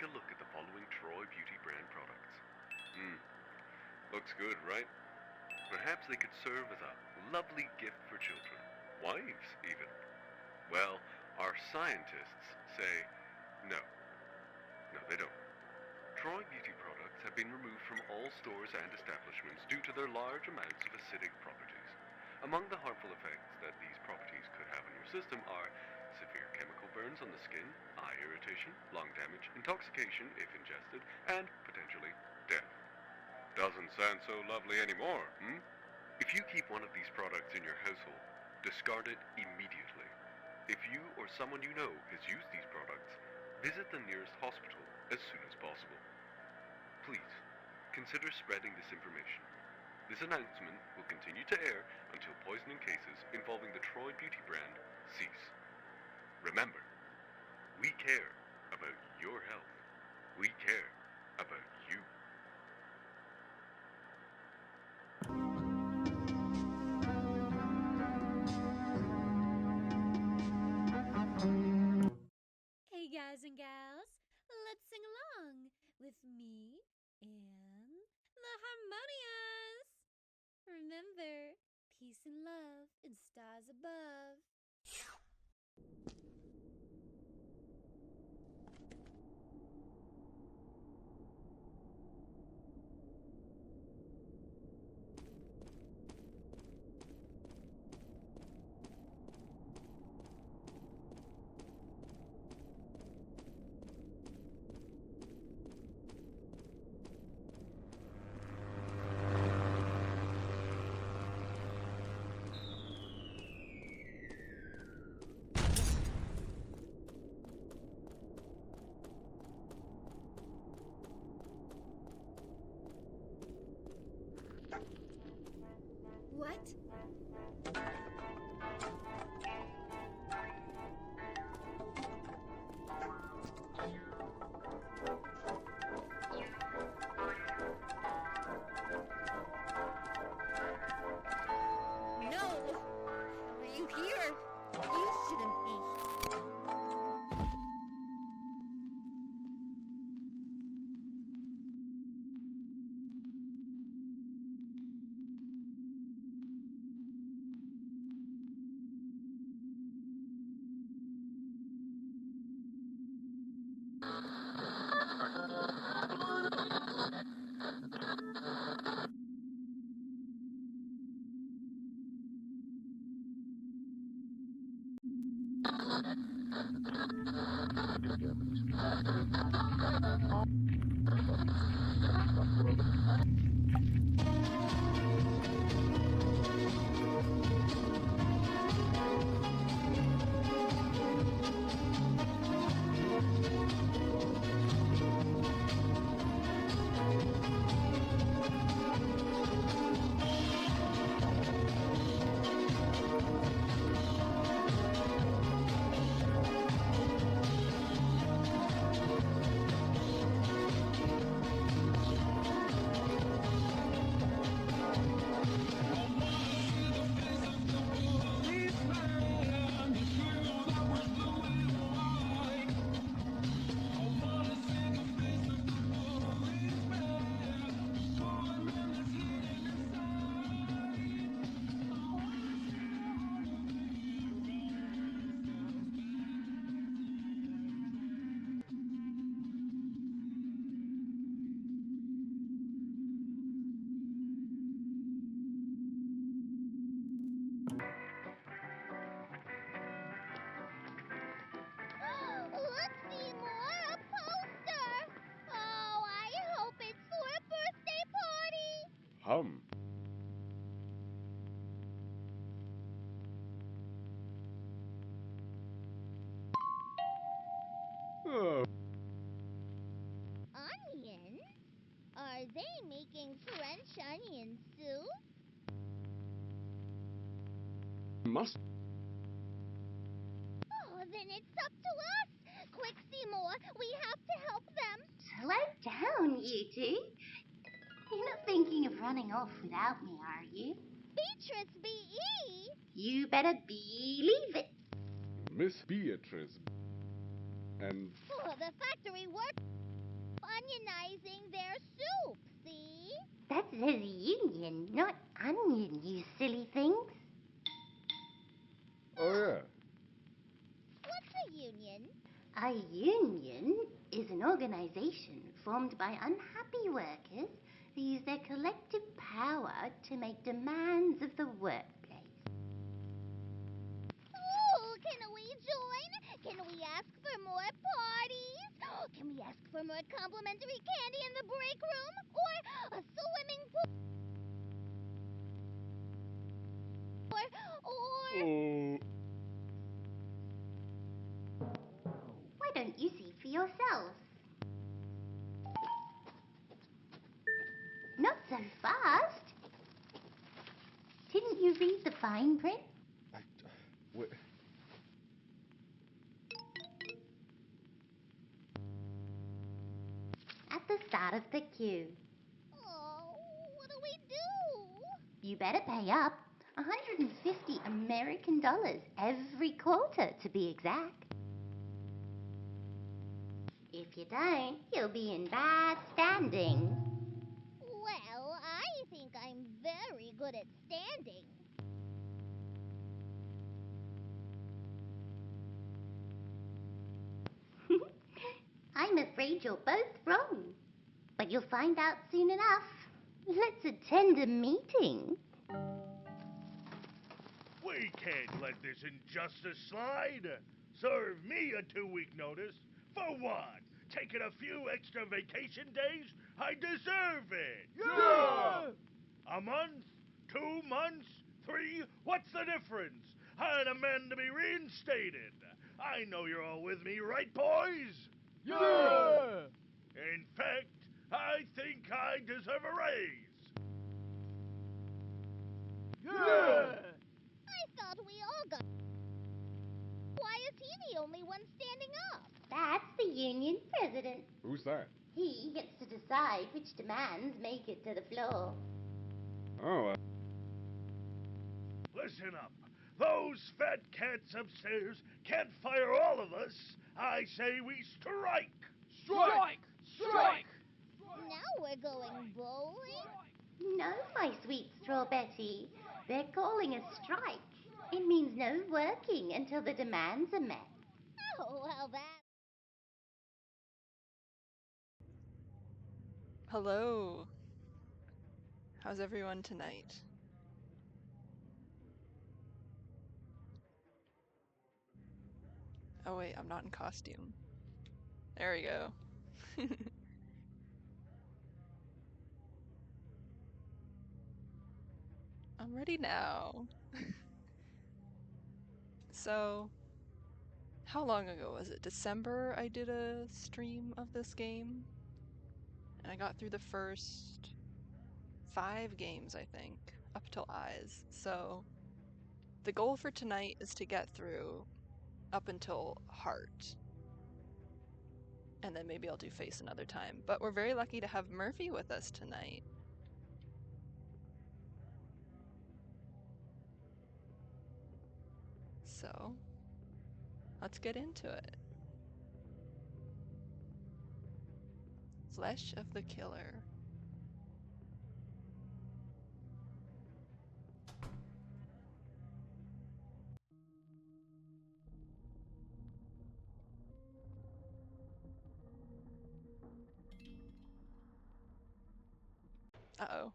take a look at the following Troy Beauty brand products. Looks good, right? Perhaps they could serve as a lovely gift for children. Wives, even. Well, our scientists say no. No, they don't. Troy Beauty products have been removed from all stores and establishments due to their large amounts of acidic properties. Among the harmful effects that these properties could have on your system are severe chemical burns on the skin, eye irritation, lung damage, intoxication if ingested, and potentially death. Doesn't sound so lovely anymore, If you keep one of these products in your household, discard it immediately. If you or someone you know has used these products, visit the nearest hospital as soon as possible. Please, consider spreading this information. This announcement will continue to air until poisoning cases involving the Troy Beauty brand cease. Remember, we care about your health. We care about you. Hey guys and gals, let's sing along with me and the Harmonious. Remember, peace and love and stars above. What? No! How are you here? You shouldn't be. Look, Seymour, a poster! Oh, I hope it's for a birthday party! Hum. Oh. Onions? Are they making French onion soup? Must. Oh, then it's up to us! Quick, Seymour, we have to help them! Slow down, you two. You're not thinking of running off without me, are you? Beatrice B.E.! You better believe it. Miss Beatrice. And Oh, the factory work... unionizing their soup, see? That says union, not onion, you silly things. Oh, yeah. What's a union? A union is an organization formed by unhappy workers who use their collective power to make demands of the workplace. Oh, can we join? Can we ask for more parties? Can we ask for more complimentary candy in the break room? Or a swimming pool? Or... Why don't you see for yourselves? Not so fast. Didn't you read the fine print? At the start of the queue. Oh, what do we do? You better pay up. $150 American every quarter, to be exact. If you don't, you'll be in bad standing. Well, I think I'm very good at standing. I'm afraid you're both wrong. But you'll find out soon enough. Let's attend a meeting. We can't let this injustice slide. Serve me a 2-week notice. For what? Taking a few extra vacation days? I deserve it. Yeah! A month? 2 months? 3? What's the difference? I demand to be reinstated. I know you're all with me, right, boys? Yeah! In fact, I think I deserve a raise. Yeah! I thought we all got... Why is he the only one standing up? That's the union president. Who's that? He gets to decide which demands make it to the floor. Oh, Listen up. Those fat cats upstairs can't fire all of us. I say we strike. Strike! Strike! Now we're going bowling? No, my sweet straw Betty. They're calling a strike. It means no working until the demands are met. Oh, well, that... Hello. How's everyone tonight? Oh wait, I'm not in costume. There we go. I'm ready now. So, how long ago was it? December I did a stream of this game? And I got through the first 5 games, I think, up till Eyes. So, the goal for tonight is to get through up until Heart. And then maybe I'll do Face another time. But we're very lucky to have Murphy with us tonight. So, let's get into it. Flesh of the Killer. Uh-oh.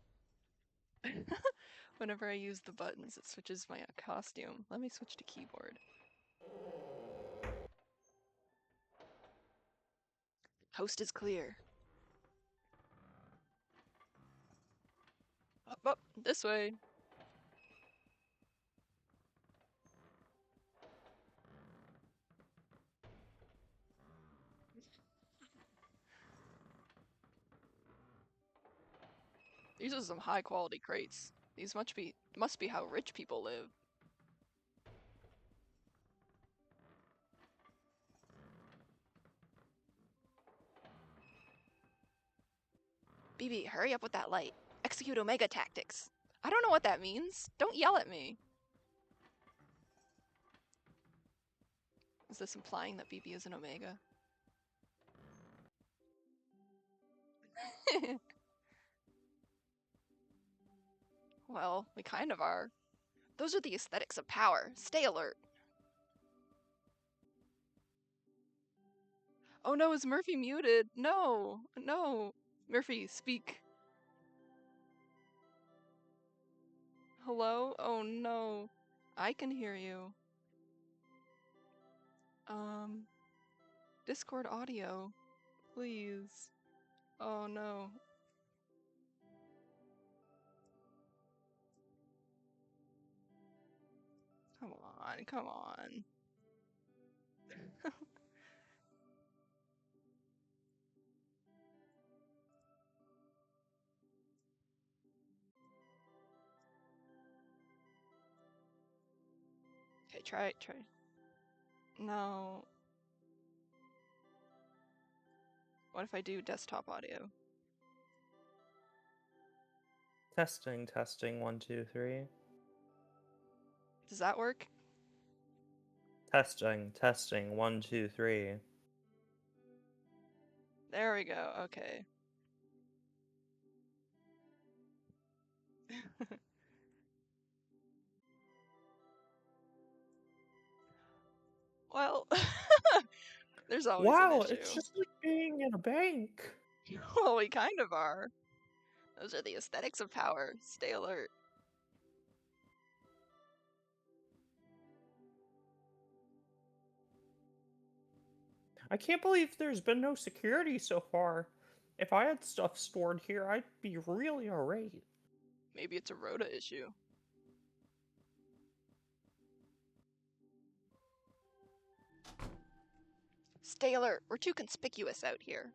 Whenever I use the buttons, it switches my costume. Let me switch to keyboard. Host is clear. Up, this way. These are some high quality crates. These must be how rich people live. BB, hurry up with that light. Execute Omega tactics. I don't know what that means. Don't yell at me. Is this implying that BB is an Omega? Well, we kind of are. Those are the aesthetics of power. Stay alert. Oh no, is Murphy muted? No, no. Murphy, speak. Hello? Oh no. I can hear you. Discord audio. Please. Oh no. Come on, come on. Okay, try. No. What if I do desktop audio? Testing, 1, 2, 3. Does that work? Testing, 1, 2, 3. There we go, okay. Well, there's always an Wow, issue. it's just like being in a bank. Well, we kind of are. Those are the aesthetics of power. Stay alert. I can't believe there's been no security so far. If I had stuff stored here, I'd be really irate. Maybe it's a Rhoda issue. Stay alert. We're too conspicuous out here.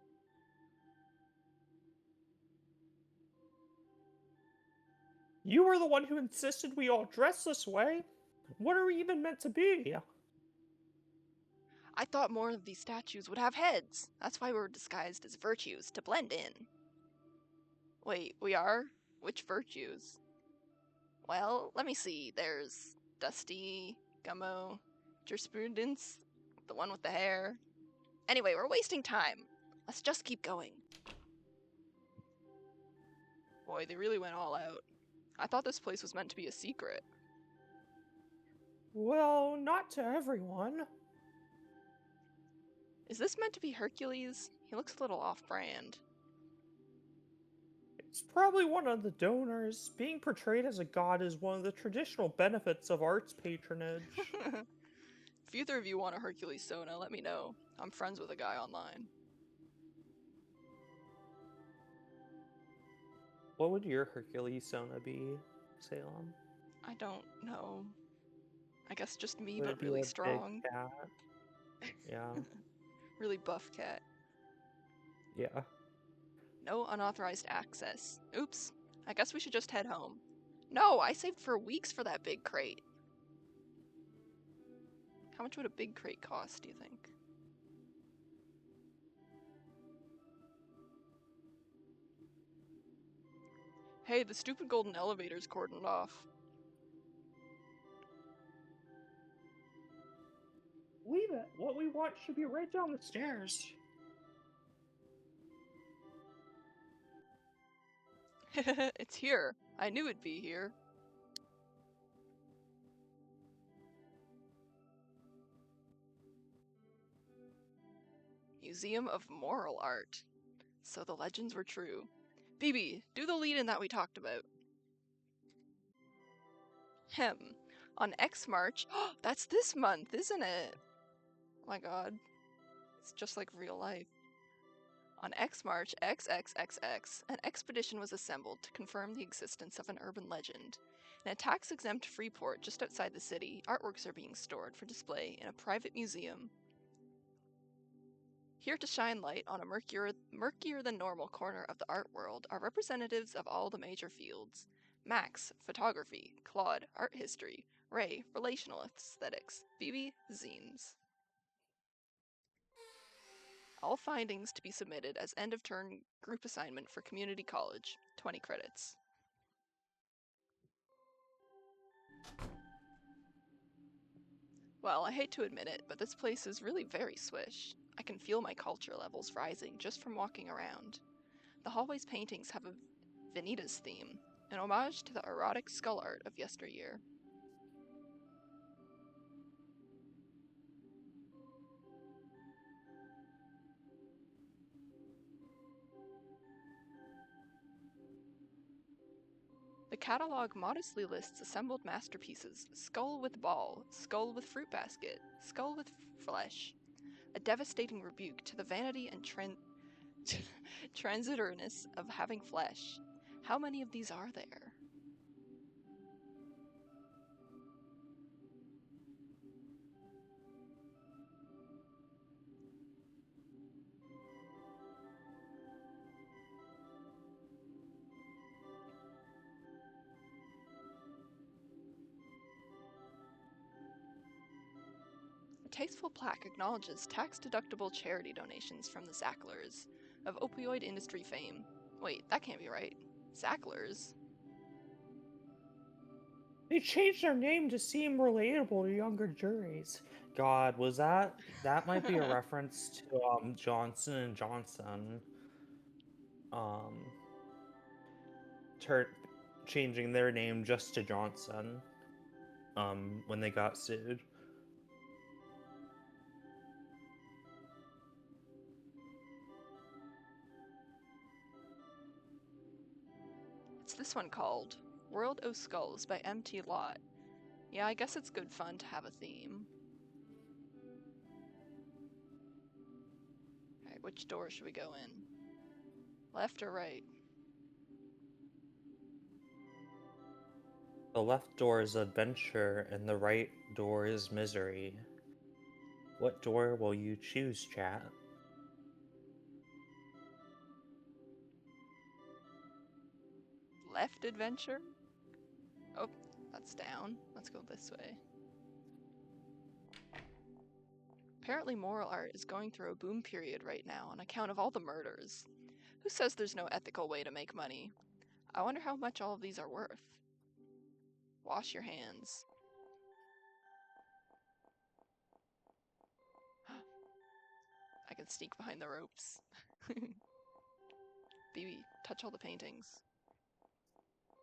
You were the one who insisted we all dress this way. What are we even meant to be? I thought more of these statues would have heads. That's why we were disguised as virtues, to blend in. Wait, we are? Which virtues? Well, let me see. There's Dusty, Gummo, Jurisprudence, the one with the hair. Anyway, we're wasting time. Let's just keep going. Boy, they really went all out. I thought this place was meant to be a secret. Well, not to everyone. Is this meant to be Hercules? He looks a little off-brand. It's probably one of the donors. Being portrayed as a god is one of the traditional benefits of arts patronage. If either of you want a Hercules Sona, let me know. I'm friends with a guy online. What would your Hercules Sona be, Salem? I don't know. I guess just me, Would but it be really a strong. big cat? Yeah. Really buff cat. Yeah. No unauthorized access. Oops. I guess we should just head home. No, I saved for weeks for that big crate. How much would a big crate cost, do you think? Hey, the stupid golden elevator's cordoned off. Leave it. What we want should be right down the stairs. It's here. I knew it'd be here. Museum of Moral Art. So the legends were true. Phoebe, do the lead-in that we talked about. On X March, that's this month, isn't it? Oh my god. It's just like real life. On X March XXXX, an expedition was assembled to confirm the existence of an urban legend. In a tax-exempt free port just outside the city, artworks are being stored for display in a private museum. Here to shine light on a murkier than normal corner of the art world are representatives of all the major fields. Max, photography; Claude, art history; Ray, relational aesthetics; Phoebe, zines. All findings to be submitted as end-of-term group assignment for community college. 20 credits. Well, I hate to admit it, but this place is really very swish. I can feel my culture levels rising just from walking around. The hallway's paintings have a Vanitas theme, an homage to the erotic skull art of yesteryear. The catalog modestly lists assembled masterpieces: skull with ball, skull with fruit basket, skull with flesh. A devastating rebuke to the vanity and transitorness of having flesh. How many of these are there? A tasteful plaque acknowledges tax-deductible charity donations from the Zacklers, of opioid industry fame. Wait, that can't be right. Zacklers? They changed their name to seem relatable to younger juries. God, was that might be a reference to Johnson and Johnson um changing their name just to Johnson when they got sued. It's this one called World o' Skulls by M.T. Lott. Yeah, I guess it's good fun to have a theme. Alright, which door should we go in? Left or right? The left door is adventure and the right door is misery. What door will you choose, chat? Left adventure? Oh, that's down. Let's go this way. Apparently moral art is going through a boom period right now on account of all the murders. Who says there's no ethical way to make money? I wonder how much all of these are worth. Wash your hands. I can sneak behind the ropes. BB, touch all the paintings.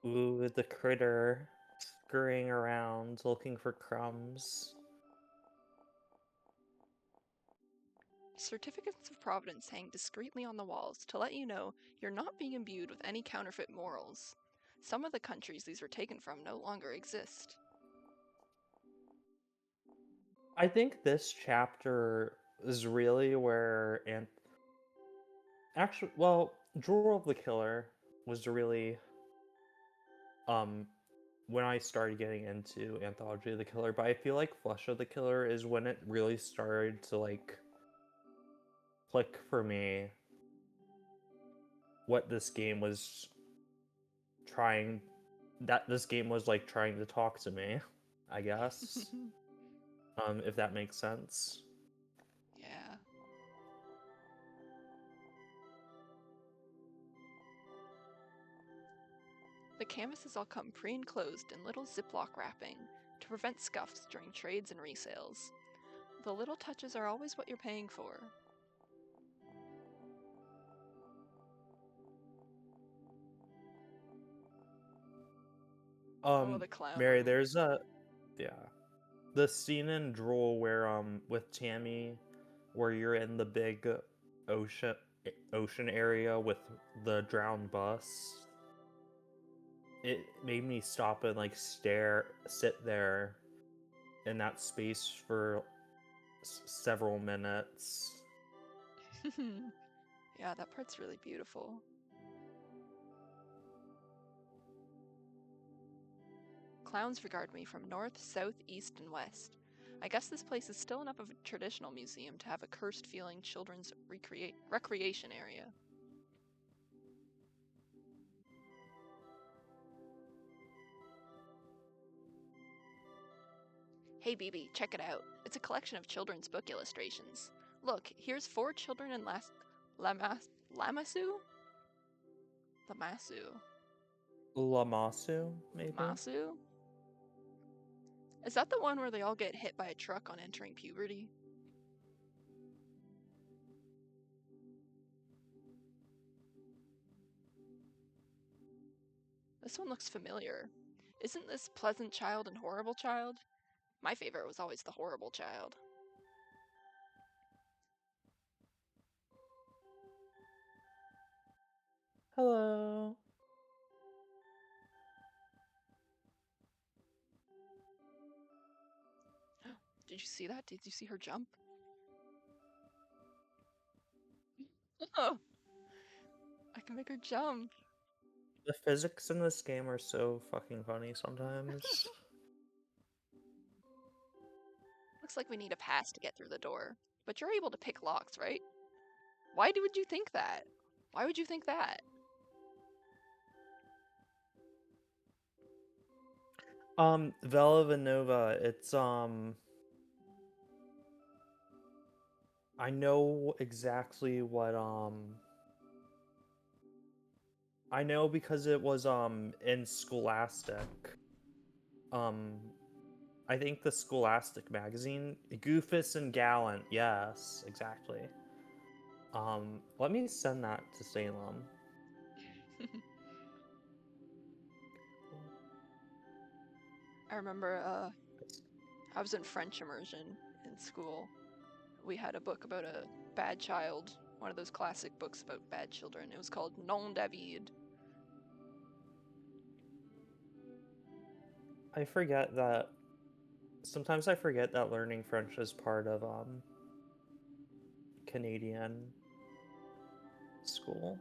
Ooh, the critter scurrying around looking for crumbs. Certificates of Providence hang discreetly on the walls to let you know you're not being imbued with any counterfeit morals. Some of the countries these were taken from no longer exist. I think this chapter is really where actually, well, Drawer of the Killer was really when I started getting into Anthology of the Killer, but I feel like Flesh of the Killer is when it really started to like click for me what this game was trying this game was like trying to talk to me, I guess. If that makes sense. Yeah. The canvases all come pre-enclosed in little Ziploc wrapping to prevent scuffs during trades and resales. The little touches are always what you're paying for. Oh, the clown Mary, room. there's the scene in Drool where with Tammy where you're in the big ocean area with the drowned bus. It made me stop and like sit there in that space for several minutes. Yeah, that part's really beautiful. Clowns regard me from north, south, east, and west. I guess this place is still enough of a traditional museum to have a cursed-feeling children's recreation area. Hey BB, check it out. It's a collection of children's book illustrations. Look, here's 4 children in Lamasu? Lamasu, maybe? Masu? Is that the one where they all get hit by a truck on entering puberty? This one looks familiar. Isn't this Pleasant Child and Horrible Child? My favorite was always the Horrible Child. Hello. Did you see that? Did you see her jump? Oh, I can make her jump. The physics in this game are so fucking funny sometimes. Looks like we need a pass to get through the door. But you're able to pick locks, right? Why would you think that? Why would you think that? Vela Vanova, it's I know exactly what I know because it was in Scholastic. I think the Scholastic magazine, Goofus and Gallant. Yes, exactly. Let me send that to Salem. I remember I was in French immersion in school. We had a book about a bad child, one of those classic books about bad children. It was called Non David. I forget that sometimes I forget that learning French is part of Canadian school.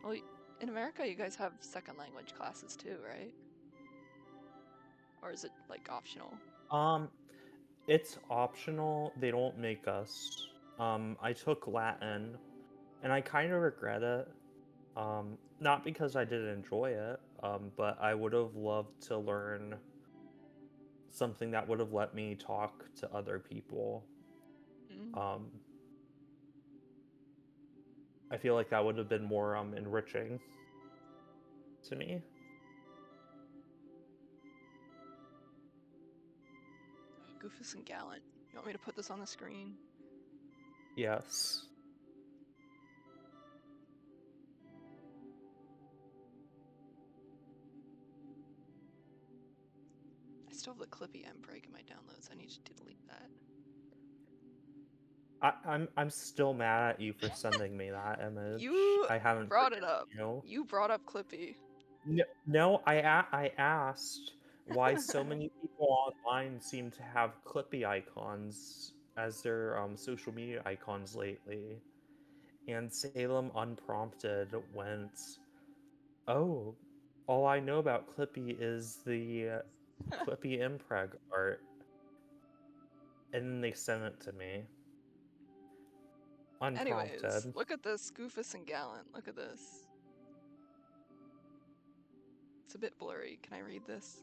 Well, in America, you guys have second language classes too, right? Or is it like optional? It's optional. They don't make us. I took Latin, and I kind of regret it. Not because I didn't enjoy it, but I would have loved to learn something that would have let me talk to other people. Mm. I feel like that would have been more enriching to me. Goofus and Gallant. You want me to put this on the screen? Yes. I still have the Clippy M break in my downloads. I need to delete that. I'm still mad at you for sending me that image. You I haven't brought it up. you. You brought up Clippy. No, I asked why so many people online seem to have Clippy icons as their social media icons lately. And Salem unprompted went, "Oh, all I know about Clippy is the Clippy impreg art." And then they sent it to me. Anyways, Unprompted. look at this Goofus and Gallant. Look at this. It's a bit blurry. Can I read this?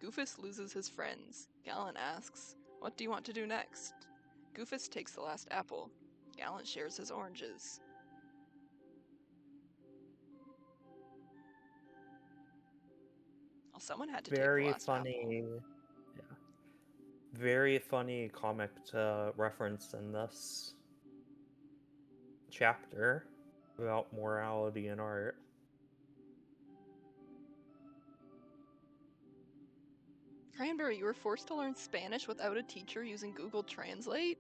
Goofus loses his friends. Gallant asks, "What do you want to do next?" Goofus takes the last apple. Gallant shares his oranges. Well, someone had to take the Very last apple. funny. Yeah. Very funny comic to reference in this chapter about morality in art. Cranberry, you were forced to learn Spanish without a teacher using Google Translate?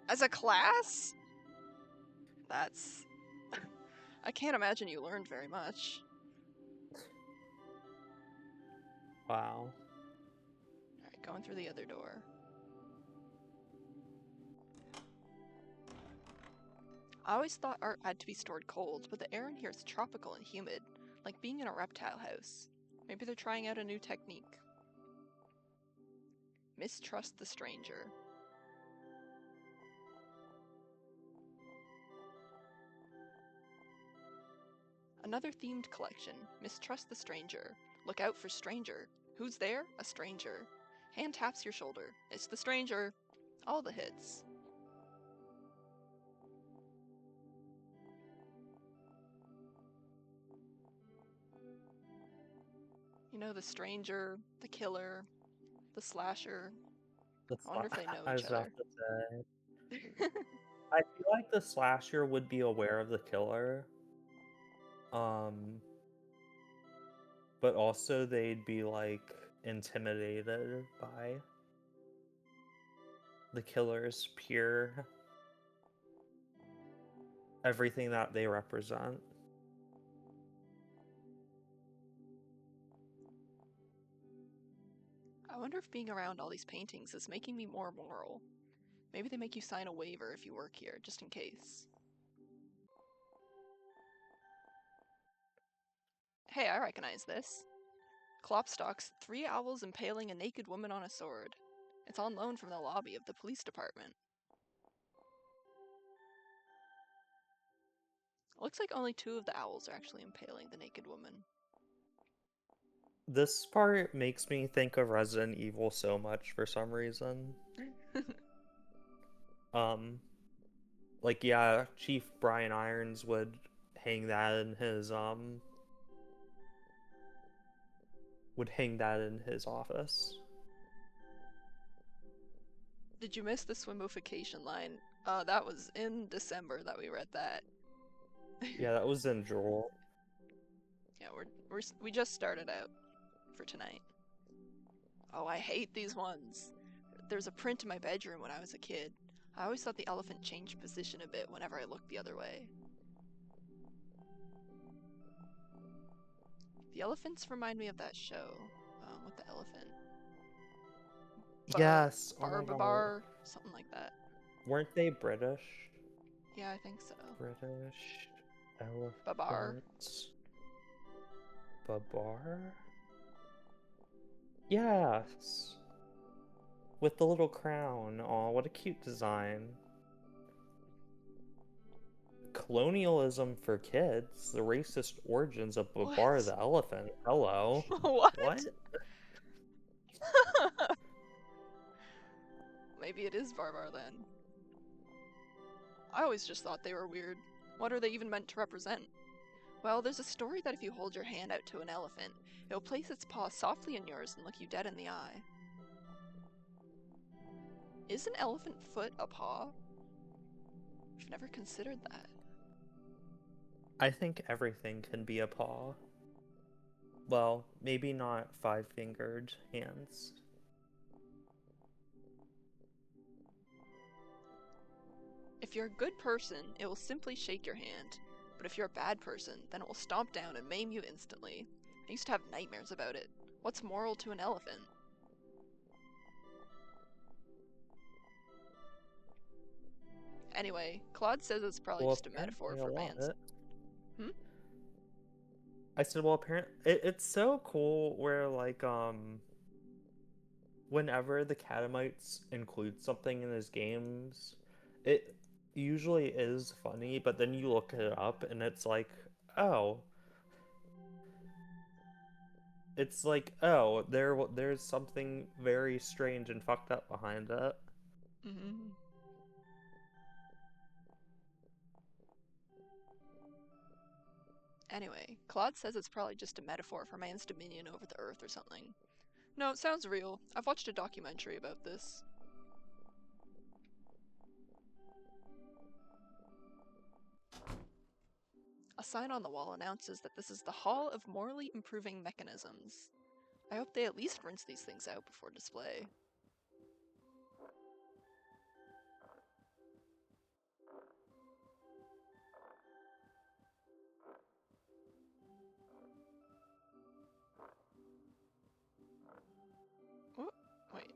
As a class? That's... I can't imagine you learned very much. Wow. Alright, going through the other door. I always thought art had to be stored cold, but the air in here is tropical and humid, like being in a reptile house. Maybe they're trying out a new technique. Mistrust the stranger. Another themed collection. Mistrust the stranger. Look out for stranger. Who's there? A stranger. Hand taps your shoulder. It's the stranger. All the hits. You know, the stranger, the killer, the slasher. I wonder if they know I each was about other. to say. I feel like the slasher would be aware of the killer. but also they'd be like intimidated by the killer's pure everything that they represent. I wonder if being around all these paintings is making me more moral. Maybe they make you sign a waiver if you work here, just in case. Hey, I recognize this. Klopstock's 3 Owls Impaling a Naked Woman on a Sword. It's on loan from the lobby of the police department. It looks like only 2 of the owls are actually impaling the naked woman. This part makes me think of Resident Evil so much for some reason. Like, yeah, Chief Brian Irons would hang that in his office. Did you miss the swimification line? That was in December that we read that. Yeah, that was in Joel. Yeah, we just started out for tonight. Oh, I hate these ones. There's a print in my bedroom when I was a kid. I always thought the elephant changed position a bit whenever I looked the other way. The elephants remind me of that show with the elephant. Yes, oh my god. Barbabar, something like that. Weren't they British? Yeah, I think so. British elephants. Babar. Babar? Yes. With the little crown. Aw, what a cute design. Colonialism for kids. The racist origins of Babar What? the elephant. Hello. What? What? Maybe it is Barbar then. I always just thought they were weird. What are they even meant to represent? Well, there's a story that if you hold your hand out to an elephant, it'll place its paw softly in yours and look you dead in the eye. Is an elephant foot a paw? I've never considered that. I think everything can be a paw. Well, maybe not 5-fingered hands. If you're a good person, it will simply shake your hand. But if you're a bad person, then it will stomp down and maim you instantly. I used to have nightmares about it. What's moral to an elephant? Anyway, Claude says it's probably just a metaphor for man's... I said, well, apparently, it's so cool where, like, whenever the Catamites include something in his games, it usually is funny, but then you look it up and it's like, oh. It's like, oh, there's something very strange and fucked up behind it. Mm-hmm. Anyway, Claude says it's probably just a metaphor for man's dominion over the earth or something. No, it sounds real. I've watched a documentary about this. A sign on the wall announces that this is the Hall of Morally Improving Mechanisms. I hope they at least rinse these things out before display. Oh, wait.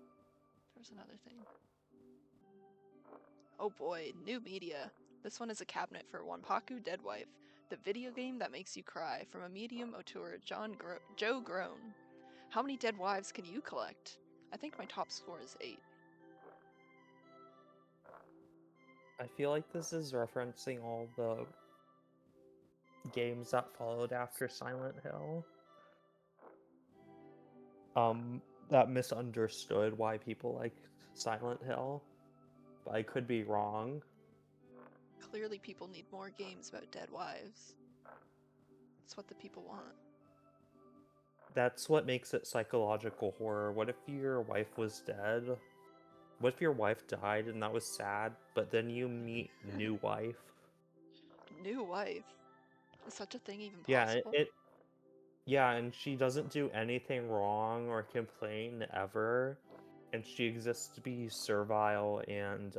There's another thing. Oh boy, new media. This one is a cabinet for Wanpaku Dead Wife, the video game that makes you cry, from a medium auteur Joe Groan. How many dead wives can you collect? I think my top score is 8. I feel like this is referencing all the games that followed after Silent Hill. That misunderstood why people liked Silent Hill, but I could be wrong. Clearly people need more games about dead wives. It's what the people want. That's what makes it psychological horror. What if your wife was dead? What if your wife died and that was sad, but then you meet new wife? New wife? Is such a thing even Yeah, possible? Yeah, and she doesn't do anything wrong or complain ever. And she exists to be servile and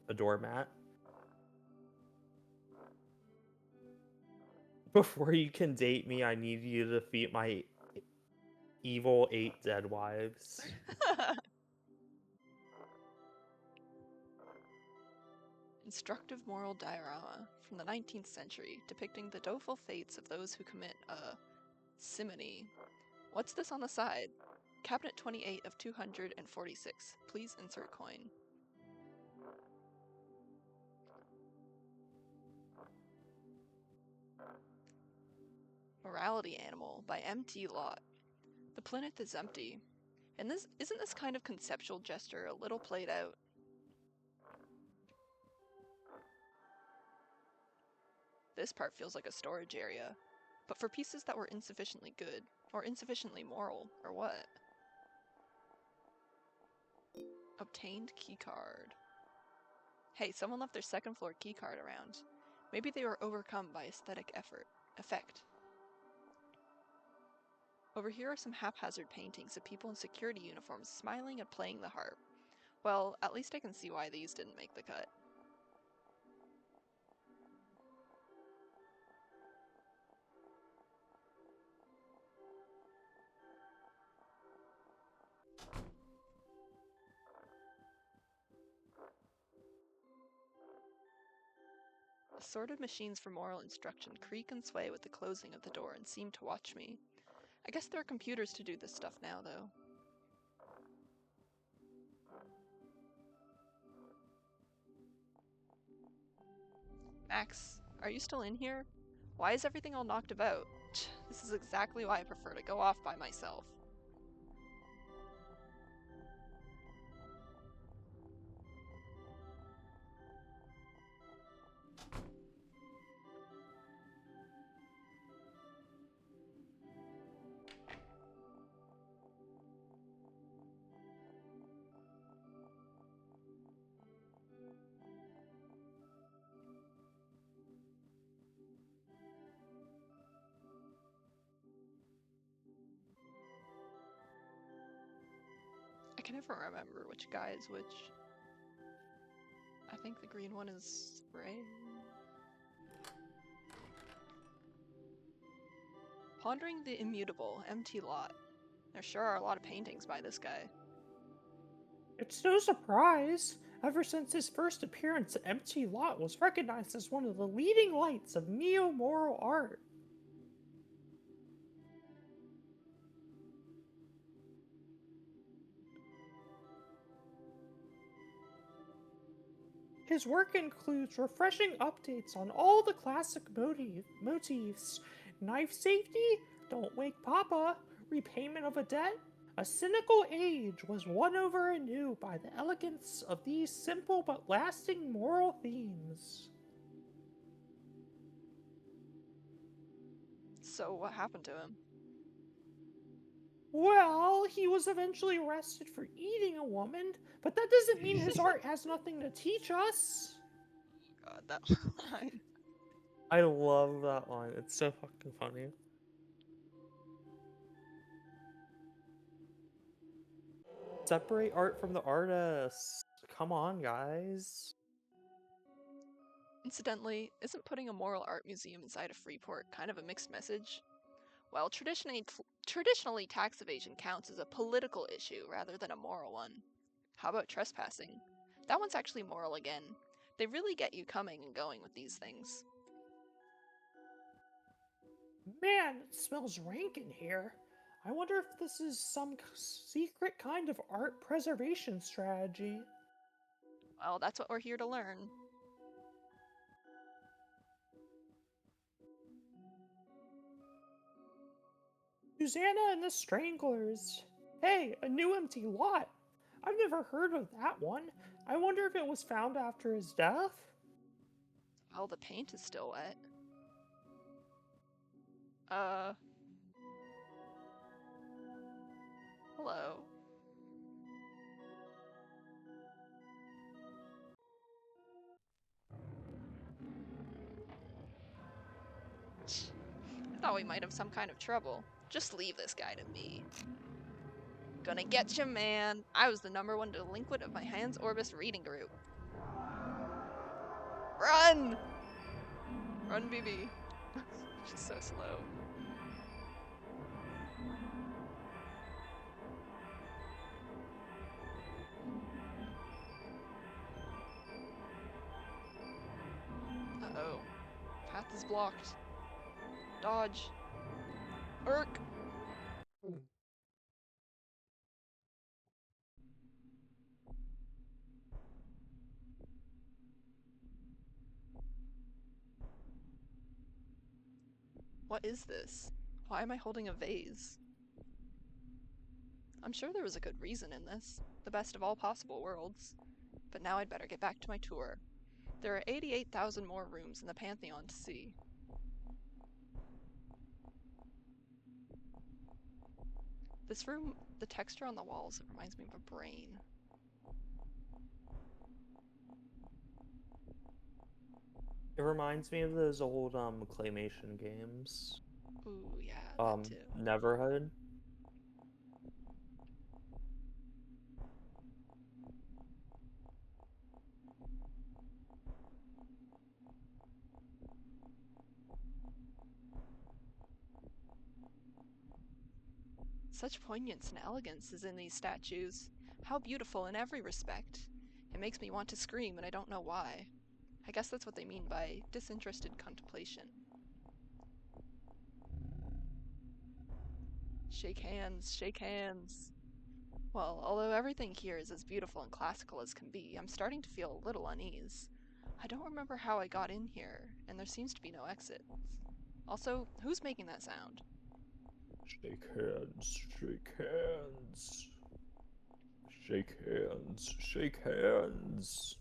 a doormat. Before you can date me, I need you to defeat my evil 8 dead wives. Instructive moral diorama from the 19th century depicting the doleful fates of those who commit a simony. What's this on the side? Cabinet 28 of 246. Please insert coin. Morality Animal by M.T. Lott. The plinth is empty. And isn't this kind of conceptual gesture a little played out? This part feels like a storage area, but for pieces that were insufficiently good, or insufficiently moral, or what? Obtained keycard. Hey, someone left their second floor keycard around. Maybe they were overcome by aesthetic effect. Over here are some haphazard paintings of people in security uniforms smiling and playing the harp. Well, at least I can see why these didn't make the cut. Assorted machines for moral instruction creak and sway with the closing of the door and seem to watch me. I guess there are computers to do this stuff now, though. Max, are you still in here? Why is everything all knocked about? This is exactly why I prefer to go off by myself. I can never remember which guy is which. I think the green one is Ray. Pondering the Immutable, M.T. Lott. There sure are a lot of paintings by this guy. It's no surprise. Ever since his first appearance, M.T. Lott was recognized as one of the leading lights of neo-moral art. His work includes refreshing updates on all the classic motifs: knife safety, don't wake papa, repayment of a debt. A cynical age was won over anew by the elegance of these simple but lasting moral themes. So what happened to him? Well, he was eventually arrested for eating a woman, but that doesn't mean his art has nothing to teach us. God, that line. I love that line. It's so fucking funny. Separate art from the artist. Come on, guys. Incidentally, isn't putting a moral art museum inside of Freeport kind of a mixed message? Well, traditionally tax evasion counts as a political issue rather than a moral one. How about trespassing? That one's actually moral again. They really get you coming and going with these things. Man, it smells rank in here. I wonder if this is some secret kind of art preservation strategy. Well, that's what we're here to learn. Susanna and the Stranglers. Hey, a new empty lot. I've never heard of that one. I wonder if it was found after his death? Well, the paint is still wet. Hello. Thought we might have some kind of trouble. Just leave this guy to me. Gonna get you, man. I was the #1 delinquent of my Hans Orbis reading group. Run! Run, BB. She's so slow. Uh-oh. Path is blocked. Dodge. Erk! What is this? Why am I holding a vase? I'm sure there was a good reason in this. The best of all possible worlds. But now I'd better get back to my tour. There are 88,000 more rooms in the Pantheon to see. This room, the texture on the walls, it reminds me of a brain. It reminds me of those old claymation games. Ooh, yeah, that too. Neverhood. Such poignance and elegance is in these statues. How beautiful in every respect. It makes me want to scream, and I don't know why. I guess that's what they mean by disinterested contemplation. Shake hands, shake hands. Well, although everything here is as beautiful and classical as can be, I'm starting to feel a little unease. I don't remember how I got in here, and there seems to be no exit. Also, who's making that sound? Shake hands, shake hands. Shake hands, shake hands.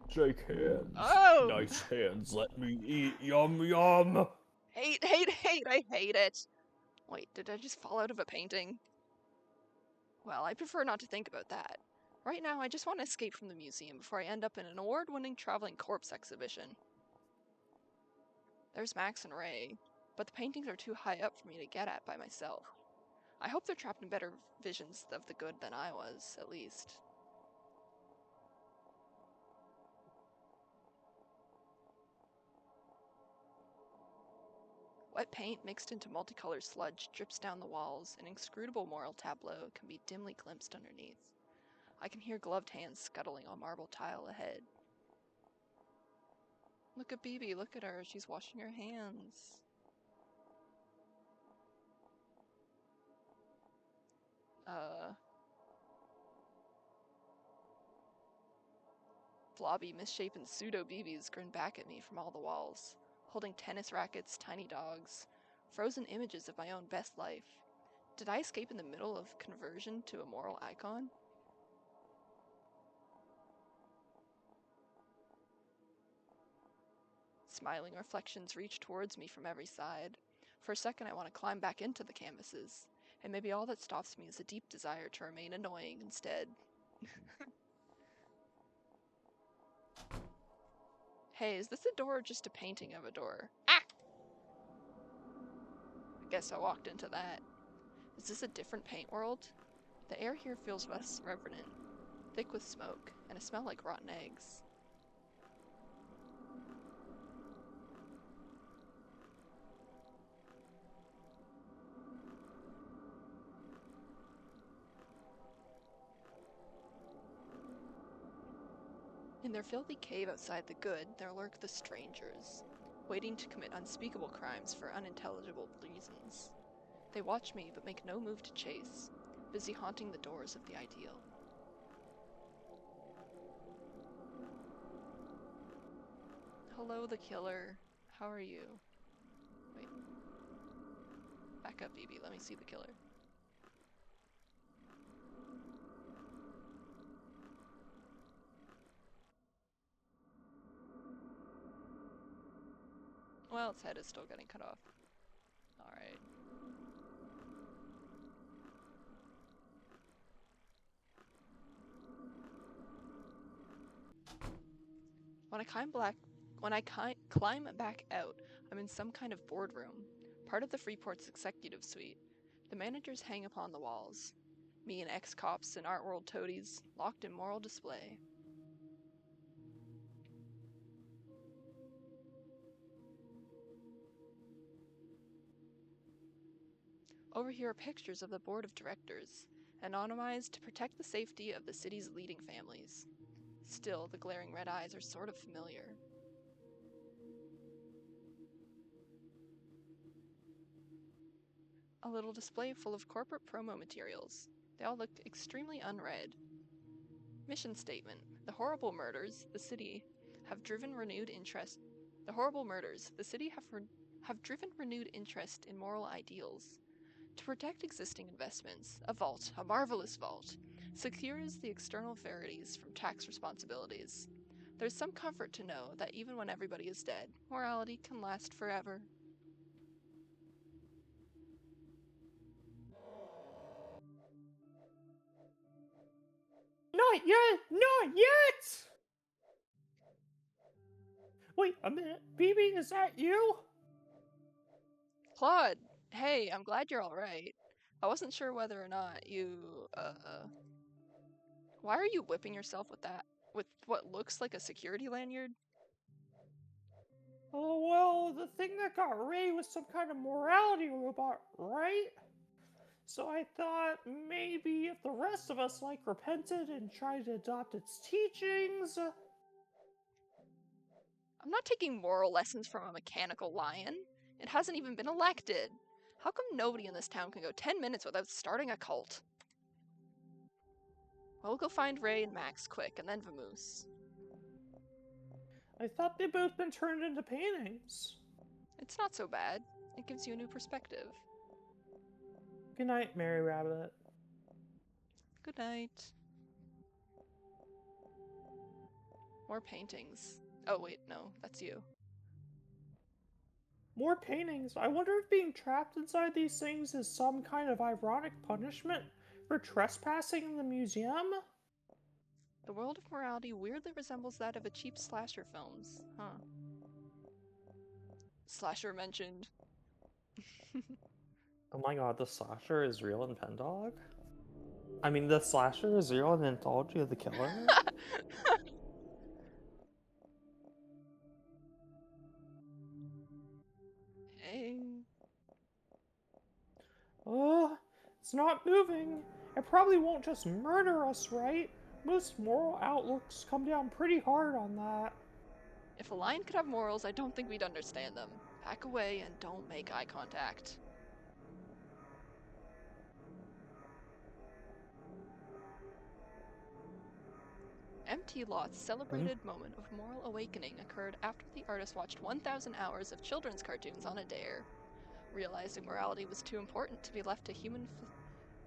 Shake hands. Oh! Nice hands, let me eat. Yum yum. Hate, hate, hate, I hate it! Wait, did I just fall out of a painting? Well, I prefer not to think about that. Right now, I just want to escape from the museum before I end up in an award-winning traveling corpse exhibition. There's Max and Ray, but the paintings are too high up for me to get at by myself. I hope they're trapped in better visions of the good than I was, at least. Wet paint mixed into multicolored sludge drips down the walls. An inscrutable moral tableau can be dimly glimpsed underneath. I can hear gloved hands scuttling on marble tile ahead. Look at BB, look at her, she's washing her hands. Blobby, misshapen pseudo-BBs grin back at me from all the walls, holding tennis rackets, tiny dogs, frozen images of my own best life. Did I escape in the middle of conversion to a moral icon? Smiling reflections reach towards me from every side. For a second I want to climb back into the canvases, and maybe all that stops me is a deep desire to remain annoying instead. Hey, is this a door or just a painting of a door? Ah! I guess I walked into that. Is this a different paint world? The air here feels less reverent, thick with smoke, and a smell like rotten eggs. In their filthy cave outside the good, there lurk the strangers, waiting to commit unspeakable crimes for unintelligible reasons. They watch me, but make no move to chase, busy haunting the doors of the ideal. Hello, the killer. How are you? Wait. Back up, BB. Let me see the killer. Well, its head is still getting cut off. Alright. When I climb back out, I'm in some kind of boardroom, part of the Freeport's executive suite. The managers hang upon the walls. Me and ex-cops and art world toadies, locked in moral display. Over here are pictures of the board of directors, anonymized to protect the safety of the city's leading families. Still, the glaring red eyes are sort of familiar. A little display full of corporate promo materials. They all look extremely unread. Mission statement. The horrible murders the city have driven renewed interest. The horrible murders the city have driven renewed interest in moral ideals. To protect existing investments, a vault, a marvelous vault, secures the external verities from tax responsibilities. There's some comfort to know that even when everybody is dead, morality can last forever. Not yet! Not yet! Wait a minute, BB, is that you? Claude, hey, I'm glad you're alright. I wasn't sure whether or not you, Why are you whipping yourself with what looks like a security lanyard? Oh, well, the thing that got Ray was some kind of morality robot, right? So I thought maybe if the rest of us, repented and tried to adopt its teachings. I'm not taking moral lessons from a mechanical lion. It hasn't even been elected. How come nobody in this town can go 10 minutes without starting a cult? Well, we'll go find Ray and Max quick, and then Vamoose. I thought they'd both been turned into paintings. It's not so bad. It gives you a new perspective. Good night, Mary Rabbit. Good night. More paintings. Oh, wait, no, that's you. More paintings. I wonder if being trapped inside these things is some kind of ironic punishment for trespassing in the museum? The world of morality weirdly resembles that of a cheap slasher films, huh? Slasher mentioned. Oh my god, the slasher is real in Pendog? I mean, the slasher is real in Anthology of the Killer? Hey. Oh, it's not moving. It probably won't just murder us, right? Most moral outlooks come down pretty hard on that. If a lion could have morals, I don't think we'd understand them. Back away and don't make eye contact. Empty Lot's celebrated moment of moral awakening occurred after the artist watched 1,000 hours of children's cartoons on a dare. Realizing morality was too important to be left to human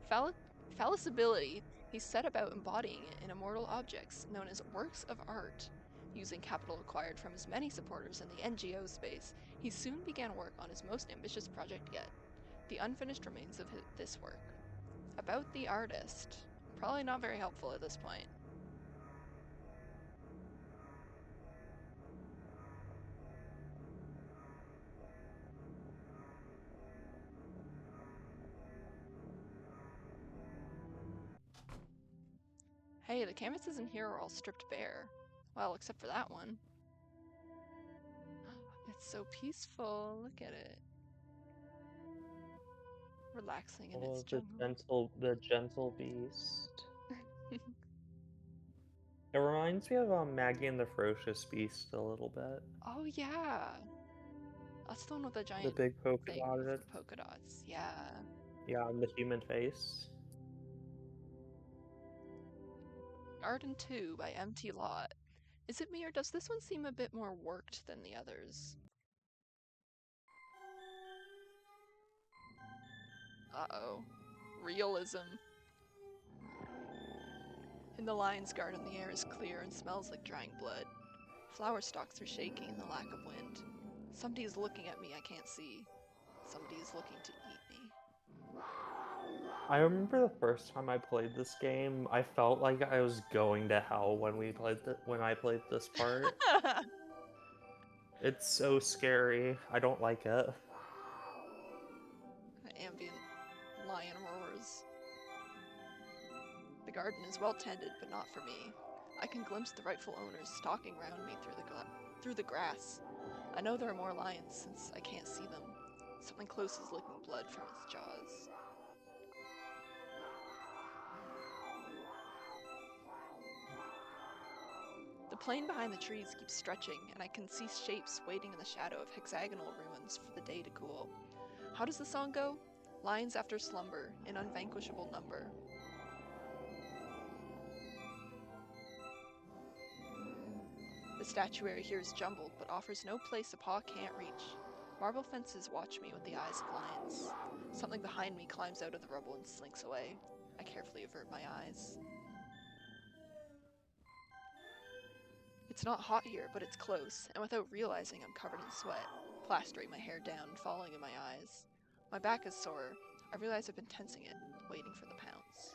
fallibility, he set about embodying it in immortal objects known as works of art. Using capital acquired from his many supporters in the NGO space, he soon began work on his most ambitious project yet, the unfinished remains of this work. About the artist. Probably not very helpful at this point. Hey, the canvases in here are all stripped bare. Well, except for that one. It's so peaceful. Look at it. Relaxing in its jungle. The gentle beast. It reminds me of Maggie and the Ferocious Beast a little bit. Oh yeah, that's the one with the giant The big polka thing dot. with the polka dots. Yeah. Yeah, and the human face. Arden 2 by MT Lot. Is it me or does this one seem a bit more worked than the others? Uh-oh. Realism. In the lion's garden, the air is clear and smells like drying blood. Flower stalks are shaking in the lack of wind. Somebody is looking at me I can't see. Somebody is looking to eat me. I remember the first time I played this game, I felt like I was going to hell when I played this part. It's so scary. I don't like it. The ambient lion roars. The garden is well tended, but not for me. I can glimpse the rightful owners stalking round me through the grass. I know there are more lions since I can't see them. Something close is licking blood from its jaws. The plain behind the trees keeps stretching, and I can see shapes waiting in the shadow of hexagonal ruins for the day to cool. How does the song go? Lions after slumber, in unvanquishable number. The statuary here is jumbled, but offers no place a paw can't reach. Marble fences watch me with the eyes of lions. Something behind me climbs out of the rubble and slinks away. I carefully avert my eyes. It's not hot here, but it's close, and without realizing I'm covered in sweat, plastering my hair down and falling in my eyes. My back is sore. I realize I've been tensing it, waiting for the pounce.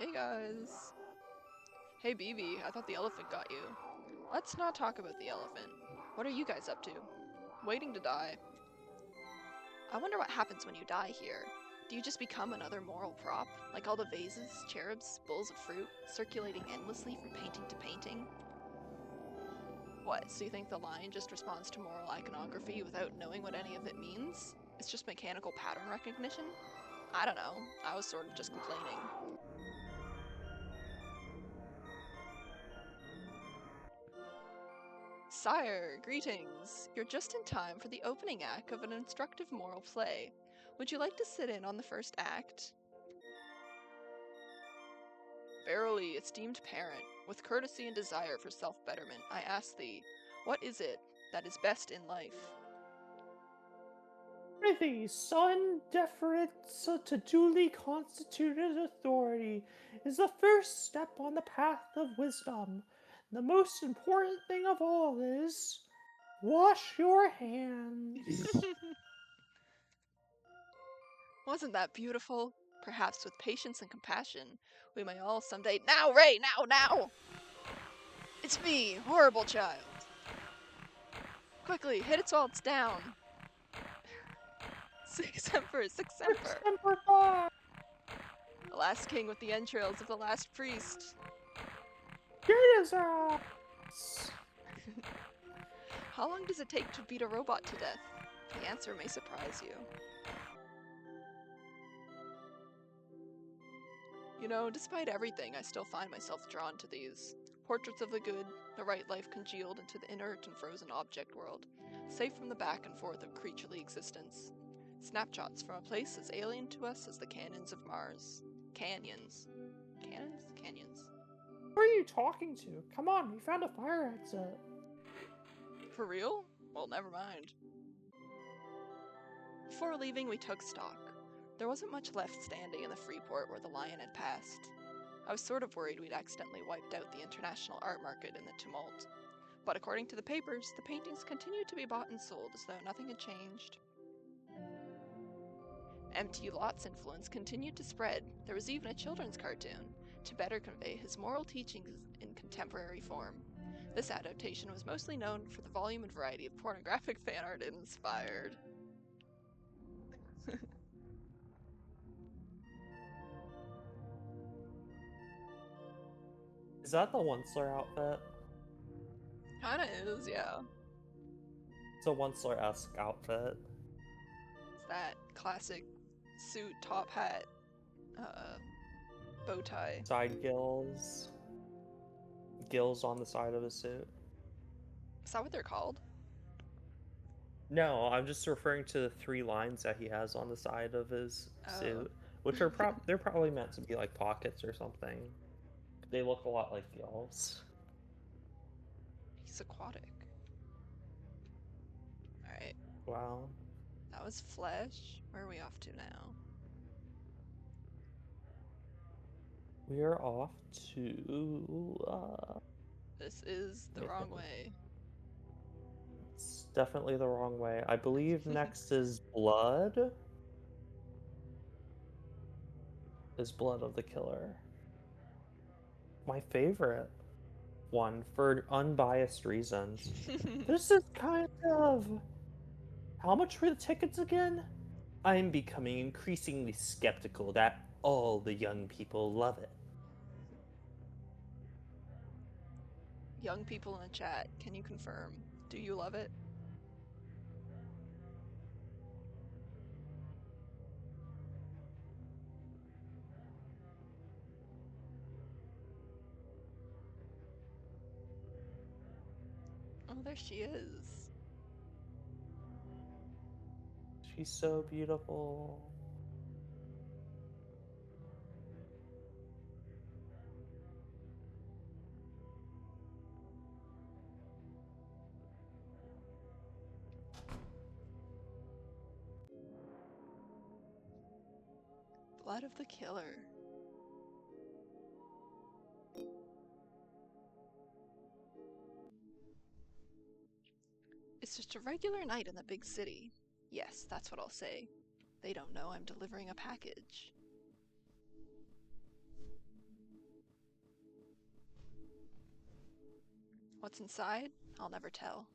Hey guys! Hey BB, I thought the elephant got you. Let's not talk about the elephant. What are you guys up to? Waiting to die. I wonder what happens when you die here. Do you just become another moral prop? Like all the vases, cherubs, bowls of fruit, circulating endlessly from painting to painting? What, so you think the lion just responds to moral iconography without knowing what any of it means? It's just mechanical pattern recognition? I don't know. I was sort of just complaining. Sire, greetings! You're just in time for the opening act of an instructive moral play. Would you like to sit in on the first act? Verily, esteemed parent, with courtesy and desire for self-betterment, I ask thee, what is it that is best in life? Prithee, son, deference to duly constituted authority is the first step on the path of wisdom. The most important thing of all is wash your hands. Wasn't that beautiful? Perhaps with patience and compassion, we may all someday— Now, Ray! Now! It's me, horrible child! Quickly, hit it while it's down! Six Emperor! Semper Fi! The last king with the entrails of the last priest! Get his ass! How long does it take to beat a robot to death? The answer may surprise you. You know, despite everything, I still find myself drawn to these. Portraits of the good, the right life congealed into the inert and frozen object world, safe from the back and forth of creaturely existence. Snapshots from a place as alien to us as the canyons of Mars. Canyons. Cannons? Canyons. Who are you talking to? Come on, we found a fire exit. For real? Well, never mind. Before leaving, we took stock. There wasn't much left standing in the Freeport where the lion had passed. I was sort of worried we'd accidentally wiped out the international art market in the tumult. But according to the papers, the paintings continued to be bought and sold as though nothing had changed. M.T. Lott's influence continued to spread. There was even a children's cartoon, to better convey his moral teachings in contemporary form. This adaptation was mostly known for the volume and variety of pornographic fan art it inspired. Is that the Onceler outfit? Kinda is, yeah. It's a Onceler-esque outfit. It's that classic suit, top hat, bow tie. Side gills. Gills on the side of his suit. Is that what they're called? No, I'm just referring to the 3 lines that he has on the side of his suit, which are they're probably meant to be like pockets or something. They look a lot like gills. He's aquatic. Alright, Wow. that was Flesh. Where are we off to now? We are off to This is the wrong way. It's definitely the wrong way. I believe next is blood. is Blood of the Killer. My favorite one for unbiased reasons. This is kind of... How much were the tickets again? I'm becoming increasingly skeptical that all the young people love it. Young people in the chat, can you confirm? Do you love it? Oh, there she is. She's so beautiful. Blood of the Killer. It's just a regular night in the big city. Yes, that's what I'll say. They don't know I'm delivering a package. What's inside? I'll never tell.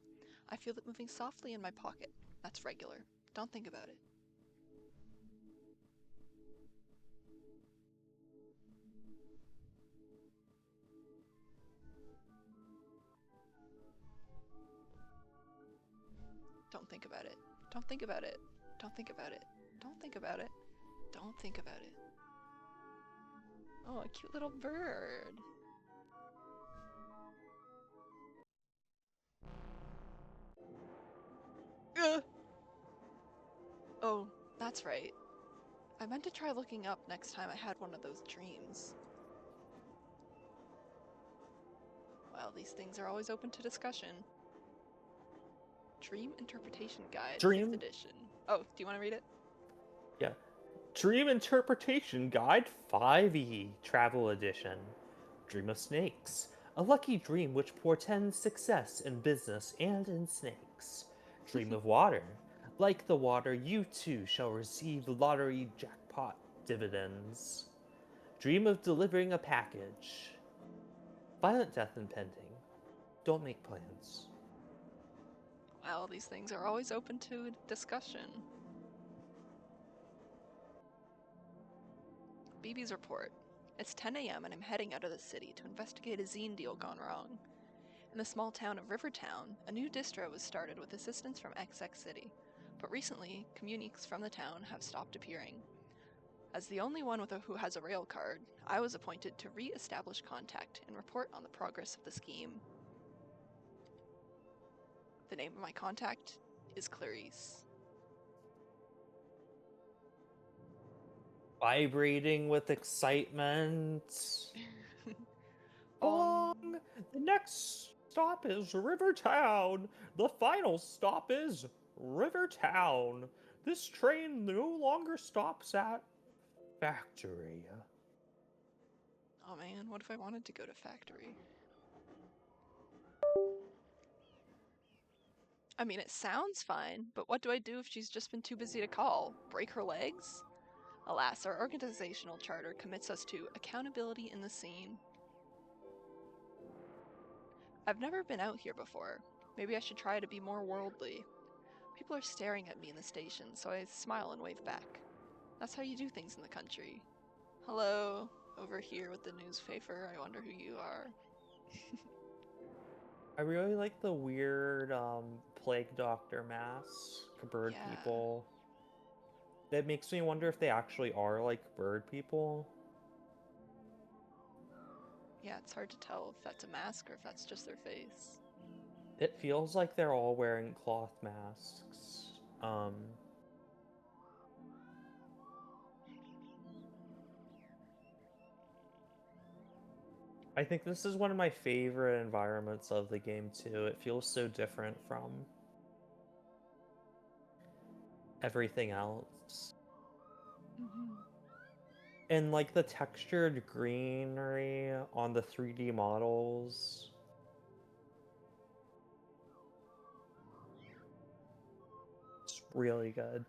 I feel it moving softly in my pocket. That's regular. Don't think about it. Don't think about it. Don't think about it. Don't think about it. Don't think about it. Don't think about it. Oh, a cute little bird. Ugh. Oh, that's right. I meant to try looking up next time I had one of those dreams. Well, these things are always open to discussion. Dream Interpretation Guide, 5th edition. Oh, do you want to read it? Yeah. Dream Interpretation Guide 5e Travel Edition. Dream of Snakes. A lucky dream which portends success in business and in snakes. Dream of Water. Like the water, you too shall receive lottery jackpot dividends. Dream of delivering a package. Violent death impending. Don't make plans. Well, these things are always open to discussion. BB's report. It's 10 a.m. and I'm heading out of the city to investigate a zine deal gone wrong. In the small town of Rivertown, a new distro was started with assistance from XX City, but recently, communiques from the town have stopped appearing. As the only one who has a rail card, I was appointed to re-establish contact and report on the progress of the scheme. The name of my contact is Clarice. Vibrating with excitement. Bong! The next stop is Rivertown. The final stop is Rivertown. This train no longer stops at Factory. Oh man, what if I wanted to go to Factory? I mean, it sounds fine, but what do I do if she's just been too busy to call? Break her legs? Alas, our organizational charter commits us to accountability in the scene. I've never been out here before. Maybe I should try to be more worldly. People are staring at me in the station, so I smile and wave back. That's how you do things in the country. Hello, over here with the newspaper. I wonder who you are. I really like the weird plague doctor mask bird Yeah. people. That makes me wonder if they actually are like bird people. Yeah, it's hard to tell if that's a mask or if that's just their face. It feels like they're all wearing cloth masks. I think this is one of my favorite environments of the game too. It feels so different from everything else. Mm-hmm. And like the textured greenery on the 3D models. It's really good.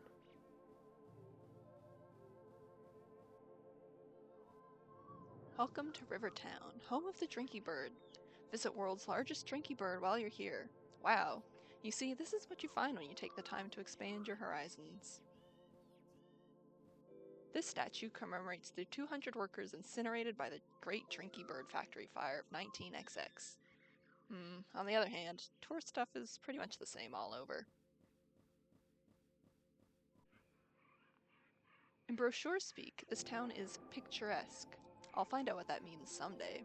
Welcome to Rivertown, home of the Drinky Bird. Visit world's largest drinky bird while you're here. Wow. You see, this is what you find when you take the time to expand your horizons. This statue commemorates the 200 workers incinerated by the Great Drinky Bird Factory Fire of 19XX. On the other hand, tourist stuff is pretty much the same all over. In brochure speak, this town is picturesque. I'll find out what that means someday.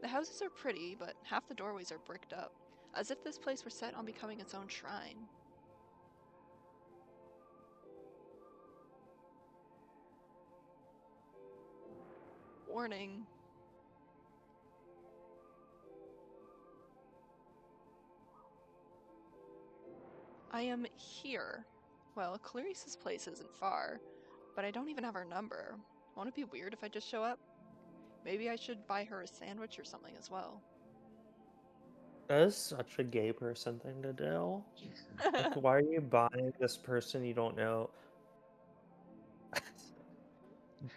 The houses are pretty, but half the doorways are bricked up, as if this place were set on becoming its own shrine. Warning. I am here. Well, Clarice's place isn't far, but I don't even have her number. Won't it be weird if I just show up? Maybe I should buy her a sandwich or something as well. That is such a gay person thing to do. Like, why are you buying this person you don't know?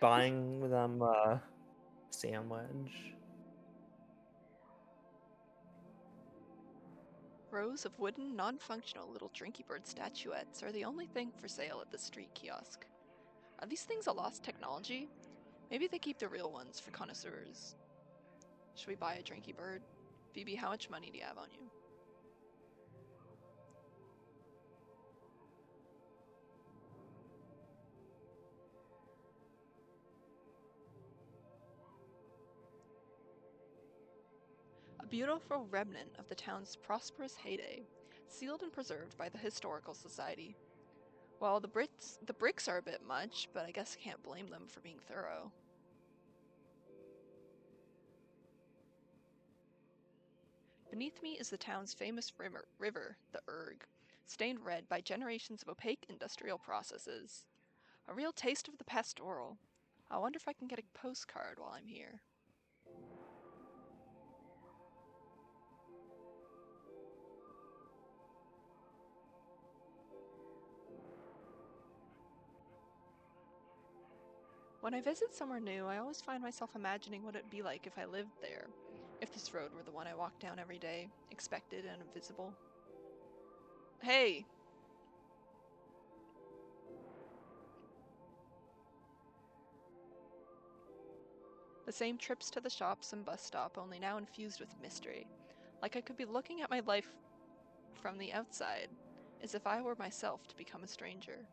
Buying them a sandwich. Rows of wooden, non-functional little Drinky Bird statuettes are the only thing for sale at the street kiosk. Are these things a lost technology? Maybe they keep the real ones for connoisseurs. Should we buy a Drinky Bird? Phoebe, how much money do you have on you? A beautiful remnant of the town's prosperous heyday, sealed and preserved by the Historical Society. Well, the bricks are a bit much, but I guess I can't blame them for being thorough. Beneath me is the town's famous river, the Erg, stained red by generations of opaque industrial processes. A real taste of the pastoral. I wonder if I can get a postcard while I'm here. When I visit somewhere new, I always find myself imagining what it'd be like if I lived there. If this road were the one I walked down every day, expected and invisible. Hey! The same trips to the shops and bus stop, only now infused with mystery. Like I could be looking at my life from the outside, as if I were myself to become a stranger.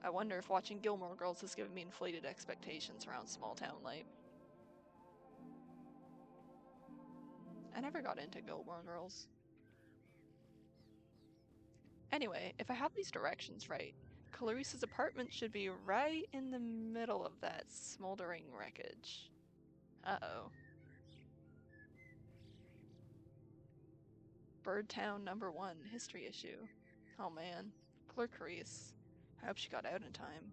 I wonder if watching Gilmore Girls has given me inflated expectations around small town life. I never got into Gilmore Girls. Anyway, if I have these directions right, Clarice's apartment should be right in the middle of that smoldering wreckage. Uh-oh. Birdtown #1 history issue. Oh man, poor Clarice. I hope she got out in time.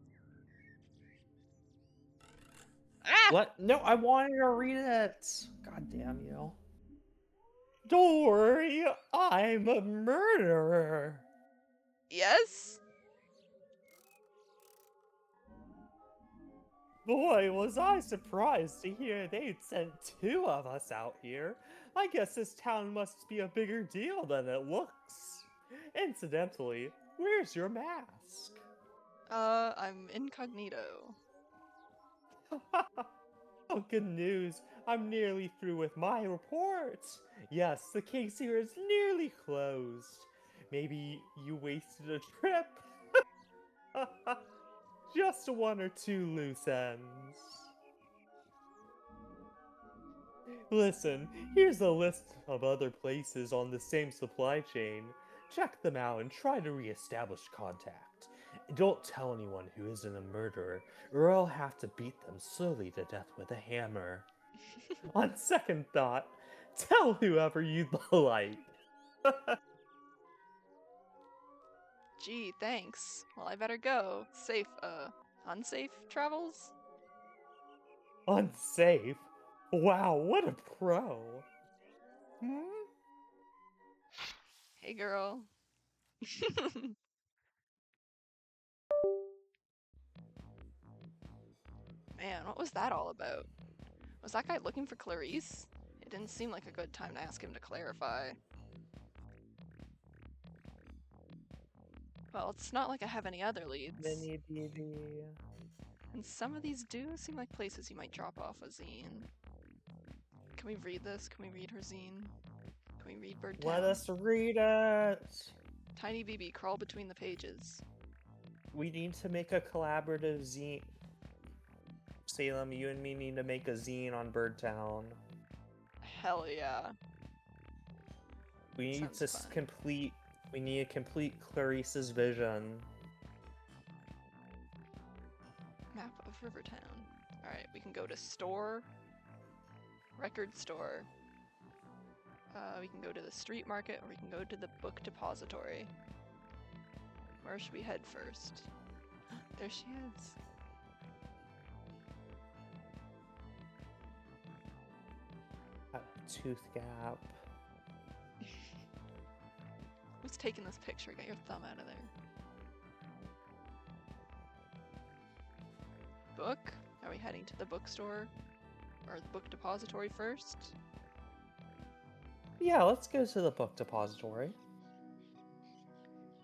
Ah! What? No, I wanted to read it. God damn you. Don't worry, I'm a murderer. Yes? Boy, was I surprised to hear they'd sent two of us out here. I guess this town must be a bigger deal than it looks. Incidentally, where's your mask? I'm incognito. Oh, good news. I'm nearly through with my report. Yes, the case here is nearly closed. Maybe you wasted a trip. Just one or two loose ends. Listen, here's a list of other places on the same supply chain. Check them out and try to re-establish contact. Don't tell anyone who isn't a murderer, or I'll have to beat them slowly to death with a hammer. On second thought, tell whoever you'd like. Gee, thanks. Well, I better go. Safe, unsafe travels? Unsafe? Wow, what a pro. Hey, girl. Man, what was that all about? Was that guy looking for Clarice? It didn't seem like a good time to ask him to clarify. Well, it's not like I have any other leads. Mini BB. And some of these do seem like places you might drop off a zine. Can we read this? Can we read her zine? Can we read Bird Let Town? us read it. Tiny BB, crawl between the pages. We need to make a collaborative zine. Salem, you and me need to make a zine on Birdtown. Hell yeah. We need Sounds to fun. complete. We need to complete Clarice's vision. Map of Rivertown. Alright, we can go to store. Record store. We can go to the street market, or we can go to the book depository. Where should we head first? There she is. Tooth gap. Who's taking this picture? Get your thumb out of there. Book? Are we heading to the bookstore? Or the book depository first? Yeah, let's go to the book depository.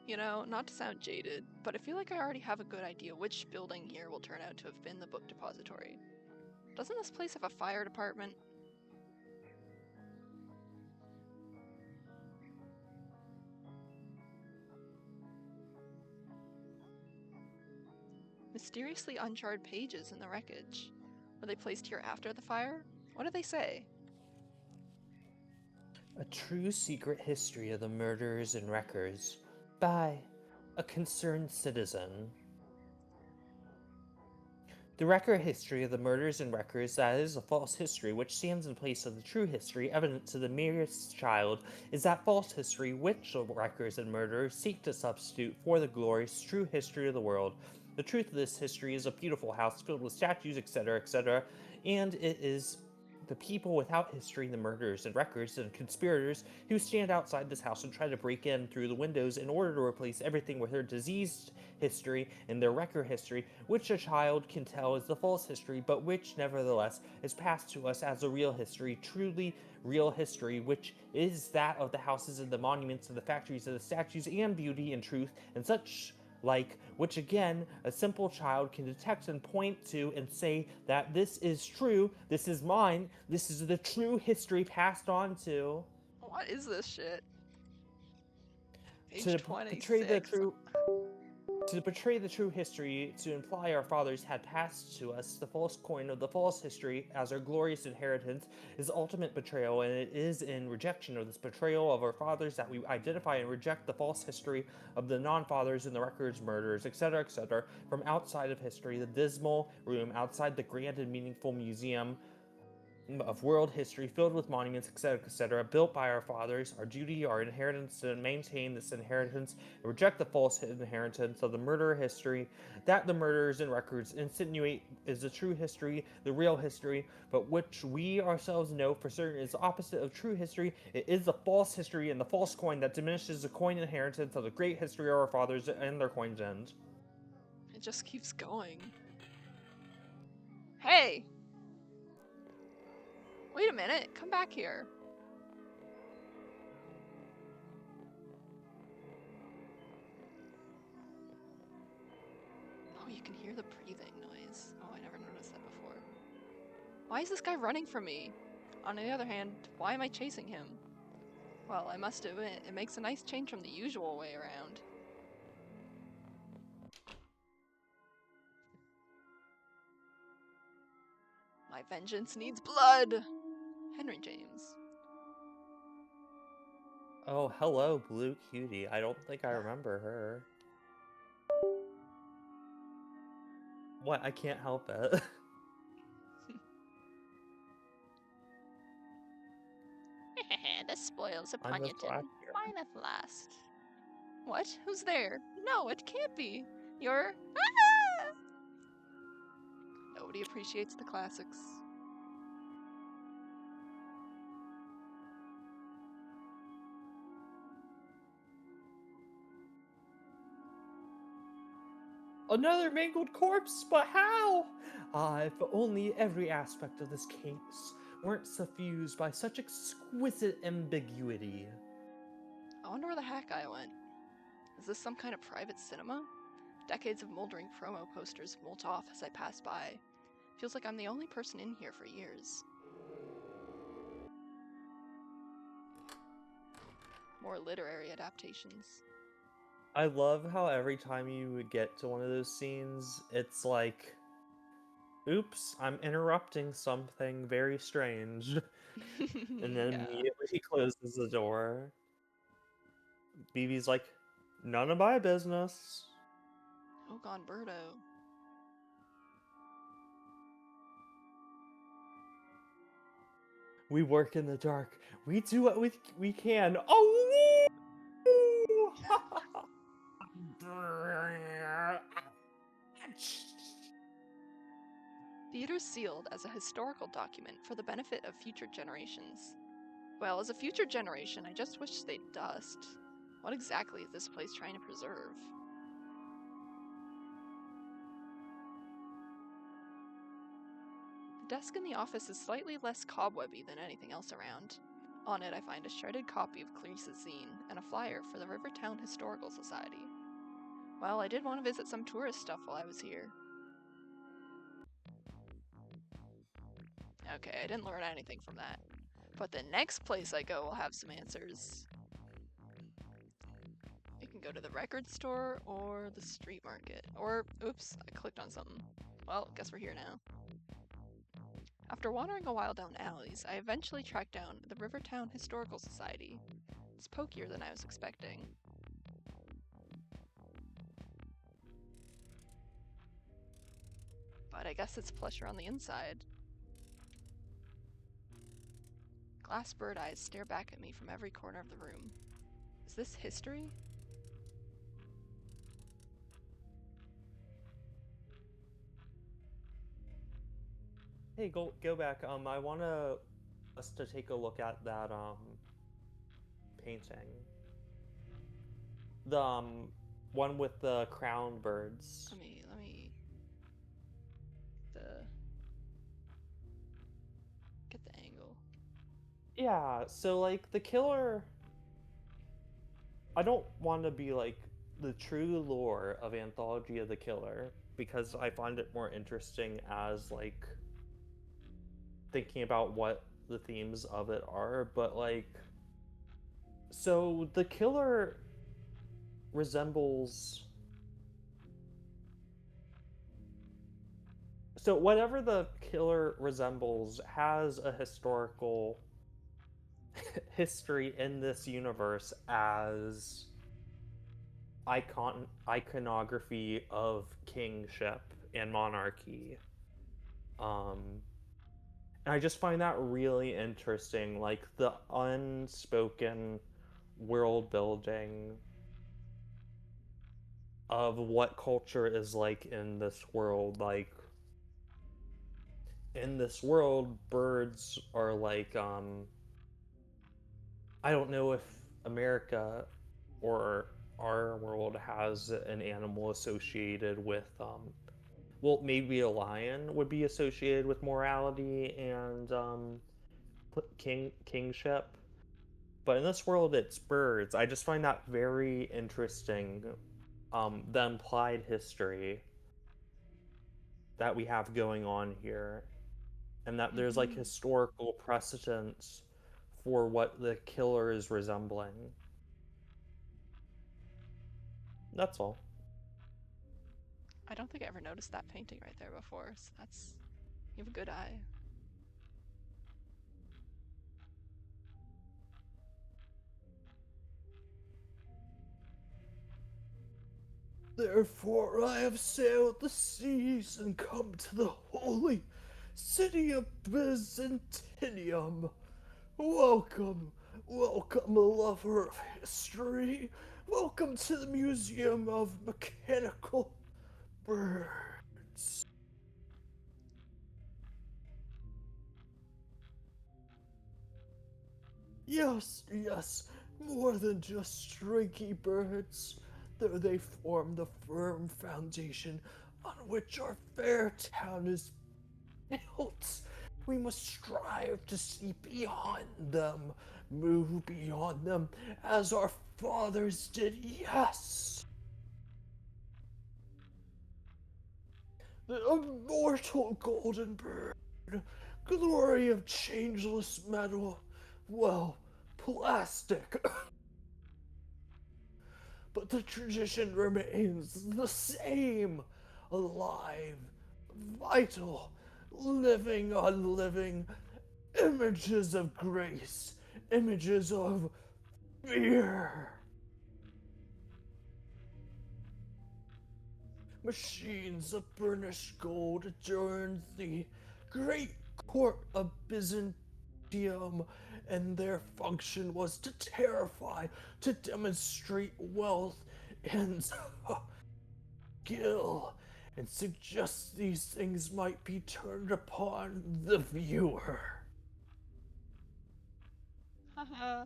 You know, not to sound jaded, but I feel like I already have a good idea which building here will turn out to have been the book depository. Doesn't this place have a fire department? Mysteriously uncharted pages in the wreckage. Were they placed here after the fire? What do they say? A true secret history of the murderers and wreckers by a concerned citizen. The record history of the murders and wreckers, that is a false history which stands in place of the true history evident to the merest child, is that false history which the wreckers and murderers seek to substitute for the glorious true history of the world. The truth of this history is a beautiful house filled with statues, etc., etc., and it is the people without history, the murderers and wreckers and conspirators, who stand outside this house and try to break in through the windows in order to replace everything with their diseased history and their record history, which a child can tell is the false history, but which nevertheless is passed to us as a real history, truly real history, which is that of the houses and the monuments and the factories and the statues and beauty and truth and such like, which again, a simple child can detect and point to and say that this is true, this is mine, this is the true history passed on to. What is this shit? Page To 26. portray the true history, to imply our fathers had passed to us the false coin of the false history as our glorious inheritance, is ultimate betrayal, and it is in rejection of this betrayal of our fathers that we identify and reject the false history of the non-fathers and the records, murders, etc., etc., from outside of history, the dismal room outside the grand and meaningful museum of world history filled with monuments, etc., etc., built by our fathers. Our duty, our inheritance, to maintain this inheritance and reject the false inheritance of the murder history that the murderers and records insinuate is the true history, the real history, but which we ourselves know for certain is the opposite of true history. It is the false history and the false coin that diminishes the coin inheritance of the great history of our fathers and their coin's end. It just keeps going. Hey! Wait a minute, come back here. Oh, you can hear the breathing noise. Oh, I never noticed that before. Why is this guy running from me? On the other hand, why am I chasing him? Well, I must admit, it makes a nice change from the usual way around. My vengeance needs blood! Henry James. Oh, hello, Blue Cutie. I don't think I remember her. What? I can't help it. The spoils I'm upon the you, black Tim. hero. Mine at last. What? Who's there? No, it can't be. You're... Ah! Nobody appreciates the classics. Another mangled corpse, but how? Ah, if only every aspect of this case weren't suffused by such exquisite ambiguity. I wonder where the hat guy went. Is this some kind of private cinema? Decades of moldering promo posters molt off as I pass by. Feels like I'm the only person in here for years. More literary adaptations. I love how every time you get to one of those scenes, it's like, oops, I'm interrupting something very strange. And then Yeah. immediately he closes the door. BB's like, none of my business. Oh, Gonberto. We work in the dark. We do what we can. Oh! Theater sealed as a historical document for the benefit of future generations. Well, as a future generation, I just wish they'd dust. What exactly is this place trying to preserve? The desk in the office is slightly less cobwebby than anything else around. On it, I find a shredded copy of Clarice's zine and a flyer for the Rivertown Historical Society. Well, I did want to visit some tourist stuff while I was here. Okay, I didn't learn anything from that. But the next place I go will have some answers. I can go to the record store or the street market. Or, oops, I clicked on something. Well, guess we're here now. After wandering a while down alleys, I eventually tracked down the Rivertown Historical Society. It's pokier than I was expecting. But I guess it's plusher on the inside. Glass bird eyes stare back at me from every corner of the room. Is this history? Hey, go back. I want us to take a look at that painting. The one with the crown birds. Let me get the angle. Yeah, so like the killer, I don't want to be like the true lore of Anthology of the Killer because I find it more interesting as like thinking about what the themes of it are, but like so the killer resembles, so whatever the killer resembles has a historical history in this universe as iconography of kingship and monarchy. And I just find that really interesting, like the unspoken world building of what culture is like in this world. Like in this world, birds are like I don't know if America or our world has an animal associated with well, maybe a lion would be associated with morality and kingship, but in this world it's birds. I just find that very interesting, the implied history that we have going on here, and that there's like historical precedence for what the killer is resembling. That's all. I don't think I ever noticed that painting right there before, so you have a good eye. Therefore I have sailed the seas and come to the holy city of Byzantium. Welcome, welcome, lover of history. Welcome to the Museum of Mechanical Birds. Yes, yes, more than just streaky birds. Though they form the firm foundation on which our fair town is built, we must strive to see beyond them, move beyond them, as our fathers did, yes. The immortal golden bird, glory of changeless metal, well, plastic. But the tradition remains the same, alive, vital, living unliving, images of grace, images of fear. Machines of burnished gold adorned the great court of Byzantium, and their function was to terrify, to demonstrate wealth and skill, and suggest these things might be turned upon the viewer. Haha.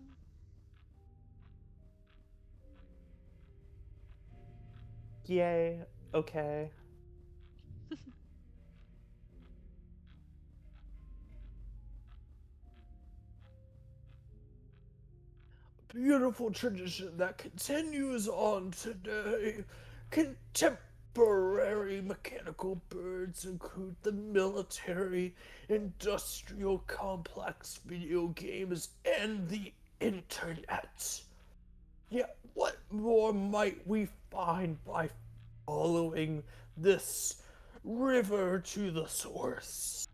Yay. Okay. Beautiful tradition that continues on today. Contemporary mechanical birds include the military, industrial complex, video games, and the internet. Yet, what more might we find by following this river to the source?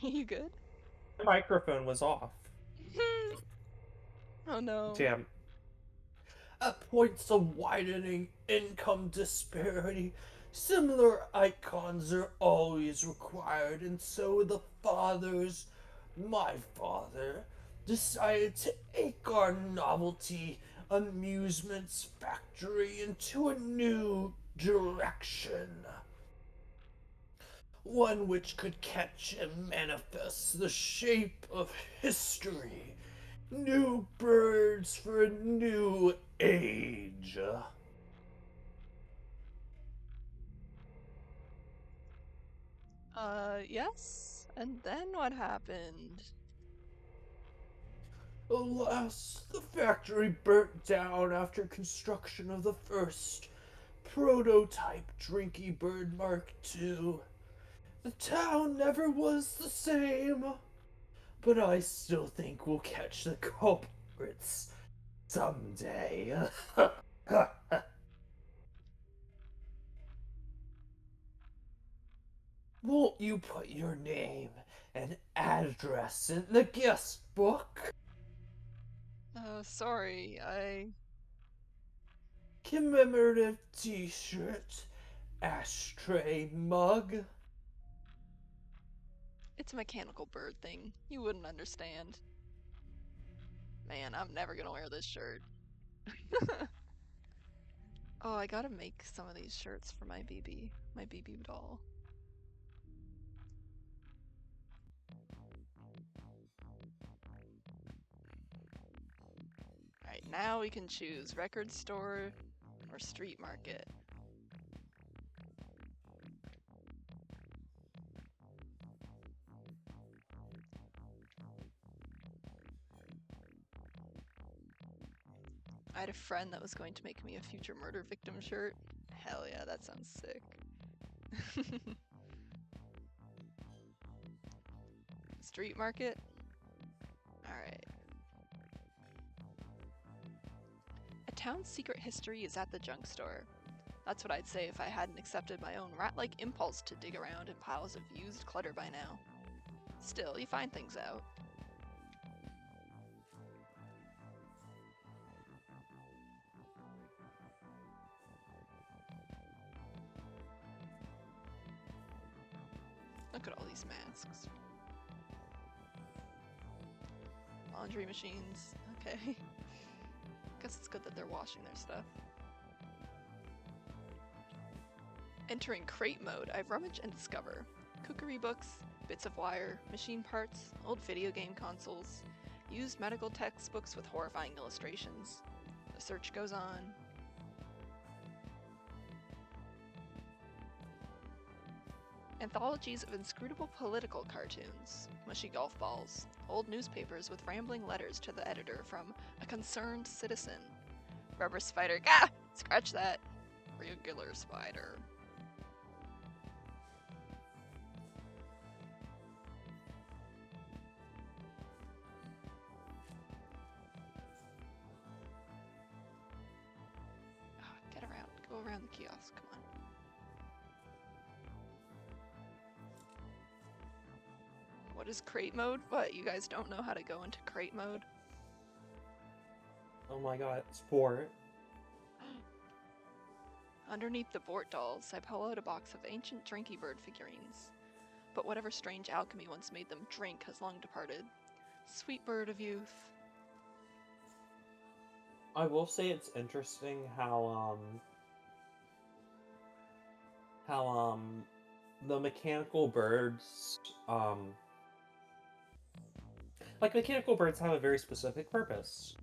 You good? The microphone was off. Oh no. Damn. At points of widening income disparity, similar icons are always required, and so the fathers, my father, decided to take our novelty amusements factory into a new direction. One which could catch and manifest the shape of history. New birds for a new age. Yes? And then what happened? Alas, the factory burnt down after construction of the first prototype Drinky Bird Mark II. The town never was the same, but I still think we'll catch the culprits someday. Won't you put your name and address in the guest book? Sorry, Commemorative t-shirt, ashtray mug. it's a mechanical bird thing. You wouldn't understand. Man, I'm never gonna wear this shirt. Oh, I gotta make some of these shirts for my BB doll. Alright, now we can choose record store or street market. I had a friend that was going to make me a future murder victim shirt. Hell yeah, that sounds sick. Street market? Alright. A town's secret history is at the junk store. That's what I'd say if I hadn't accepted my own rat-like impulse to dig around in piles of used clutter by now. Still, you find things out. Look at all these masks. Laundry machines. Okay. Guess it's good that they're washing their stuff. Entering crate mode, I rummage and discover cookery books, bits of wire, machine parts, old video game consoles, used medical textbooks with horrifying illustrations. The search goes on. Anthologies of inscrutable political cartoons, mushy golf balls, old newspapers with rambling letters to the editor from a concerned citizen. Rubber spider, gah! Scratch that. Regular spider. Oh, get around, go around the kiosk, come on. What is crate mode? What, you guys don't know how to go into crate mode? Oh my god, sport. Underneath the Bort dolls, I pull out a box of ancient Drinky Bird figurines. But whatever strange alchemy once made them drink has long departed. Sweet bird of youth. I will say it's interesting how the mechanical birds like mechanical birds have a very specific purpose.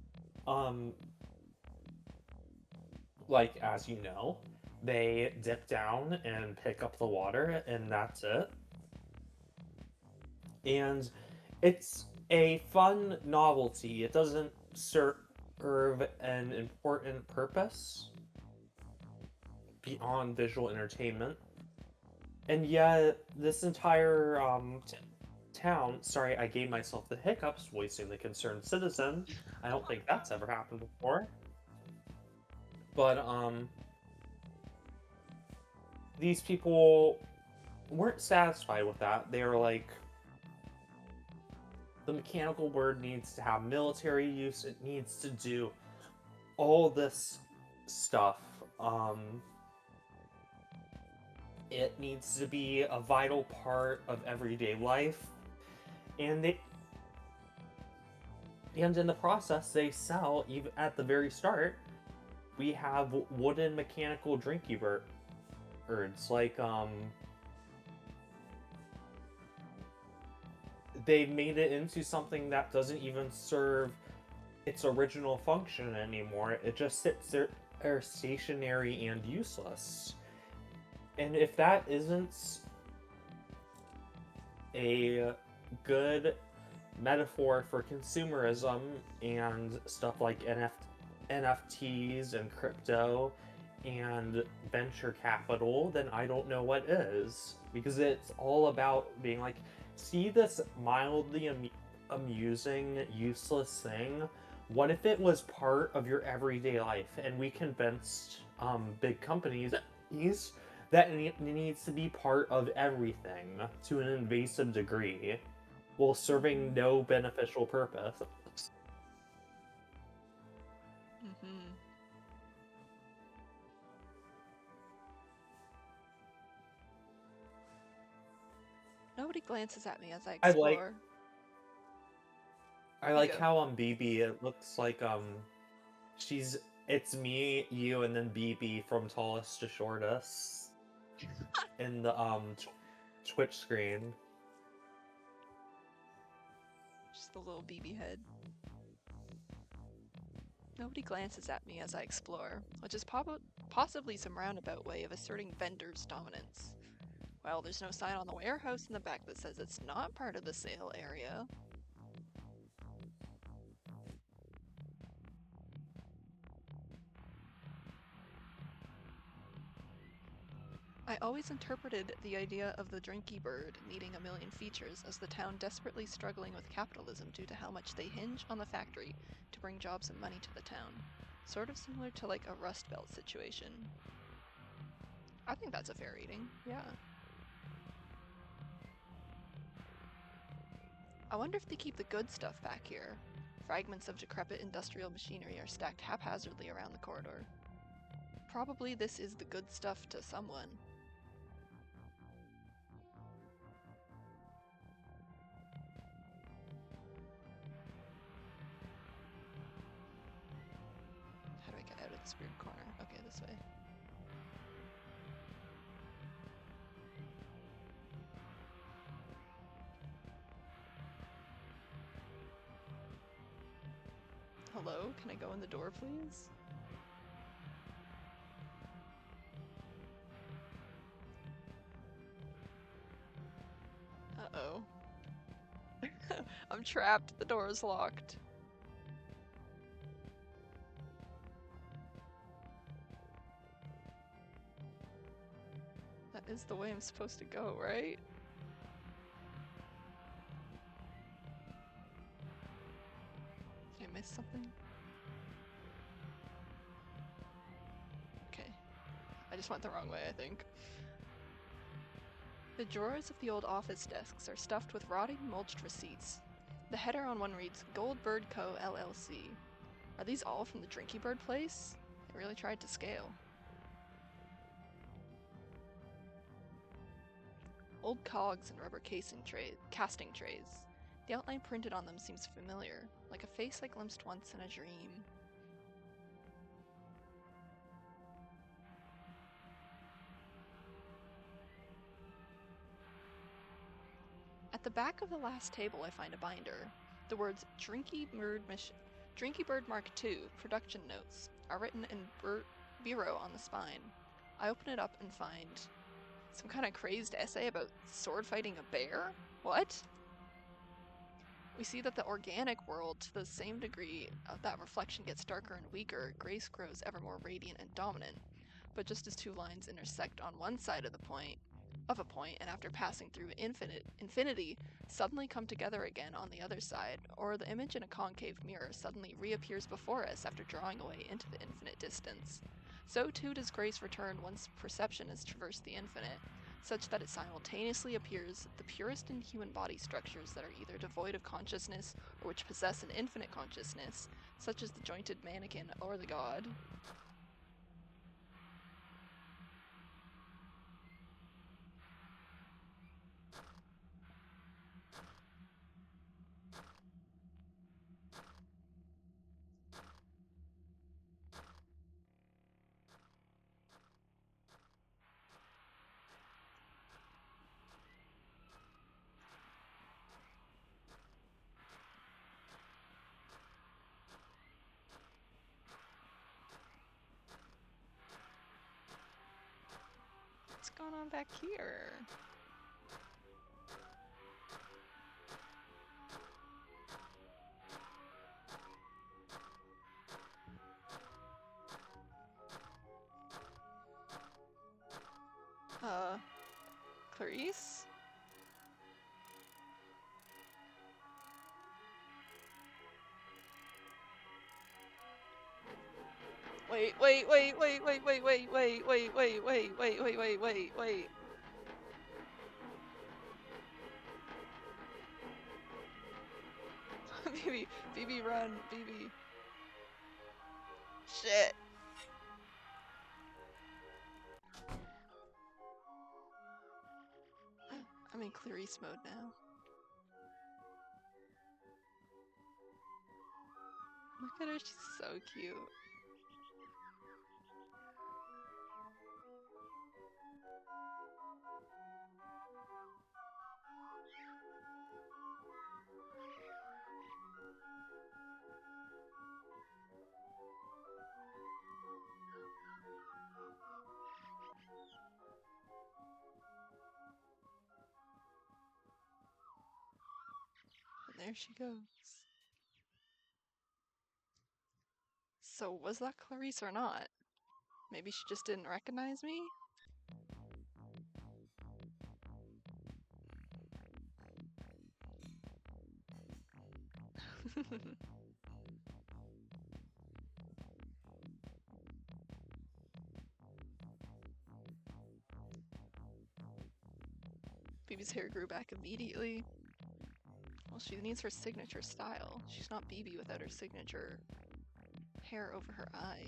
Like, as you know, they dip down and pick up the water, and that's it. And it's a fun novelty. It doesn't serve an important purpose beyond visual entertainment. And yet, this entire town, sorry, I gave myself the hiccups voicing the concerned citizen. I don't think that's ever happened before. But, these people weren't satisfied with that. They were like, the mechanical bird needs to have military use, it needs to do all this stuff. It needs to be a vital part of everyday life. And in the process, they sell, even at the very start, we have wooden mechanical drinky birds. Like, they've made it into something that doesn't even serve its original function anymore. It just sits there stationary and useless. And if that isn't a good metaphor for consumerism and stuff like NFTs and crypto and venture capital, then I don't know what is. Because it's all about being like, see this mildly amusing, useless thing? What if it was part of your everyday life and we convinced big companies that it needs to be part of everything to an invasive degree while serving no beneficial purpose? Mm-hmm. Nobody glances at me as I explore. I like how on BB it looks like it's me, you, and then BB from Tallest to Shortest in the Twitch screen. Just the little BB head. Nobody glances at me as I explore, which is possibly some roundabout way of asserting vendor's dominance. Well, there's no sign on the warehouse in the back that says it's not part of the sale area. I always interpreted the idea of the drinky bird needing a million features as the town desperately struggling with capitalism due to how much they hinge on the factory to bring jobs and money to the town. Sort of similar to like a Rust Belt situation. I think that's a fair reading, yeah. I wonder if they keep the good stuff back here. Fragments of decrepit industrial machinery are stacked haphazardly around the corridor. Probably this is the good stuff to someone. How do I get out of this weird corner? Okay, this way. Hello? Can I go in the door, please? Uh-oh. I'm trapped. The door is locked. That is the way I'm supposed to go, right? Did I miss something? Okay. I just went the wrong way, I think. The drawers of the old office desks are stuffed with rotting, mulched receipts. The header on one reads, Goldbird Co. LLC. Are these all from the Drinky Bird place? They really tried to scale. Old cogs and rubber casting trays. The outline printed on them seems familiar, like a face I glimpsed once in a dream. At the back of the last table I find a binder. The words Drinky Bird Mark II production notes are written in Bureau on the spine. I open it up and find some kind of crazed essay about sword fighting a bear? What? We see that the organic world, to the same degree that reflection gets darker and weaker, grace grows ever more radiant and dominant. But just as two lines intersect on one side of a point, and after passing through infinity, suddenly come together again on the other side, or the image in a concave mirror suddenly reappears before us after drawing away into the infinite distance. So too does grace return once perception has traversed the infinite, such that it simultaneously appears the purest in human body structures that are either devoid of consciousness or which possess an infinite consciousness, such as the jointed mannequin or the god. What's going on back here? Clarice? Wait. BB, run, BB. Shit. I'm in Clarice mode now. Look at her, she's so cute. And there she goes. So was that Clarice or not? Maybe she just didn't recognize me? BB's hair grew back immediately. Well, she needs her signature style. She's not BB without her signature hair over her eye.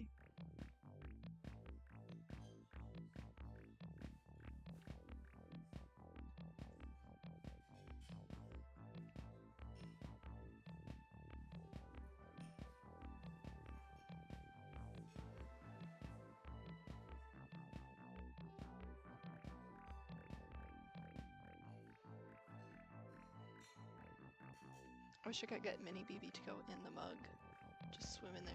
I wish I could get Mini BB to go in the mug. Just swim in there.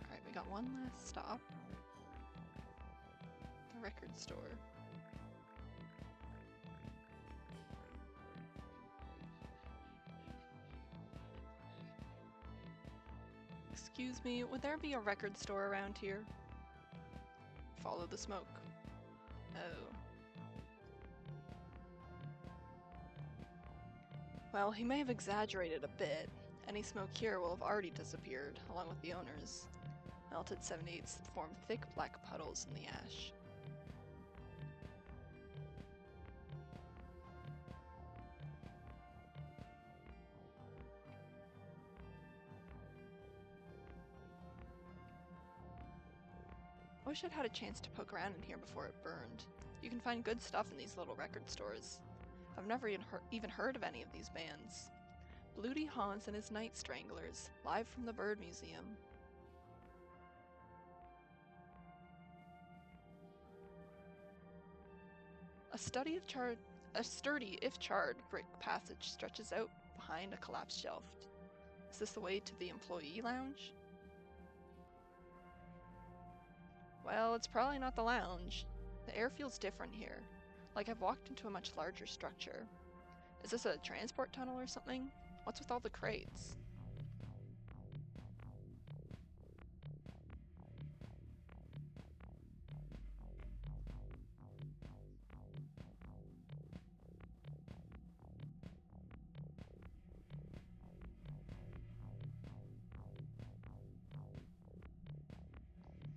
Alright, we got one last stop. The record store. Excuse me, would there be a record store around here? Follow the smoke. Oh. Well, he may have exaggerated a bit. Any smoke here will have already disappeared, along with the owners. Melted 7/8 form thick black puddles in the ash. I wish I'd had a chance to poke around in here before it burned. You can find good stuff in these little record stores. I've never even heard of any of these bands. Bluty Hans and his Night Stranglers, live from the Bird Museum. A sturdy, if charred, brick passage stretches out behind a collapsed shelf. Is this the way to the employee lounge? Well, it's probably not the lounge. The air feels different here, like I've walked into a much larger structure. Is this a transport tunnel or something? What's with all the crates?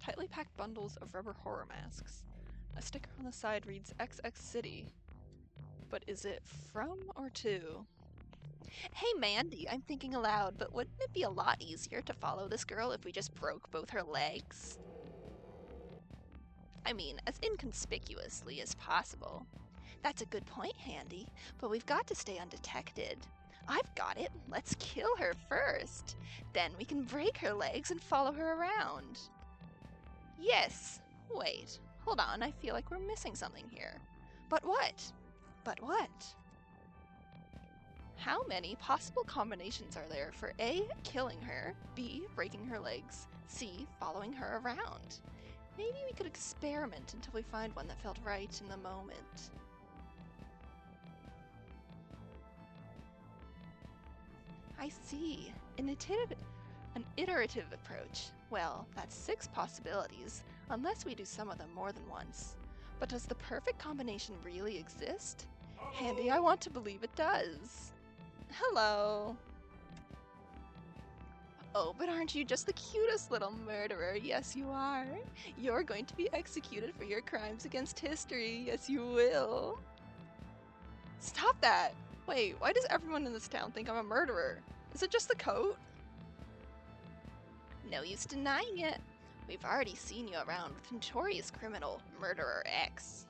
Tightly packed bundles of rubber horror masks. A sticker on the side reads XX City. But is it from or to? Hey Mandy, I'm thinking aloud, but wouldn't it be a lot easier to follow this girl if we just broke both her legs? I mean, as inconspicuously as possible. That's a good point, Handy, but we've got to stay undetected. I've got it. Let's kill her first. Then we can break her legs and follow her around. Yes. Wait. Hold on. I feel like we're missing something here. But what? But what? How many possible combinations are there for A, killing her, B, breaking her legs, C, following her around? Maybe we could experiment until we find one that felt right in the moment. I see. An iterative approach. Well, that's 6 possibilities, unless we do some of them more than once. But does the perfect combination really exist? Handy, I want to believe it does. Hello. Oh, but aren't you just the cutest little murderer? Yes, you are. You're going to be executed for your crimes against history. Yes, you will. Stop that. Wait, why does everyone in this town think I'm a murderer? Is it just the coat? No use denying it. We've already seen you around with notorious criminal Murderer X.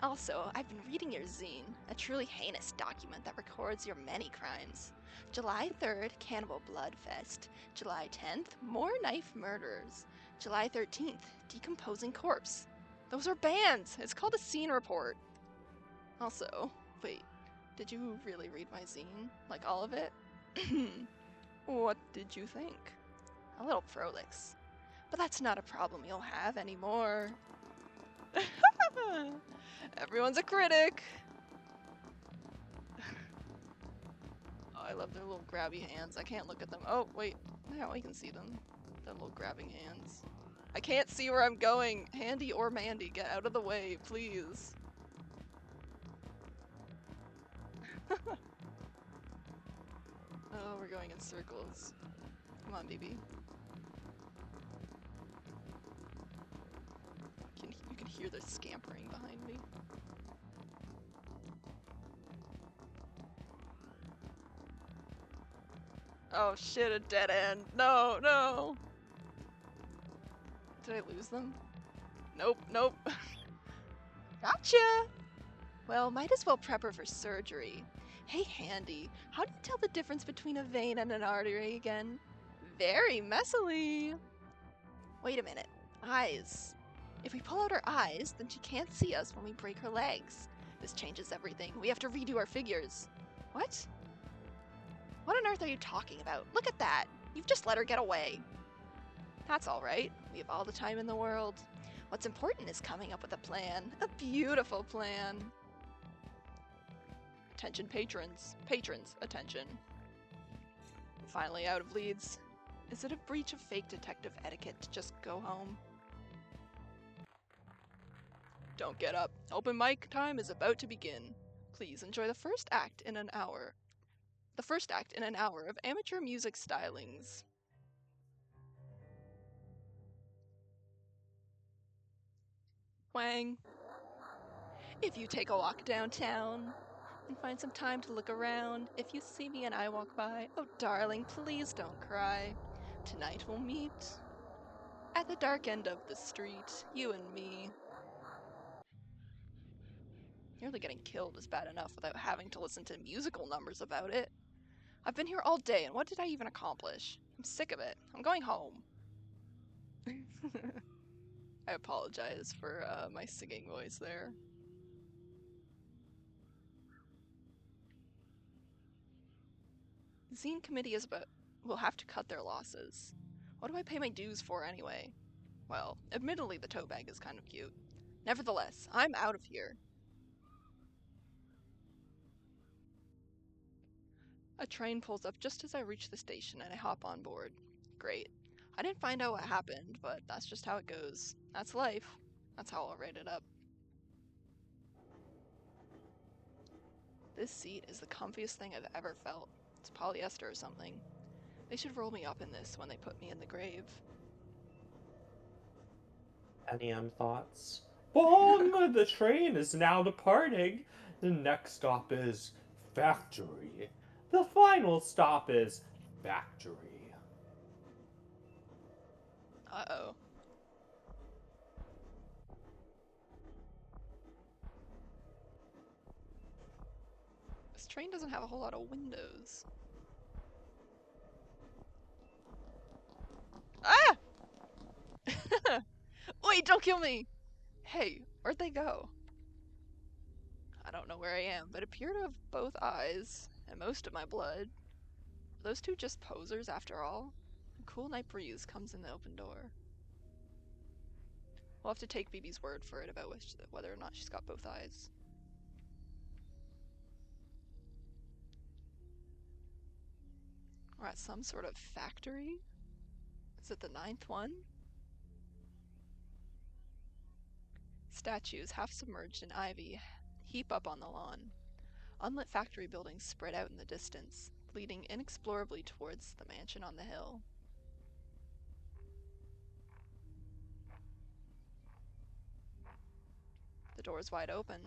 Also, I've been reading your zine, a truly heinous document that records your many crimes. July 3rd, Cannibal Bloodfest. July 10th, more knife murderers. July 13th, decomposing corpse. Those are bands! It's called a scene report. Also, wait, did you really read my zine? Like all of it? What did you think? A little prolix. But that's not a problem you'll have anymore. Everyone's a critic! Oh, I love their little grabby hands. I can't look at them. Oh, wait. Now I can see them. Their little grabbing hands. I can't see where I'm going. Handy or Mandy, get out of the way, please. Oh, we're going in circles. Come on, baby. You can hear the scampering behind me. Oh shit, a dead end. No, no. Did I lose them? Nope, nope. Gotcha! Well, might as well prep her for surgery. Hey, Handy, how do you tell the difference between a vein and an artery again? Very messily. Wait a minute. Eyes. If we pull out her eyes, then she can't see us when we break her legs. This changes everything. We have to redo our figures. What? What on earth are you talking about? Look at that! You've just let her get away. That's all right. We have all the time in the world. What's important is coming up with a plan. A beautiful plan. Attention patrons. Patrons, attention. Finally out of leads. Is it a breach of fake detective etiquette to just go home? Don't get up. Open mic time is about to begin. Please enjoy the first act in an hour. The first act in an hour of amateur music stylings. Wang. If you take a walk downtown and find some time to look around, if you see me and I walk by, oh darling, please don't cry. Tonight we'll meet at the dark end of the street, you and me. Nearly getting killed is bad enough without having to listen to musical numbers about it. I've been here all day, and what did I even accomplish? I'm sick of it. I'm going home. I apologize for my singing voice there. The zine committee will have to cut their losses. What do I pay my dues for anyway? Well, admittedly the tote bag is kind of cute. Nevertheless, I'm out of here. A train pulls up just as I reach the station and I hop on board. Great. I didn't find out what happened, but that's just how it goes. That's life. That's how I'll write it up. This seat is the comfiest thing I've ever felt. It's polyester or something. They should roll me up in this when they put me in the grave. Any thoughts? Bong! The train is now departing. The next stop is factory. The final stop is factory. Uh-oh. This train doesn't have a whole lot of windows. Ah! Wait, don't kill me! Hey, where'd they go? I don't know where I am, but appear to have both eyes and most of my blood. Are those two just posers after all? A cool night breeze comes in the open door. We'll have to take BB's word for it about whether or not she's got both eyes. We're at some sort of factory? Is it the 9th one? Statues, half submerged in ivy, heap up on the lawn. Unlit factory buildings spread out in the distance, leading inexplorably towards the mansion on the hill. The door's wide open.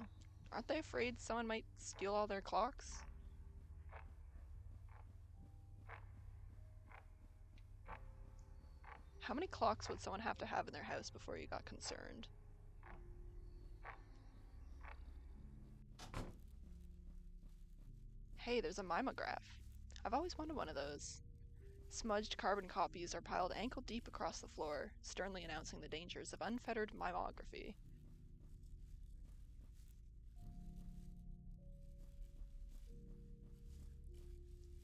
Aren't they afraid someone might steal all their clocks? How many clocks would someone have to have in their house before you got concerned? Hey, there's a mimeograph. I've always wanted one of those. Smudged carbon copies are piled ankle deep across the floor, sternly announcing the dangers of unfettered mimography.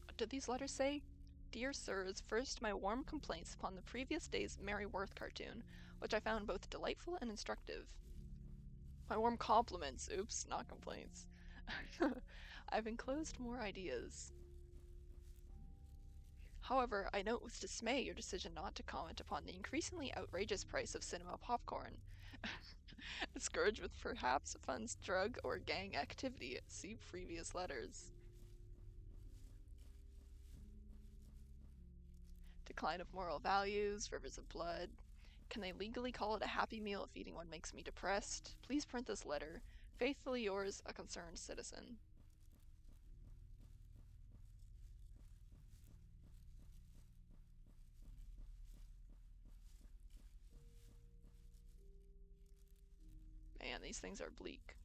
What did these letters say? Dear Sirs, first my warm complaints upon the previous day's Mary Worth cartoon, which I found both delightful and instructive. My warm compliments, oops, not complaints. I've enclosed more ideas. However, I note with dismay your decision not to comment upon the increasingly outrageous price of cinema popcorn. Scourged with perhaps funds drug or gang activity. See previous letters. Decline of moral values, rivers of blood. Can they legally call it a happy meal if eating one makes me depressed? Please print this letter. Faithfully yours, a concerned citizen. Man, these things are bleak.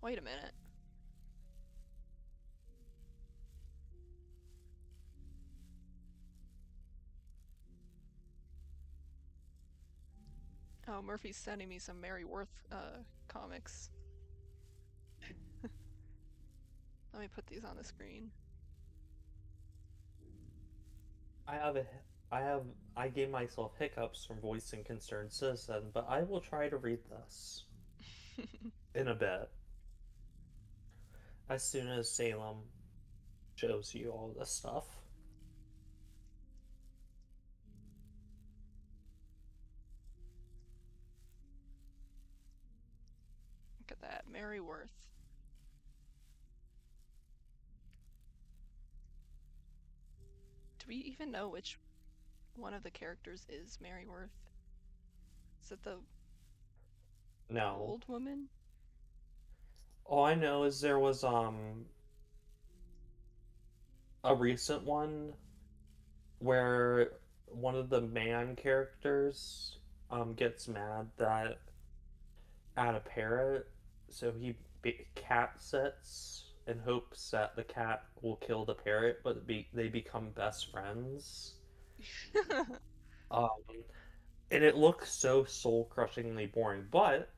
Wait a minute. Oh, Murphy's sending me some Mary Worth comics. Let me put these on the screen. I gave myself hiccups from voicing concerned citizen, but I will try to read this in a bit. As soon as Salem shows you all this stuff. Look at that, Mary Worth. Do we even know which one of the characters is Mary Worth? Is it the No. old woman? All I know is there was a recent one where one of the man characters gets mad that at a parrot, so he cat sits in hopes that the cat will kill the parrot, but they become best friends. Um, and it looks so soul crushingly boring, but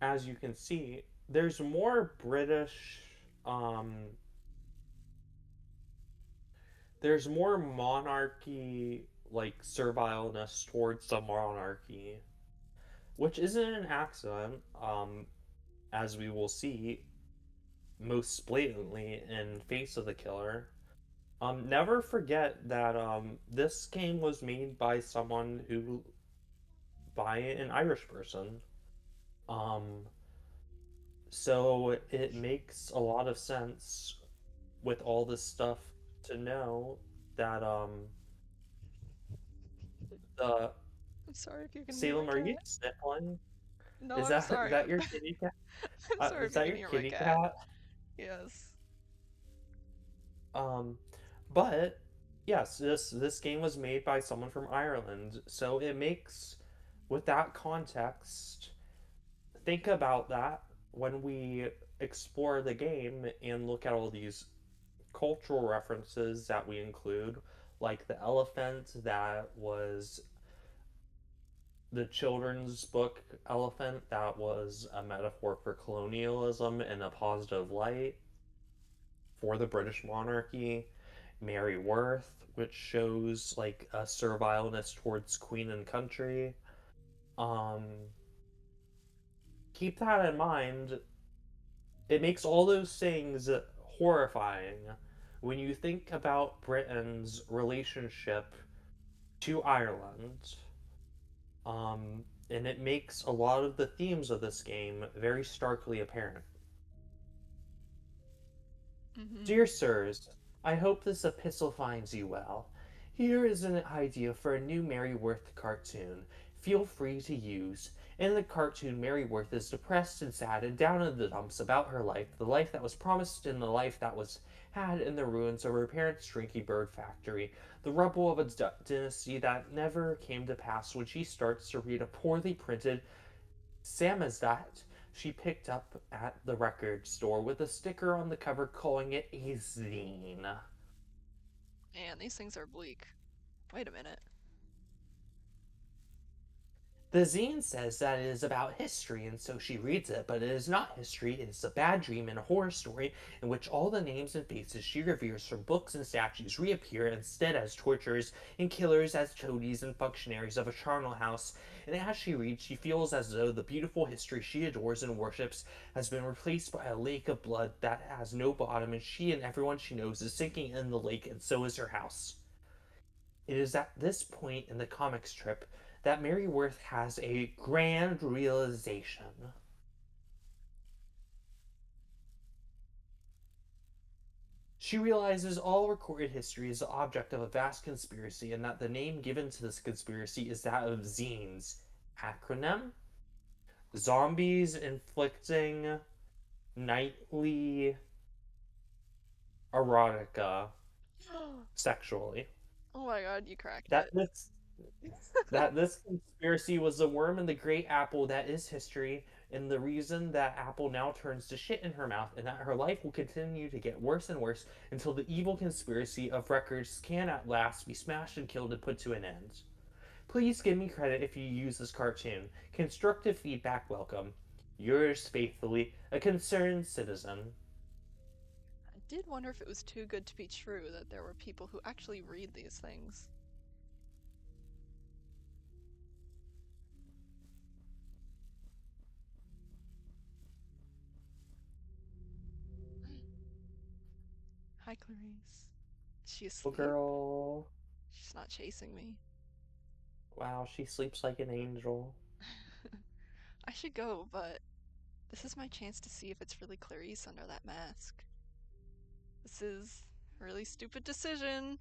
as you can see, there's more British. There's more monarchy, like servileness towards the monarchy, which isn't an accident. As we will see most blatantly in Face of the Killer. Never forget that this game was made by by an Irish person. Um, so it makes a lot of sense with all this stuff to know that the I'm sorry if you can hear my Salem, are you cat. sniffling? No, Is I'm that sorry. that your kitty cat? I'm sorry Is if you that can your hear my kitty cat. cat? Yes. Um, but yes, this game was made by someone from Ireland, so it makes, with that context, think about that when we explore the game and look at all these cultural references that we include, like the elephant that was the children's book Elephant, that was a metaphor for colonialism in a positive light for the British monarchy. Mary Worth, which shows like a servileness towards queen and country. Um, keep that in mind. It makes all those things horrifying when you think about Britain's relationship to Ireland. And it makes a lot of the themes of this game very starkly apparent. Dear sirs, I hope this epistle finds you well. Here is an idea for a new Mary Worth cartoon. Feel free to use. In the cartoon, Mary Worth is depressed and sad and down in the dumps about her life, the life that was promised and the life that was had in the ruins of her parents' drinky bird factory, the rubble of a dynasty that never came to pass when she starts to read a poorly printed samizdat she picked up at the record store with a sticker on the cover calling it a zine. Man, these things are bleak. Wait a minute. The zine says that it is about history, and so she reads it, but it is not history. It is a bad dream and a horror story in which all the names and faces she reveres from books and statues reappear instead as torturers and killers, as toadies and functionaries of a charnel house. And as she reads, she feels as though the beautiful history she adores and worships has been replaced by a lake of blood that has no bottom, and she and everyone she knows is sinking in the lake, and so is her house. It is at this point in the comic strip that Mary Worth has a grand realization. She realizes all recorded history is the object of a vast conspiracy, and that the name given to this conspiracy is that of zines. Acronym? Zombies inflicting nightly erotica sexually. Oh my god, you cracked That it. this conspiracy was the worm in the great apple that is history, and the reason that apple now turns to shit in her mouth, and that her life will continue to get worse and worse until the evil conspiracy of records can at last be smashed and killed and put to an end. Please give me credit if you use this cartoon. Constructive feedback welcome. Yours faithfully, a concerned citizen. I did wonder if it was too good to be true that there were people who actually read these things. Hi, Clarice. Is she Oh, asleep? girl. She's not chasing me. Wow, she sleeps like an angel. I should go, but this is my chance to see if it's really Clarice under that mask. This is a really stupid decision.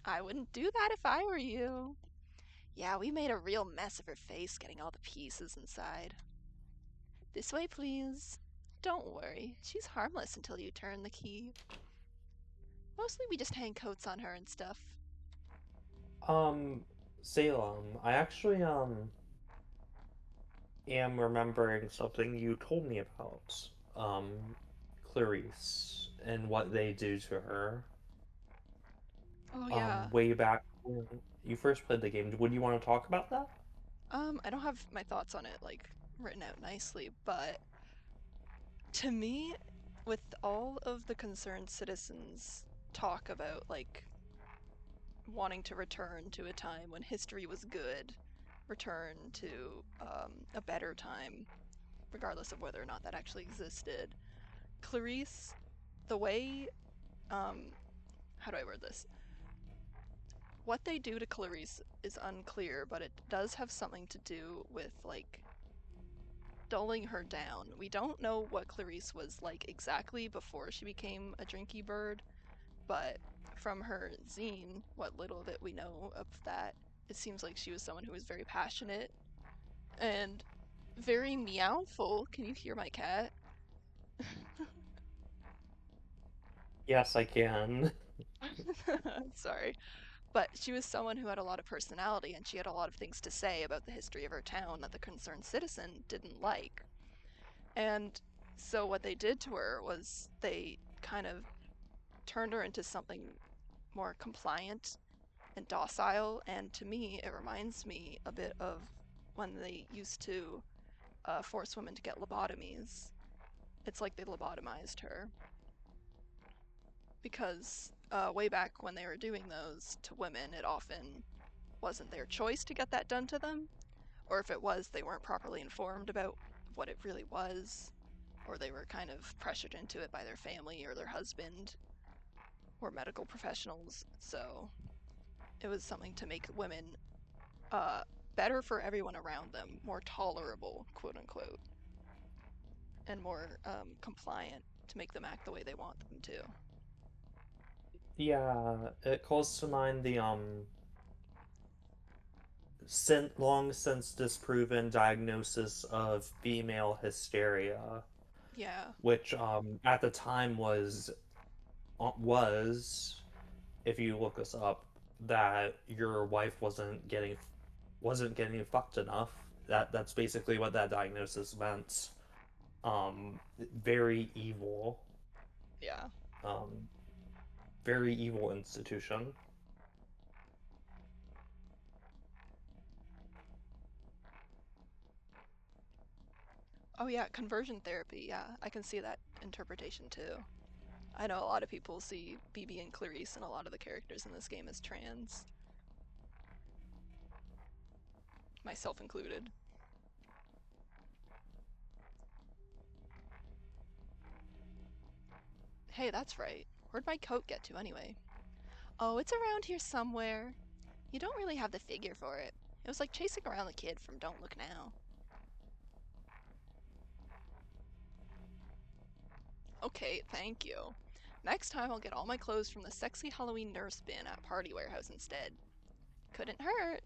I wouldn't do that if I were you. Yeah, we made a real mess of her face getting all the pieces inside. This way, please. Don't worry, she's harmless until you turn the key. Mostly we just hang coats on her and stuff. Um, Salem, I actually, am remembering something you told me about, um, Clarice and what they do to her, Oh yeah. way back when you first played the game. Would you want to talk about that? I don't have my thoughts on it like written out nicely, but to me, with all of the concerned citizens talk about like wanting to return to a time when history was good, return to a better time, regardless of whether or not that actually existed. Clarice, the way, how do I word this? What they do to Clarice is unclear, but it does have something to do with like dulling her down. We don't know what Clarice was like exactly before she became a drinky bird, but from her zine, what little of it we know of that, it seems like she was someone who was very passionate and very meowful. Can you hear my cat? Yes, I can. Sorry. But she was someone who had a lot of personality and she had a lot of things to say about the history of her town that the concerned citizen didn't like. And so what they did to her was they kind of turned her into something more compliant and docile. And to me, it reminds me a bit of when they used to force women to get lobotomies. It's like they lobotomized her because way back when they were doing those to women, it often wasn't their choice to get that done to them, or if it was, they weren't properly informed about what it really was, or they were kind of pressured into it by their family or their husband or medical professionals. So it was something to make women uh, better for everyone around them, more tolerable, quote unquote, and more compliant to make them act the way they want them to. Yeah, it calls to mind the long since disproven diagnosis of female hysteria, Yeah, which at the time was, if you look us up, that your wife wasn't getting fucked enough. That's basically what that diagnosis meant. Very evil. yeah. Um, very evil institution. Oh, yeah, conversion therapy. Yeah, I can see that interpretation too. I know a lot of people see BB and Clarice and a lot of the characters in this game as trans, myself included. Hey, that's right. Where'd my coat get to anyway? Oh, it's around here somewhere. You don't really have the figure for it. It was like chasing around the kid from Don't Look Now. Okay, thank you. Next time I'll get all my clothes from the sexy Halloween nurse bin at Party Warehouse instead. Couldn't hurt.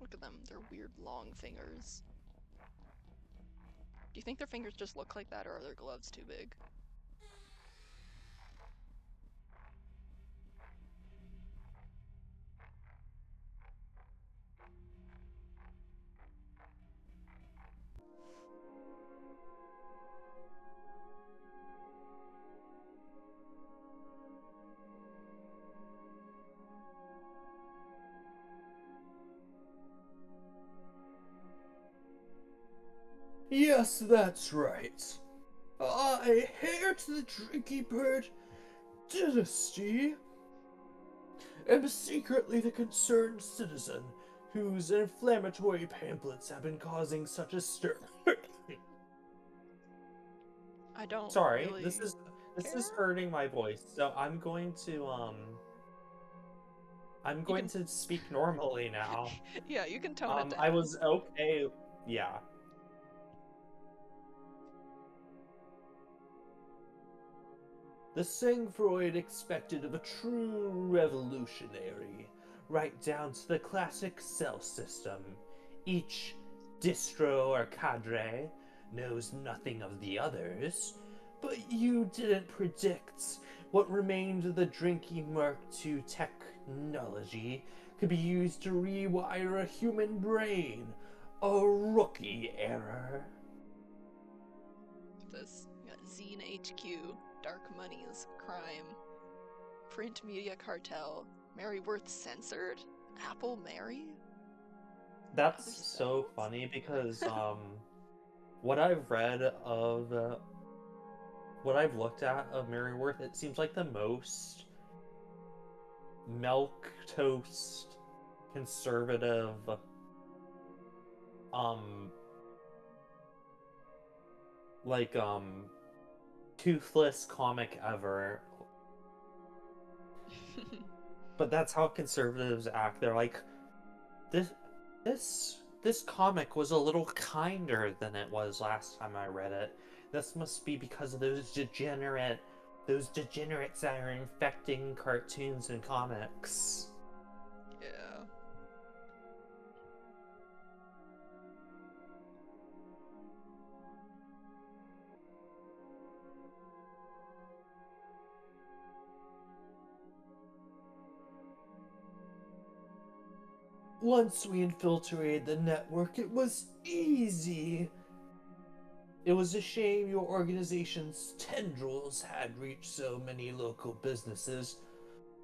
Look at them, their weird long fingers. Do you think their fingers just look like that, or are their gloves too big? Yes, that's right. I heir to the Drinky Bird dynasty am secretly the concerned citizen whose inflammatory pamphlets have been causing such a stir. I don't Sorry, really this is care. hurting my voice, so I'm going to can- speak normally now. Yeah, you can tone it down. I was okay. Yeah. The Singfroid expected of a true revolutionary, right down to the classic cell system. Each distro or cadre knows nothing of the others, but you didn't predict what remained of the Drinky Mark II technology could be used to rewire a human brain. A rookie error. This Zine HQ, Dark Monies, Crime, Print Media Cartel, Mary Worth censored, Apple Mary. That's Other so spells? funny because what I've read of what I've looked at of Mary Worth, it seems like the most milk toast conservative like toothless comic ever. But that's how conservatives act. They're like, this comic was a little kinder than it was last time I read it. This must be because of those degenerates that are infecting cartoons and comics. Yeah. Once we infiltrated the network, it was easy. It was a shame your organization's tendrils had reached so many local businesses,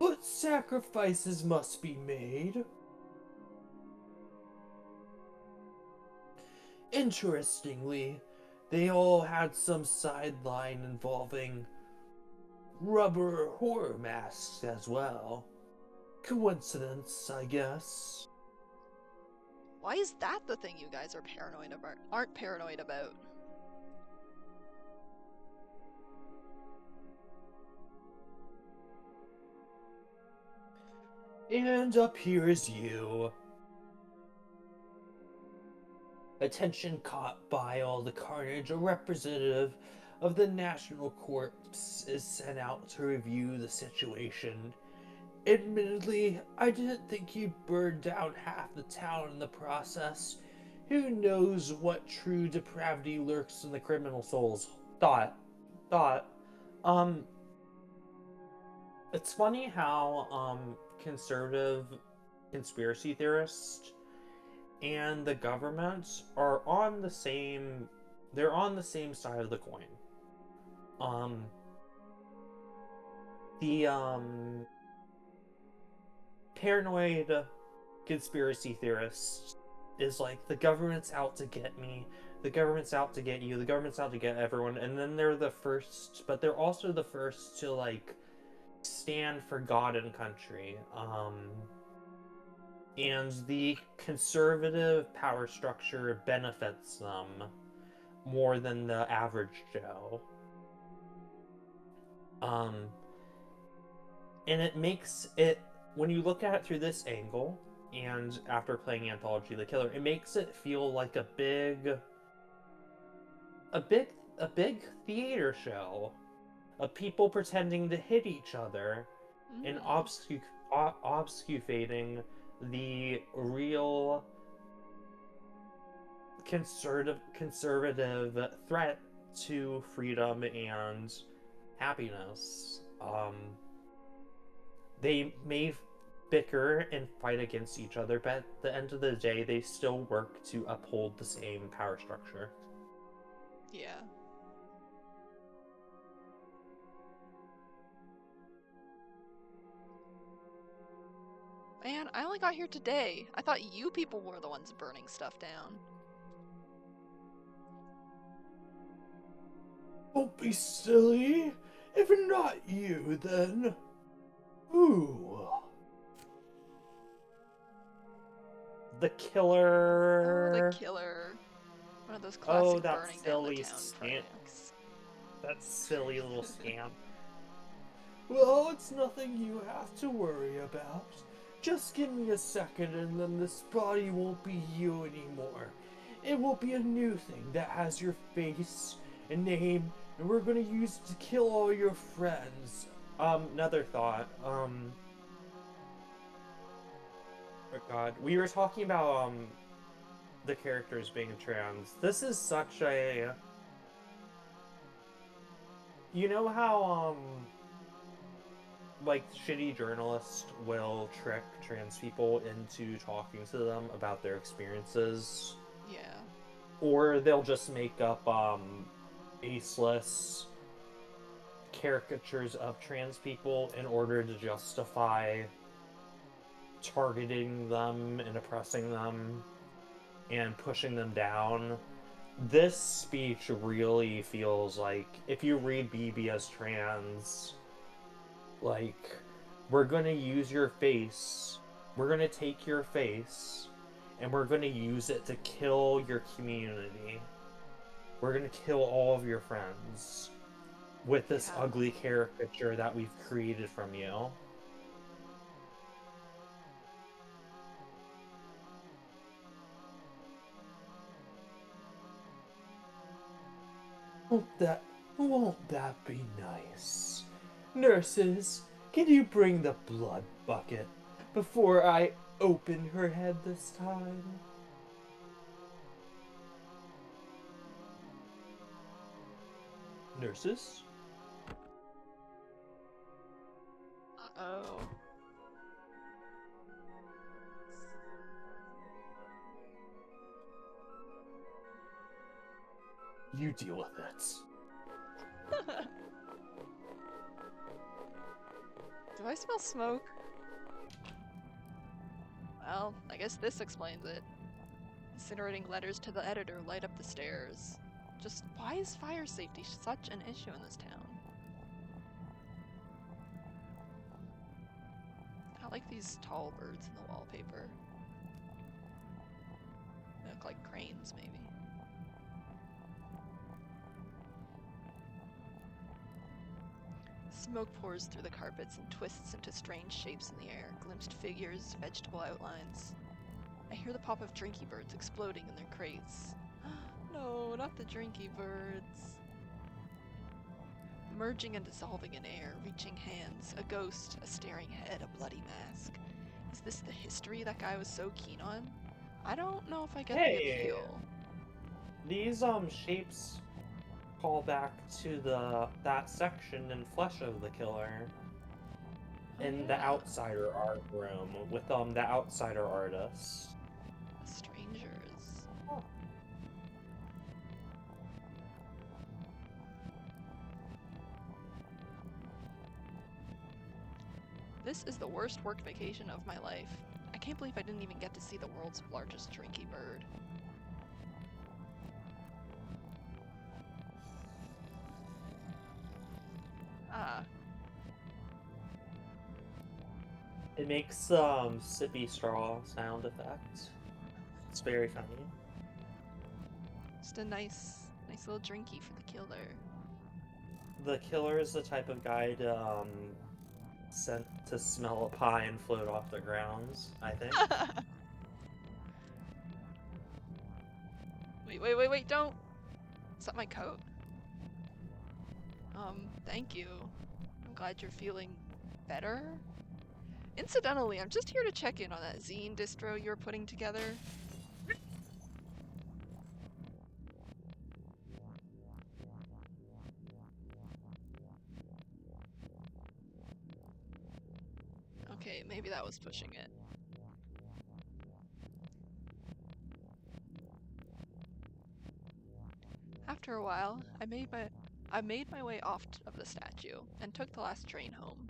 but sacrifices must be made. Interestingly, they all had some sideline involving rubber horror masks as well. Coincidence, I guess. Why is that the thing you guys aren't paranoid about? And up here is you. Attention caught by all the carnage, a representative of the National Corps is sent out to review the situation. Admittedly, I didn't think you'd burn down half the town in the process. Who knows what true depravity lurks in the criminal souls? Thought. It's funny how conservative conspiracy theorists and the government are on the same side of the coin. The paranoid conspiracy theorist is like, the government's out to get me, the government's out to get you, the government's out to get everyone, and then they're also the first to like stand for God and country. and the conservative power structure benefits them more than the average Joe. And it makes it, when you look at it through this angle, and after playing Anthology the Killer, it makes it feel like a big theater show of people pretending to hit each other and obfuscating the real conservative threat to freedom and happiness. They may bicker and fight against each other, but at the end of the day, they still work to uphold the same power structure. Yeah. Man, I only got here today. I thought you people were the ones burning stuff down. Don't be silly. If not you, then who? The killer. Oh, the killer. One of those classic that burning down the silly town scamp. pranks. That silly little scamp. Well, it's nothing you have to worry about. Just give me a second and then this body won't be you anymore. It will be a new thing that has your face and name, and we're gonna use it to kill all your friends. Another thought. Oh god. We were talking about, the characters being trans. This is such a... You know how, like, shitty journalists will trick trans people into talking to them about their experiences? Yeah. Or they'll just make up, aceless caricatures of trans people in order to justify targeting them and oppressing them and pushing them down. This speech really feels like, if you read BB as trans, like, we're gonna use your face, we're gonna take your face, and we're gonna use it to kill your community. We're gonna kill all of your friends with this ugly caricature that we've created from you. Won't that be nice? Nurses, can you bring the blood bucket before I open her head this time? Nurses? Uh-oh. You deal with it. Do I smell smoke? Well, I guess this explains it. Incinerating letters to the editor light up the stairs. Just why is fire safety such an issue in this town? I like these tall birds in the wallpaper. They look like cranes, maybe. Smoke pours through the carpets and twists into strange shapes in the air, glimpsed figures, vegetable outlines. I hear the pop of drinky birds exploding in their crates. No, not the drinky birds. Merging and dissolving in air, reaching hands, a ghost, a staring head, a bloody mask. Is this the history that guy was so keen on? I don't know if I get the appeal. These shapes call back to that section in Flesh of the Killer. In the Outsider art room with the Outsider artists. Strangers. Oh. This is the worst work vacation of my life. I can't believe I didn't even get to see the world's largest drinky bird. Ah. It makes sippy straw sound effect. It's very funny. Just a nice little drinky for the killer. The killer is the type of guy to sent to smell a pie and float off the grounds, I think. Wait, don't! Is that my coat? Thank you. I'm glad you're feeling better. Incidentally, I'm just here to check in on that zine distro you were putting together. Okay, maybe that was pushing it. After a while, I made my way off of the statue and took the last train home.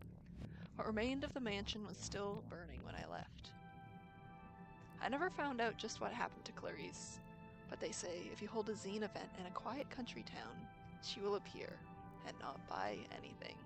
What remained of the mansion was still burning when I left. I never found out just what happened to Clarice, but they say if you hold a zine event in a quiet country town, she will appear and not buy anything.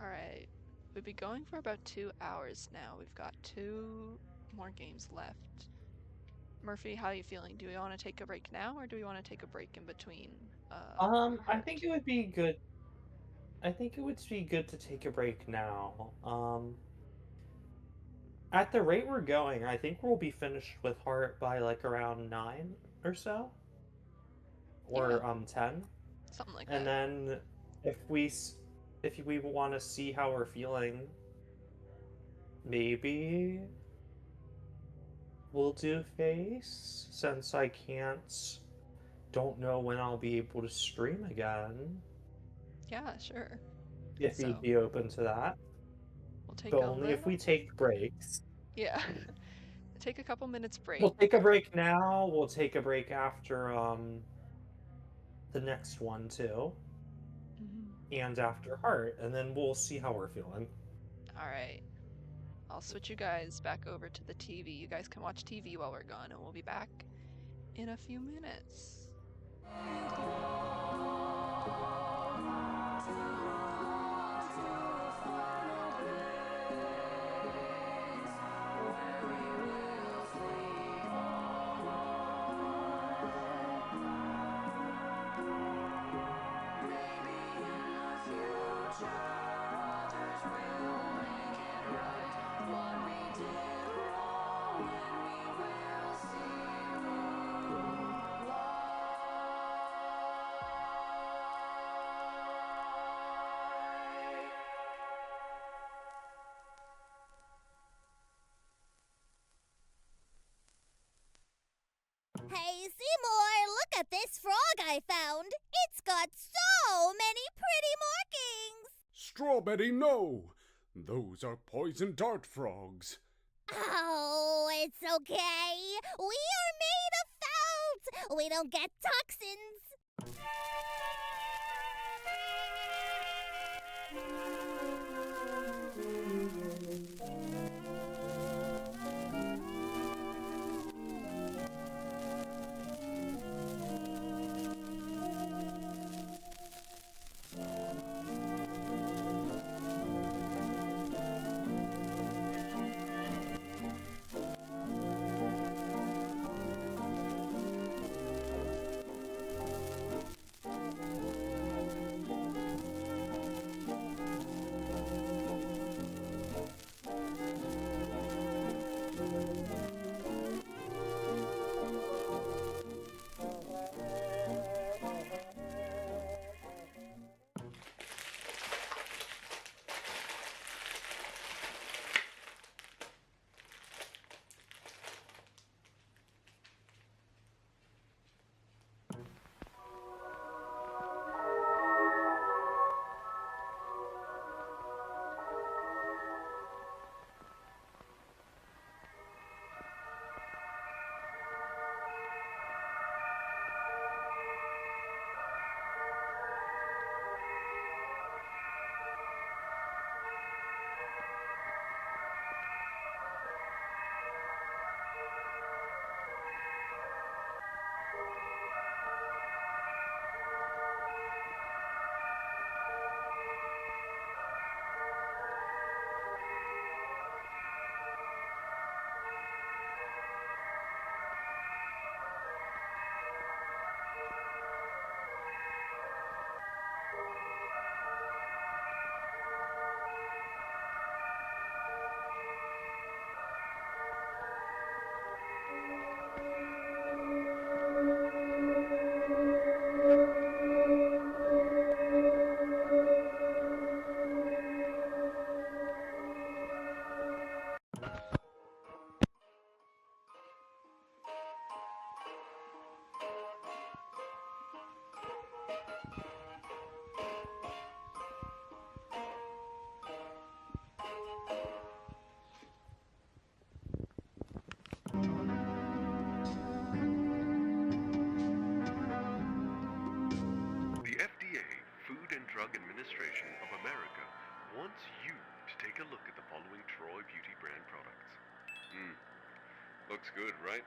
Alright, we've been going for about 2 hours now. We've got 2 more games left. Murphy, how are you feeling? Do we want to take a break now, or do we want to take a break in between? I think it would be good. I think it would be good to take a break now. At the rate we're going, I think we'll be finished with Heart by like around 9 or so, or 10. Something like And that. then if we want to see how we're feeling, maybe we'll do Face, since I don't know when I'll be able to stream again. Yeah, sure. If So, you'd be open to that. We'll take But a only little... if we take breaks. Yeah. Take a couple minutes break. We'll take a break now, we'll take a break after the next one too. And after Heart, and then we'll see how we're feeling. Alright. I'll switch you guys back over to the TV. You guys can watch TV while we're gone, and we'll be back in a few minutes. Hey, Seymour, look at this frog I found. It's got so many pretty markings. Strawberry, no. Those are poison dart frogs. Oh, it's okay. We are made of felt. We don't get toxins. Looks good, right?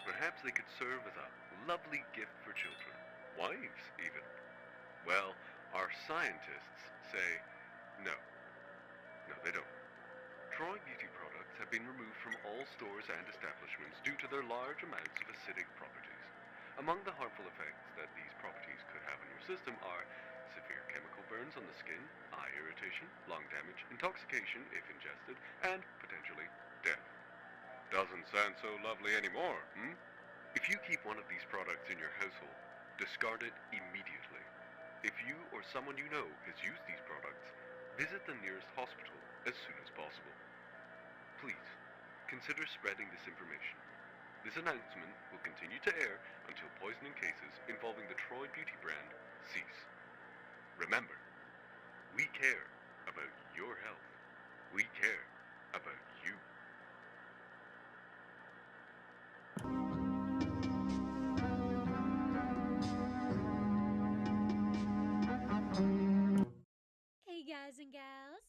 Perhaps they could serve as a lovely gift for children. Wives, even. Well, our scientists say no. No, they don't. Troy Beauty products have been removed from all stores and establishments due to their large amounts of acidic properties. Among the harmful effects that these properties could have on your system are severe chemical burns on the skin, eye irritation, lung damage, intoxication if ingested, and potentially death. Doesn't sound so lovely anymore, hmm? If you keep one of these products in your household, discard it immediately. If you or someone you know has used these products, visit the nearest hospital as soon as possible. Please, consider spreading this information. This announcement will continue to air until poisoning cases involving the Troy Beauty brand cease. Remember, we care about your health. We care about you. Hey guys and gals,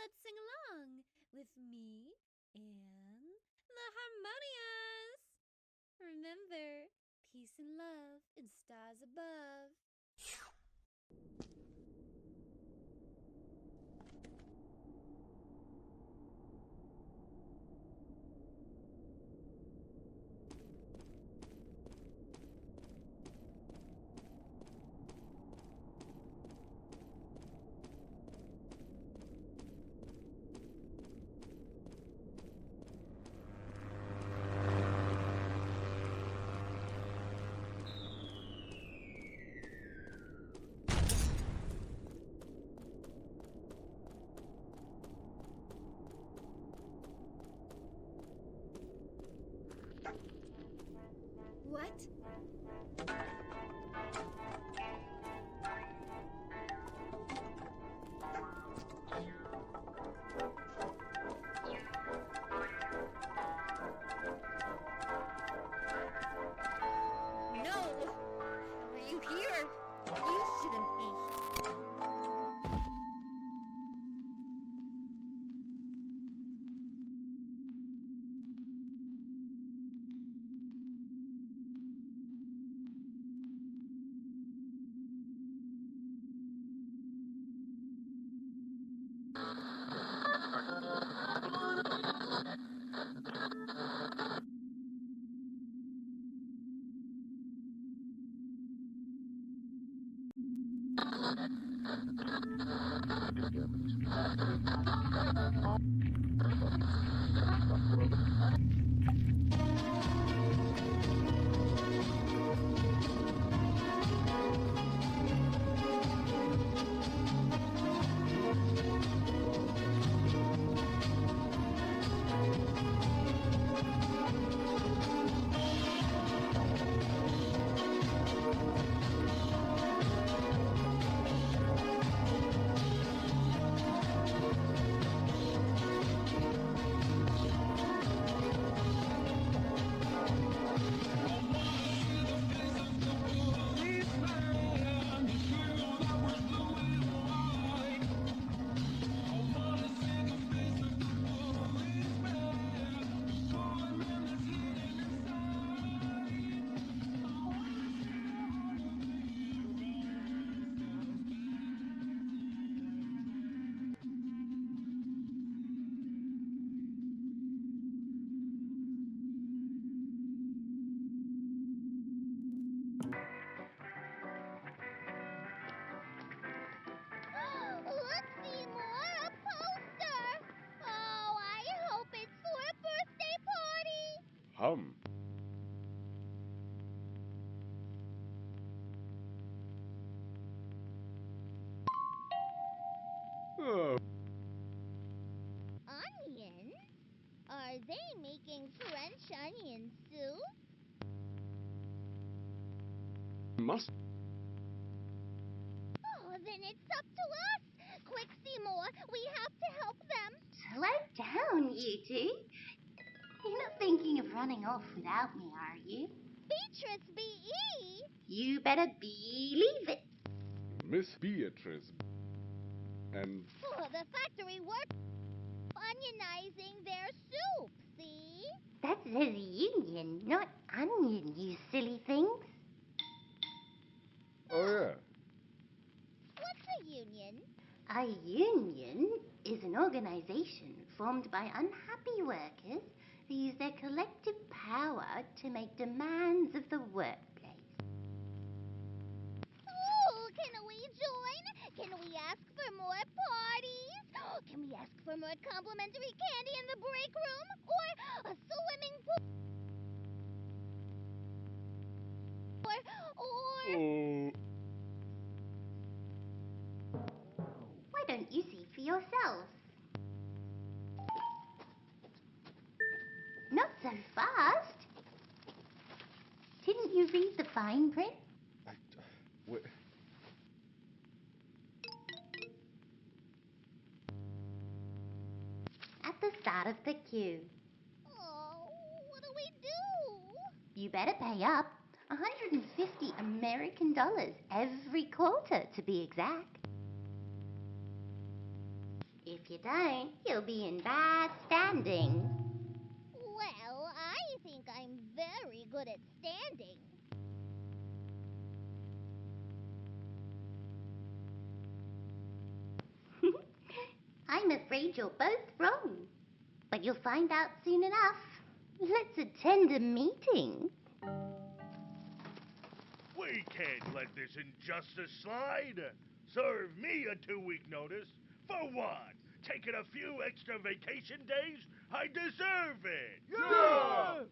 let's sing along with me and the Harmonias. Remember, peace and love and stars above. What? No! How are you here? You shouldn't be. Look, Seymour, a poster! Oh, I hope it's for a birthday party! Hum. Oh. Onion? Are they making French onion soup? Must. Oh, then it's up to us! Quick, Seymour, we have to help them! Slow down, you two. You're not thinking of running off without me, are you? Beatrice B.E.! You better believe it. Miss Beatrice. And Oh, the factory workers onionizing their soup, see? That says union, not onion, you silly things. Oh, yeah. What's a union? A union is an organization formed by unhappy workers who use their collective power to make demands of the workplace. Oh, can we join? Can we ask for more parties? Can we ask for more complimentary candy in the break room? Or a swimming pool? Or... Oh. Why don't you see for yourselves? Not so fast. Didn't you read the fine print? Wait. At the start of the queue. Oh, what do we do? You better pay up. 150 American dollars every quarter, to be exact. If you don't, you'll be in bad standing. Well, I think I'm very good at standing. I'm afraid you're both wrong. But you'll find out soon enough. Let's attend a meeting. We can't let this injustice slide. Serve me a 2-week notice. For what? Taking a few extra vacation days? I deserve it. Yeah!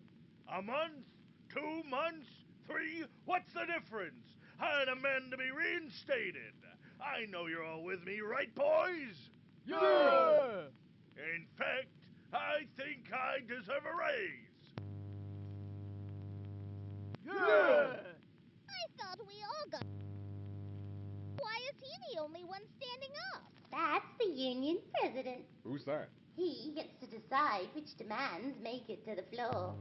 A month? 2 months? 3? What's the difference? I demand to be reinstated. I know you're all with me, right, boys? Yeah! In fact, I think I deserve a raise. Yeah! I thought we all got... Why is he the only one standing up? That's the union president. Who's that? He gets to decide which demands make it to the floor.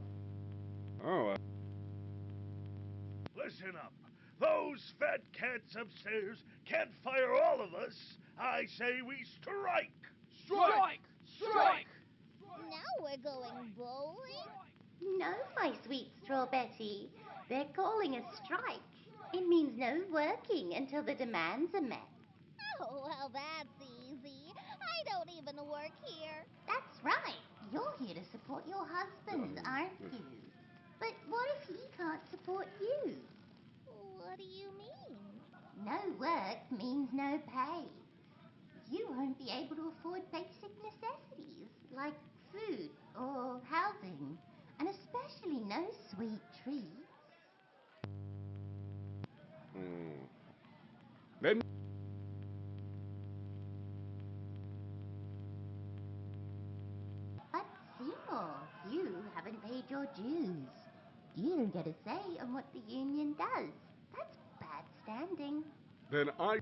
Oh, Listen up. Those fat cats upstairs can't fire all of us. I say we strike. Strike! Strike! Now we're going bowling? No, my sweet Straw Betty. They're calling a strike. It means no working until the demands are met. Oh, well, that's easy. I don't even work here. That's right. You're here to support your husband, aren't you? But what if he can't support you? What do you mean? No work means no pay. You won't be able to afford basic necessities like food or housing, and especially no sweet treats. Then But Seymour, you haven't paid your dues. You don't get a say on what the union does. That's bad standing. I.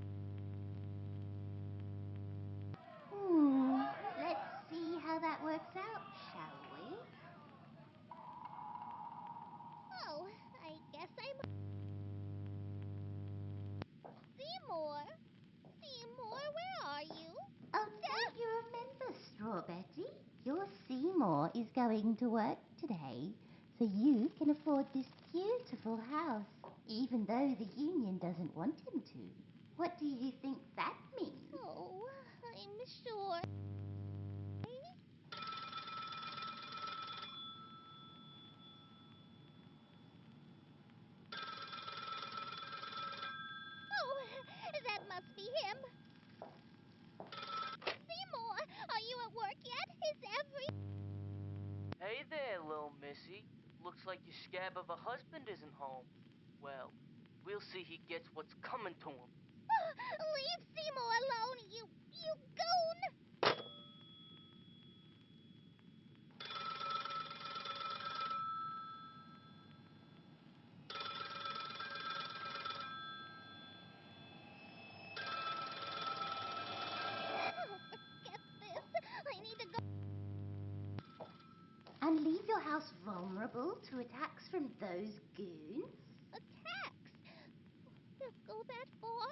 Let's see how that works out, shall we? Oh, I guess I'm... Seymour? Seymour, where are you? Oh, don't you remember, Straw Betty? Your Seymour is going to work today, so you can afford this beautiful house, even though the union doesn't want him to. What do you think that means? Oh, I'm sure. Oh, that must be him. Seymour, are you at work yet? Is every... Hey there, little missy. Looks like your scab of a husband isn't home. Well, we'll see he gets what's coming to him. Leave Seymour alone, you goon! Oh, forget this. I need to go... And leave your house vulnerable to attacks from those goons? Attacks? They'll go that far?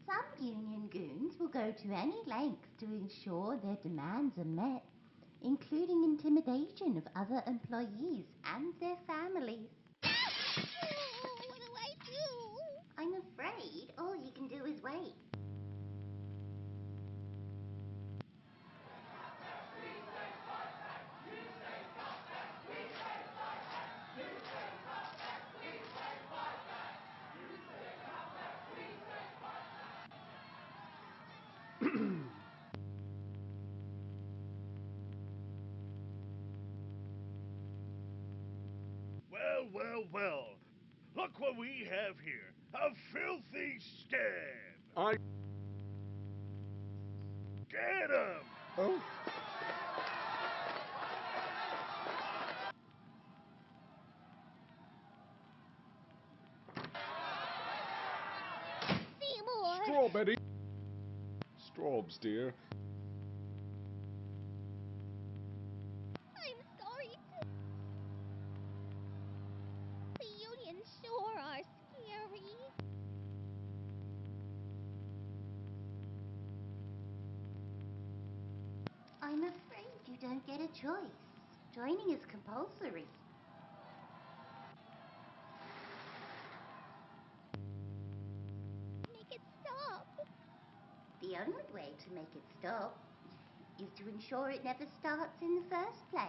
Some union goons will go to any length to ensure their demands are met. including intimidation of other employees and their families. What do I do? I'm afraid all you can do is wait. Well, well, well. Look what we have here. A filthy scab. I... Get him! Oh, Seymour! Strawberry. Straubs, dear. I'm sorry too. The unions sure are scary. I'm afraid you don't get a choice. Joining is compulsory. Make it stop. The only way to make it stop is to ensure it never starts in the first place.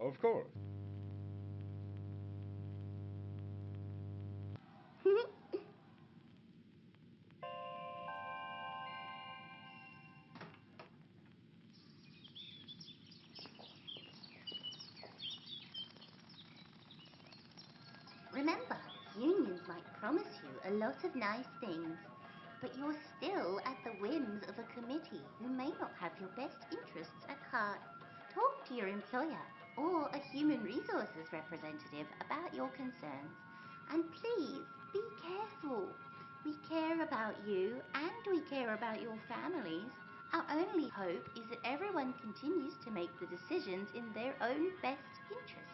Of course. Remember, unions might promise you a lot of nice things, but you're still at the whims of a committee who may not have your best interests at heart. Talk to your employer or a human resources representative about your concerns. And please, be careful. We care about you and we care about your families. Our only hope is that everyone continues to make the decisions in their own best interest.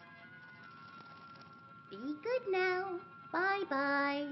Be good now. Bye-bye.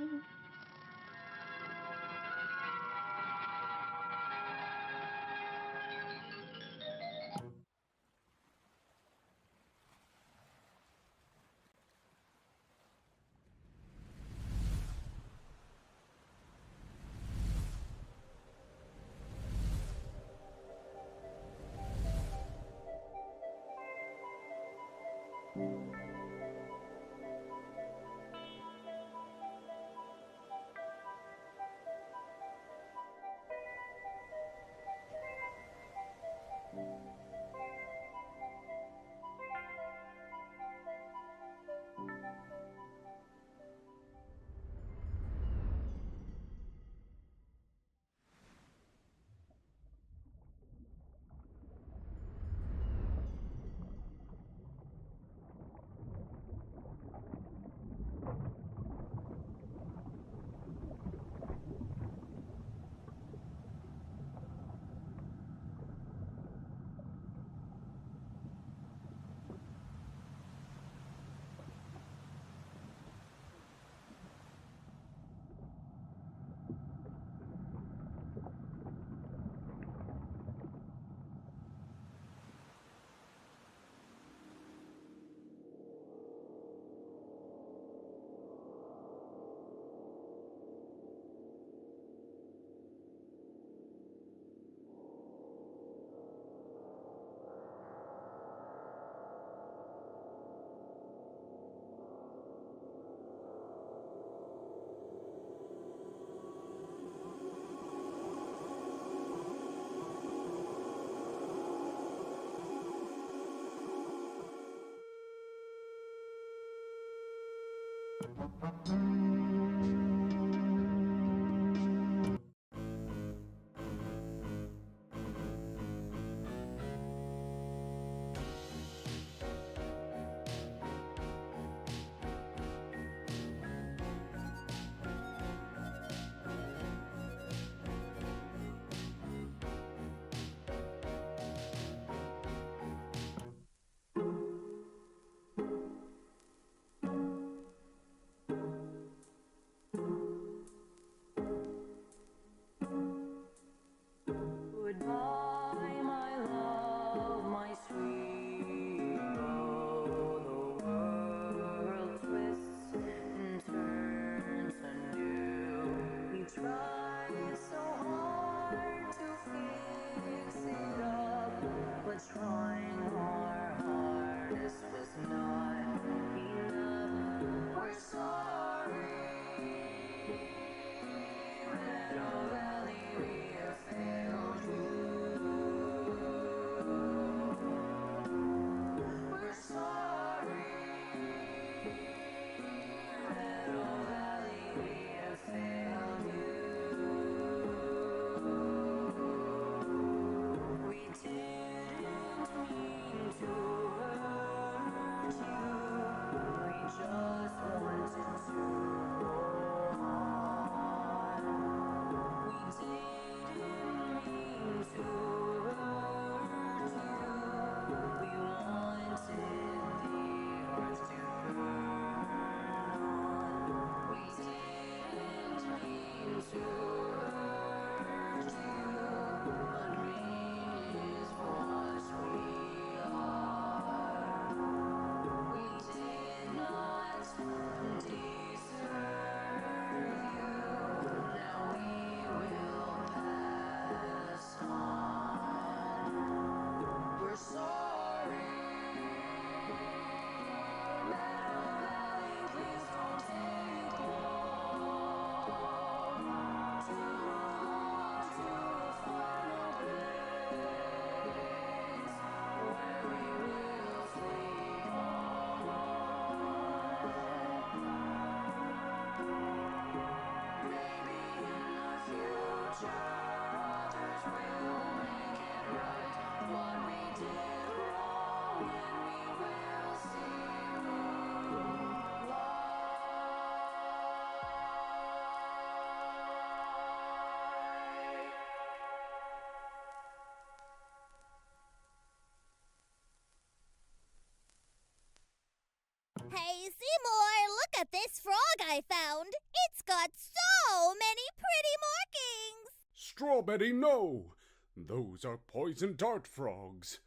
I found. It's got so many pretty markings. Strawberry, no! Those are poison dart frogs.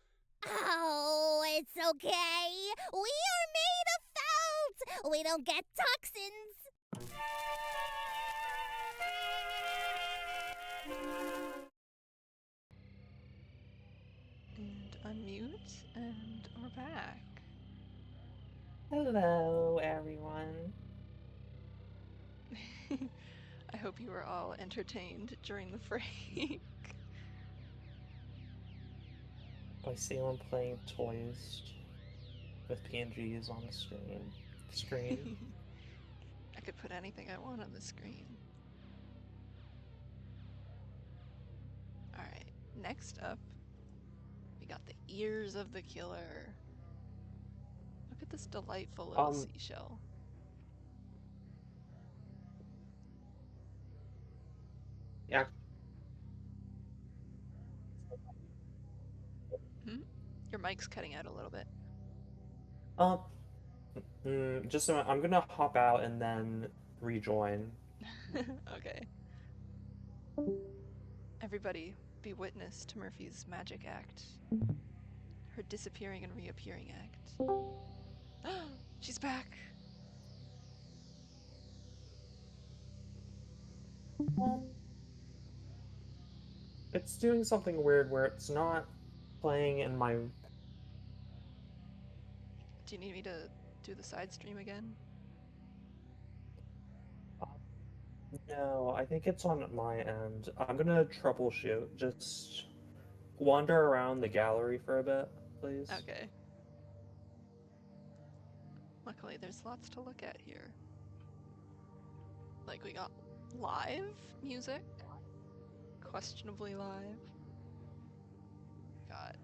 Oh, it's okay. We are made of felt. We don't get toxins. And unmute, and we're back. Hello, everyone. I hope you were all entertained during the break. By Salem playing toys with PNGs on the screen. I could put anything I want on the screen. Alright, next up, we got the ears of the killer. Look at this delightful little seashell. Yeah. Your mic's cutting out a little bit. Just a minute. I'm gonna hop out and then rejoin. Okay. Everybody, be witness to Murphy's magic act. Her disappearing and reappearing act. She's back! It's doing something weird where it's not playing in my... Do you need me to do the side stream again? No, I think it's on my end. I'm gonna troubleshoot. Just wander around the gallery for a bit, please. Okay. Luckily, there's lots to look at here. Like, we got live music. Questionably live. Got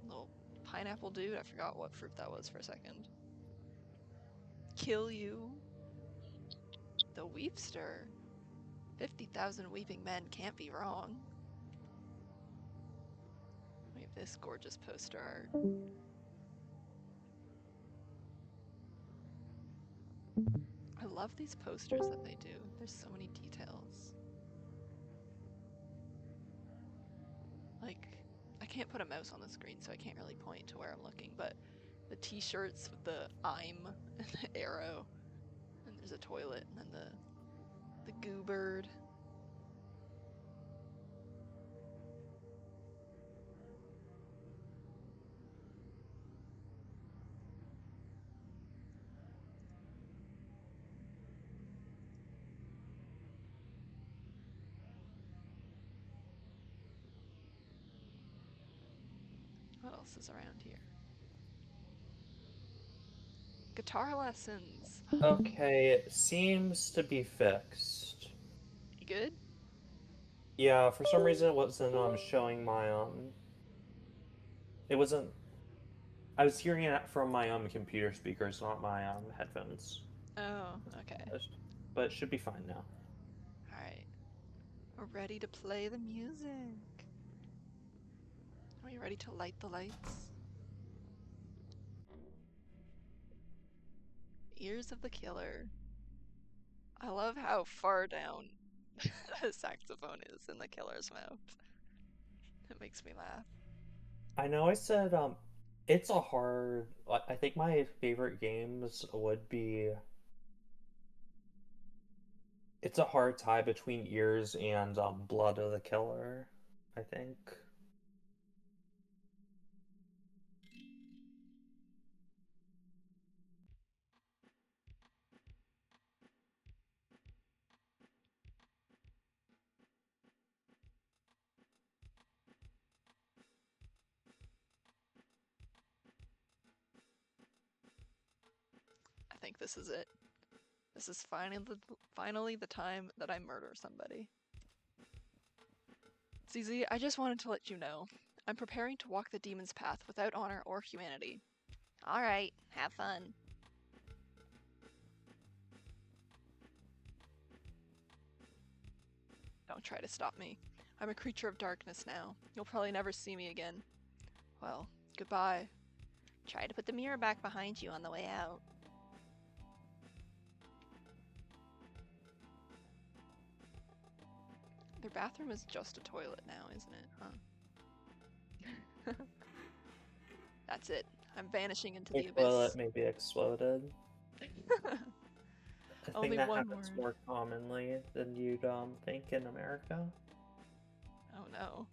little pineapple dude. I forgot what fruit that was for a second. Kill you. The Weepster. 50,000 weeping men can't be wrong. We have this gorgeous poster art. I love these posters that they do. There's so many details. Like, I can't put a mouse on the screen, so I can't really point to where I'm looking, but the t-shirts with the I'm and the arrow, and there's a toilet, and then the goo bird. What else is around here? Guitar lessons. Okay, it seems to be fixed. You good? Yeah, for some reason it wasn't showing my it wasn't... I was hearing it from my computer speakers, not my headphones. Oh, okay. But it should be fine now. Alright. We're ready to play the music. Are you ready to light the lights? Ears of the Killer. I love how far down the saxophone is in the killer's mouth. It makes me laugh. I know I said it's a hard... I think my favorite games would be... It's a hard tie between Ears and Blood of the Killer, I think. I think this is it. This is finally the time that I murder somebody. ZZ, I just wanted to let you know. I'm preparing to walk the demon's path without honor or humanity. Alright, have fun. Don't try to stop me. I'm a creature of darkness now. You'll probably never see me again. Well, goodbye. Try to put the mirror back behind you on the way out. Your bathroom is just a toilet now, isn't it? Huh? That's it. I'm vanishing into the Your toilet abyss. maybe exploded. I Only think that one happens word. more commonly than you'd think in America. Oh no.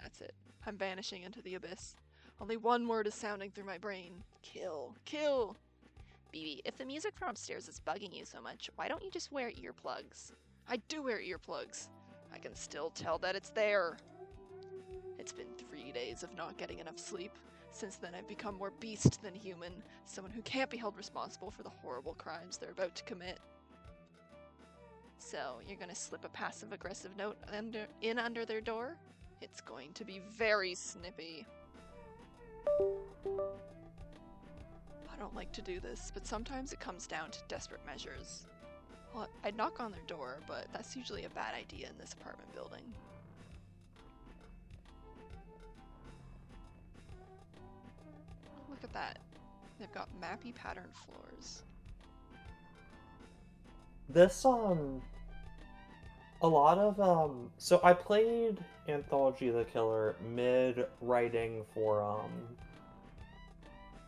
That's it. I'm vanishing into the abyss. Only one word is sounding through my brain. Kill. Kill! BB, if the music from upstairs is bugging you so much, why don't you just wear earplugs? I do wear earplugs. I can still tell that it's there. It's been 3 days of not getting enough sleep. Since then, I've become more beast than human, someone who can't be held responsible for the horrible crimes they're about to commit. So, you're gonna slip a passive-aggressive note under their door? It's going to be very snippy. I don't like to do this, but sometimes it comes down to desperate measures. Well, I'd knock on their door, but that's usually a bad idea in this apartment building. Look at that. They've got mappy patterned floors. This, a lot of, so I played Anthology the Killer mid-writing for,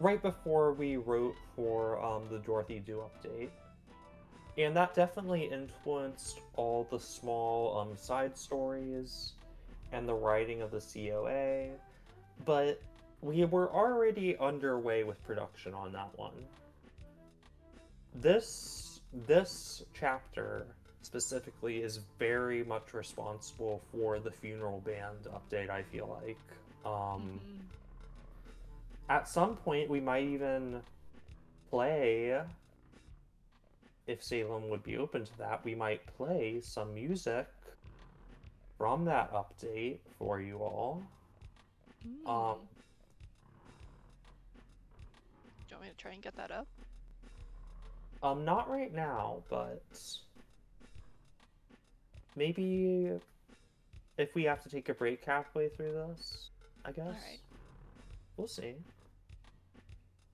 right before we wrote for, the Dorothy Do update. And that definitely influenced all the small, side stories and the writing of the COA, but we were already underway with production on that one. This chapter specifically is very much responsible for the funeral band update, I feel like. At some point, we might even play, if Salem would be open to that, we might play some music from that update for you all. Do you want me to try and get that up? Not right now, but maybe if we have to take a break halfway through this, I guess. Alright. We'll see.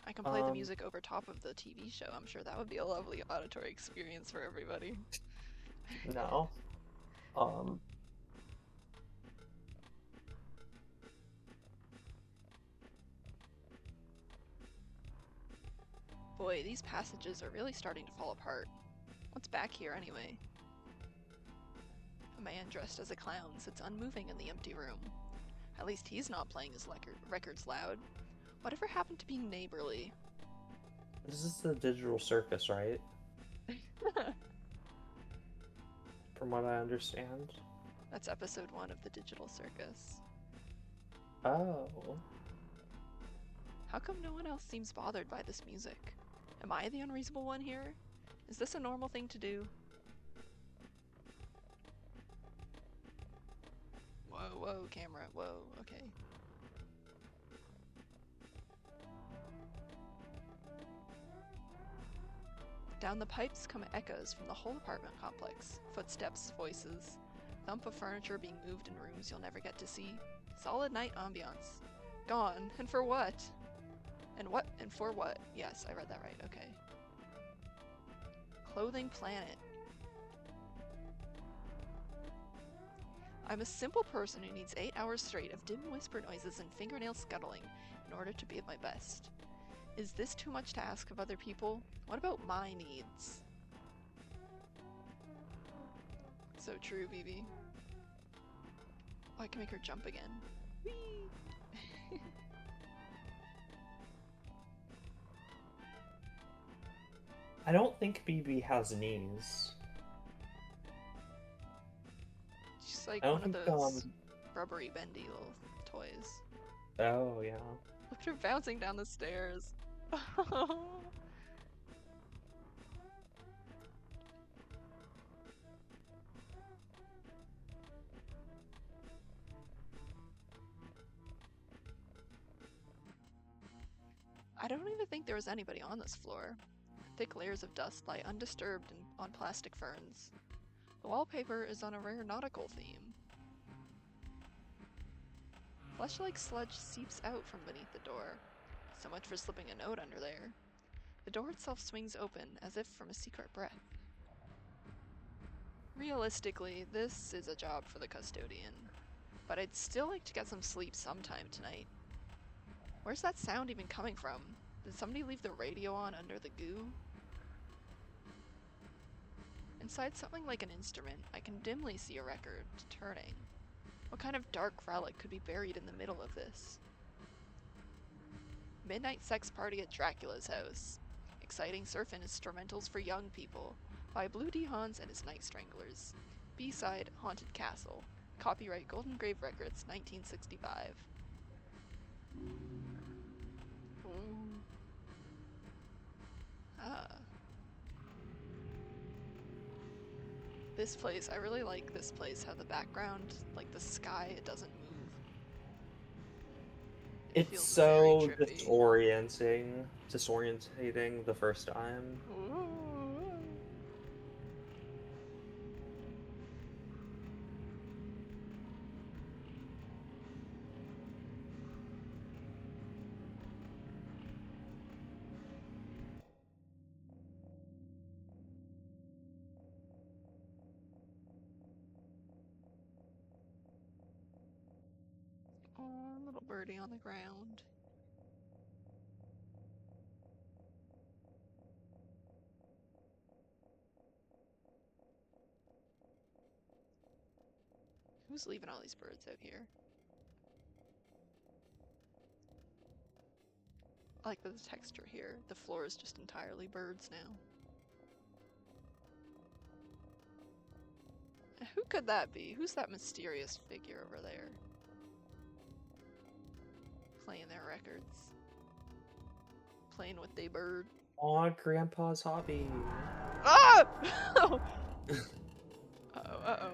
I can play the music over top of the TV show. I'm sure that would be a lovely auditory experience for everybody. No. Boy, these passages are really starting to fall apart. What's back here anyway? A man dressed as a clown sits unmoving in the empty room. At least he's not playing his records loud. Whatever happened to being neighborly? This is the digital circus, right? From what I understand. That's episode 1 of the digital circus. Oh. How come no one else seems bothered by this music? Am I the unreasonable one here? Is this a normal thing to do? Whoa, whoa, camera, whoa, okay. Down the pipes come echoes from the whole apartment complex. Footsteps, voices, thump of furniture being moved in rooms you'll never get to see. Solid night ambiance. Gone, and for what? And what, and for what? Yes, I read that right, okay. Clothing planet. I'm a simple person who needs 8 hours straight of dim whisper noises and fingernail scuttling in order to be at my best. Is this too much to ask of other people? What about my needs? So true, BB. Oh, I can make her jump again. Whee! I don't think BB has knees. She's like I don't one of think, those rubbery, bendy little toys. Oh, yeah. Look at her bouncing down the stairs. I don't even think there was anybody on this floor. Thick layers of dust lie undisturbed on plastic ferns. The wallpaper is on a rare nautical theme. Flesh-like sludge seeps out from beneath the door. So much for slipping a note under there. The door itself swings open, as if from a secret breath. Realistically, this is a job for the custodian, but I'd still like to get some sleep sometime tonight. Where's that sound even coming from? Did somebody leave the radio on under the goo? Inside something like an instrument, I can dimly see a record turning. What kind of dark relic could be buried in the middle of this? Midnight Sex Party at Dracula's House. Exciting surf instrumentals for young people by Blue D. Hans and his Night Stranglers. B-side, Haunted Castle. Copyright Golden Grave Records, 1965. Ooh. Ah. This place, I really like this place, how the background, like the sky, it doesn't move. It It's feels so very trippy. disorientating the first time. Ooh. Oh, little birdie on the ground. Who's leaving all these birds out here? I like the texture here. The floor is just entirely birds now. Who could that be? Who's that mysterious figure over there? Playing their records. Playing with they bird. Aw, Grandpa's hobby. Ah! Uh-oh, uh-oh.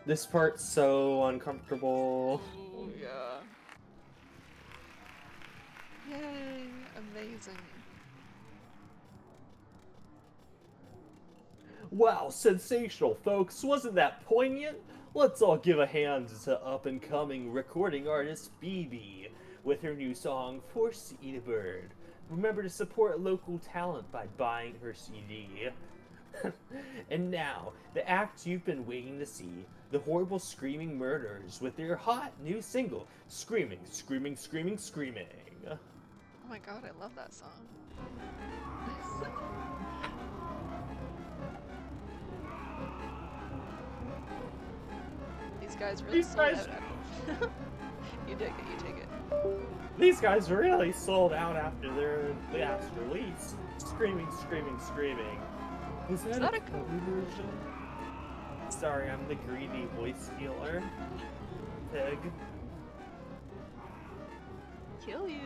This part's so uncomfortable. Ooh, yeah. Yay, amazing. Wow, sensational, folks. Wasn't that poignant? Let's all give a hand to up-and-coming recording artist BB with her new song, Forced to Eat a Bird. Remember to support local talent by buying her CD. And now, the act you've been waiting to see, the Horrible Screaming Murderers with their hot new single, Screaming, Screaming, Screaming, Screaming. Oh my god, I love that song. These guys really sold out. You take it, you take it. These guys really sold out after their last release. Screaming, Screaming, Screaming. Was that a cover version? Sorry, I'm the greedy voice stealer. Pig. Kill you.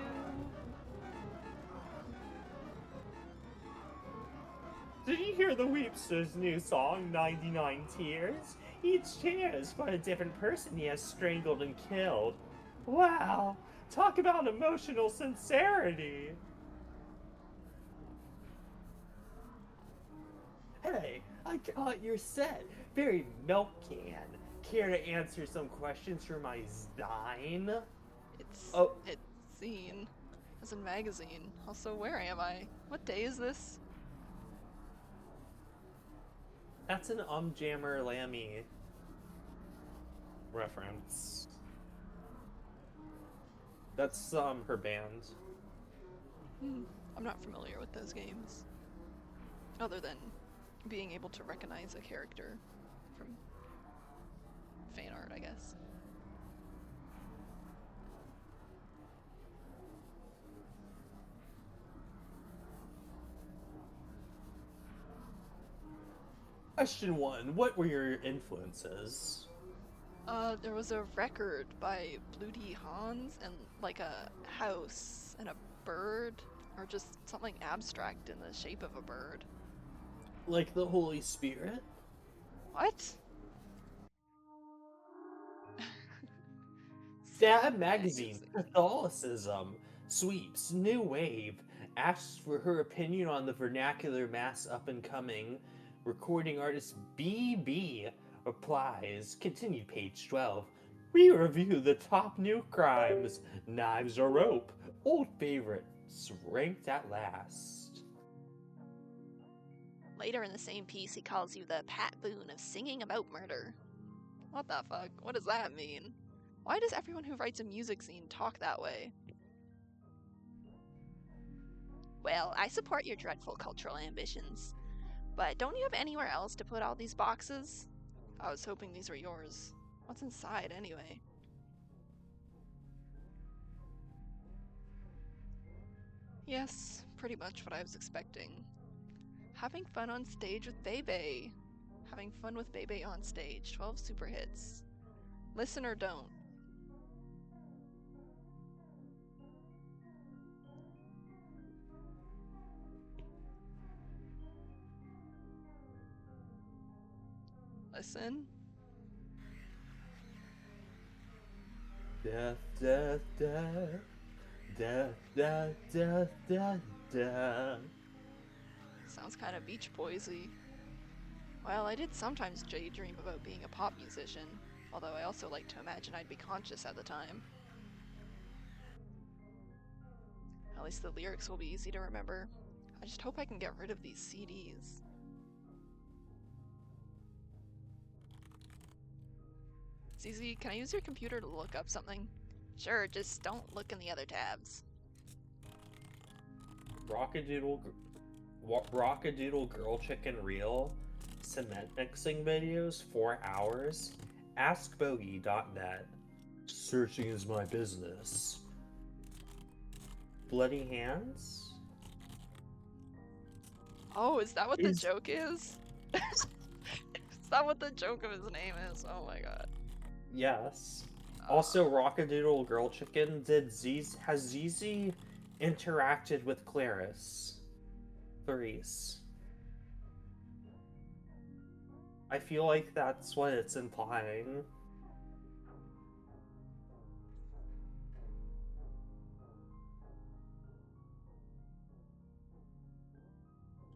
Did you hear the Weepster's new song, 99 Tears? Each tear is for a different person he has strangled and killed. Wow! Talk about emotional sincerity! Hey, I caught your set. Very milk can. Care to answer some questions for my Stein? It's Oh. seen as a magazine. Also, where am I? What day is this? That's an Jammer Lammy reference. That's her band. I'm not familiar with those games. Other than being able to recognize a character from fan art, I guess. Question 1. What were your influences? There was a record by Blue D. Hans and like a house and a bird, or just something abstract in the shape of a bird. Like the Holy Spirit? What? Dad Magazine, Catholicism, Sweeps, New Wave, asks for her opinion on the vernacular mass up-and-coming. Recording artist BB replies, continued page 12, We review the top new crimes, knives or rope, old favorites ranked at last. Later in the same piece, he calls you the Pat Boone of singing about murder. What the fuck? What does that mean? Why does everyone who writes a music scene talk that way? Well, I support your dreadful cultural ambitions. But don't you have anywhere else to put all these boxes? I was hoping these were yours. What's inside, anyway? Yes, pretty much what I was expecting. Having fun on stage with Bebe. Having fun with Bebe on stage. 12 super hits. Listen or don't. Listen. Death, death, death. Death, death, death, death, death. Sounds kind of Beach Boysy. Well, I did sometimes daydream about being a pop musician, although I also like to imagine I'd be conscious at the time. At least the lyrics will be easy to remember. I just hope I can get rid of these CDs. ZZ, can I use your computer to look up something? Sure, just don't look in the other tabs. Rockadoodle Girl Chicken Reel, cement mixing videos, 4 hours, askbogey.net, searching is my business, Bloody Hands? Oh, is that what the joke is? Is that what the joke of his name is? Oh my god. Yes. Also, Rockadoodle Girl Chicken, has ZZ interacted with Clarice? I feel like that's what it's implying.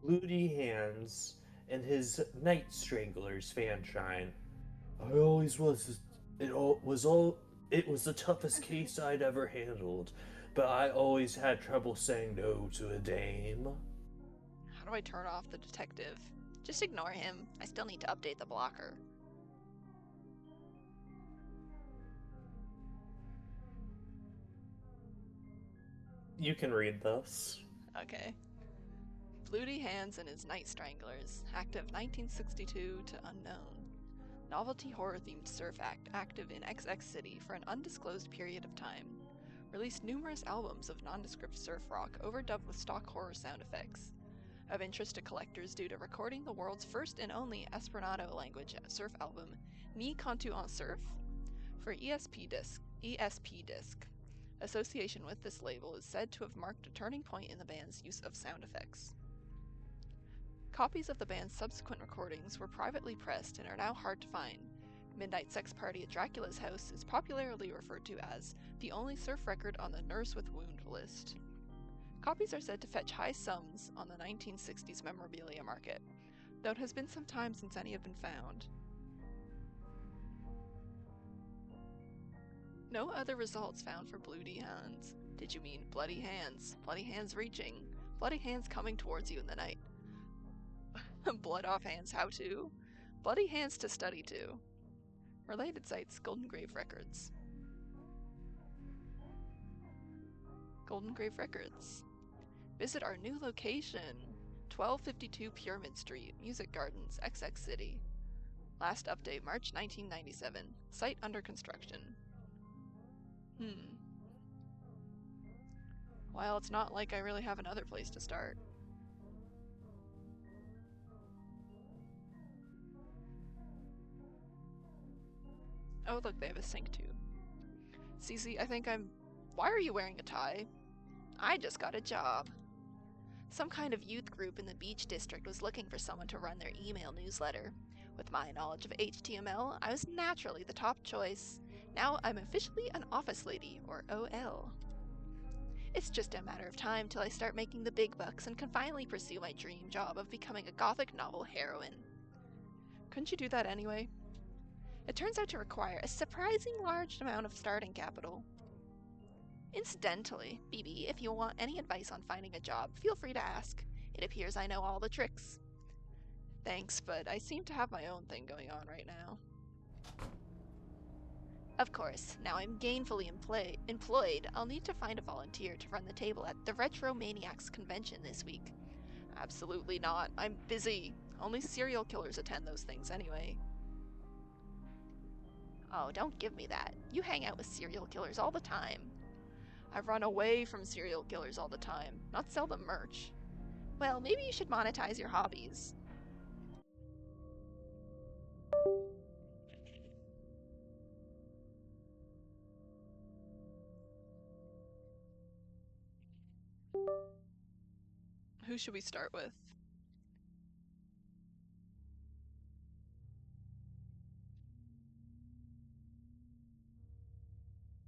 Bloody Hands and his Night Stranglers fanshine. I always was. It was the toughest case I'd ever handled, but I always had trouble saying no to a dame. How do I turn off the detective? Just ignore him. I still need to update the blocker. You can read this. Okay. Bloody Hands and his Night Stranglers, active 1962 to unknown. Novelty horror-themed surf act active in XX City for an undisclosed period of time. Released numerous albums of nondescript surf rock overdubbed with stock horror sound effects. Of interest to collectors due to recording the world's first and only Esperanto language surf album, Ni Cantu en Surf, for ESP disc. Association with this label is said to have marked a turning point in the band's use of sound effects. Copies of the band's subsequent recordings were privately pressed and are now hard to find. Midnight Sex Party at Dracula's House is popularly referred to as the only surf record on the Nurse with Wound list. Copies are said to fetch high sums on the 1960s memorabilia market, though it has been some time since any have been found. No other results found for Bloody Hands. Did you mean bloody hands? Bloody hands reaching? Bloody hands coming towards you in the night? Blood off hands how to? Bloody hands to study to. Related sites, Golden Grave Records. Golden Grave Records. Visit our new location, 1252 Pyramid Street, Music Gardens, XX City. Last update, March 1997. Site under construction. Well, it's not like I really have another place to start. Oh, look, they have a sink too. Cece, why are you wearing a tie? I just got a job. Some kind of youth group in the Beach District was looking for someone to run their email newsletter. With my knowledge of HTML, I was naturally the top choice. Now I'm officially an office lady, or OL. It's just a matter of time till I start making the big bucks and can finally pursue my dream job of becoming a gothic novel heroine. Couldn't you do that anyway? It turns out to require a surprising large amount of starting capital. Incidentally, BB, if you want any advice on finding a job, feel free to ask. It appears I know all the tricks. Thanks, but I seem to have my own thing going on right now. Of course, now I'm gainfully employed, I'll need to find a volunteer to run the table at the Retro Maniacs convention this week. Absolutely not. I'm busy. Only serial killers attend those things anyway. Oh, don't give me that. You hang out with serial killers all the time. I run away from serial killers all the time, not sell them merch. Well, maybe you should monetize your hobbies. Who should we start with?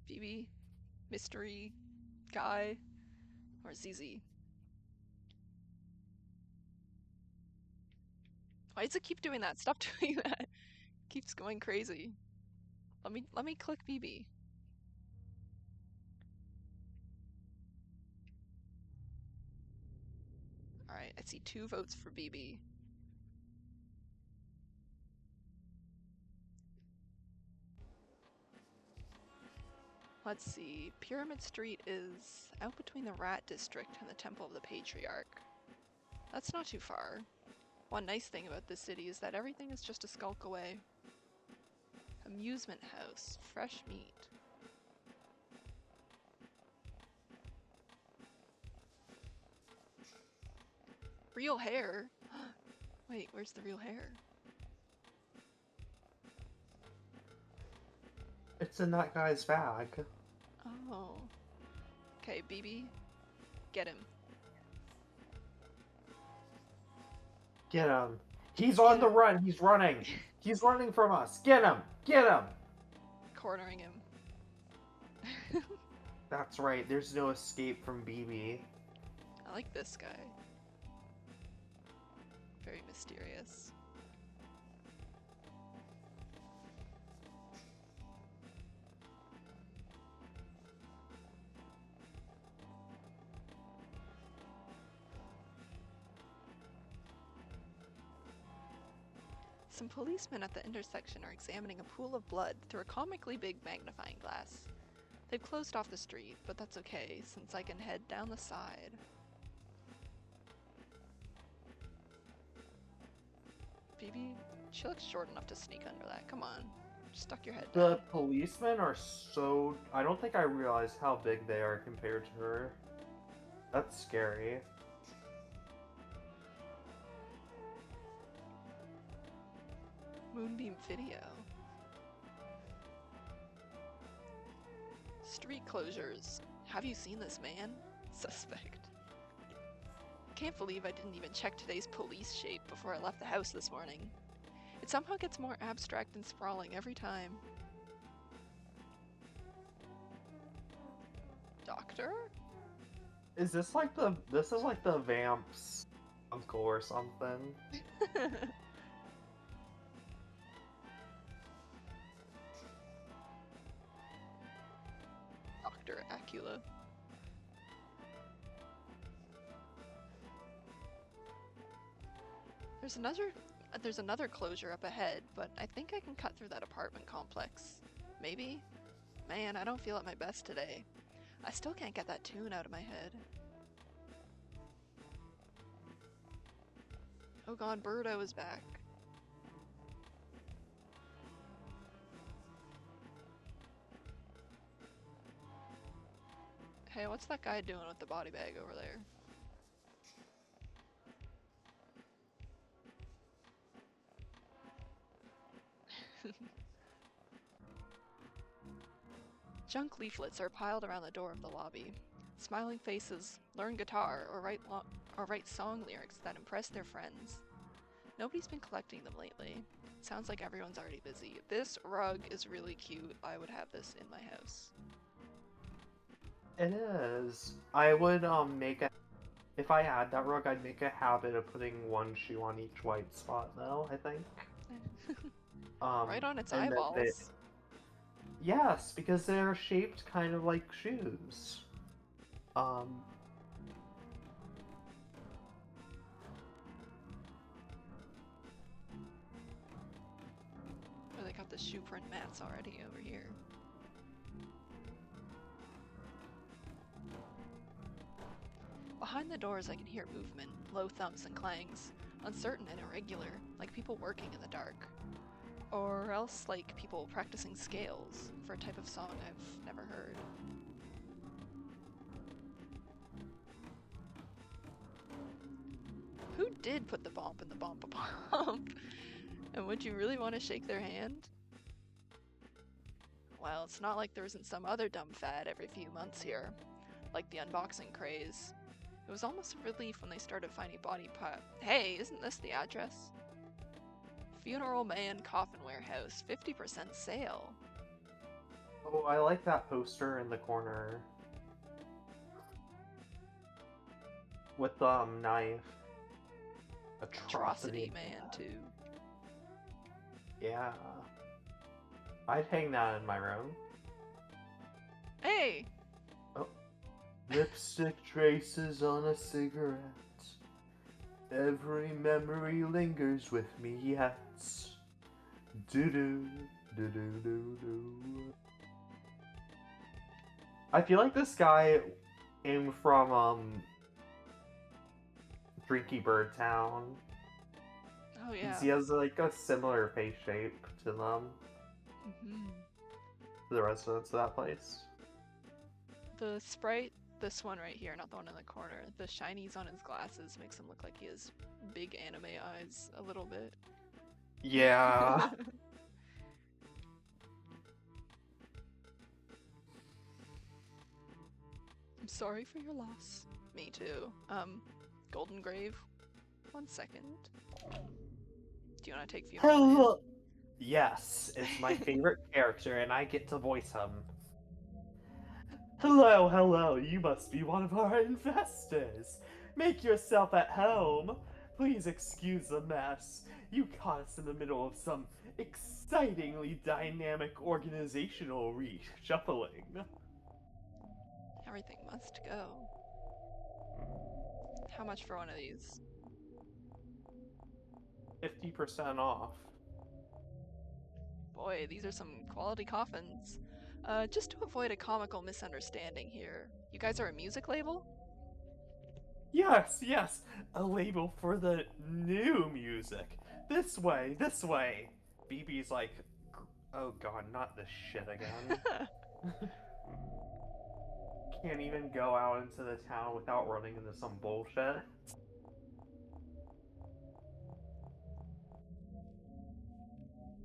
BB? Mystery? Guy? Or ZZ? Why does it keep doing that? Stop doing that. It keeps going crazy. Let me click BB. Alright, I see 2 votes for BB. Let's see. Pyramid Street is out between the Rat District and the Temple of the Patriarch. That's not too far. One nice thing about this city is that everything is just a skulk away. Amusement house. Fresh meat. Real hair? Wait, where's the real hair? It's in that guy's bag. Oh. Okay, BB. Get him. Get him. He's on the run. He's running. He's running from us. Get him. Get him. Cornering him. That's right. There's no escape from BB. I like this guy. Very mysterious. Some policemen at the intersection are examining a pool of blood through a comically big magnifying glass. They've closed off the street, but that's okay, since I can head down the side. BB, she looks short enough to sneak under that. Come on. Just duck your head down. The policemen are so... I don't think I realized how big they are compared to her. That's scary. Moonbeam Video. Street closures. Have you seen this man? Suspect. Can't believe I didn't even check today's police shape before I left the house this morning. It somehow gets more abstract and sprawling every time. Doctor? Is this like the... This is like the Vamp's uncle or something. Dr. Acula. There's another closure up ahead, but I think I can cut through that apartment complex. Maybe? Man, I don't feel at my best today. I still can't get that tune out of my head. Oh god, Birdo is back. Hey, what's that guy doing with the body bag over there? Junk leaflets are piled around the door of the lobby. Smiling faces learn guitar or write song lyrics that impress their friends. Nobody's been collecting them lately. It sounds like everyone's already busy. This rug is really cute. I would have this in my house. It is. I would make a... If I had that rug, I'd make a habit of putting one shoe on each white spot, though, I think. Right on its and that eyeballs. yes, because they're shaped kind of like shoes. Um, Oh, they got the shoe print mats already over here. Behind the doors, I can hear movement, low thumps and clangs, uncertain and irregular, like people working in the dark. Or else like people practicing scales for a type of song I've never heard. Who did put the bomb in the bomb bomb? And would you really want to shake their hand? Well, it's not like there isn't some other dumb fad every few months here, like the unboxing craze. It was almost a relief when they started finding body part. Hey, isn't this the address? Funeral Man Coffin Warehouse, 50% sale. oh, I like that poster in the corner with the knife. Atrocity Man, too. Yeah. I'd hang that in my room. Hey! Oh. Lipstick traces on a cigarette. Every memory lingers with me yet. Do-do, do-do-do-do. I feel like this guy came from, Drinky Bird Town. Oh, yeah. He has, like, a similar face shape to them. Mm-hmm. To the residents of that place. The sprite, this one right here, not the one in the corner, the shinies on his glasses makes him look like he has big anime eyes a little bit. Yeah. I'm sorry for your loss. Me too. Golden Grave. 1 second. Do you want to take Funeral Man? Hello. Yes, it's my favorite character, and I get to voice him. Hello, hello, you must be one of our investors. Make yourself at home. Please excuse the mess. You caught us in the middle of some excitingly dynamic organizational reshuffling. Everything must go. How much for one of these? 50% off. Boy, these are some quality coffins. Just to avoid a comical misunderstanding here, you guys are a music label? Yes, yes, a label for the new music. This way, this way. BB's like, oh god, not this shit again. Can't even go out into the town without running into some bullshit.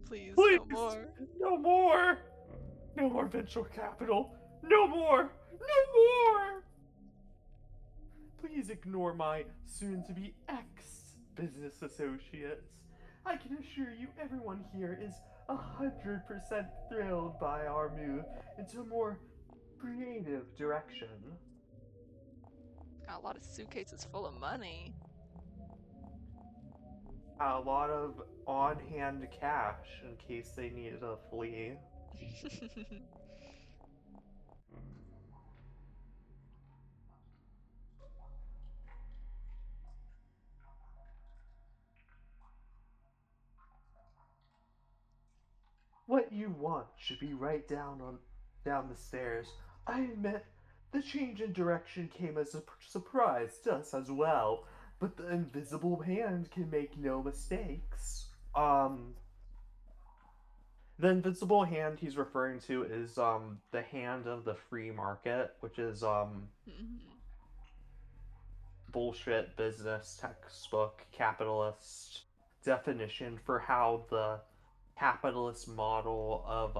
Please, Please, no more. no more. No more venture capital. No more. No more. Please ignore my soon-to-be ex-business associates. I can assure you everyone here is 100% thrilled by our move into a more creative direction. Got a lot of suitcases full of money. A lot of on-hand cash in case they needed to flee. What you want should be right down the stairs. I admit, the change in direction came as a surprise to us as well, but the invisible hand can make no mistakes. The invisible hand he's referring to is the hand of the free market, which is bullshit business textbook capitalist definition for how the capitalist model of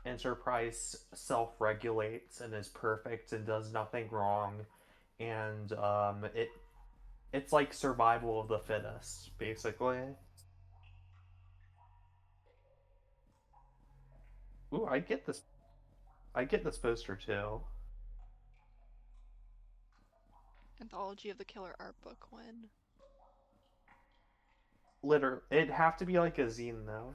enterprise self-regulates and is perfect and does nothing wrong, and it's like survival of the fittest, basically. Ooh, I get this. I get this poster too. Anthology of the Killer art book when? Literally, it'd have to be like a zine though.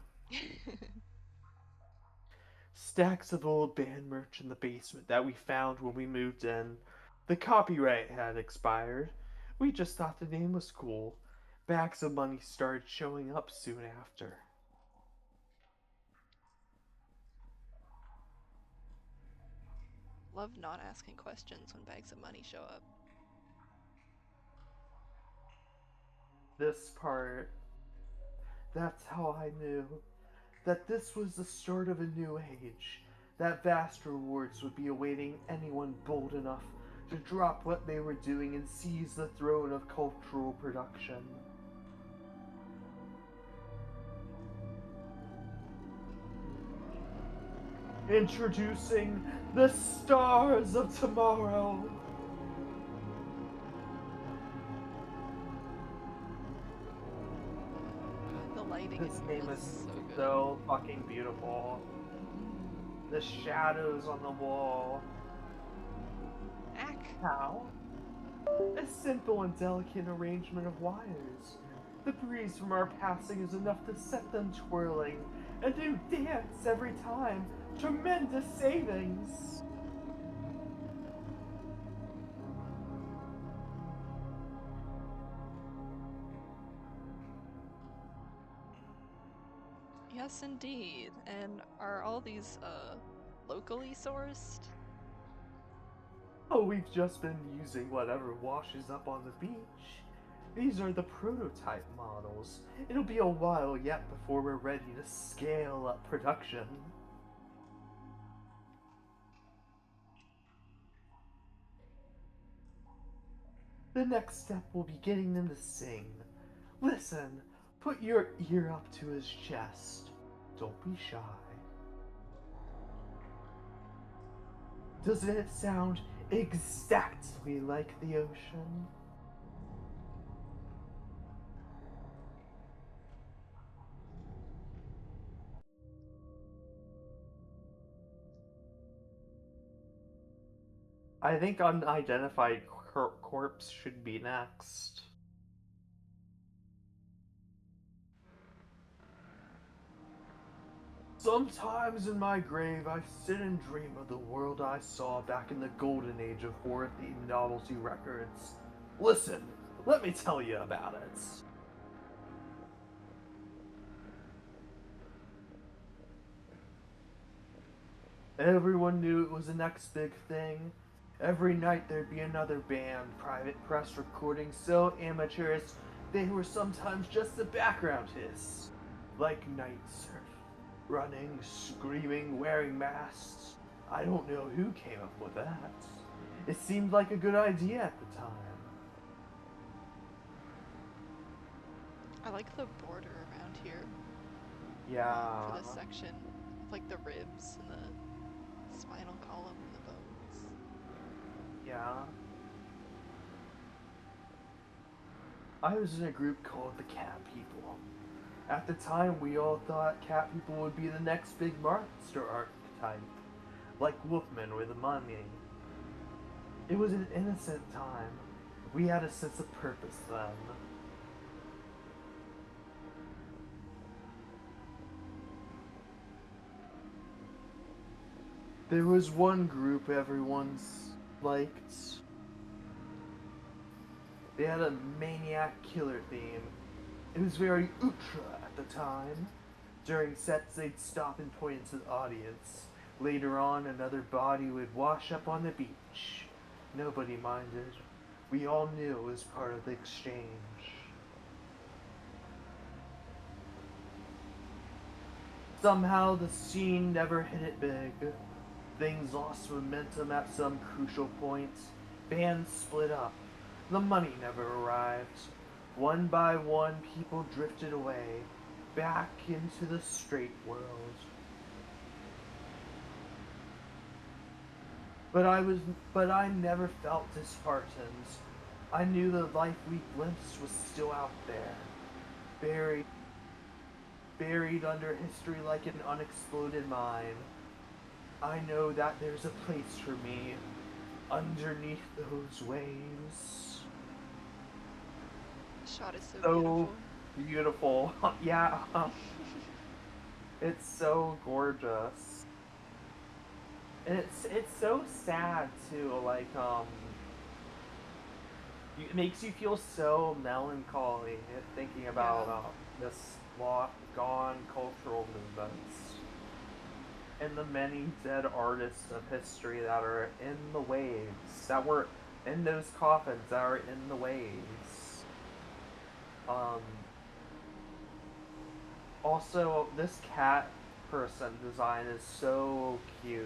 Stacks of old band merch in the basement that we found when we moved in. The copyright had expired. We just thought the name was cool. Bags of money started showing up soon after. Love not asking questions when bags of money show up. This part, that's how I knew that this was the start of a new age, that vast rewards would be awaiting anyone bold enough to drop what they were doing and seize the throne of cultural production. Introducing the stars of tomorrow. The lighting This game is so good. so fucking beautiful. The shadows on the wall. Ack. How? A simple and delicate arrangement of wires. The breeze from our passing is enough to set them twirling. A new dance every time. Tremendous savings. Yes, indeed. And are all these locally sourced? Oh, we've just been using whatever washes up on the beach. These are the prototype models. It'll be a while yet before we're ready to scale up production. The next step will be getting them to sing. Listen, put your ear up to his chest. Don't be shy. Doesn't it sound exactly like the ocean? I think unidentified corpse should be next. Sometimes in my grave I sit and dream of the world I saw back in the golden age of horror-themed novelty records. Listen, let me tell you about it. Everyone knew it was the next big thing. Every night there'd be another band, private press recordings so amateurish they were sometimes just the background hiss. Like Night Surf. Running, screaming, wearing masks. I don't know who came up with that. It seemed like a good idea at the time. I like the border around here. Yeah. For this section. Like the ribs and the spinal column and the bones. Yeah. I was in a group called the Cat People. At the time, we all thought cat people would be the next big monster archetype, like Wolfman or the Mummy. It was an innocent time. We had a sense of purpose then. There was one group everyone's liked. They had a maniac killer theme. It was very ultra at the time. During sets, they'd stop and point to the audience. Later on, another body would wash up on the beach. Nobody minded. We all knew it was part of the exchange. Somehow, the scene never hit it big. Things lost momentum at some crucial point. Bands split up. The money never arrived. One by one, people drifted away, back into the straight world. But I never felt disheartened. I knew the life we glimpsed was still out there, buried under history like an unexploded mine. I know that there's a place for me underneath those waves. The shot is so So, beautiful. beautiful. Yeah. It's so gorgeous. And it's so sad too, like it makes you feel so melancholy thinking about this gone cultural movements and the many dead artists of history that are in the waves, that were in those coffins that are in the waves. Um, Also, this cat person design is so cute.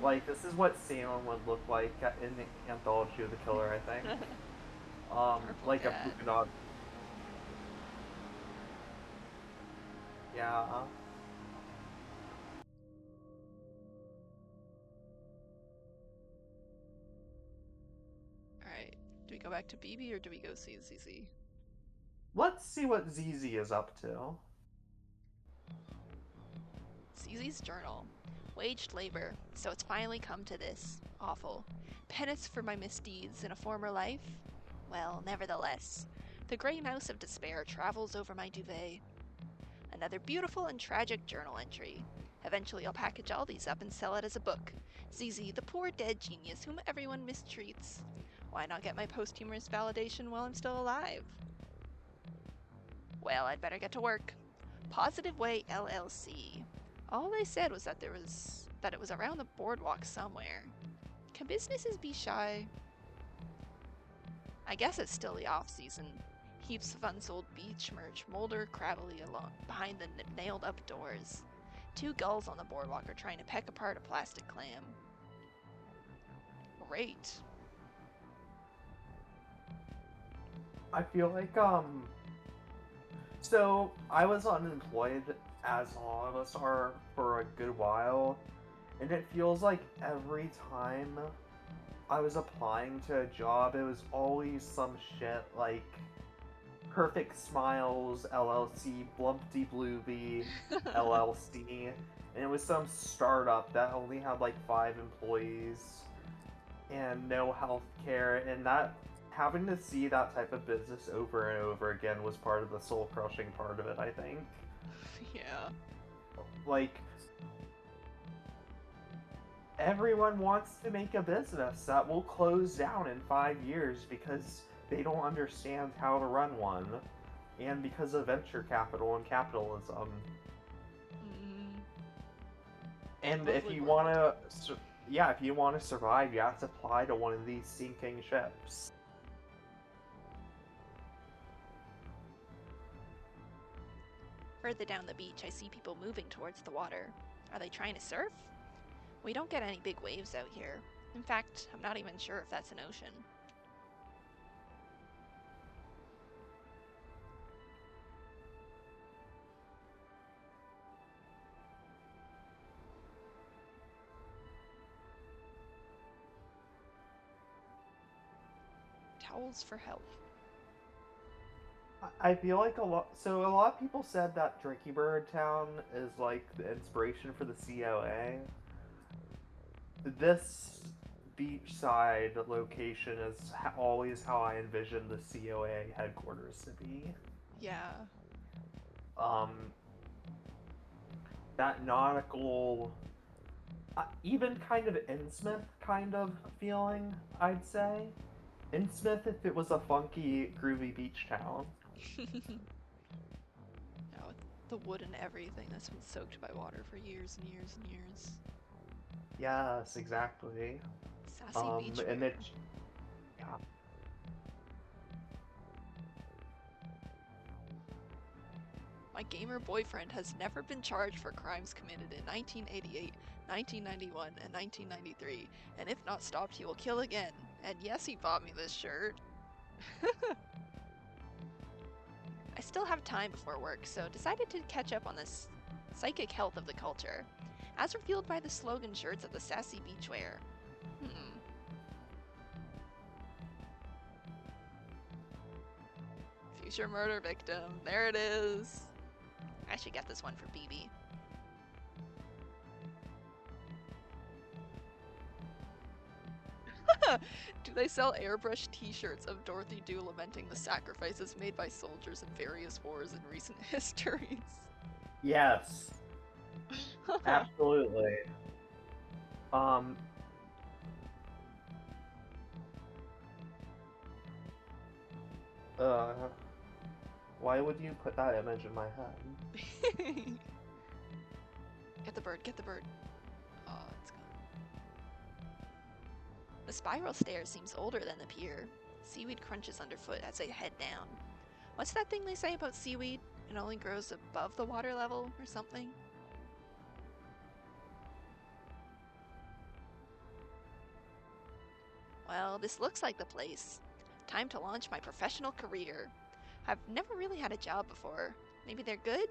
Like, this is what Salem would look like in the Anthology of the Killer, I think. Like a polka dot. Yeah. Alright, do we go back to BB or do we go see ZZ? Let's see what ZZ is up to. ZZ's journal. Waged labor, so it's finally come to this. Awful. Penance for my misdeeds in a former life? Well, nevertheless, the gray mouse of despair travels over my duvet. Another beautiful and tragic journal entry. Eventually I'll package all these up and sell it as a book. ZZ, the poor dead genius whom everyone mistreats. Why not get my posthumous validation while I'm still alive? Well, I'd better get to work. Positive Way LLC. All they said was that it was around the boardwalk somewhere. Can businesses be shy? I guess it's still the off-season. Heaps of unsold beach merch molder crabbily along behind the nailed-up doors. 2 gulls on the boardwalk are trying to peck apart a plastic clam. Great. I feel like, so I was unemployed, as all of us are, for a good while, and it feels like every time I was applying to a job, it was always some shit like Perfect Smiles LLC, Blumpty Blueby LLC, and it was some startup that only had like 5 employees and no health care, and that having to see that type of business over and over again was part of the soul crushing part of it, I think. Yeah. Like, everyone wants to make a business that will close down in 5 years because they don't understand how to run one, and because of venture capital and capitalism. And if you want to, if you want to survive, you have to apply to one of these sinking ships. Further down the beach, I see people moving towards the water. Are they trying to surf? We don't get any big waves out here. In fact, I'm not even sure if that's an ocean. Towels for help. I feel like a lot of people said that Drinky Bird Town is like the inspiration for the COA. This beachside location is always how I envisioned the COA headquarters to be. Yeah. That nautical, even kind of Innsmouth kind of feeling, I'd say. Innsmouth if it was a funky, groovy beach town. Oh, the wood and everything that's been soaked by water for years and years and years. Yes, exactly. Sassy beach. And it, yeah. My gamer boyfriend has never been charged for crimes committed in 1988, 1991, and 1993, and if not stopped, he will kill again. And yes, he bought me this shirt. I still have time before work, so decided to catch up on this psychic health of the culture, as revealed by the slogan shirts of the Sassy Beachwear. Future murder victim, there it is. I should get this one for BB. Do they sell airbrush t-shirts of Dorothy Doo lamenting the sacrifices made by soldiers in various wars in recent histories? Yes, absolutely. Why would you put that image in my head? Get the bird, get the bird. Oh, it's gone. The spiral stair seems older than the pier. Seaweed crunches underfoot as I head down. What's that thing they say about seaweed? It only grows above the water level or something? Well, this looks like the place. Time to launch my professional career. I've never really had a job before. Maybe they're good?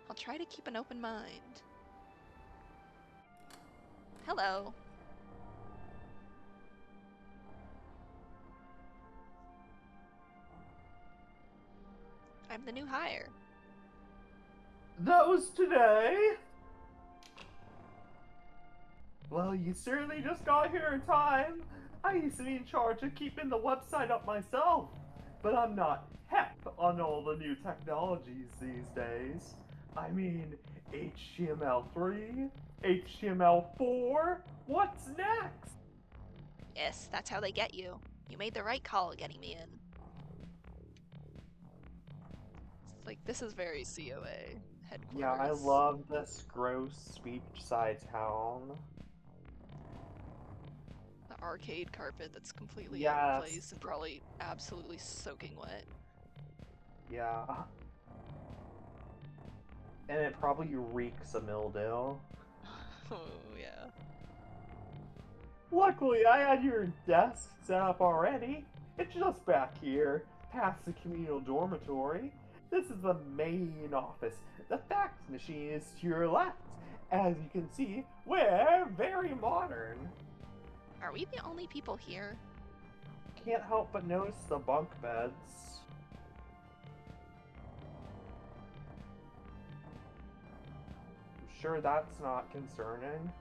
I'll try to keep an open mind. Hello. I'm the new hire. Those today? Well, you certainly just got here in time. I used to be in charge of keeping the website up myself, but I'm not hep on all the new technologies these days. I mean, HTML3, HTML4, what's next? Yes, that's how they get you. You made the right call getting me in. It's like, this is very COA headquarters. Yeah, I love this gross beachside town. The arcade carpet that's completely out of place and probably absolutely soaking wet. Yeah. And it probably reeks of mildew. Oh, yeah. Luckily, I had your desk set up already. It's just back here, past the communal dormitory. This is the main office. The fax machine is to your left. As you can see, we're very modern. Are we the only people here? Can't help but notice the bunk beds. I'm sure that's not concerning.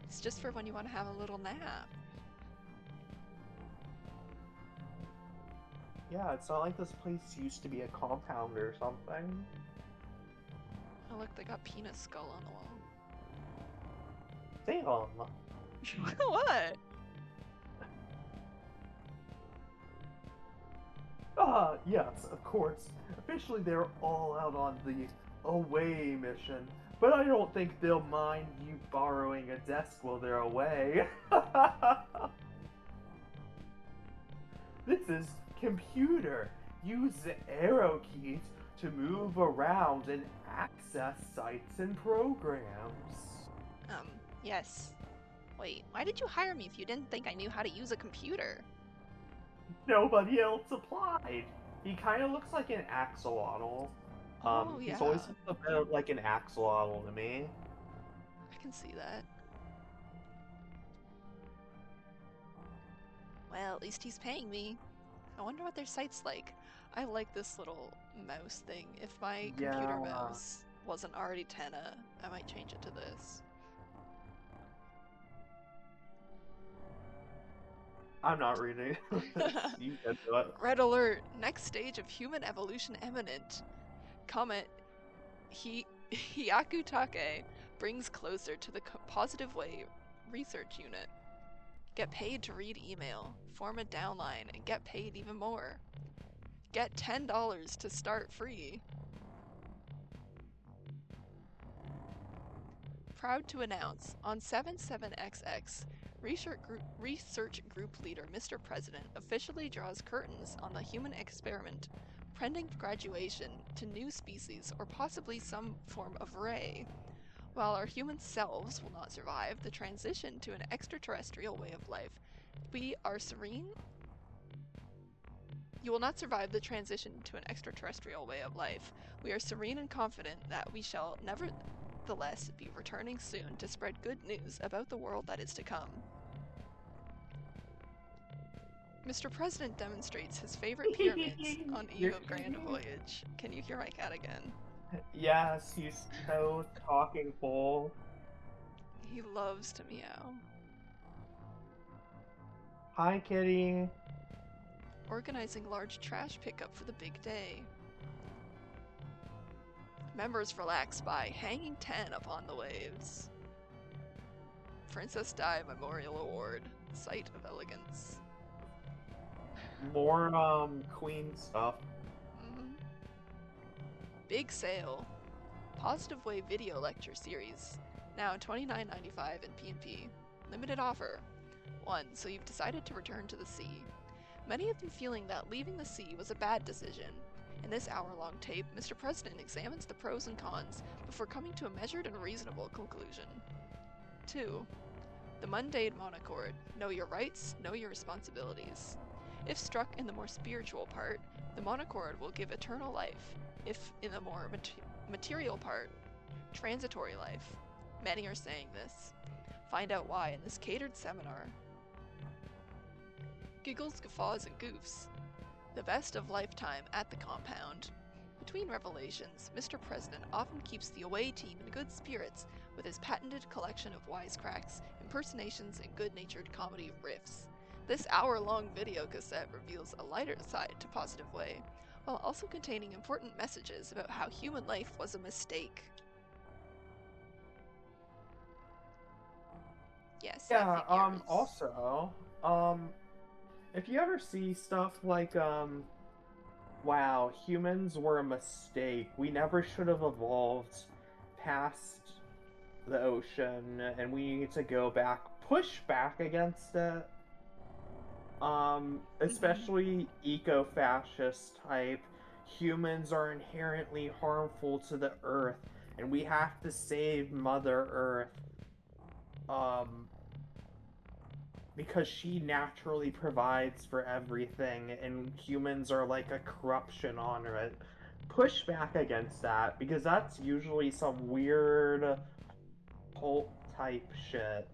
It's just for when you want to have a little nap. Yeah, it's not like this place used to be a compound or something. Oh look, they got Penis Skull on the wall. Damn. What? Yes, of course. Officially, they're all out on the away mission, but I don't think they'll mind you borrowing a desk while they're away. This is computer. Use the arrow keys to move around and access sites and programs. Yes. Wait, why did you hire me if you didn't think I knew how to use a computer? Nobody else applied. He kind of looks like an axolotl. Oh, yeah. He's always looked a bit like an axolotl to me. I can see that. Well, at least he's paying me. I wonder what their site's like. I like this little mouse thing. If my computer mouse wasn't already Tenna, I might change it to this. I'm not reading. You can do it. Red alert! Next stage of human evolution imminent. Comment Hyaku Take brings closer to the positive way research unit. Get paid to read email, form a downline, and get paid even more. Get $10 to start free. Proud to announce, on 77XX, research group leader Mr. President officially draws curtains on the human experiment, pending graduation to new species or possibly some form of ray. While our human selves will not survive the transition to an extraterrestrial way of life, we are serene. You will not survive the transition to an extraterrestrial way of life. We are serene and confident that we shall nevertheless be returning soon to spread good news about the world that is to come. Mr. President demonstrates his favorite pyramids on eve of grand voyage. Can you hear my cat again? Yes, he's so talking full. He loves to meow. Hi, kitty. Organizing large trash pickup for the big day. Members relax by hanging 10 upon the waves. Princess Di Memorial Award, Sight of Elegance. More queen stuff. Big sale. Positive Way video lecture series. Now $29.95 in PNP. Limited offer. 1. So you've decided to return to the sea. Many have been feeling that leaving the sea was a bad decision. In this hour-long tape, Mr. President examines the pros and cons before coming to a measured and reasonable conclusion. 2. The mundane monochord. Know your rights, know your responsibilities. If struck in the more spiritual part, the monochord will give eternal life. If in the more material part, transitory life. Many are saying this. Find out why in this catered seminar. Giggles, guffaws, and goofs. The best of lifetime at the compound. Between revelations, Mr. President often keeps the away team in good spirits with his patented collection of wisecracks, impersonations, and good-natured comedy riffs. This hour-long video cassette reveals a lighter side to Positive Way, while also containing important messages about how human life was a mistake. Yes, that Yeah, figures. also, if you ever see stuff like, wow, humans were a mistake. We never should have evolved past the ocean, and we need to go back, push back against it. Especially eco-fascist type. Humans are inherently harmful to the Earth, and we have to save Mother Earth. Because she naturally provides for everything, and humans are like a corruption on it. Push back against that, because that's usually some weird cult type shit.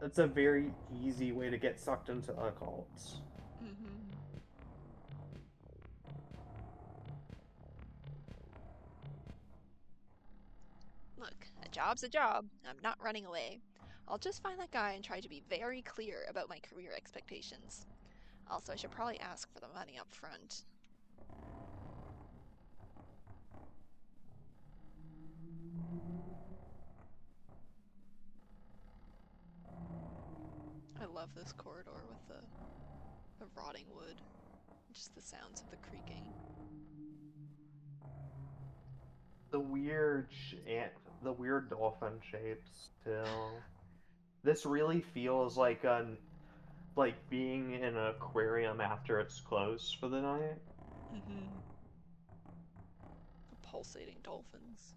It's a very easy way to get sucked into a cult. Look, a job's a job. I'm not running away. I'll just find that guy and try to be very clear about my career expectations. Also, I should probably ask for the money up front. I love this corridor with the rotting wood. Just the sounds of the creaking. The weird the weird dolphin shapes too. This really feels like being in an aquarium after it's closed for the night. The pulsating dolphins.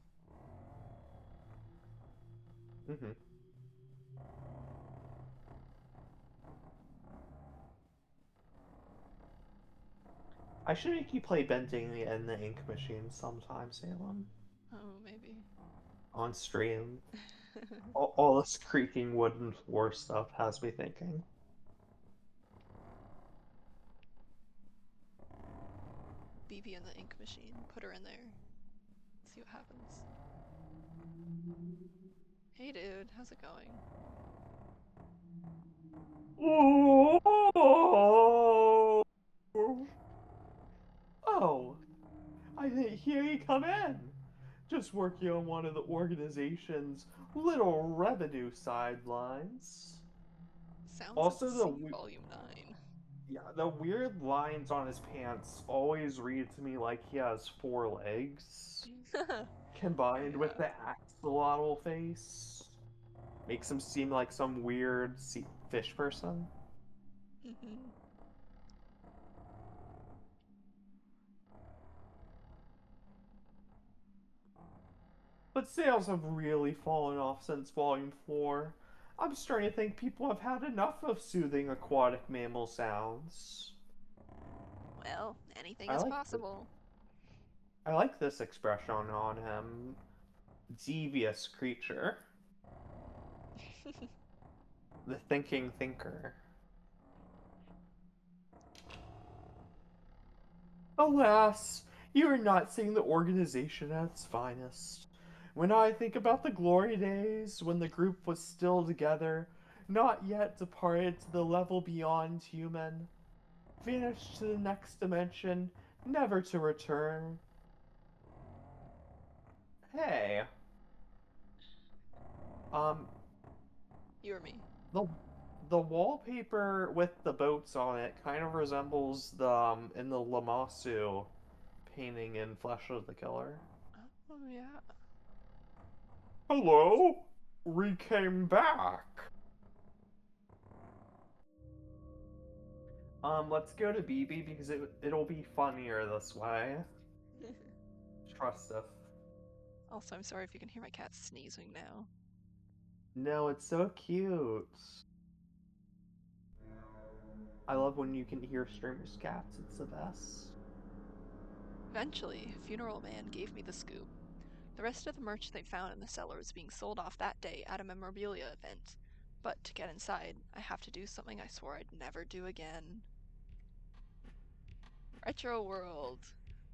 I should make you play Bending and the Ink Machine sometime, Salem. Oh, maybe. On stream. all this creaking wooden floor stuff has me thinking. BB and the Ink Machine. Put her in there. See what happens. Hey dude, how's it going? Oh, I didn't hear you come in. Just working on one of the organization's little revenue sidelines. Sounds Also, of the Sea, Volume 9. Yeah, the weird lines on his pants always read to me like he has 4 legs. Combined with the axolotl face. Makes him seem like some weird fish person. But sales have really fallen off since Volume 4. I'm starting to think people have had enough of soothing aquatic mammal sounds. Well, anything is possible. I like this expression on him. Devious creature. The thinking thinker. Alas, you are not seeing the organization at its finest. When I think about the glory days, when the group was still together, not yet departed to the level beyond human, vanished to the next dimension, never to return. Hey, um, You or me? the the wallpaper with the boats on it kind of resembles the in the Lamassu painting in Flesh of the Killer. Oh, yeah. Hello, we came back. Let's go to BB because it'll be funnier this way. Trust us. Also, I'm sorry if you can hear my cat sneezing now. No, it's so cute. I love when you can hear streamers' cats. It's the best. Eventually, Funeral Man gave me the scoop. The rest of the merch they found in the cellar was being sold off that day at a memorabilia event. But to get inside, I have to do something I swore I'd never do again. Retro World!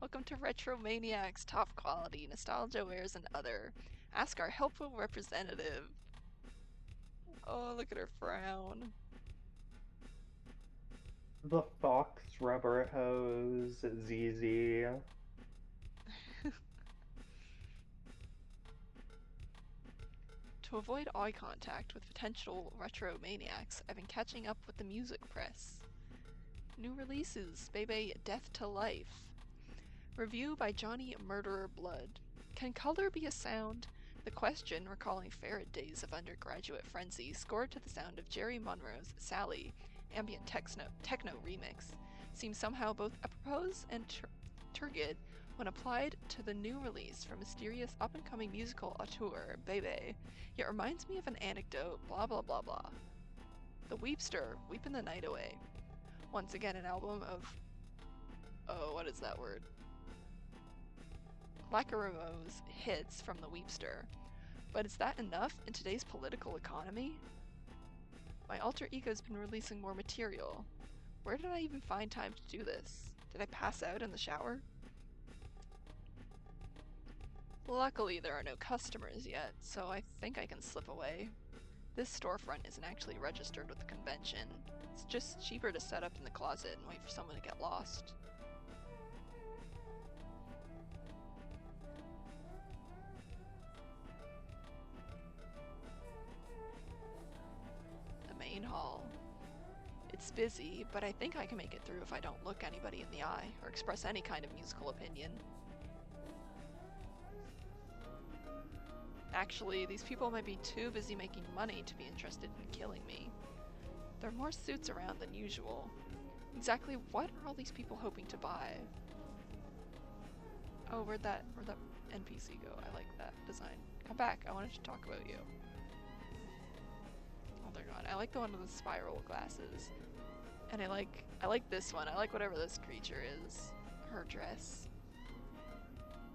Welcome to Retro Maniacs, top quality, nostalgia wares, and other. Ask our helpful representative. Oh, look at her frown. The Fox rubber hose, ZZ. To avoid eye contact with potential retro maniacs, I've been catching up with the music press. New releases, Bebe Death to Life. Review by Johnny Murderer Blood. Can color be a sound? The question, recalling ferret days of undergraduate frenzy, scored to the sound of Jerry Monroe's Sally, ambient techno remix, seems somehow both apropos and turgid when applied to the new release from mysterious up-and-coming musical auteur, Bebe, yet reminds me of an anecdote, blah blah blah blah. The Weepster, Weepin' the Night Away. Once again an album of... oh, what is that word? Lacrimose hits from the Weepster. But is that enough in today's political economy? My alter ego's been releasing more material. Where did I even find time to do this? Did I pass out in the shower? Luckily, there are no customers yet, so I think I can slip away. This storefront isn't actually registered with the convention. It's just cheaper to set up in the closet and wait for someone to get lost. The main hall. It's busy, but I think I can make it through if I don't look anybody in the eye or express any kind of musical opinion. Actually, these people might be too busy making money to be interested in killing me. There are more suits around than usual. Exactly what are all these people hoping to buy? Oh, where'd that NPC go? I like that design. Come back, I wanted to talk about you. Oh, they're gone. I like the one with the spiral glasses. And I like this one. I like whatever this creature is. Her dress.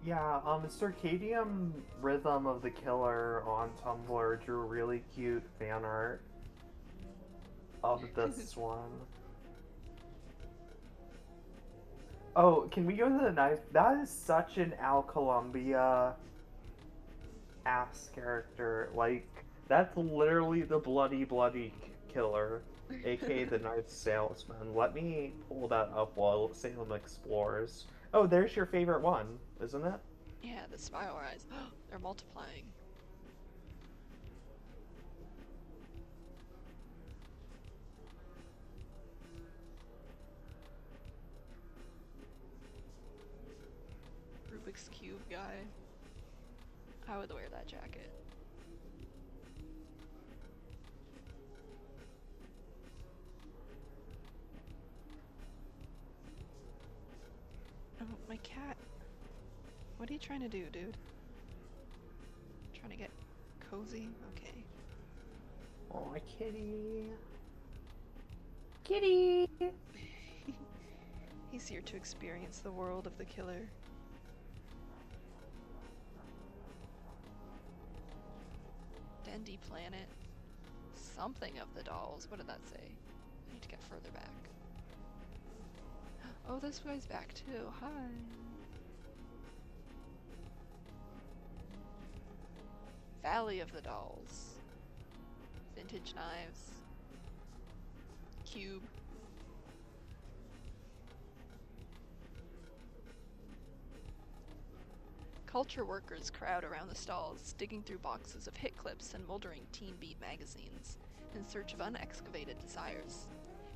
Yeah, Circadian Rhythm of the Killer on Tumblr drew really cute fan art of this one. Oh, can we go to the knife? That is such an Al Columbia ass character. Like, that's literally the bloody killer, aka the knife salesman. Let me pull that up while Salem explores. Oh, there's your favorite one, isn't it? Yeah, the spiral eyes. They're multiplying. Rubik's Cube guy. I would wear that jacket. Oh, my cat. What are you trying to do, dude? Trying to get cozy? Okay. Oh, kitty. Kitty! He's here to experience the world of the killer. Dendy Planet. Something of the dolls. What did that say? I need to get further back. Oh, this guy's back too. Hi. Valley of the Dolls. vintage knives. Cube. Culture workers crowd around the stalls, digging through boxes of hit clips and moldering Teen Beat magazines, in search of unexcavated desires.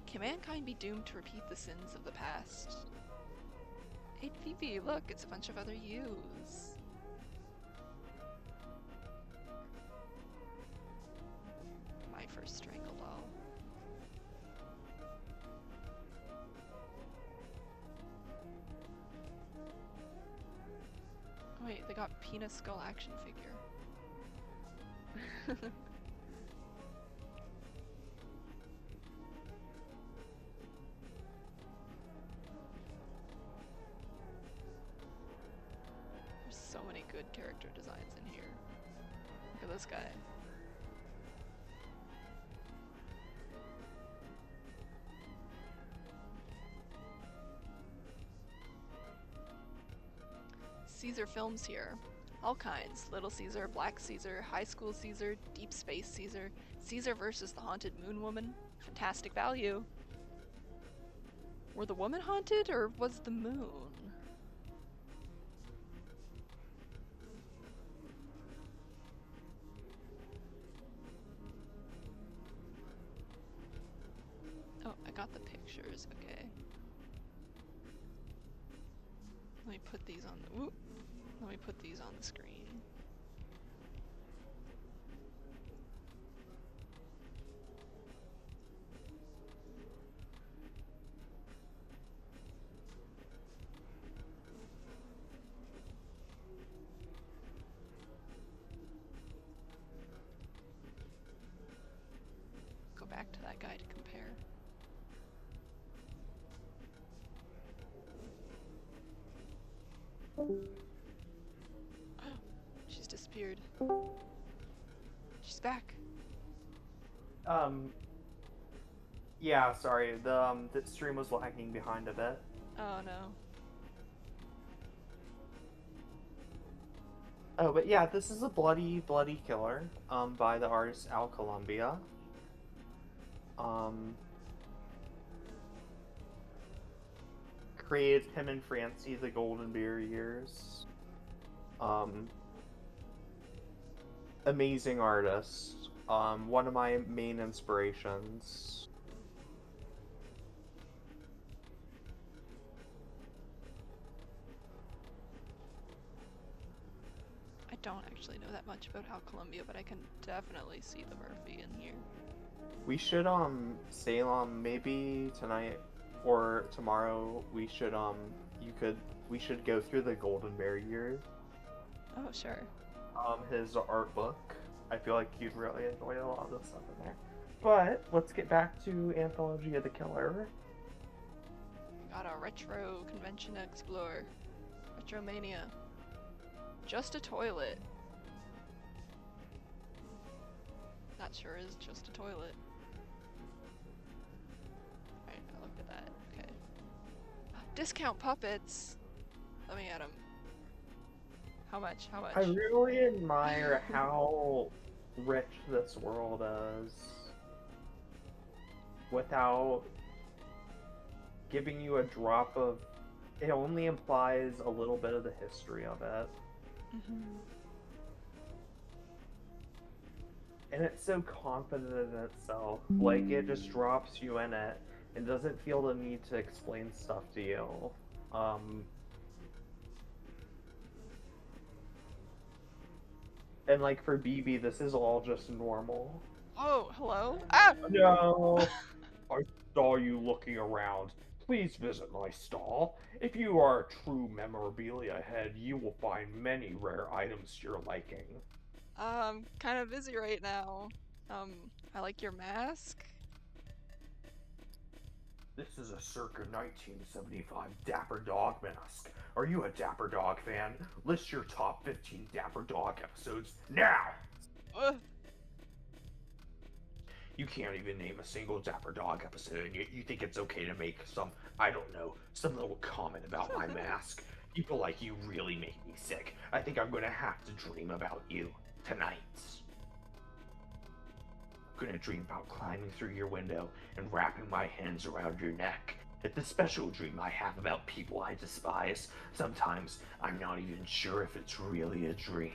Can mankind be doomed to repeat the sins of the past? Hey Phoebe, look, it's a bunch of other yous. My first strangle doll. Oh, wait, they got Penis Skull action figure. There's so many good character designs in here. Look at this guy. Caesar Films here. All kinds. Little Caesar, Black Caesar, High School Caesar, Deep Space Caesar, Caesar versus the Haunted Moon Woman. Fantastic value. Were the woman haunted, or was the moon? Oh, I got the pictures, okay. Let me put these on the, whoop. Let me put these on the screen. Go back to that guy to compare. She's disappeared. She's back. Yeah, sorry, the stream was lagging behind a bit. Oh no. Oh, but yeah, this is a bloody, bloody killer, by the artist Al Columbia. Created him and Francie the Golden Beer years. Amazing artist. One of my main inspirations. I don't actually know that much about Al Columbia, but I can definitely see the Murphy in here. We should, Salem, maybe tonight or tomorrow, we should, we should go through the Golden Bear years. Oh, sure. His art book. I feel like you'd really enjoy a lot of the stuff in there. But, let's get back to Anthology of the Killer. Got a retro convention to explore. Retromania. Just a toilet. That sure is just a toilet. Alright, I looked at that. Okay. Discount puppets! Let me at them. How much? How much? I really admire how rich this world is without giving you a drop of... It only implies a little bit of the history of it. Mm-hmm. And it's so confident in itself. Like, it just drops you in it and doesn't feel the need to explain stuff to you. And like for BB, this is all just normal. Oh, hello? Ah! No! I saw you looking around. Please visit my stall. If you are a true memorabilia head, you will find many rare items to your liking. I'm kind of busy right now. I like your mask. This is a circa 1975 Dapper Dog mask. Are you a Dapper Dog fan? List your top 15 Dapper Dog episodes now! Ugh. You can't even name a single Dapper Dog episode, and you think it's okay to make some, I don't know, some little comment about my mask? People like you really make me sick. I think I'm gonna have to dream about you tonight. gonna dream about climbing through your window and wrapping my hands around your neck. It's a special dream I have about people I despise. Sometimes I'm not even sure if it's really a dream.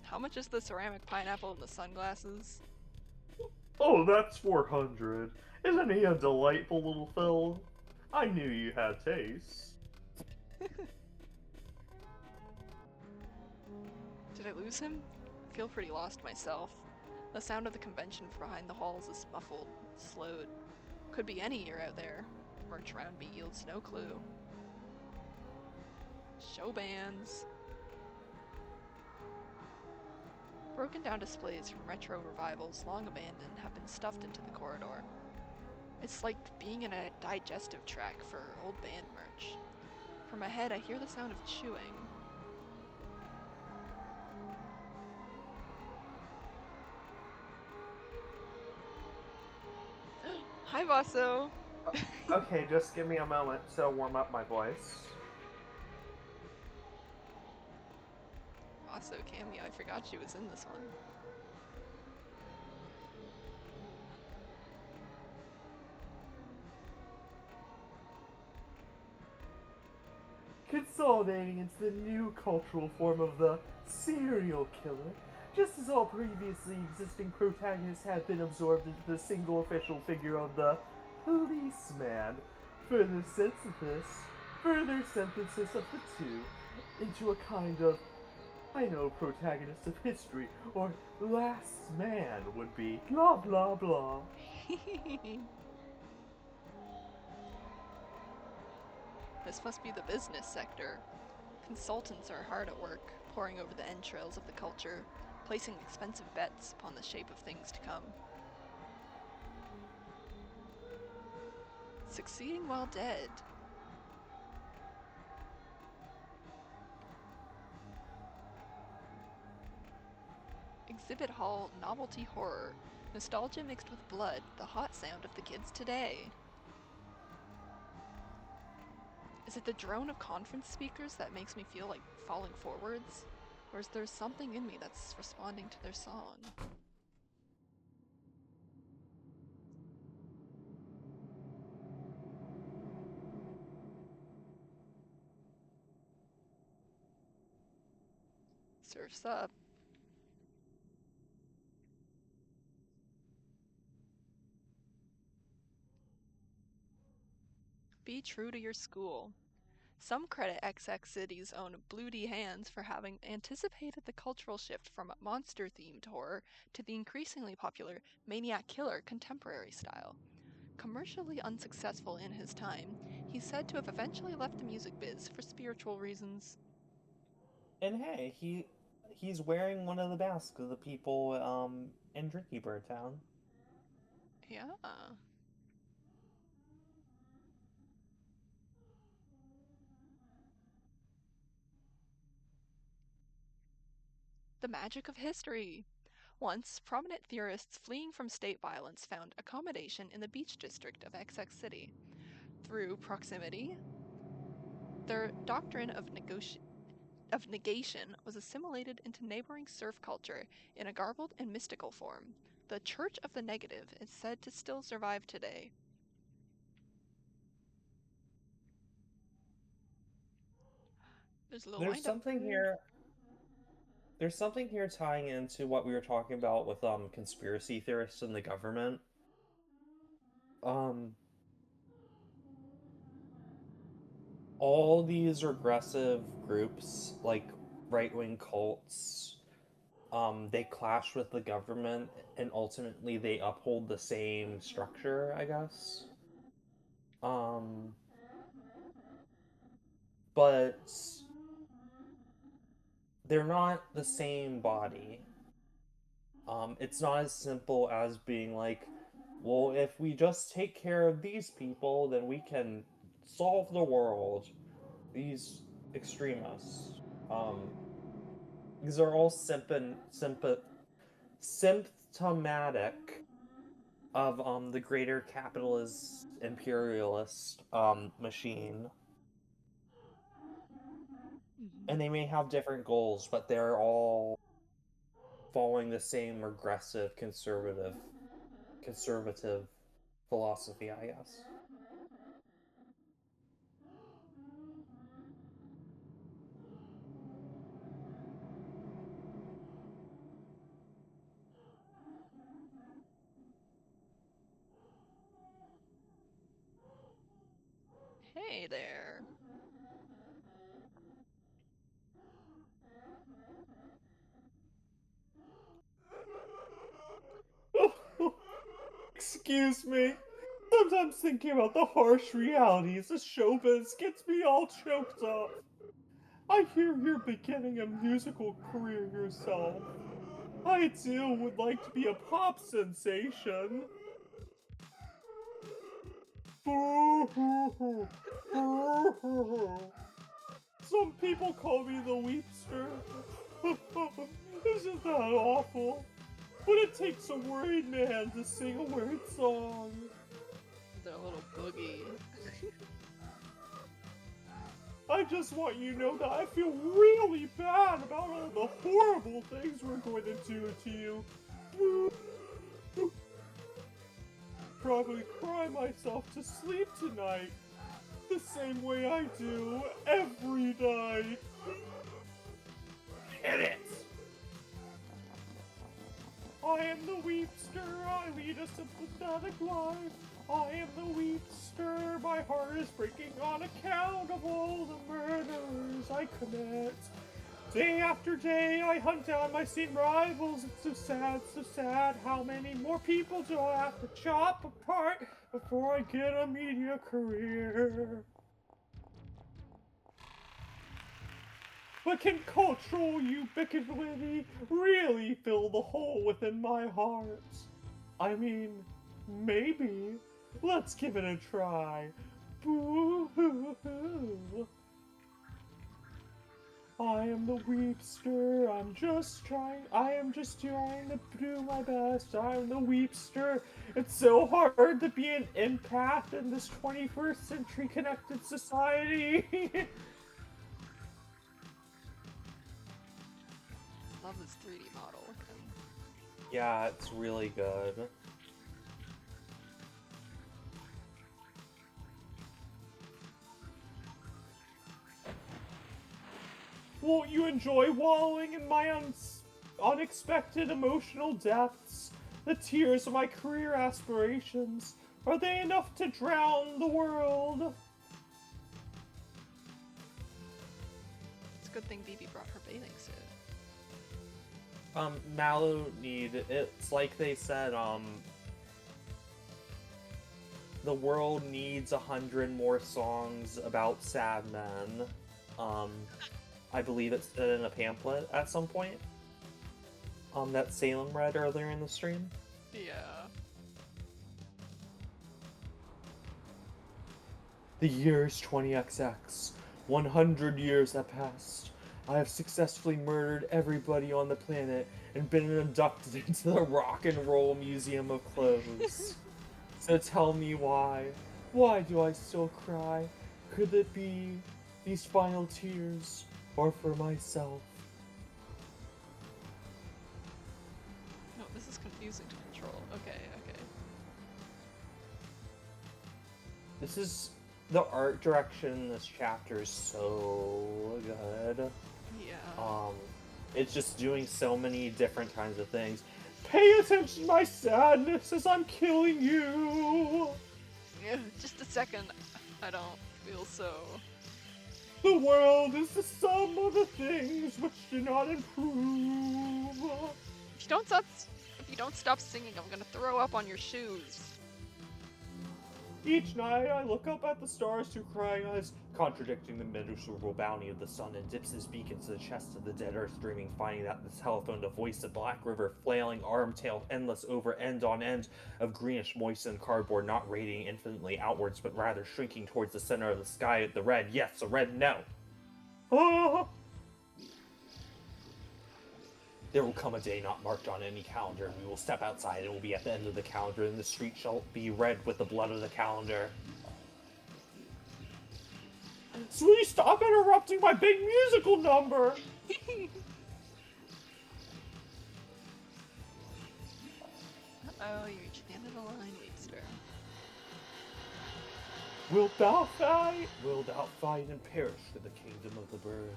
How much is the ceramic pineapple and the sunglasses? Oh, that's 400. Isn't he a delightful little Phil? I knew you had taste. Did I lose him? I feel pretty lost myself. The sound of the convention from behind the halls is muffled, slowed. Could be any year out there. Merch around me yields no clue. Show bands. Broken down displays from retro revivals long abandoned have been stuffed into the corridor. It's like being in a digestive track for old band merch. From ahead, I hear the sound of chewing. Hi, Vaso! Okay, just give me a moment to warm up my voice. Vaso cameo, I forgot she was in this one. Consolidating into the new cultural form of the serial killer, just as all previously existing protagonists have been absorbed into the single official figure of the policeman. Further synthesis of the two into a kind of, I know, protagonist of history, or last man would be, blah blah blah. This must be the business sector. Consultants are hard at work, poring over the entrails of the culture, placing expensive bets upon the shape of things to come. Succeeding while dead. Exhibit Hall Novelty Horror. Nostalgia mixed with blood, the hot sound of the kids today. Is it the drone of conference speakers that makes me feel like falling forwards? Or is there something in me that's responding to their song? Surf's up. Be true to your school. Some credit XX City's own Bloody Hands for having anticipated the cultural shift from monster-themed horror to the increasingly popular Maniac Killer contemporary style. Commercially unsuccessful in his time, he's said to have eventually left the music biz for spiritual reasons. And hey, he's wearing one of the masks of the people in Drinky Bird Town. Yeah. The magic of history. Once, prominent theorists fleeing from state violence found accommodation in the beach district of XX City. Through proximity, their doctrine of negation was assimilated into neighboring surf culture in a garbled and mystical form. The Church of the Negative is said to still survive today. There's a little There's wind-up. something here. There's something here tying into what we were talking about with conspiracy theorists and the government. Um, all these regressive groups, like right-wing cults, they clash with the government, and ultimately they uphold the same structure, I guess. Um, but they're not the same body. It's not as simple as being like, well, if we just take care of these people, then we can solve the world. These extremists, these are all symptomatic of the greater capitalist imperialist machine, Mhm. and they may have different goals, but they're all following the same regressive conservative philosophy, I guess. Hey there. Excuse me. Sometimes thinking about the harsh realities of showbiz gets me all choked up. I hear you're beginning a musical career yourself. I too would like to be a pop sensation. Boo-hoo-hoo. Boo-hoo-hoo. Some people call me the Weepster. Isn't that awful? But it takes a worried man to sing a weird song. The little boogie. I just want you to know that I feel really bad about all the horrible things we're going to do to you. Probably cry myself to sleep tonight, the same way I do every night. Hit it! I am the Weepster, I lead a sympathetic life. I am the Weepster, my heart is breaking on account of all the murders I commit. Day after day, I hunt down my scene rivals. It's so sad. How many more people do I have to chop apart before I get a media career? But can cultural ubiquity really fill the hole within my heart? I mean, maybe. Let's give it a try. Boo-hoo-hoo. I am the Weepster, I am just trying to do my best. I'm the Weepster. It's so hard to be an empath in this 21st century connected society. Love this 3D model. Yeah, it's really good. Won't you enjoy wallowing in my unexpected emotional depths? The tears of my career aspirations, are they enough to drown the world? It's a good thing BB brought her bathing suit. Mallow it's like they said, the world needs 100 more songs about sad men. I believe it's in a pamphlet at some point. That Salem read earlier in the stream. Yeah. The year's 20XX. 100 years have passed. I have successfully murdered everybody on the planet and been inducted into the Rock and Roll Museum of Clothes. So tell me why. Why do I still cry? Could it be these final tears, or for myself? No, this is confusing to control. Okay. This is... the art direction in this chapter is so good. Yeah. It's just doing so many different kinds of things. Pay attention to my sadness as I'm killing you! Yeah, just a second. I don't feel so. The world is the sum of the things which do not improve. If you don't stop singing, I'm gonna throw up on your shoes. Each night I look up at the stars through crying eyes, contradicting the miserable bounty of the sun, and dips his beak into the chest of the dead earth, dreaming, finding that the telephone, the voice of Black River, flailing arm-tailed, endless over end on end of greenish moistened cardboard, not radiating infinitely outwards, but rather shrinking towards the center of the sky at the red yes, a red no. Ah! There will come a day not marked on any calendar. We will step outside and it will be at the end of the calendar, and the street shall be red with the blood of the calendar. So will you stop interrupting my big musical number? Oh, you're reaching the end of the line, Weedster. Wilt thou fight? Wilt thou fight and perish for the kingdom of the bird?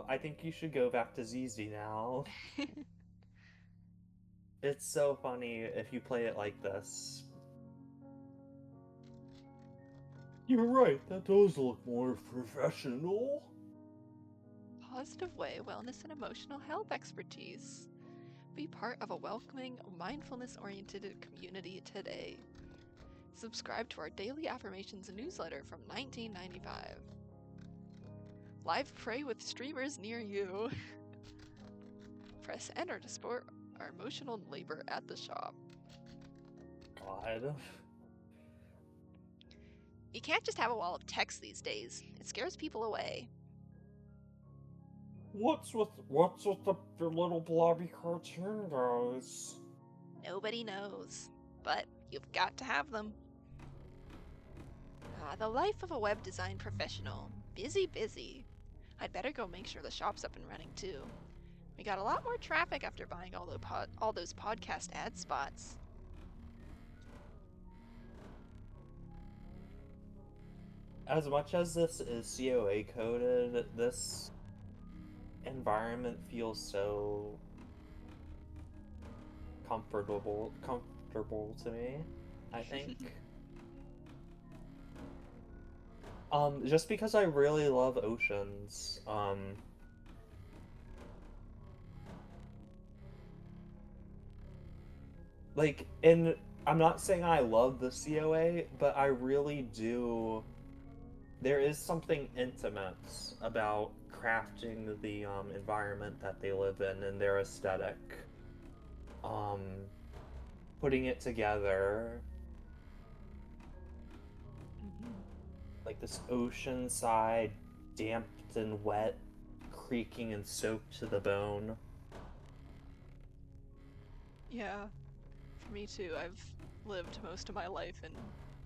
I think you should go back to ZZ now. It's so funny if you play it like this. You're right, that does look more professional. Positive Way Wellness and Emotional Health Expertise. Be part of a welcoming, mindfulness-oriented community today. Subscribe to our daily affirmations newsletter from $19.95. Live pray with streamers near you. Press enter to support our emotional labor at the shop. God. You can't just have a wall of text these days. It scares people away. What's with the little blobby cartoon guys? Nobody knows, but you've got to have them. The life of a web design professional. Busy. I'd better go make sure the shop's up and running too. We got a lot more traffic after buying all those podcast ad spots. As much as this is COA coded, this environment feels so comfortable to me, I think. Just because I really love oceans. And I'm not saying I love the COA, but I really do. There is something intimate about crafting the environment that they live in and their aesthetic. Putting it together. Like this ocean side, damped and wet, creaking and soaked to the bone. Yeah, for me too. I've lived most of my life in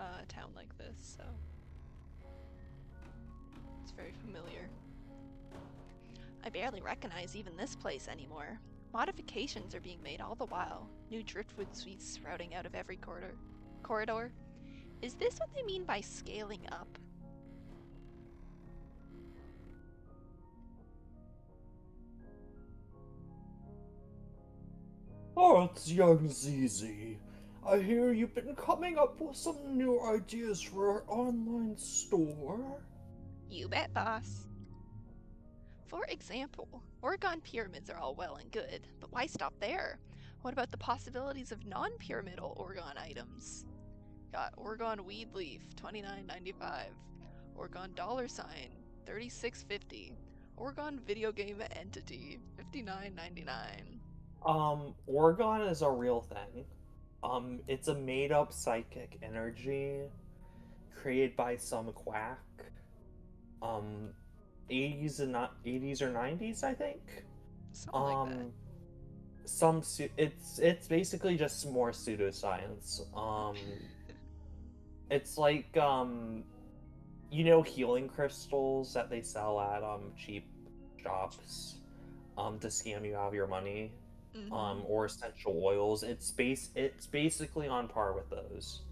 a town like this, so it's very familiar. I barely recognize even this place anymore. Modifications are being made all the while. New driftwood suites sprouting out of every corridor. Is this what they mean by scaling up? Oh, it's young ZZ. I hear you've been coming up with some new ideas for our online store. You bet, boss. For example, Oregon pyramids are all well and good, but why stop there? What about the possibilities of non-pyramidal Oregon items? Got Oregon weed leaf, $29.95. Oregon dollar sign, $36.50. Oregon video game entity, $59.99. Oregon is a real thing. It's a made-up psychic energy created by some quack. 80s or 90s, I think. Something like that. It's basically just more pseudoscience. It's like healing crystals that they sell at cheap shops to scam you out of your money. Or essential oils. It's basically on par with those.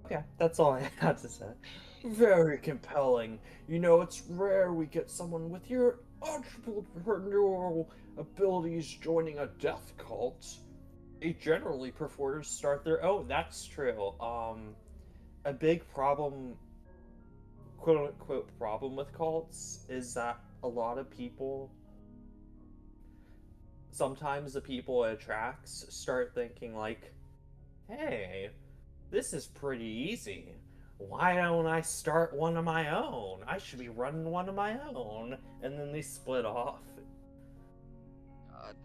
Okay, that's all I had to say. Very compelling. It's rare we get someone with your entrepreneurial abilities joining a death cult. They generally prefer to start their own. That's true. A big problem, quote unquote, problem with cults is that a lot of people, sometimes the people it attracts start thinking like, hey, this is pretty easy. Why don't I start one of my own? I should be running one of my own. And then they split off. God.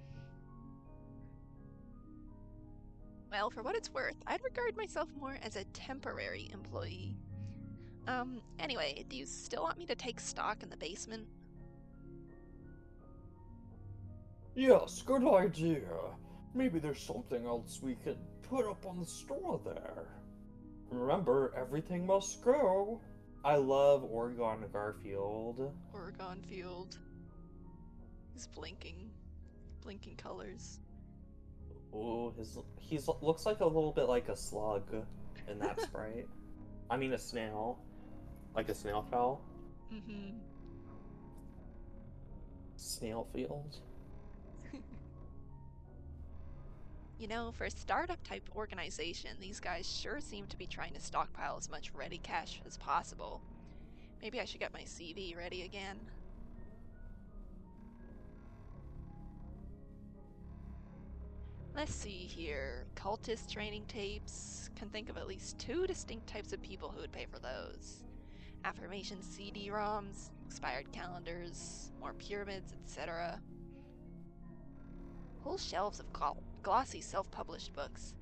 Well, for what it's worth, I'd regard myself more as a temporary employee. Anyway, do you still want me to take stock in the basement? Yes, good idea. Maybe there's something else we could put up on the store there. Remember, everything must grow. I love Oregon Garfield. Oregon Field. He's blinking colors. Ooh, he's looks like a little bit like a slug in that sprite. I mean a snail. Like a snail fell. Mm-hmm. Snail field. You know, for a startup type organization, these guys sure seem to be trying to stockpile as much ready cash as possible. Maybe I should get my CV ready again. Let's see here. Cultist training tapes. Can think of at least 2 distinct types of people who would pay for those. Affirmation CD-ROMs, expired calendars, more pyramids, etc. Whole shelves of glossy self-published books,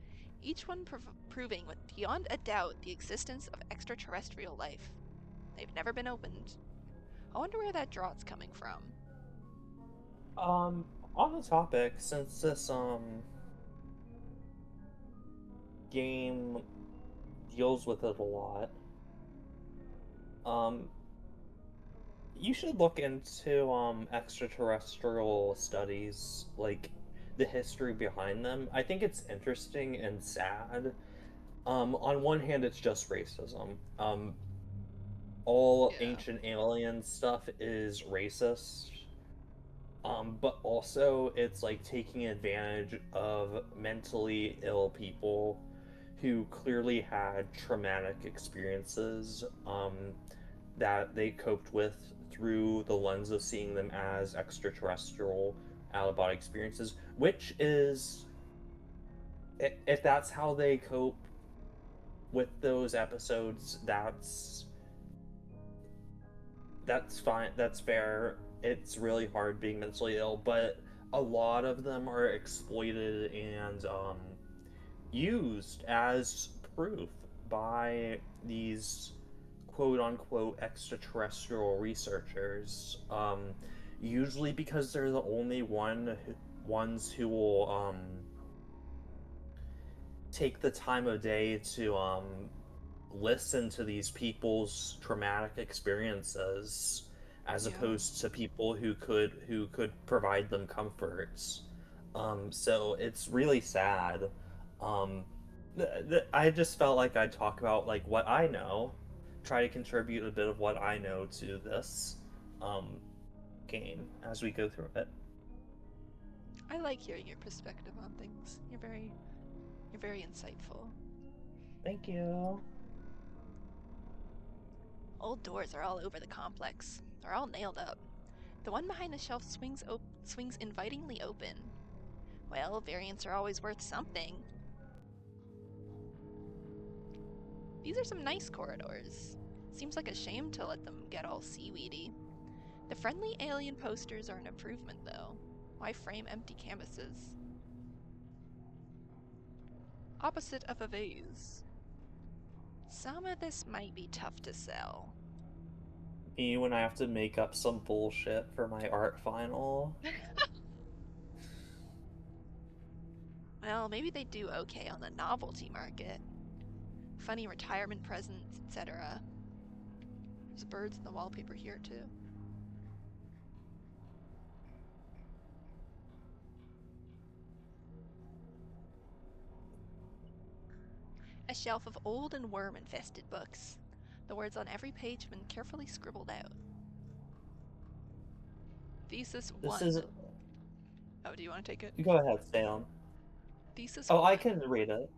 each one proving with beyond a doubt the existence of extraterrestrial life. They've never been opened. I wonder where that draught's coming from. On the topic, since this game deals with it a lot, you should look into extraterrestrial studies, like the history behind them. I think it's interesting and sad. On one hand, it's just racism. All ancient alien stuff is racist. But also it's like taking advantage of mentally ill people who clearly had traumatic experiences that they coped with through the lens of seeing them as extraterrestrial out-of-body experiences, which is, if that's how they cope with those episodes, that's fine, that's fair. It's really hard being mentally ill, but a lot of them are exploited and used as proof by these quote-unquote extraterrestrial researchers, usually because they're the only ones who will take the time of day to listen to these people's traumatic experiences, as opposed to people who could provide them comforts. So it's really sad. I just felt like I'd talk about like what I know, try to contribute a bit of what I know to this game as we go through it. I like hearing your perspective on things. You're very insightful. Thank you. Old doors are all over the complex. They're all nailed up. The one behind the shelf swings invitingly open. Well, variants are always worth something. These are some nice corridors. Seems like a shame to let them get all seaweedy. The friendly alien posters are an improvement, though. Why frame empty canvases? Opposite of a vase. Some of this might be tough to sell. Me when I have to make up some bullshit for my art final. Well, maybe they do okay on the novelty market. Funny retirement presents, etc. There's birds in the wallpaper here, too. A shelf of old and worm-infested books. The words on every page have been carefully scribbled out. Thesis 1. This is... Oh, do you want to take it? Go ahead, Sam. Thesis 1. I one. can read it.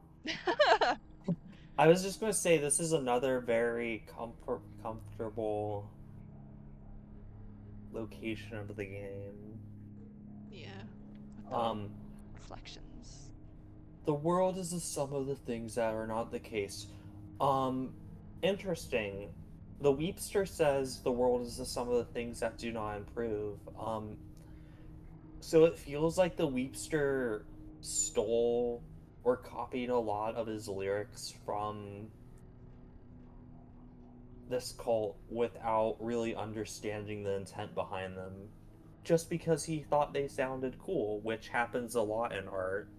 I was just going to say, this is another very comfortable location of the game. Yeah. Reflections. The world is the sum of the things that are not the case. Interesting. The Weepster says the world is the sum of the things that do not improve. So it feels like the Weepster stole or copied a lot of his lyrics from this cult without really understanding the intent behind them, just because he thought they sounded cool, which happens a lot in art.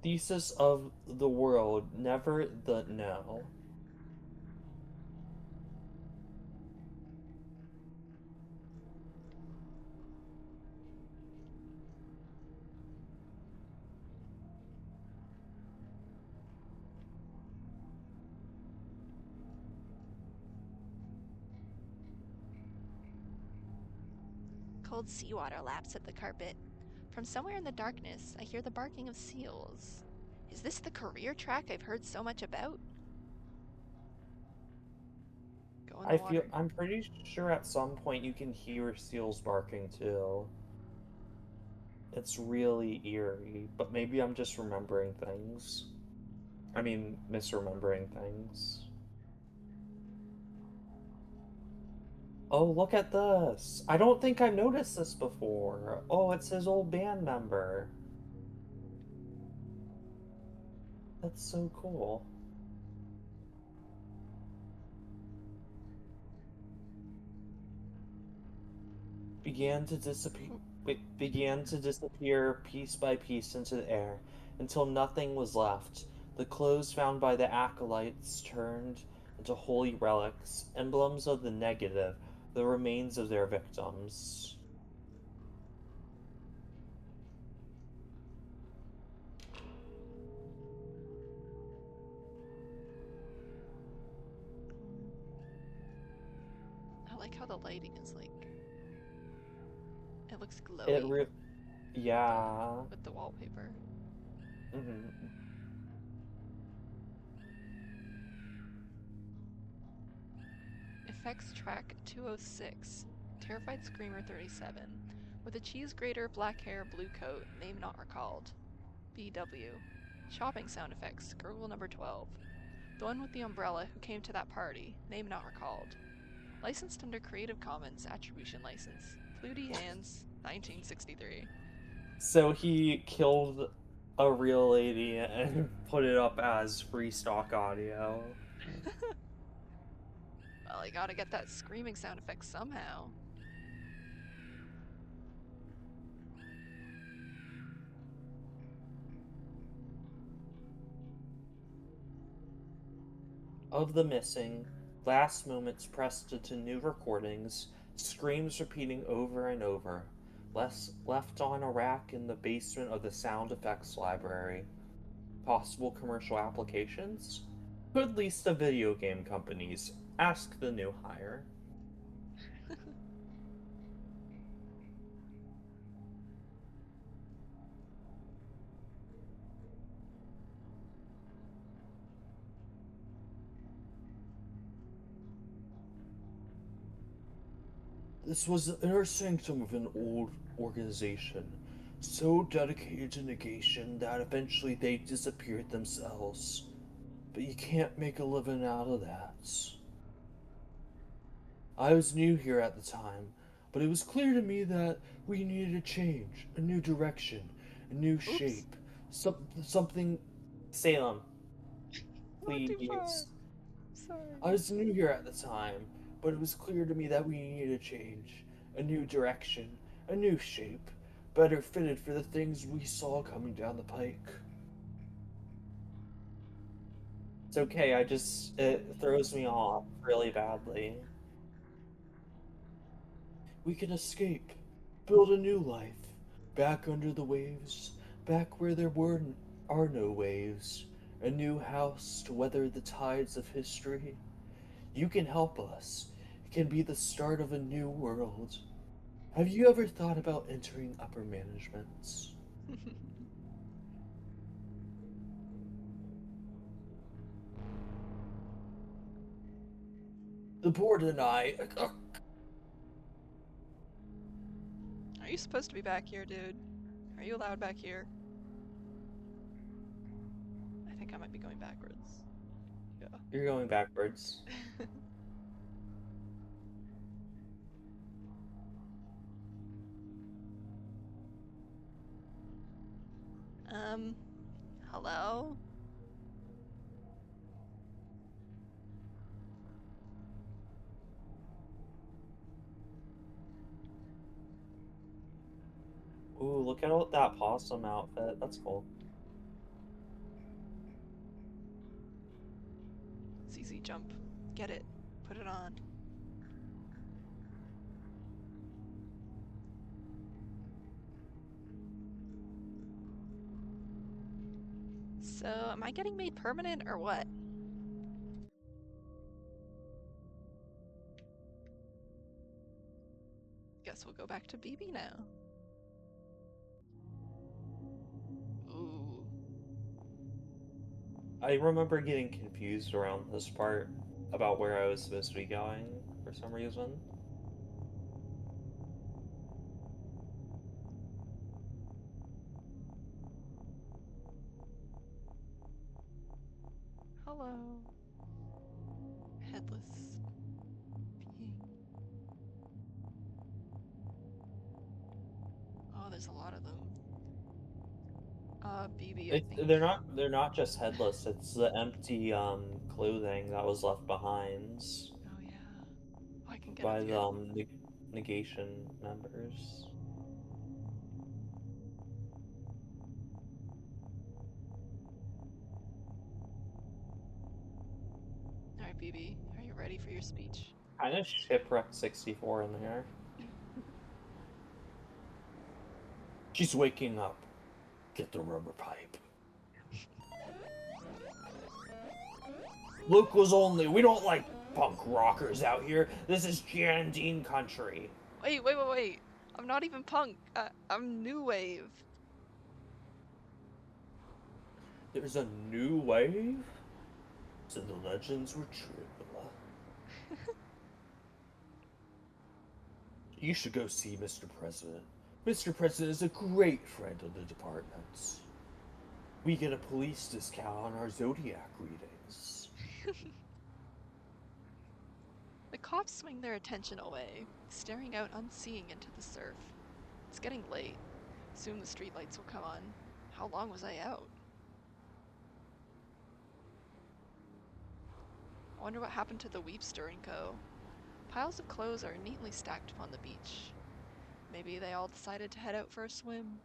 Thesis of the world, never the no. Cold seawater laps at the carpet. From somewhere in the darkness, I hear the barking of seals. Is this the career track I've heard so much about? Go in the water. I'm pretty sure at some point you can hear seals barking too. It's really eerie, but maybe I'm just remembering things. I mean, misremembering things. Oh, look at this. I don't think I've noticed this before. Oh, it's his old band member. That's so cool. Began to disappear piece by piece into the air until nothing was left. The clothes found by the acolytes turned into holy relics, emblems of the negative, the remains of their victims. I like how the lighting is like. It looks It glowy yeah. with the wallpaper. Effects track 206. Terrified Screamer 37. With a cheese grater, black hair, blue coat, name not recalled. BW. Shopping sound effects, Gurgle number 12. The one with the umbrella who came to that party, name not recalled. Licensed under Creative Commons Attribution License. Flutie Hands, 1963. So he killed a real lady and put it up as free stock audio. Well, I gotta get that screaming sound effect somehow. Of the missing, last moments pressed into new recordings, screams repeating over and over, left on a rack in the basement of the sound effects library. Possible commercial applications? Could lease to video game companies. Ask the new hire. This was the inner sanctum of an old organization, so dedicated to negation that eventually they disappeared themselves. But you can't make a living out of that. I was new here at the time, but it was clear to me that we needed a change, a new direction, a new shape, something. Salem, Not too far. please. Sorry. I was new here at the time, but it was clear to me that we needed a change, a new direction, a new shape, better fitted for the things we saw coming down the pike. It's okay, it throws me off really badly. We can escape, build a new life, back under the waves, back where are no waves, a new house to weather the tides of history. You can help us. It can be the start of a new world. Have you ever thought about entering upper managements? The board and I. Are you supposed to be back here, dude? Are you allowed back here? I think I might be going backwards. Yeah. You're going backwards. Hello? Ooh, look at that possum outfit. That's cool. CC, jump. Get it. Put it on. So, am I getting made permanent or what? Guess we'll go back to BB now. Ooh. I remember getting confused around this part about where I was supposed to be going for some reason. Hello. Headless being. Oh, there's a lot of them. BB, I think. They're not just headless, it's the empty clothing that was left behind Oh yeah. Oh, I can get up by the here. negation members. Alright, BB, are you ready for your speech? Kind of shipwreck 64 in there. She's waking up. Get the rubber pipe. Locals only. We don't like punk rockers out here. This is Jan Dean country. Wait. I'm not even punk. I'm new wave. There's a new wave? So the legends were true. You should go see Mr. President. Mr. President is a great friend of the department's. We get a police discount on our Zodiac readings. The cops swing their attention away, staring out unseeing into the surf. It's getting late. Soon the streetlights will come on. How long was I out? I wonder what happened to the Weepster & Co. Piles of clothes are neatly stacked upon the beach. Maybe they all decided to head out for a swim.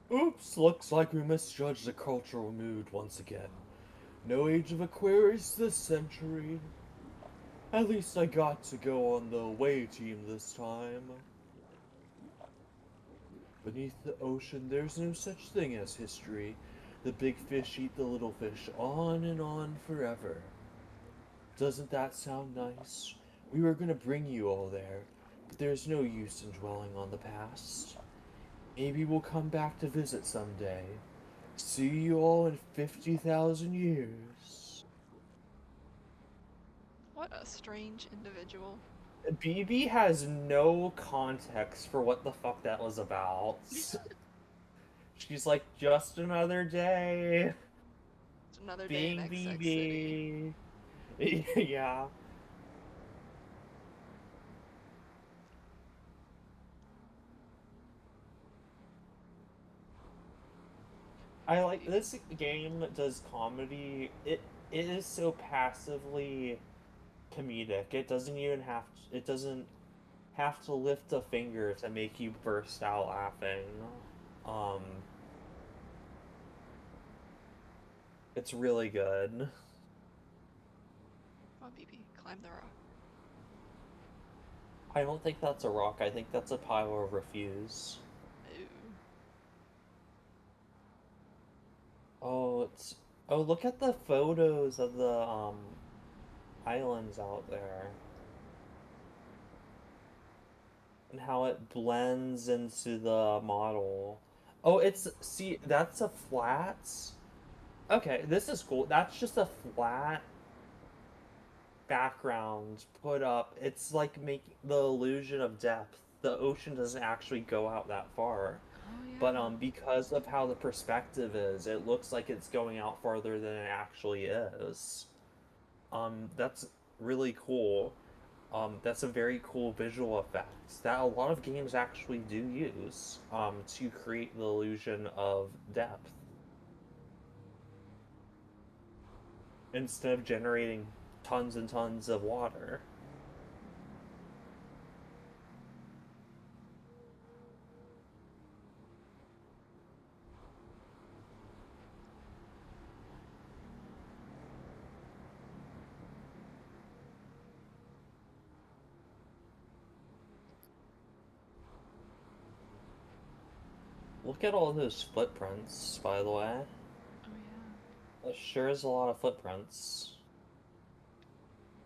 Oops, looks like we misjudged the cultural mood once again. No Age of Aquarius this century. At least I got to go on the away team this time. Beneath the ocean, there's no such thing as history. The big fish eat the little fish on and on forever. Doesn't that sound nice? We were gonna bring you all there, but there's no use in dwelling on the past. Maybe we'll come back to visit someday. See you all in 50,000 years. What a strange individual. BB has no context for what the fuck that was about. She's like, just another day. It's another day Being in XX City. BB. Yeah. I like this game does comedy. It is so passively comedic. It doesn't even have to, it doesn't have to lift a finger to make you burst out laughing. Um it's really good. Oh, BB, climb the rock. I don't think that's a rock. I think that's a pile of refuse. Ooh. Oh, it's oh, look at the photos of the islands out there. And how it blends into the model. Oh, it's see, that's a flat. Okay, this is cool. That's just a flat background put up. It's like making the illusion of depth. The ocean doesn't actually go out that far. Oh, yeah. But because of how the perspective is, it looks like it's going out farther than it actually is. That's really cool. That's a very cool visual effect that a lot of games actually do use to create the illusion of depth. Instead of generating tons and tons of water. Look at all those footprints, by the way. Oh yeah. That sure is a lot of footprints.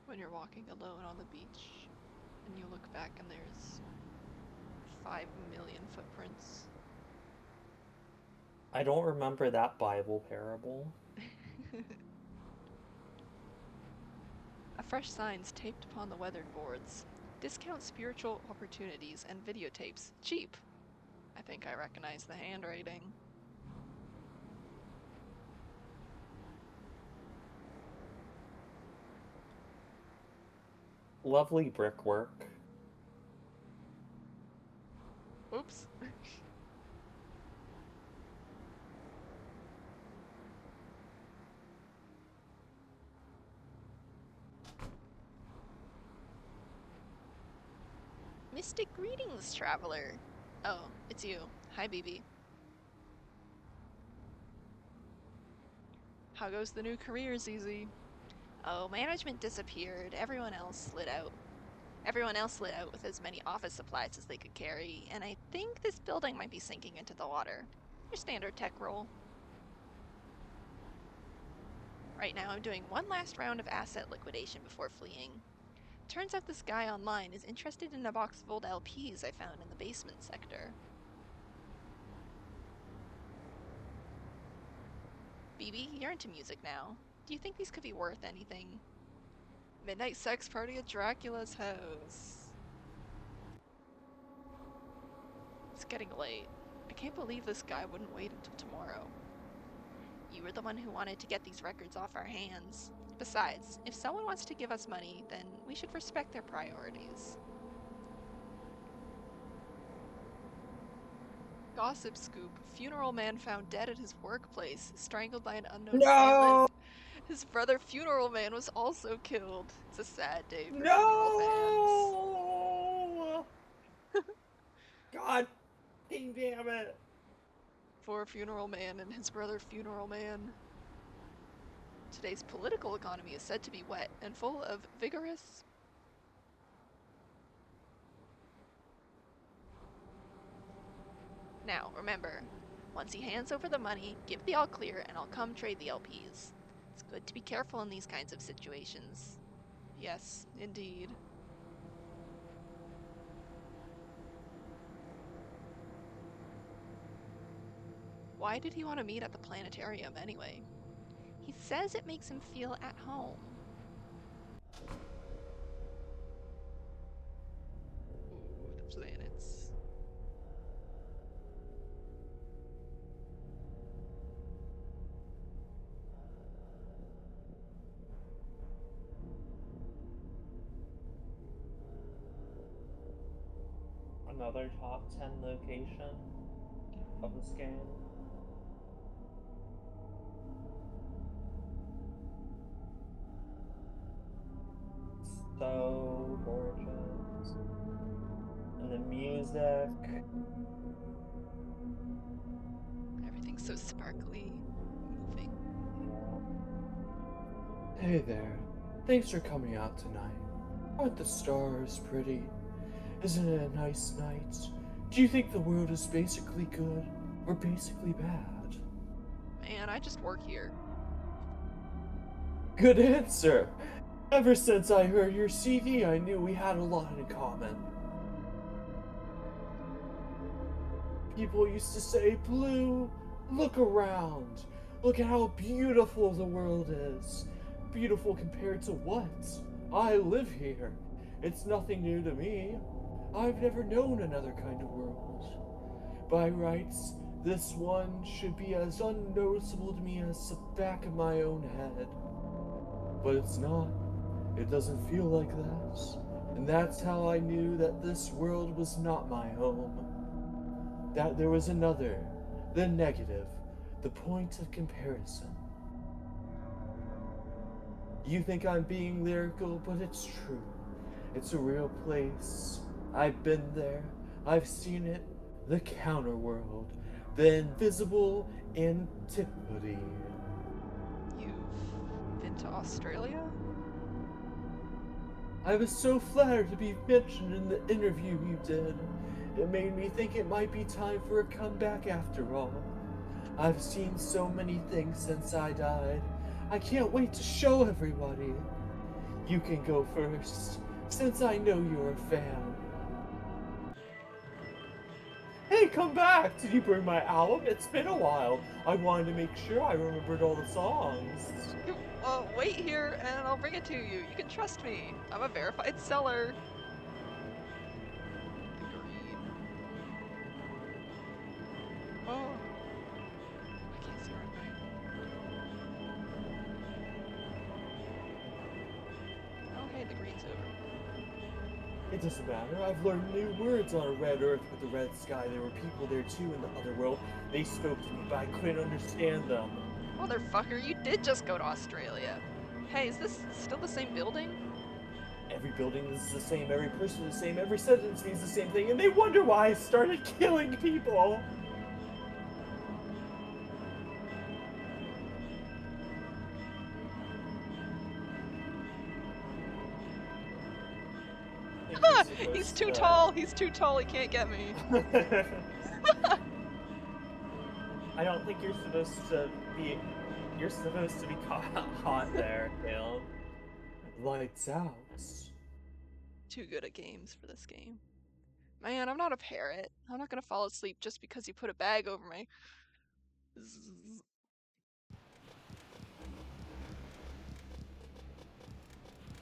When you're walking alone on the beach and you look back and there's 5 million footprints. I don't remember that Bible parable. A fresh sign's taped upon the weathered boards. Discount spiritual opportunities and videotapes. Cheap. I think I recognize the handwriting. Lovely brickwork. Oops. Mystic greetings, traveler. Oh, it's you. Hi, BB. How goes the new career, ZZ? Oh, management disappeared. Everyone else slid out. Everyone else slid out with as many office supplies as they could carry, and I think this building might be sinking into the water. Your standard tech role. Right now I'm doing one last round of asset liquidation before fleeing. Turns out this guy online is interested in a box of old LPs I found in the basement sector. BB, you're into music now. Do you think these could be worth anything? Midnight sex party at Dracula's house. It's getting late. I can't believe this guy wouldn't wait until tomorrow. You were the one who wanted to get these records off our hands. Besides, if someone wants to give us money, then we should respect their priorities. Gossip scoop. Funeral man found dead at his workplace, strangled by an unknown assailant. His brother Funeral Man was also killed. It's a sad day for funeral fans. God damn it. For Funeral Man and his brother Funeral Man. Today's political economy is said to be wet and full of vigorous... Now, remember, once he hands over the money, give the all clear and I'll come trade the LPs. It's good to be careful in these kinds of situations. Yes, indeed. Why did he want to meet at the planetarium anyway? He says it makes him feel at home. Ooh, the planets. Another top 10 location of this game. So gorgeous. And the music. Everything's so sparkly, moving. Hey there. Thanks for coming out tonight. Aren't the stars pretty? Isn't it a nice night? Do you think the world is basically good or basically bad? Man, I just work here. Good answer. Ever since I heard your CD, I knew we had a lot in common. People used to say, Blue, look around. Look at how beautiful the world is. Beautiful compared to what? I live here. It's nothing new to me. I've never known another kind of world. By rights, this one should be as unnoticeable to me as the back of my own head. But it's not. It doesn't feel like that. And that's how I knew that this world was not my home. That there was another, the negative, the point of comparison. You think I'm being lyrical, but it's true. It's a real place. I've been there. I've seen it. The counterworld. The invisible antiquity. You've been to Australia? I was so flattered to be mentioned in the interview you did. It made me think it might be time for a comeback after all. I've seen so many things since I died. I can't wait to show everybody. You can go first, since I know you're a fan. Hey, come back! Did you bring my album? It's been a while. I wanted to make sure I remembered all the songs. Wait here and I'll bring it to you. You can trust me. I'm a verified seller. Agreed. Oh. I can't see right now. Oh, hey, the green's over. It doesn't matter. I've learned new words on a red earth with the red sky. There were people there too in the other world. They spoke to me, but I couldn't understand them. Motherfucker, you did just go to Australia. Hey, is this still the same building? Every building is the same, every person is the same, every sentence means the same thing, and they wonder why I started killing people. He's too tall. He's too tall. He can't get me. I don't think you're supposed to be. You're supposed to be caught there, Caleb. Lights out. Too good at games for this game. Man, I'm not a parrot. I'm not gonna fall asleep just because you put a bag over my.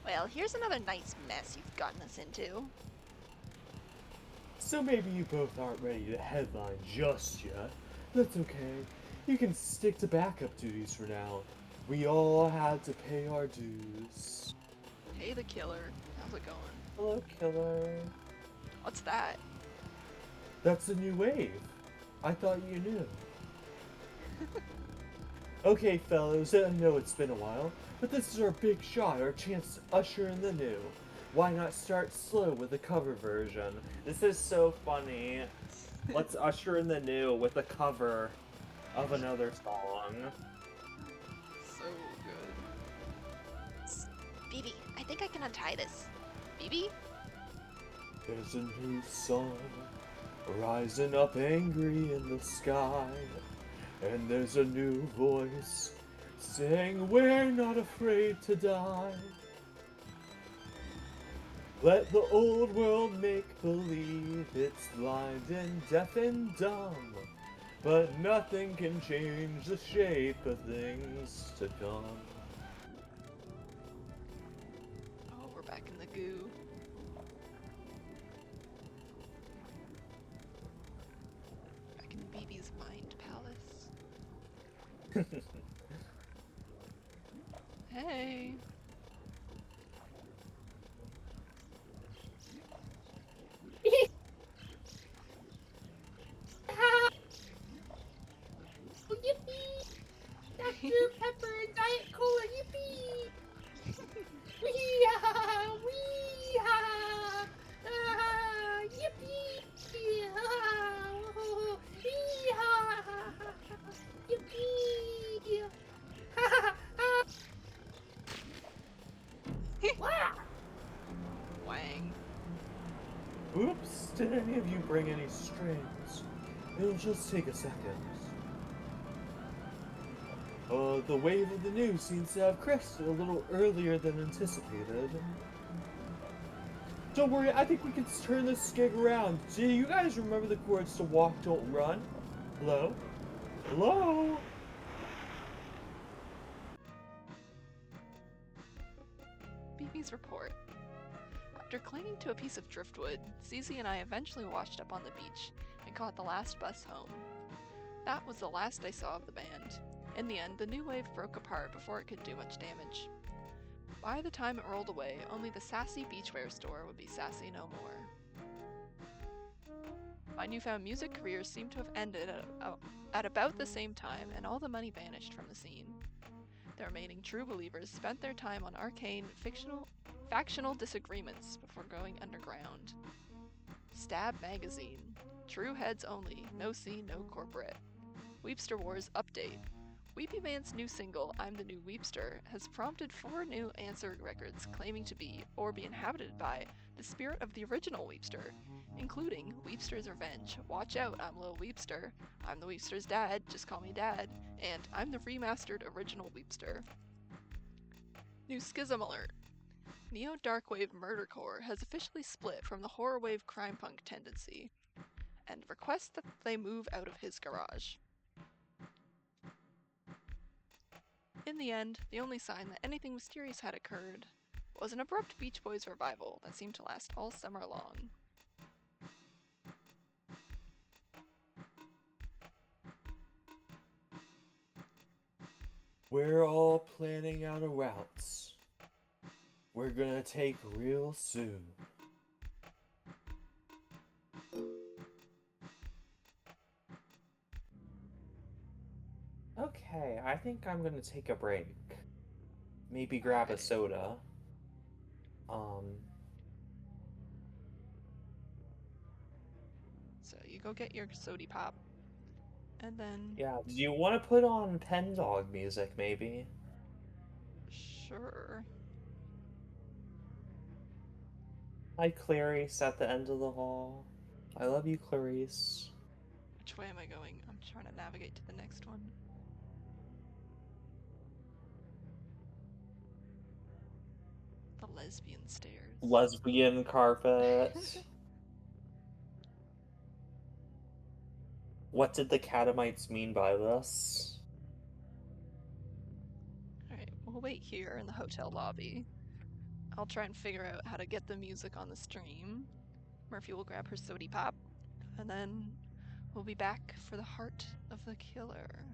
Well, here's another nice mess you've gotten us into. So maybe you both aren't ready to headline just yet. That's okay. You can stick to backup duties for now. We all had to pay our dues. Hey, the killer. How's it going? Hello, killer. What's that? That's a new wave. I thought you knew. Okay, fellows, I know it's been a while, but this is our big shot, our chance to usher in the new. Why not start slow with the cover version? This is so funny. Let's usher in the new with a cover of another song. So good. Phoebe, I think I can untie this. Phoebe? There's a new song rising up angry in the sky. And there's a new voice saying we're not afraid to die. Let the old world make believe it's blind and deaf and dumb. But nothing can change the shape of things to come. Oh, we're back in the goo. Back in Phoebe's mind palace. Hey. Yippee! Dr. Pepper and Diet Cola, yippee! Wee-ha! Wee-ha! Ah, yippee! Ah, oh, wee-ha! Yippee! Ha ha ha! Wang. Oops, did any of you bring any strings? It'll just take a second. The wave of the news seems to have crested a little earlier than anticipated. Don't worry, I think we can turn this gig around. Do you guys remember the chords to Walk, Don't Run? Hello? Hello? Phoebe's report. After clinging to a piece of driftwood, Zizi and I eventually washed up on the beach and caught the last bus home. That was the last I saw of the band. In the end, the new wave broke apart before it could do much damage. By the time it rolled away, only the sassy beachwear store would be sassy no more. My newfound music career seemed to have ended at about the same time, and all the money vanished from the scene. The remaining true believers spent their time on arcane, factional disagreements before going underground. Stab Magazine. True heads only. No scene, no corporate. Weepster Wars Update. Weepy Man's new single, I'm the New Weepster, has prompted 4 new Answer records claiming to be, or be inhabited by, the spirit of the original Weepster, including Weepster's Revenge, Watch Out, I'm Lil Weepster, I'm the Weepster's dad, just call me dad, and I'm the remastered original Weepster. New Schism alert! Neo Darkwave Murdercore has officially split from the Horrorwave Crime Punk tendency, and requests that they move out of his garage. In the end, the only sign that anything mysterious had occurred was an abrupt Beach Boys revival that seemed to last all summer long. We're all planning out our routes. We're gonna take real soon. Okay, I think I'm gonna take a break. Maybe grab a Alright. soda. So you go get your sody pop, and then Yeah, do you want to put on Pen Dog music, maybe? sure. Hi, Clarice at the end of the hall. I love you, Clarice. Which way am I going? I'm trying to navigate to the next one. The lesbian stairs. Lesbian carpet. What did the Catamites mean by this? Alright, we'll wait here in the hotel lobby. I'll try and figure out how to get the music on the stream. Murphy will grab her sody pop, and then we'll be back for the heart of the killer.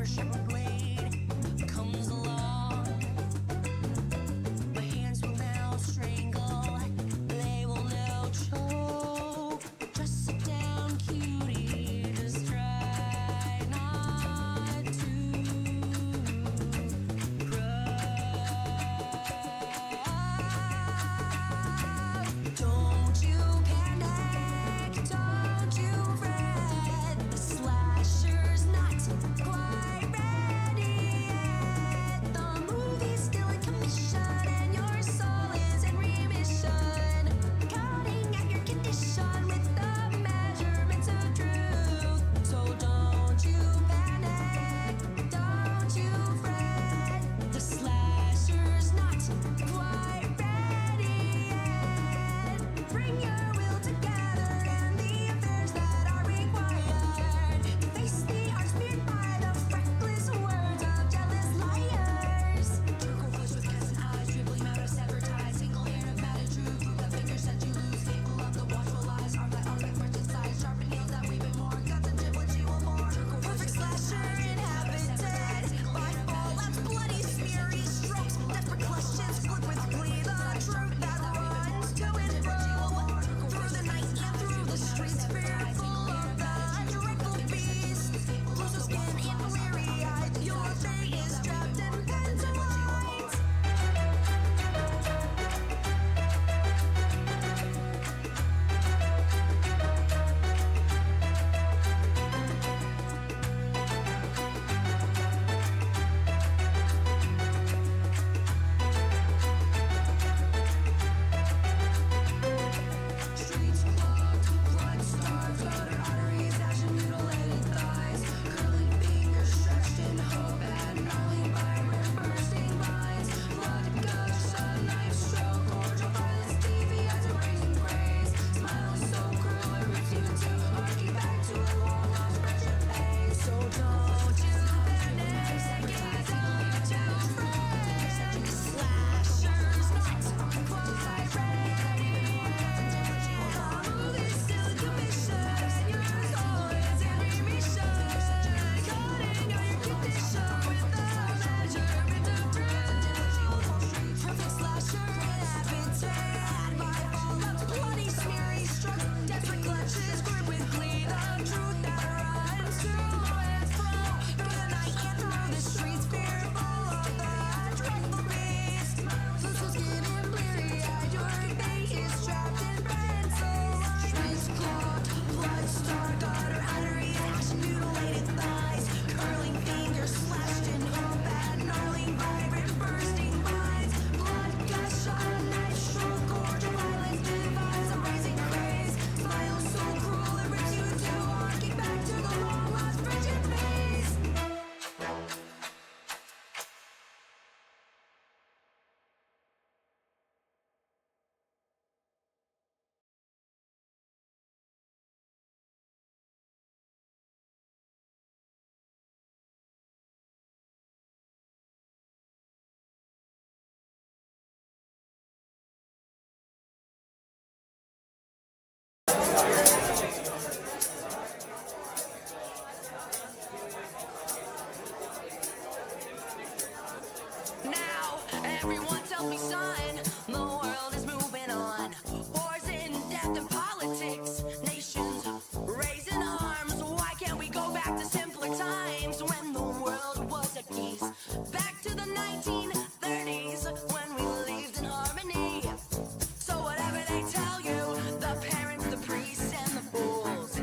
clever shepherd blade comes along. My hands will now strangle, they will now choke. Just sit down, cutie, just try not to cry. Don't you panic, don't you fret. The slasher's not quite ready yet. The movie's still in commission and your soul is in remission. Cutting at your condition with the measurements of truth. So don't you panic, don't you fret. The slasher's not quite ready yet. Bring your will together and the affairs that are required to face the arts smeared by the reckless words of jealous liars. Circle flush with cats and eyes, dribbling out of severed ties. Single hand of mad and true, through the fingers that you lose. Capable of the watchful eyes, arm that merchant size, sharpen heels that weave in more. Guts and giblets you will born. Perfect slasher inhabited by fallouts, bloody, smeary strokes, desperate questions, flip with glee. The truth that runs to and fro through the night and through the streets, fearful of the dreadful beast. Lose your skin in bleary-eyed, your fate is trapped in pencil lines. Streets clogged, blood starved, uttered arteries, ashen mutilated thighs, curling fingers stretched in hope and gnarly vibrant bursting vines. Blood gush, a knife stroke, cordial violence, deviates a raising praise. Smile so cruel it rips you to harking back to a long lost friendship phase. So don't you panic, don't you fret. The slasher's not quite ready yet. The movie's still in commission, your soul is in remission. Cutting out your condition with the measurement of truth. Perfect slasher inhabited by fallouts, bloody, smeary strokes, desperate clutches, grip with glee. The truth that runs to and fro through the night and through the streets, fearful of the dreadful beast. Lose your skin and bleary-eyed, your fate is trapped in pencil lines. Streets clogged, blood starved, utter arteries, ashen mutilated thighs, curling fingers slashed in hope and gnarly vibrant bursting vines. Blood gush, a knife stroke, cordial violence device a raising craze. Smile so cruel it rips you to harking back to the long lost friendship phase. Now, everyone tells me, son, the world is moving on. Wars in death and politics, nations raising arms. Why can't we go back to simpler times when the world was at peace? Back to the 1930s when we lived in harmony. So whatever they tell you, the parents, the priests, and the fools,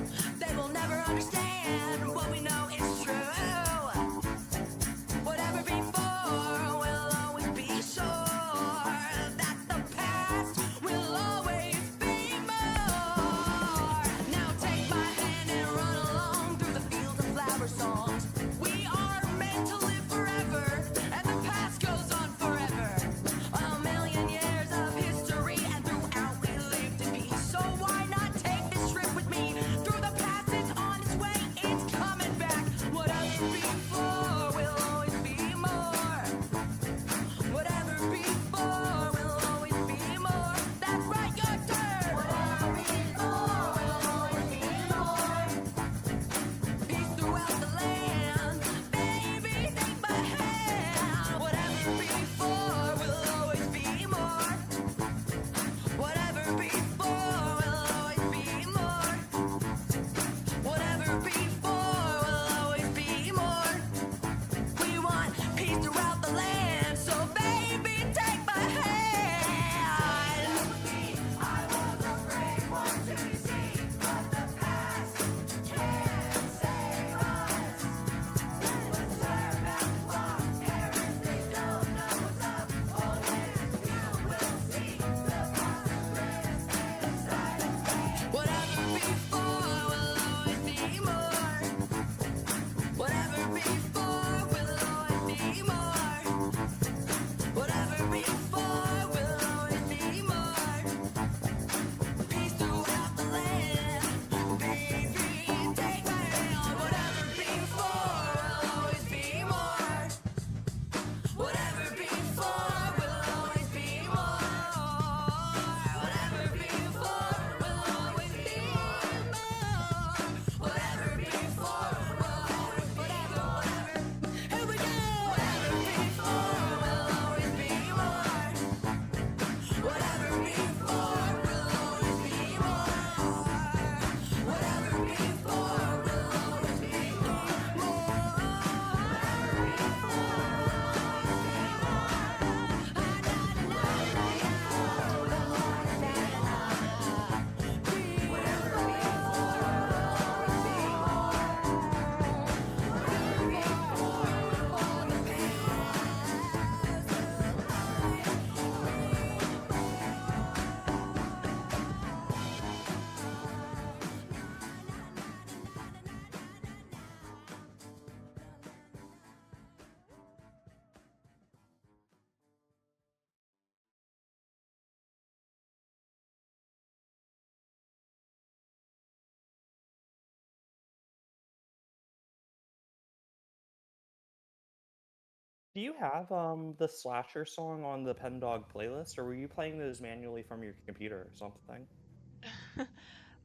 Do you have the slasher song on the Pen Dog playlist, or were you playing those manually from your computer or something?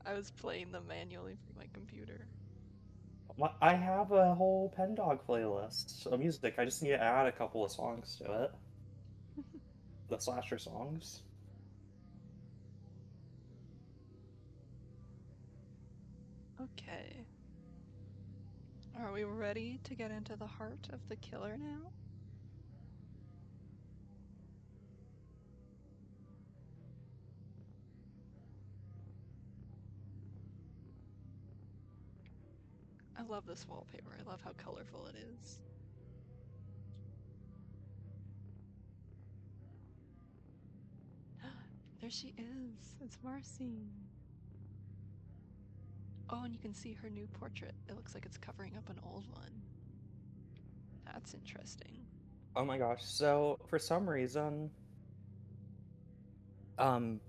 I was playing them manually from my computer. I have a whole Pen Dog playlist of music. I just need to add a couple of songs to it. The slasher songs. Okay. Are we ready to get into the heart of the killer now? I love this wallpaper. I love how colorful it is. There she is. It's Marcy. Oh, and you can see her new portrait. It looks like it's covering up an old one. That's interesting. Oh my gosh. So, for some reason, um,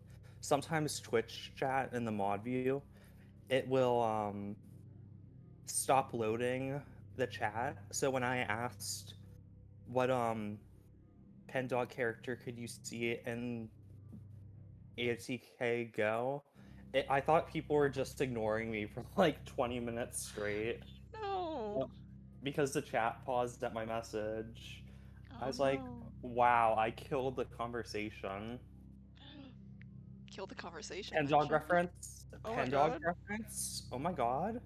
sometimes Twitch chat in the mod view, it will stop loading the chat. So when I asked what Pen Dog character could you see in ATK Go, I thought people were just ignoring me for like 20 minutes straight No. because the chat paused at my message. I Oh was like, no. wow, I killed the conversation. Kill the conversation, Pen Dog mention. reference? Oh my Pen Dog god. reference? Oh my god.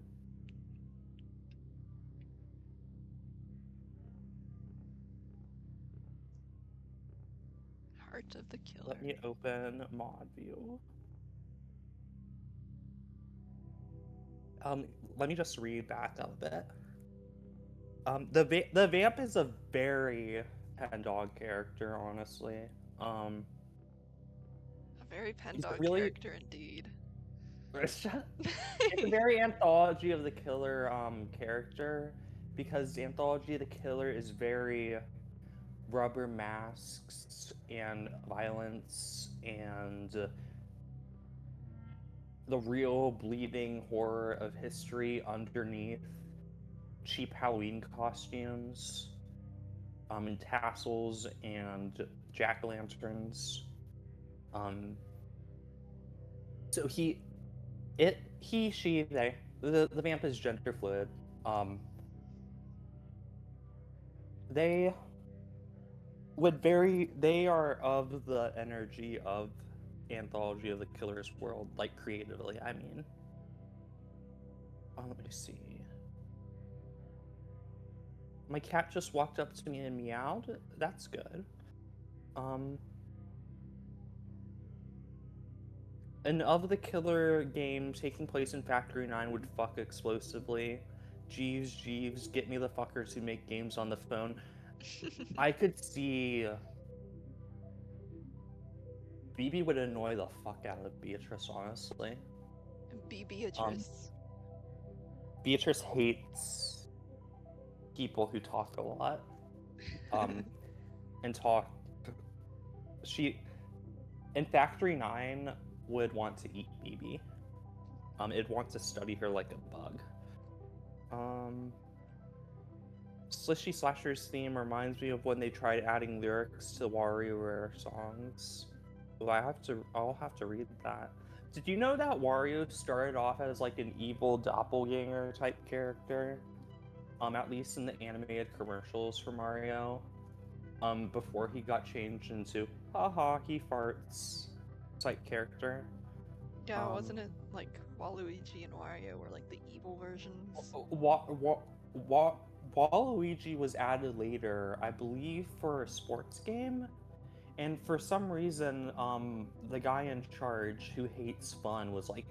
Heart of the killer. Let me open mod view. Let me just read back a bit. The vamp is a very Pen Dog character, honestly. Um, A very pen he's dog really character indeed. it's a very Anthology of the Killer character because Anthology of the Killer is very rubber masks and violence and the real bleeding horror of history underneath cheap Halloween costumes, and tassels and jack-o'-lanterns. Um, so she, they, the vamp is gender fluid. Um, they they are of the energy of Anthology of the Killer's world, like creatively, I mean. Let me see. My cat just walked up to me and meowed. That's good. An of the Killer game taking place in Factory 9 would fuck explosively. Jeeves, get me the fuckers who make games on the phone. I could see BB would annoy the fuck out of Beatrice, honestly. Beatrice. Beatrice hates people who talk a lot. And talk. She, in Factory 9, would want to eat BB. It'd want to study her like a bug. Slishy Slasher's theme reminds me of when they tried adding lyrics to WarioWare songs. Oh, I'll have to read that. Did you know that Wario started off as like an evil doppelganger type character? At least in the animated commercials for Mario. Before he got changed into haha, he farts type character. Yeah, wasn't it like Waluigi and Wario were like the evil versions? Waluigi was added later, I believe, for a sports game. And for some reason, the guy in charge who hates fun was like,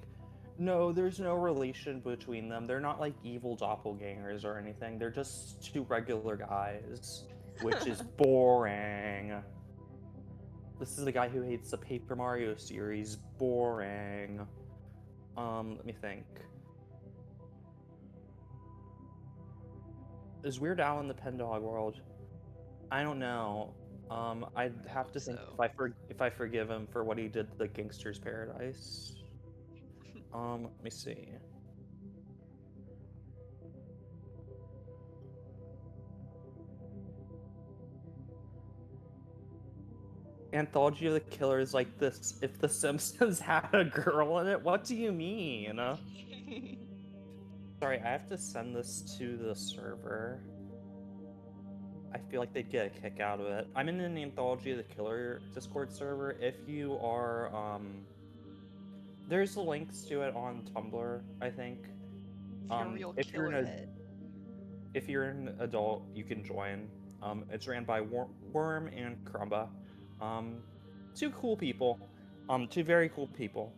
no, there's no relation between them. They're not like evil doppelgangers or anything. They're just two regular guys, which is boring. This is the guy who hates the Paper Mario series. Boring. Let me think. Is Weird Al in the Pen Dog world? I don't know. I'd have to think so. if I forgive him for what he did to the Gangster's Paradise. Let me see. Anthology of the Killer is like this. If The Simpsons had a girl in it, what do you mean? Sorry, I have to send this to the server. I feel like they'd get a kick out of it. I'm in an Anthology of the Killer Discord server. If you are, there's links to it on Tumblr, I think. If you're a real If you're killer an head. if you're an adult, you can join. It's ran by Worm and Crumba. Two cool people. Two very cool people.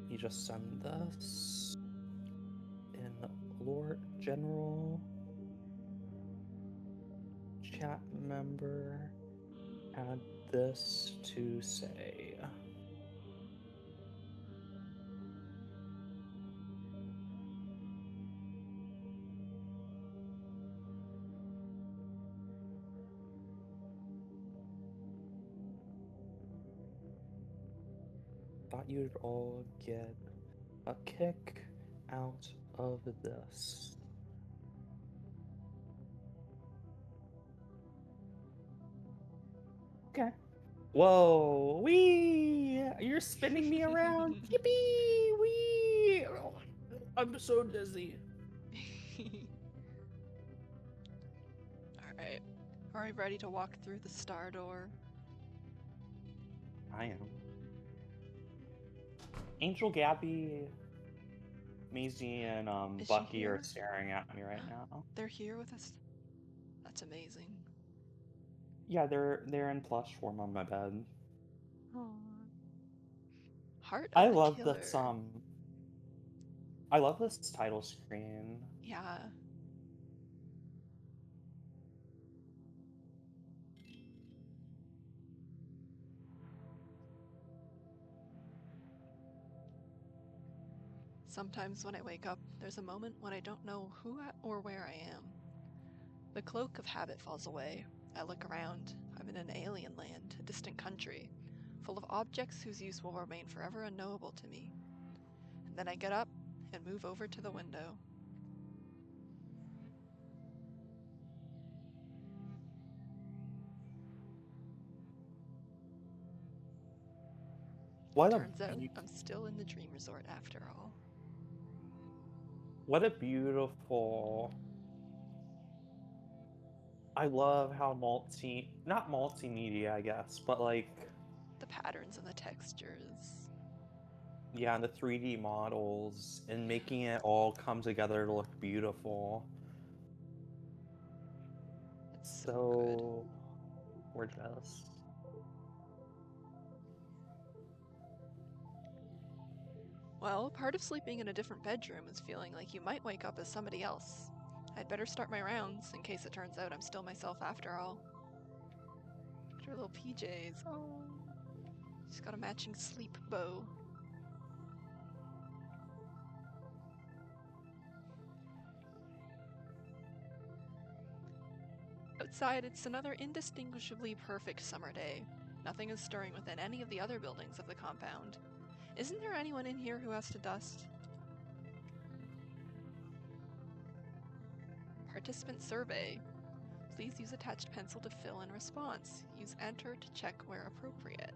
You just send this in Lore General chat member. Add this to say. Thought you'd all get a kick out of this. Okay. Whoa, wee! You're spinning me around. Yippee! Wee! Oh, I'm so dizzy. Alright. Are we ready to walk through the star door? I am. Angel, Gabby, Maisie, and Is she Bucky are here? staring at me right now. They're here with us? That's amazing. Yeah, they're in plush form on my bed. Aww. Heart I of the love Killer. this I love this title screen. Yeah. Sometimes when I wake up, there's a moment when I don't know who or where I am. The cloak of habit falls away. I look around. I'm in an alien land, a distant country, full of objects whose use will remain forever unknowable to me. And then I get up and move over to the window. Turns out I'm still in the dream resort after all. What a beautiful... I love how not multimedia, I guess, but like... The patterns and the textures. Yeah, and the 3D models, and making it all come together to look beautiful. It's so gorgeous. Well, part of sleeping in a different bedroom is feeling like you might wake up as somebody else. I'd better start my rounds in case it turns out I'm still myself after all. Look at her little PJs. Oh, she's got a matching sleep bow. Outside, it's another indistinguishably perfect summer day. Nothing is stirring within any of the other buildings of the compound. Isn't there anyone in here who has to dust? Participant survey. Please use attached pencil to fill in response. Use enter to check where appropriate.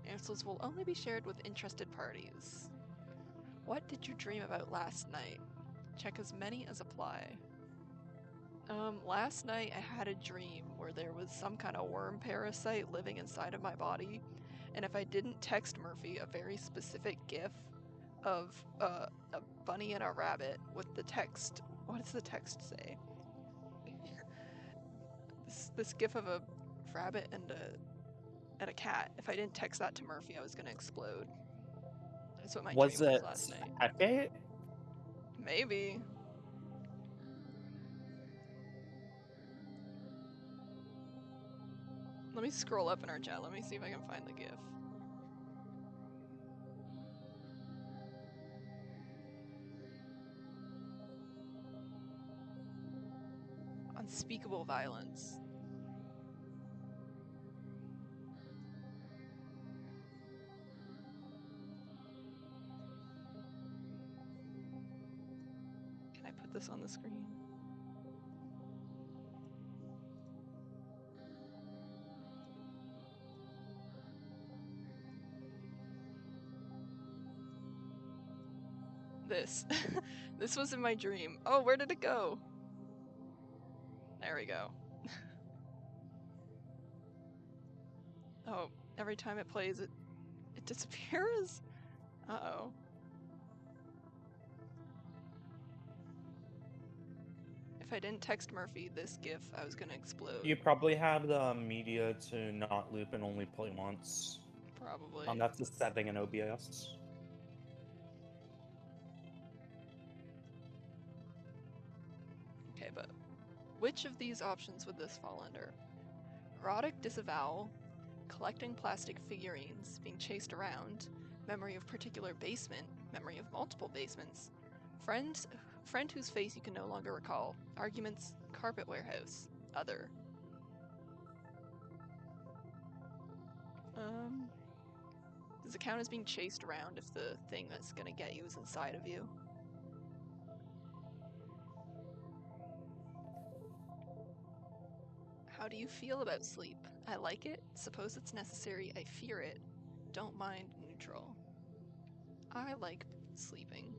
Answers will only be shared with interested parties. What did you dream about last night? Check as many as apply. Last night I had a dream where there was some kind of worm parasite living inside of my body, and if I didn't text Murphy a very specific GIF of a bunny and a rabbit with the text, what does the text say? This GIF of a rabbit and a cat. If I didn't text that to Murphy, I was gonna explode. That's what my dream was last night. Epic? Maybe. Let me scroll up in our chat. Let me see if I can find the GIF. Unspeakable violence. Can I put this on the screen? this. This was in my dream. Oh, where did it go? There we go. Oh, every time it plays, it disappears? Uh-oh. If I didn't text Murphy this GIF, I was gonna explode. You probably have the media to not loop and only play once. Probably. That's a setting in OBS. Okay, but which of these options would this fall under? Erotic disavowal, collecting plastic figurines, being chased around, memory of particular basement, memory of multiple basements, friend whose face you can no longer recall, arguments, carpet warehouse, other. Does it count as being chased around if the thing that's gonna get you is inside of you? How do you feel about sleep? I like it, suppose it's necessary, I fear it, don't mind, neutral. I like sleeping.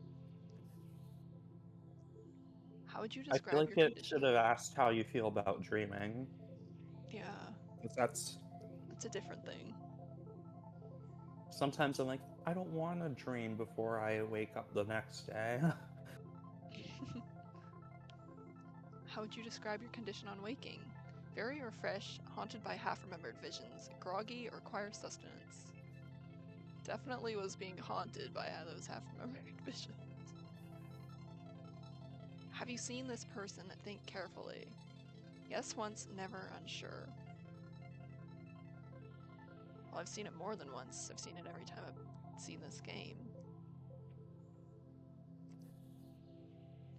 How would you I feel describe like your it condition? should have asked how you feel about dreaming. Yeah. 'Cause that's... It's a different thing. Sometimes I'm like, I don't want to dream before I wake up the next day. How would you describe your condition on waking? Very or fresh, haunted by half-remembered visions, groggy, or require sustenance? Definitely was being haunted by those half-remembered visions. Have you seen this person? Think carefully. Yes once, never unsure. Well, I've seen it more than once. I've seen it every time I've seen this game.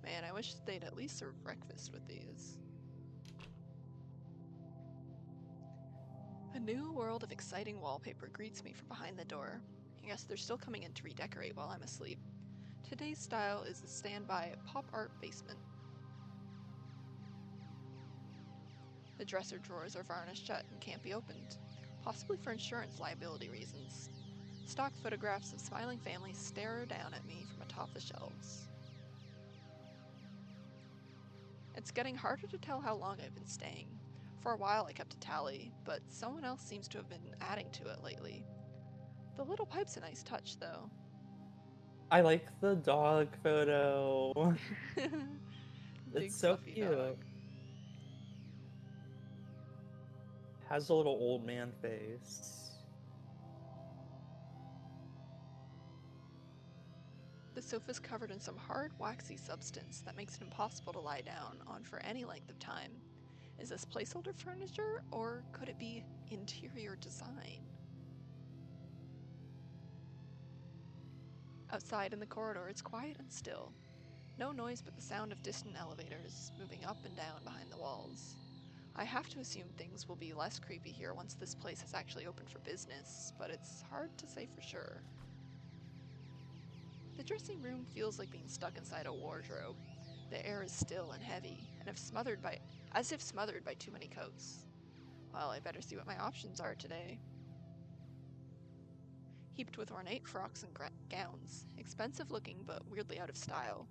Man, I wish they'd at least serve breakfast with these. A new world of exciting wallpaper greets me from behind the door. I guess they're still coming in to redecorate while I'm asleep. Today's style is the standby pop art basement. The dresser drawers are varnished shut and can't be opened, possibly for insurance liability reasons. Stock photographs of smiling families stare down at me from atop the shelves. It's getting harder to tell how long I've been staying. For a while I kept a tally, but someone else seems to have been adding to it lately. The little pipe's a nice touch, though. I like the dog photo. Big It's so fluffy cute. dog. Has a little old man face. The sofa's covered in some hard, waxy substance that makes it impossible to lie down on for any length of time. Is this placeholder furniture, or could it be interior design? Outside in the corridor, it's quiet and still. No noise but the sound of distant elevators moving up and down behind the walls. I have to assume things will be less creepy here once this place has actually opened for business, but it's hard to say for sure. The dressing room feels like being stuck inside a wardrobe. The air is still and heavy, and as if smothered by too many coats. Well, I better see what my options are today. Heaped with ornate frocks and gowns, expensive looking but weirdly out of style,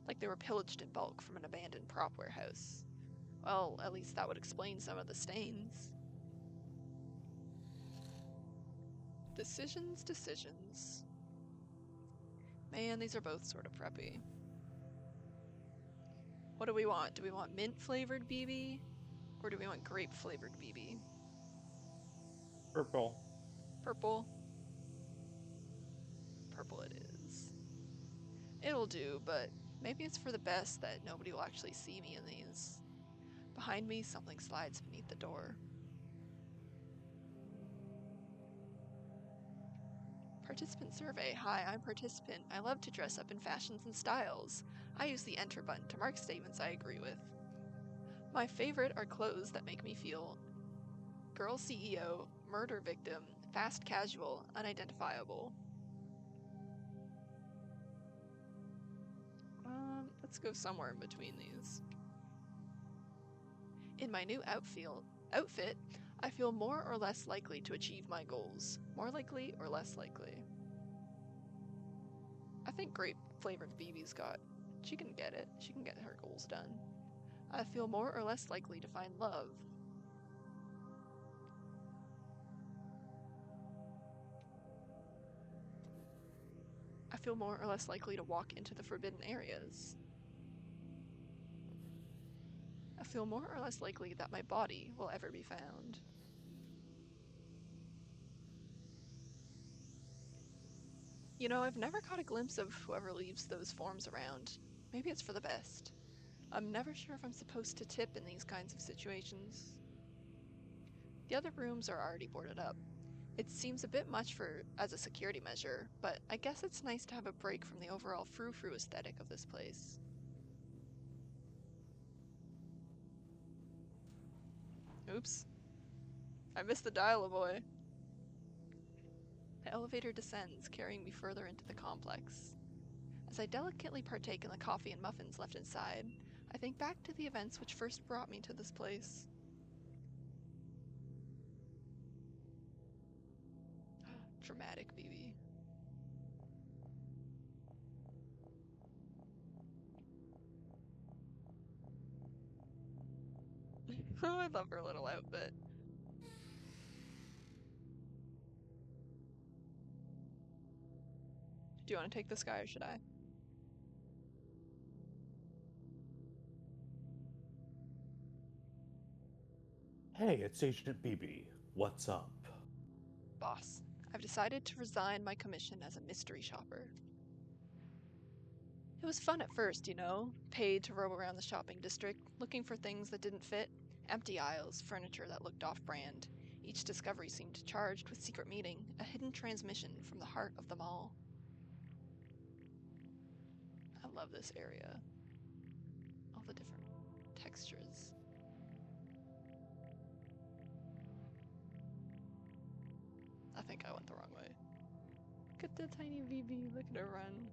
like they were pillaged in bulk from an abandoned prop warehouse. Well, at least that would explain some of the stains. Decisions. Man, these are both sort of preppy. What do we want? Do we want mint-flavored BB? Or do we want grape-flavored BB? Purple. Purple. Purple it is. It'll do, but maybe it's for the best that nobody will actually see me in these. Behind me, something slides beneath the door. Participant survey. Hi, I'm participant. I love to dress up in fashions and styles. I use the enter button to mark statements I agree with. My favorite are clothes that make me feel girl CEO, murder victim, fast casual, unidentifiable. Let's go somewhere in between these. In my new outfit, I feel more or less likely to achieve my goals. More likely or less likely? I think flavor BB's got. She can get it. She can get her goals done. I feel more or less likely to find love. I feel more or less likely to walk into the forbidden areas. I feel more or less likely that my body will ever be found. You know, I've never caught a glimpse of whoever leaves those forms around. Maybe it's for the best. I'm never sure if I'm supposed to tip in these kinds of situations. The other rooms are already boarded up. It seems a bit much as a security measure, but I guess it's nice to have a break from the overall frou-frou aesthetic of this place. Oops. I missed the dial-a-boy. The elevator descends, carrying me further into the complex. As I delicately partake in the coffee and muffins left inside, I think back to the events which first brought me to this place. Dramatic, BB. Oh, I love her little outfit. Do you want to take this guy or should I? Hey, it's Agent BB. What's up? Boss, I've decided to resign my commission as a mystery shopper. It was fun at first, you know, paid to roam around the shopping district, looking for things that didn't fit, empty aisles, furniture that looked off-brand. Each discovery seemed charged with secret meaning, a hidden transmission from the heart of the mall. I love this area. All the different textures. I think I went the wrong way. Look at the tiny BB, look at her run.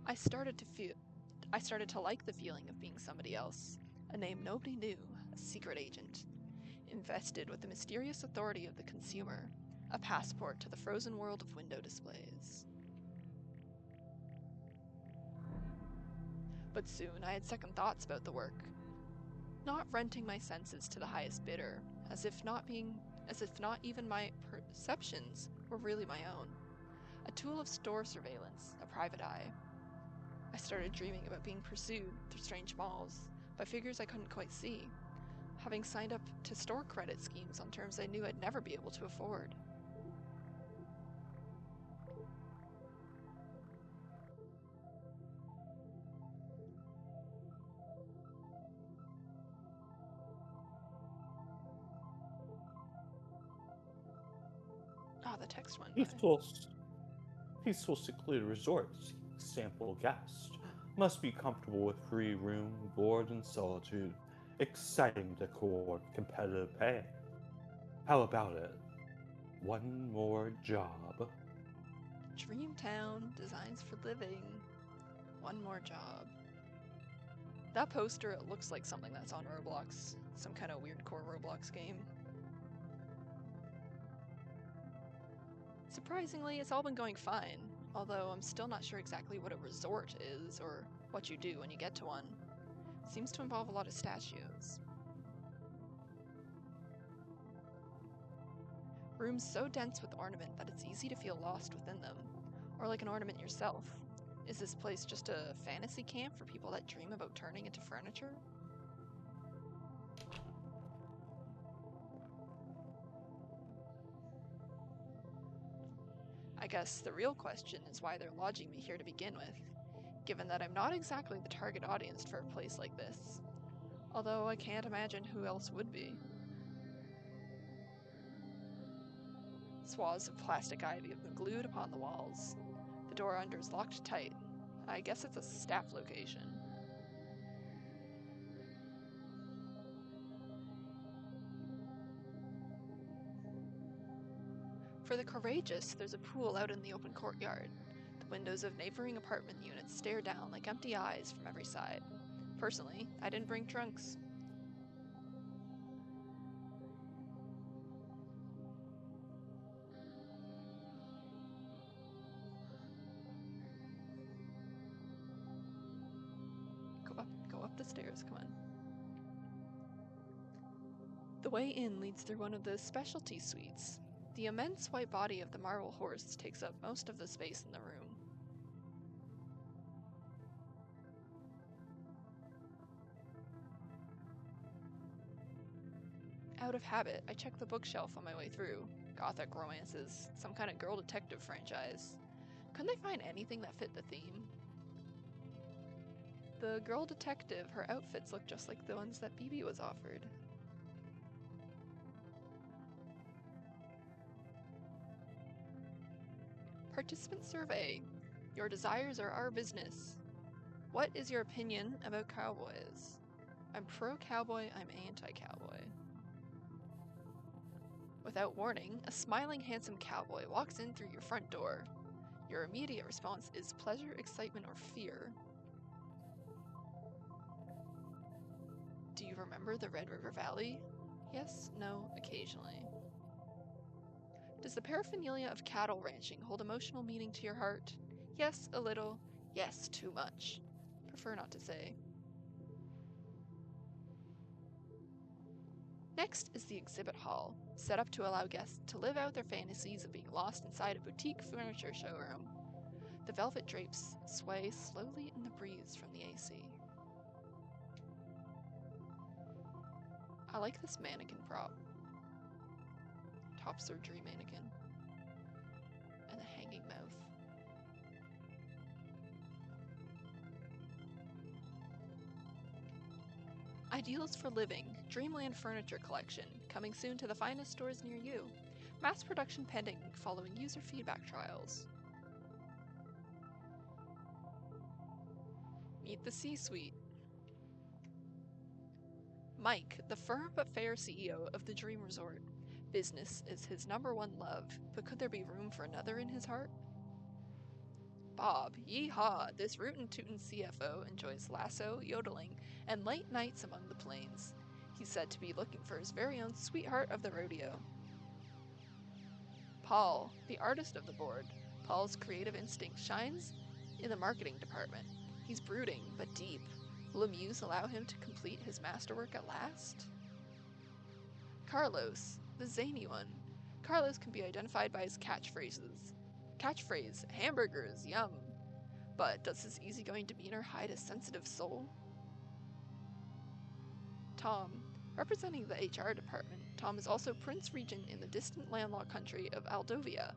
I started to like the feeling of being somebody else, a name nobody knew, a secret agent, invested with the mysterious authority of the consumer, a passport to the frozen world of window displays. But soon I had second thoughts about the work, not renting my senses to the highest bidder, as if not even my perceptions were really my own, a tool of store surveillance, a private eye. I started dreaming about being pursued through strange malls by figures I couldn't quite see, having signed up to store credit schemes on terms I knew I'd never be able to afford. Ah, the text went by. Peaceful secluded resorts. Sample guest. Must be comfortable with free room, board, and solitude. Exciting decor, competitive pay. How about it? One more job. Dreamtown, designs for living. One more job. That poster, it looks like something that's on Roblox. Some kind of weird core Roblox game. Surprisingly, it's all been going fine, although I'm still not sure exactly what a resort is or what you do when you get to one. It seems to involve a lot of statues. Rooms so dense with ornament that it's easy to feel lost within them, or like an ornament yourself. Is this place just a fantasy camp for people that dream about turning into furniture? I guess the real question is why they're lodging me here to begin with, given that I'm not exactly the target audience for a place like this. Although I can't imagine who else would be. Swaths of plastic ivy have been glued upon the walls. The door under is locked tight. I guess it's a staff location. For the courageous, there's a pool out in the open courtyard. The windows of neighboring apartment units stare down like empty eyes from every side. Personally, I didn't bring trunks. up the stairs, come on. The way in leads through one of the specialty suites. The immense white body of the marble horse takes up most of the space in the room. Out of habit, I check the bookshelf on my way through. Gothic romances, some kind of girl detective franchise. Couldn't they find anything that fit the theme? The girl detective, her outfits look just like the ones that BB was offered. Participant survey. Your desires are our business. What is your opinion about cowboys? I'm pro-cowboy, I'm anti-cowboy. Without warning, a smiling, handsome cowboy walks in through your front door. Your immediate response is pleasure, excitement, or fear. Do you remember the Red River Valley? Yes, no, occasionally. Does the paraphernalia of cattle ranching hold emotional meaning to your heart? Yes, a little. Yes, too much. Prefer not to say. Next is the exhibit hall, set up to allow guests to live out their fantasies of being lost inside a boutique furniture showroom. The velvet drapes sway slowly in the breeze from the AC. I like this mannequin prop. Top surgery mannequin. And the hanging mouth. Ideals for living, Dreamland Furniture Collection, coming soon to the finest stores near you. Mass production pending, following user feedback trials. Meet the C-suite. Mike, the firm but fair CEO of the Dream Resort. Business is his #1 love, but could there be room for another in his heart? Bob, yeehaw, this rootin' tootin' CFO enjoys lasso, yodeling, and late nights among the plains. He's said to be looking for his very own sweetheart of the rodeo. Paul, the artist of the board. Paul's creative instinct shines in the marketing department. He's brooding, but deep. Will a muse allow him to complete his masterwork at last? Carlos, the zany one. Carlos can be identified by his catchphrases. Catchphrase, hamburgers, yum. But does his easygoing demeanor hide a sensitive soul? Tom, representing the HR department, Tom is also Prince Regent in the distant landlocked country of Aldovia.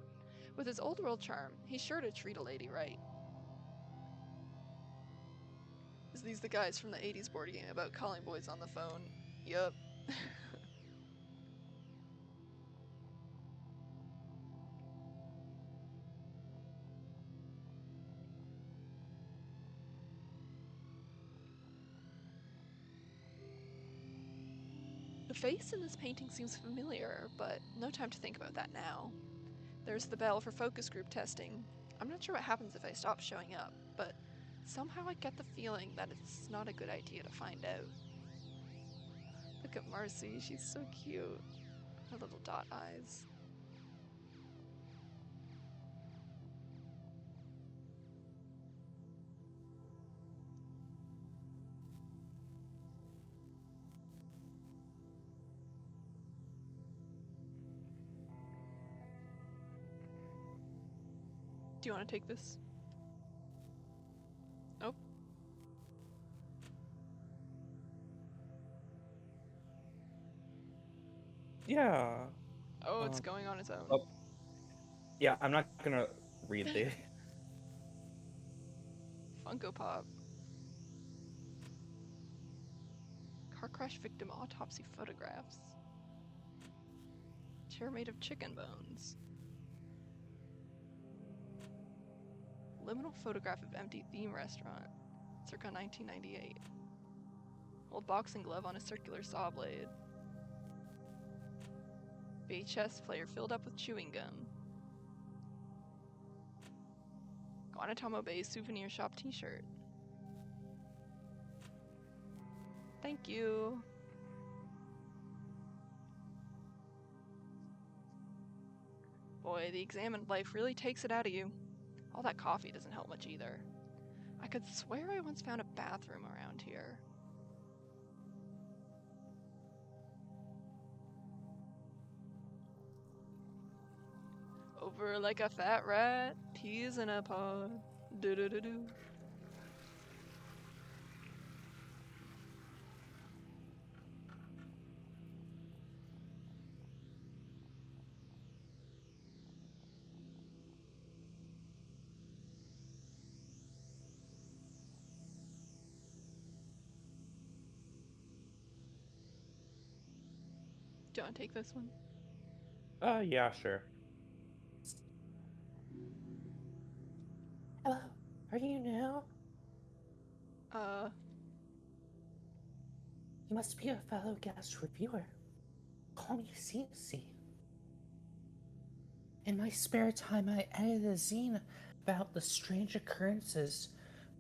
With his old world charm, he's sure to treat a lady right. Is these the guys from the 80s board game about calling boys on the phone? Yup. The face in this painting seems familiar, but no time to think about that now. There's the bell for focus group testing. I'm not sure what happens if I stop showing up, but somehow I get the feeling that it's not a good idea to find out. Look at Marcy, she's so cute. Her little dot eyes. Do you want to take this? Nope. Yeah. Oh, it's going on its own. Oh. Yeah, I'm not gonna read the. Funko Pop. Car crash victim autopsy photographs. Chair made of chicken bones. Liminal photograph of empty theme restaurant, circa 1998. Old boxing glove on a circular saw blade. VHS player filled up with chewing gum. Guantanamo Bay souvenir shop t-shirt. Thank you. Boy, the examined life really takes it out of you. All that coffee doesn't help much either. I could swear I once found a bathroom around here. over like a fat rat. Peas in a pod. Do do do do. Do you want to take this one? Yeah, sure. Hello, are you new? You must be a fellow guest reviewer. Call me Cece. In my spare time, I edited a zine about the strange occurrences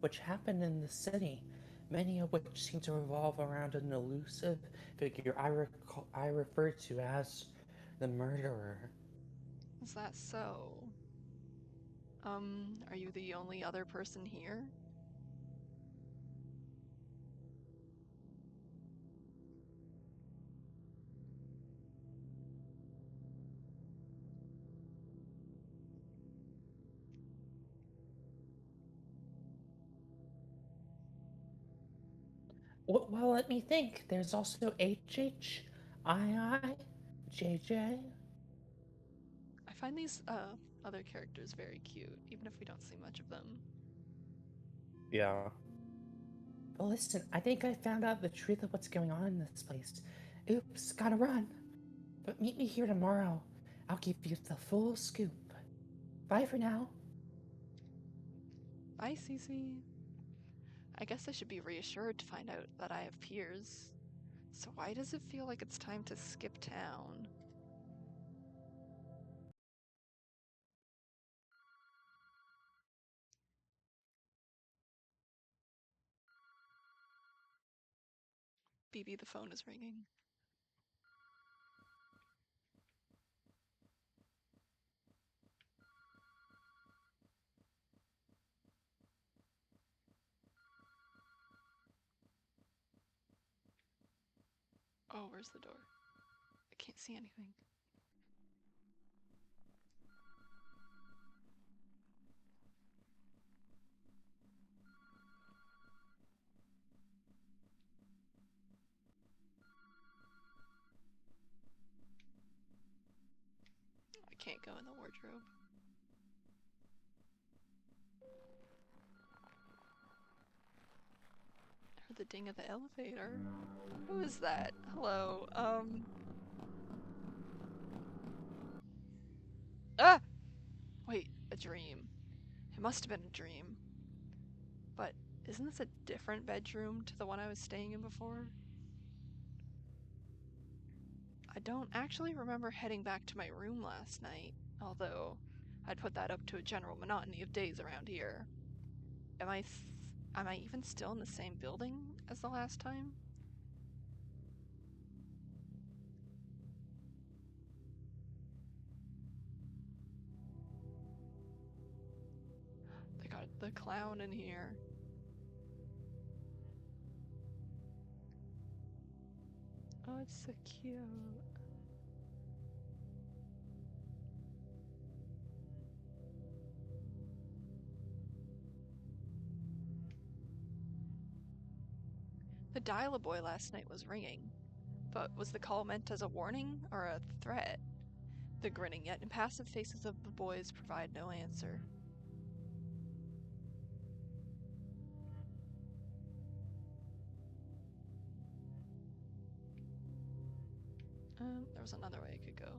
which happened in the city, many of which seem to revolve around an elusive figure I refer to as the murderer. Is that so? Are you the only other person here? Well, let me think. There's also HH, II, JJ. I find these other characters very cute, even if we don't see much of them. Yeah. But listen, I think I found out the truth of what's going on in this place. Oops, gotta run. But meet me here tomorrow. I'll give you the full scoop. Bye for now. Bye, Cece. I guess I should be reassured to find out that I have peers. So why does it feel like it's time to skip town? BB, the phone is ringing. Oh, where's the door? I can't see anything. I can't go in the wardrobe. I heard the ding of the elevator. Who is that? Hello, Ah! Wait, a dream. It must have been a dream. But isn't this a different bedroom to the one I was staying in before? I don't actually remember heading back to my room last night, although I'd put that up to a general monotony of days around here. Am I even still in the same building as the last time? They got the clown in here. Oh, it's so cute. The dial-a-boy last night was ringing, but was the call meant as a warning or a threat? The grinning yet impassive faces of the boys provide no answer. There was another way I could go.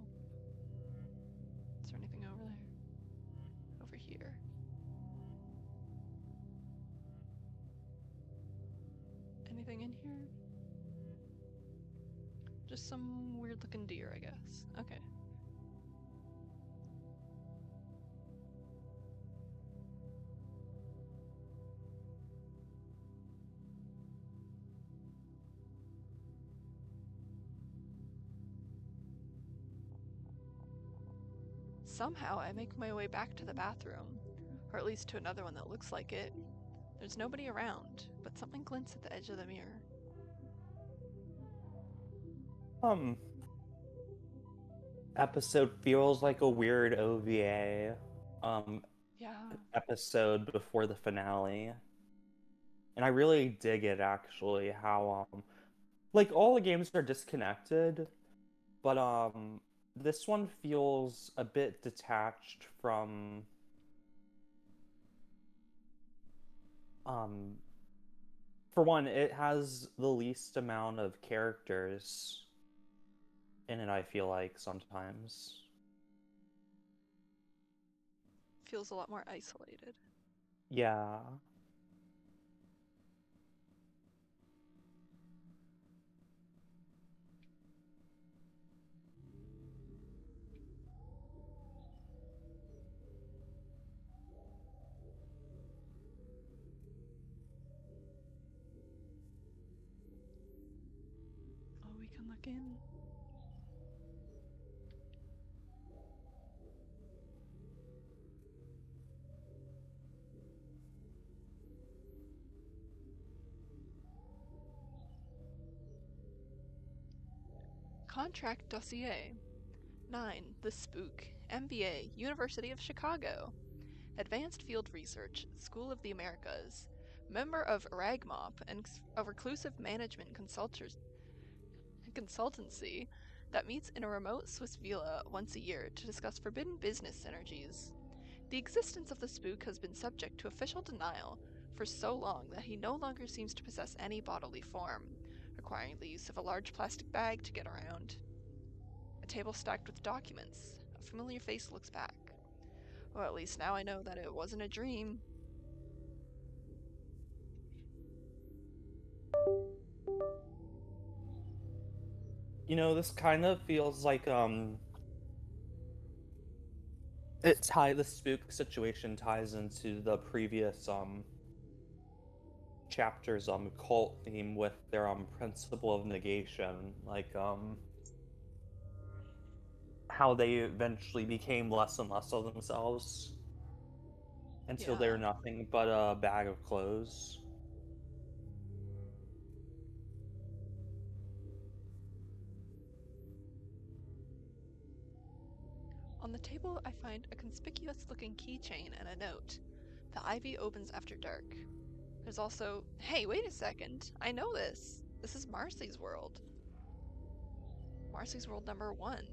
Is there anything over there? Over here. Anything in here? Just some weird looking deer, I guess. Okay. Somehow I make my way back to the bathroom, or at least to another one that looks like it. There's nobody around, but something glints at the edge of the mirror. episode feels like a weird OVA Yeah. episode before the finale. And I really dig it actually how like all the games are disconnected, but this one feels a bit detached from um for one, it has the least amount of characters in it, I feel like sometimes. Feels a lot more isolated. Yeah. Oh, we can look in. Contract dossier. 9. The Spook. MBA, University of Chicago. Advanced Field Research, School of the Americas. Member of RAGMOP and a reclusive management consultancy that meets in a remote Swiss villa once a year to discuss forbidden business synergies. The existence of the spook has been subject to official denial for so long that he no longer seems to possess any bodily form, requiring the use of a large plastic bag to get around. A table stacked with documents. A familiar face looks back. Well, at least now I know that it wasn't a dream. You know, this kind of feels like the spook situation ties into the previous chapters cult theme with their principle of negation, like how they eventually became less and less of themselves until they're Yeah. nothing but a bag of clothes. On the table, I find a conspicuous looking keychain and a note. The ivy opens after dark. There's also, hey, wait a second. I know this. This is Marcy's World. Marcy's World number 1.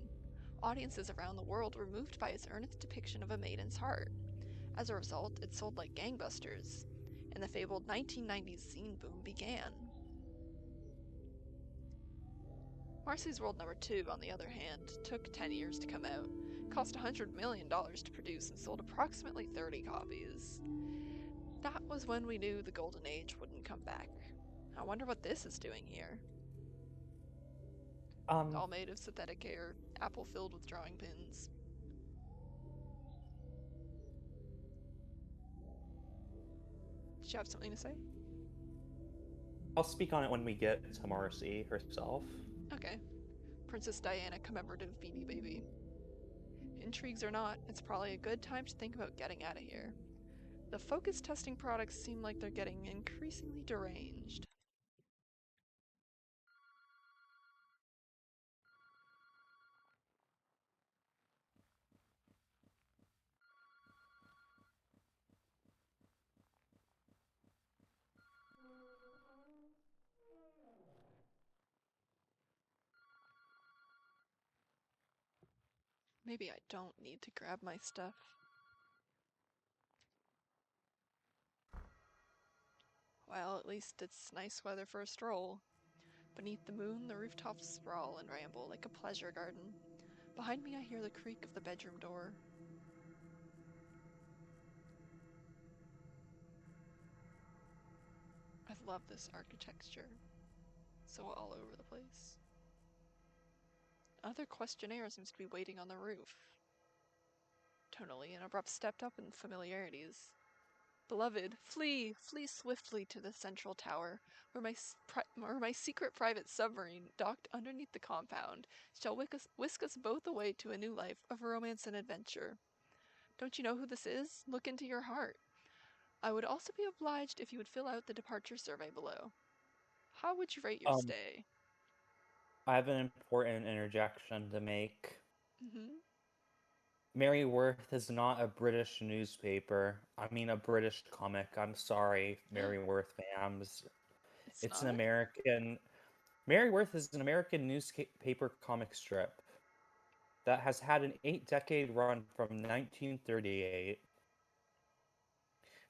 Audiences around the world were moved by its earnest depiction of a maiden's heart. As a result, it sold like gangbusters, and the fabled 1990s zine boom began. Marcy's World number 2, on the other hand, took 10 years to come out, cost $100 million to produce, and sold approximately 30 copies. That was when we knew the golden age wouldn't come back. I wonder what this is doing here. All made of synthetic hair, apple filled with drawing pins. Did you have something to say? I'll speak on it when we get to Marcy herself. Okay. Princess Diana commemorative Beanie Baby. Intrigues or not, it's probably a good time to think about getting out of here. The focus testing products seem like they're getting increasingly deranged. Maybe I don't need to grab my stuff. Well, at least it's nice weather for a stroll. Beneath the moon, the rooftops sprawl and ramble like a pleasure garden. Behind me, I hear the creak of the bedroom door. I love this architecture. So all over the place. Another questionnaire seems to be waiting on the roof. Tonally, an abrupt step up in familiarities. Beloved, flee! Flee swiftly to the central tower, where my secret private submarine, docked underneath the compound, shall whisk us both away to a new life of romance and adventure. Don't you know who this is? Look into your heart. I would also be obliged if you would fill out the departure survey below. How would you rate your Um, stay? I have an important interjection to make. Hmm. Mary Worth is not a British newspaper. I mean, a British comic. I'm sorry, Mary Worth fans. It's It's an not? American. Mary Worth is an American newspaper comic strip that has had an 8-decade run from 1938.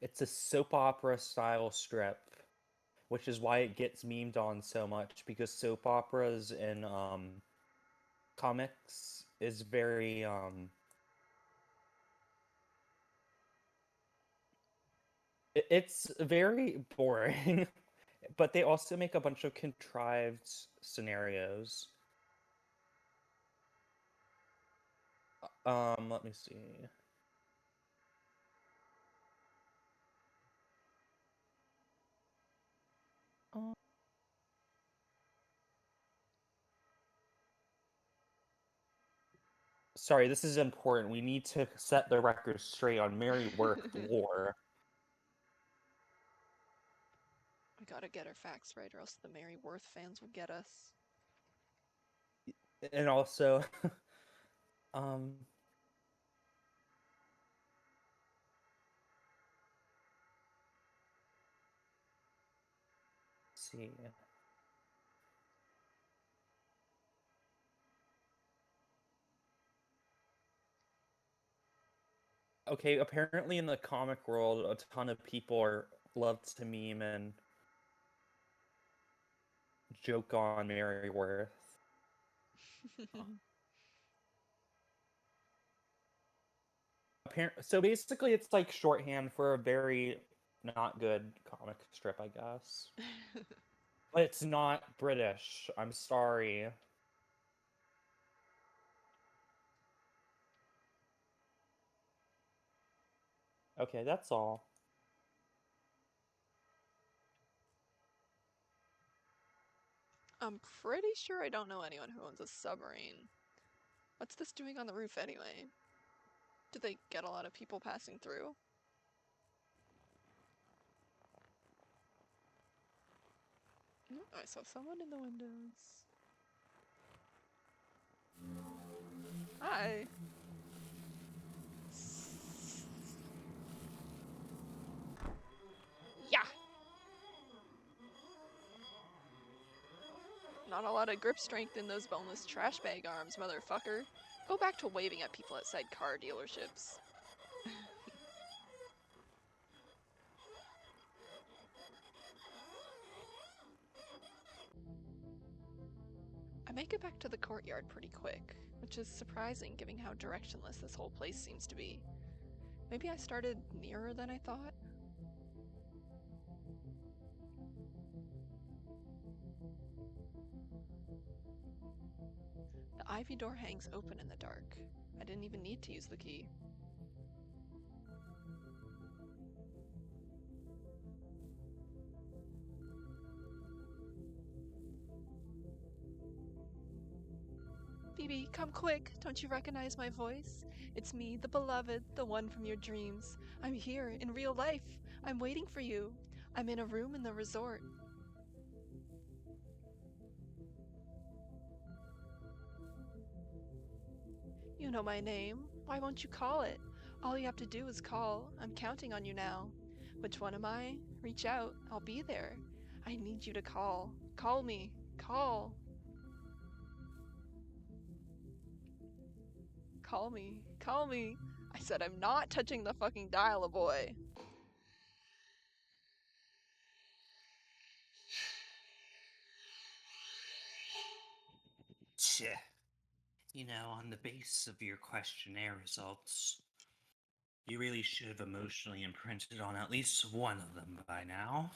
It's a soap opera style strip, which is why it gets memed on so much, because soap operas in comics is very it's very boring. But they also make a bunch of contrived scenarios. Let me see. Um, Sorry, this is important. We need to set the record straight on Mary Worth lore. We gotta get our facts right, or else the Mary Worth fans will get us. And also, um, let's see. Okay, apparently in the comic world, a ton of people love to meme and joke on Mary Worth. So basically, it's like shorthand for a very not good comic strip, I guess. But it's not British. I'm sorry. Okay, that's all. I'm pretty sure I don't know anyone who owns a submarine. What's this doing on the roof anyway? Do they get a lot of people passing through? Oh, I saw someone in the windows. Hi. Yeah. Not a lot of grip strength in those boneless trash bag arms, motherfucker. Go back to waving at people outside car dealerships. I make it back to the courtyard pretty quick, which is surprising given how directionless this whole place seems to be. Maybe I started nearer than I thought? The ivy door hangs open in the dark. I didn't even need to use the key. Phoebe, come quick! Don't you recognize my voice? It's me, the beloved, the one from your dreams. I'm here, in real life. I'm waiting for you. I'm in a room in the resort. You know my name. Why won't you call it? All you have to do is call. I'm counting on you now. Which one am I? Reach out. I'll be there. I need you to call. Call me. Call. Call me. Call me. I said I'm not touching the fucking dial, boy. You know, on the basis of your questionnaire results, you really should have emotionally imprinted on at least one of them by now.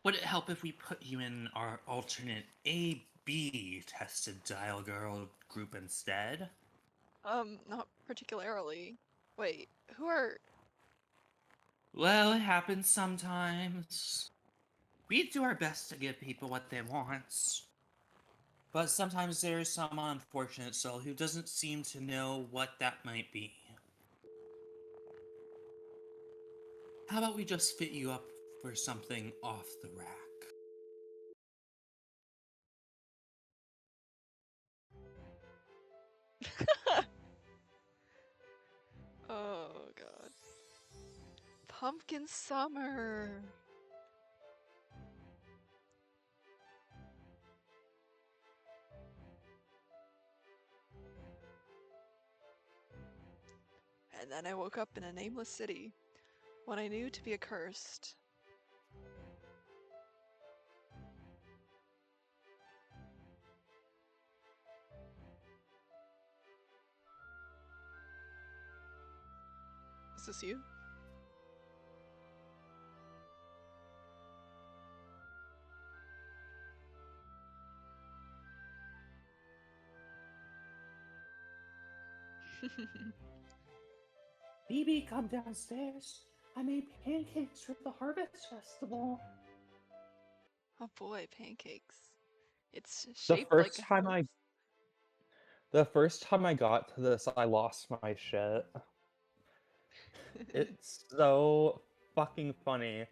Would it help if we put you in our alternate A-B tested Dial Girl group instead? Not particularly. Wait, who are... Well, it happens sometimes. We do our best to give people what they want. But sometimes there's some unfortunate soul who doesn't seem to know what that might be. How about we just fit you up for something off the rack? Pumpkin summer. And then I woke up in a nameless city, what I knew to be accursed. Is this you? BB, come downstairs. I made pancakes for the Harvest Festival. Oh boy, pancakes. It's The shaped like a house. the first time I got to this, I lost my shit. It's so fucking funny.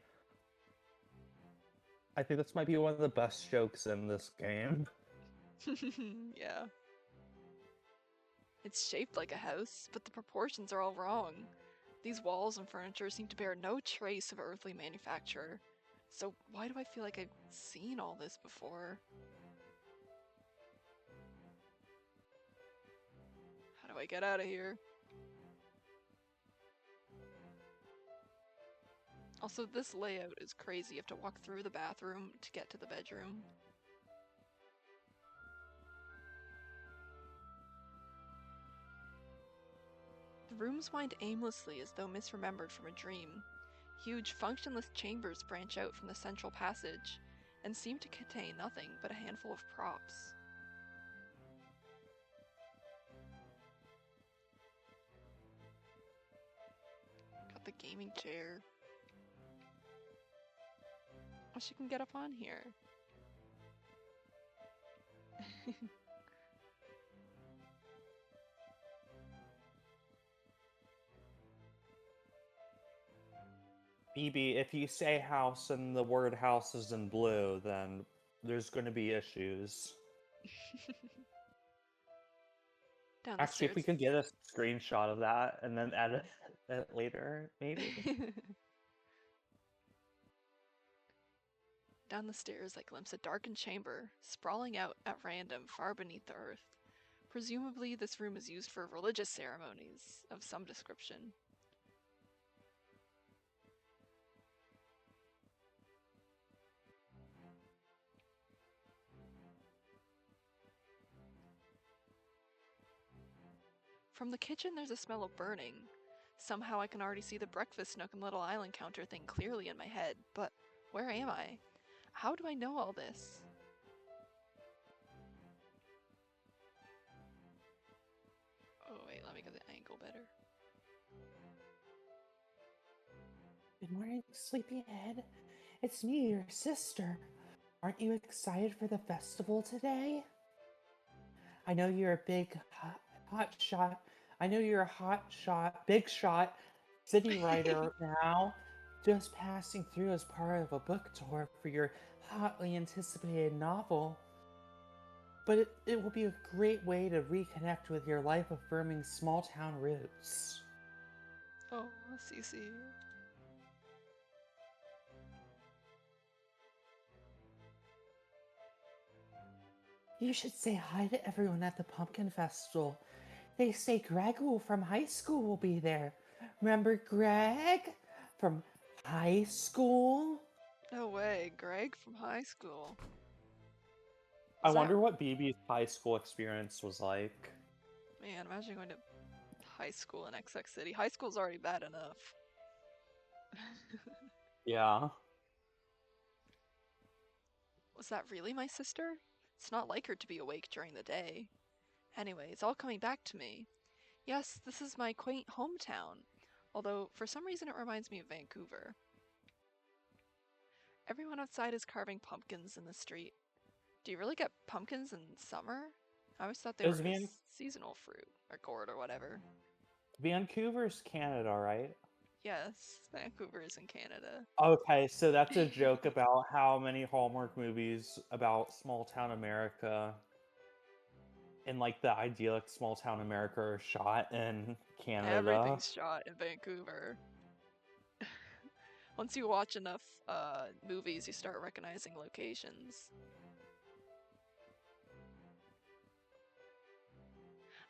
I think this might be one of the best jokes in this game. Yeah. It's shaped like a house, but the proportions are all wrong. These walls and furniture seem to bear no trace of earthly manufacture. So why do I feel like I've seen all this before? How do I get out of here? Also, this layout is crazy. You have to walk through the bathroom to get to the bedroom. The rooms wind aimlessly as though misremembered from a dream. Huge, functionless chambers branch out from the central passage and seem to contain nothing but a handful of props. Got the gaming chair. Oh, she can get up on here. BB, if you say house and the word house is in blue, then there's going to be issues. Down the Actually, if we stairs. could get a screenshot of that and then edit it later, maybe. Down the stairs, I glimpse a darkened chamber, sprawling out at random far beneath the earth. Presumably, this room is used for religious ceremonies of some description. From the kitchen, there's a smell of burning. Somehow I can already see the breakfast nook and little island counter thing clearly in my head, but where am I? How do I know all this? Oh wait, let me get the angle better. Good morning, sleepyhead. It's me, your sister. Aren't you excited for the festival today? I know you're a big hot shot. I know you're a hot shot, big shot city writer now, just passing through as part of a book tour for your hotly anticipated novel. But it will be a great way to reconnect with your life affirming small town roots. Oh, Cece. You should say hi to everyone at the Pumpkin Festival. They say Greg from high school will be there. Remember Greg from high school? No way, Greg from high school. I Was that... wonder what BB's high school experience was like. Man, imagine going to high school in XX City. High school's already bad enough. Yeah. Was that really my sister? It's not like her to be awake during the day. Anyway, it's all coming back to me. Yes, this is my quaint hometown, although for some reason it reminds me of Vancouver. Everyone outside is carving pumpkins in the street. Do you really get pumpkins in summer? I always thought they were a seasonal fruit, or gourd, or whatever. Vancouver's Canada, right? Yes, Vancouver is in Canada. Okay, so that's a joke about how many Hallmark movies about small town America and like the idyllic small town America are shot in Canada. Everything's shot in Vancouver. Once you watch enough movies, you start recognizing locations.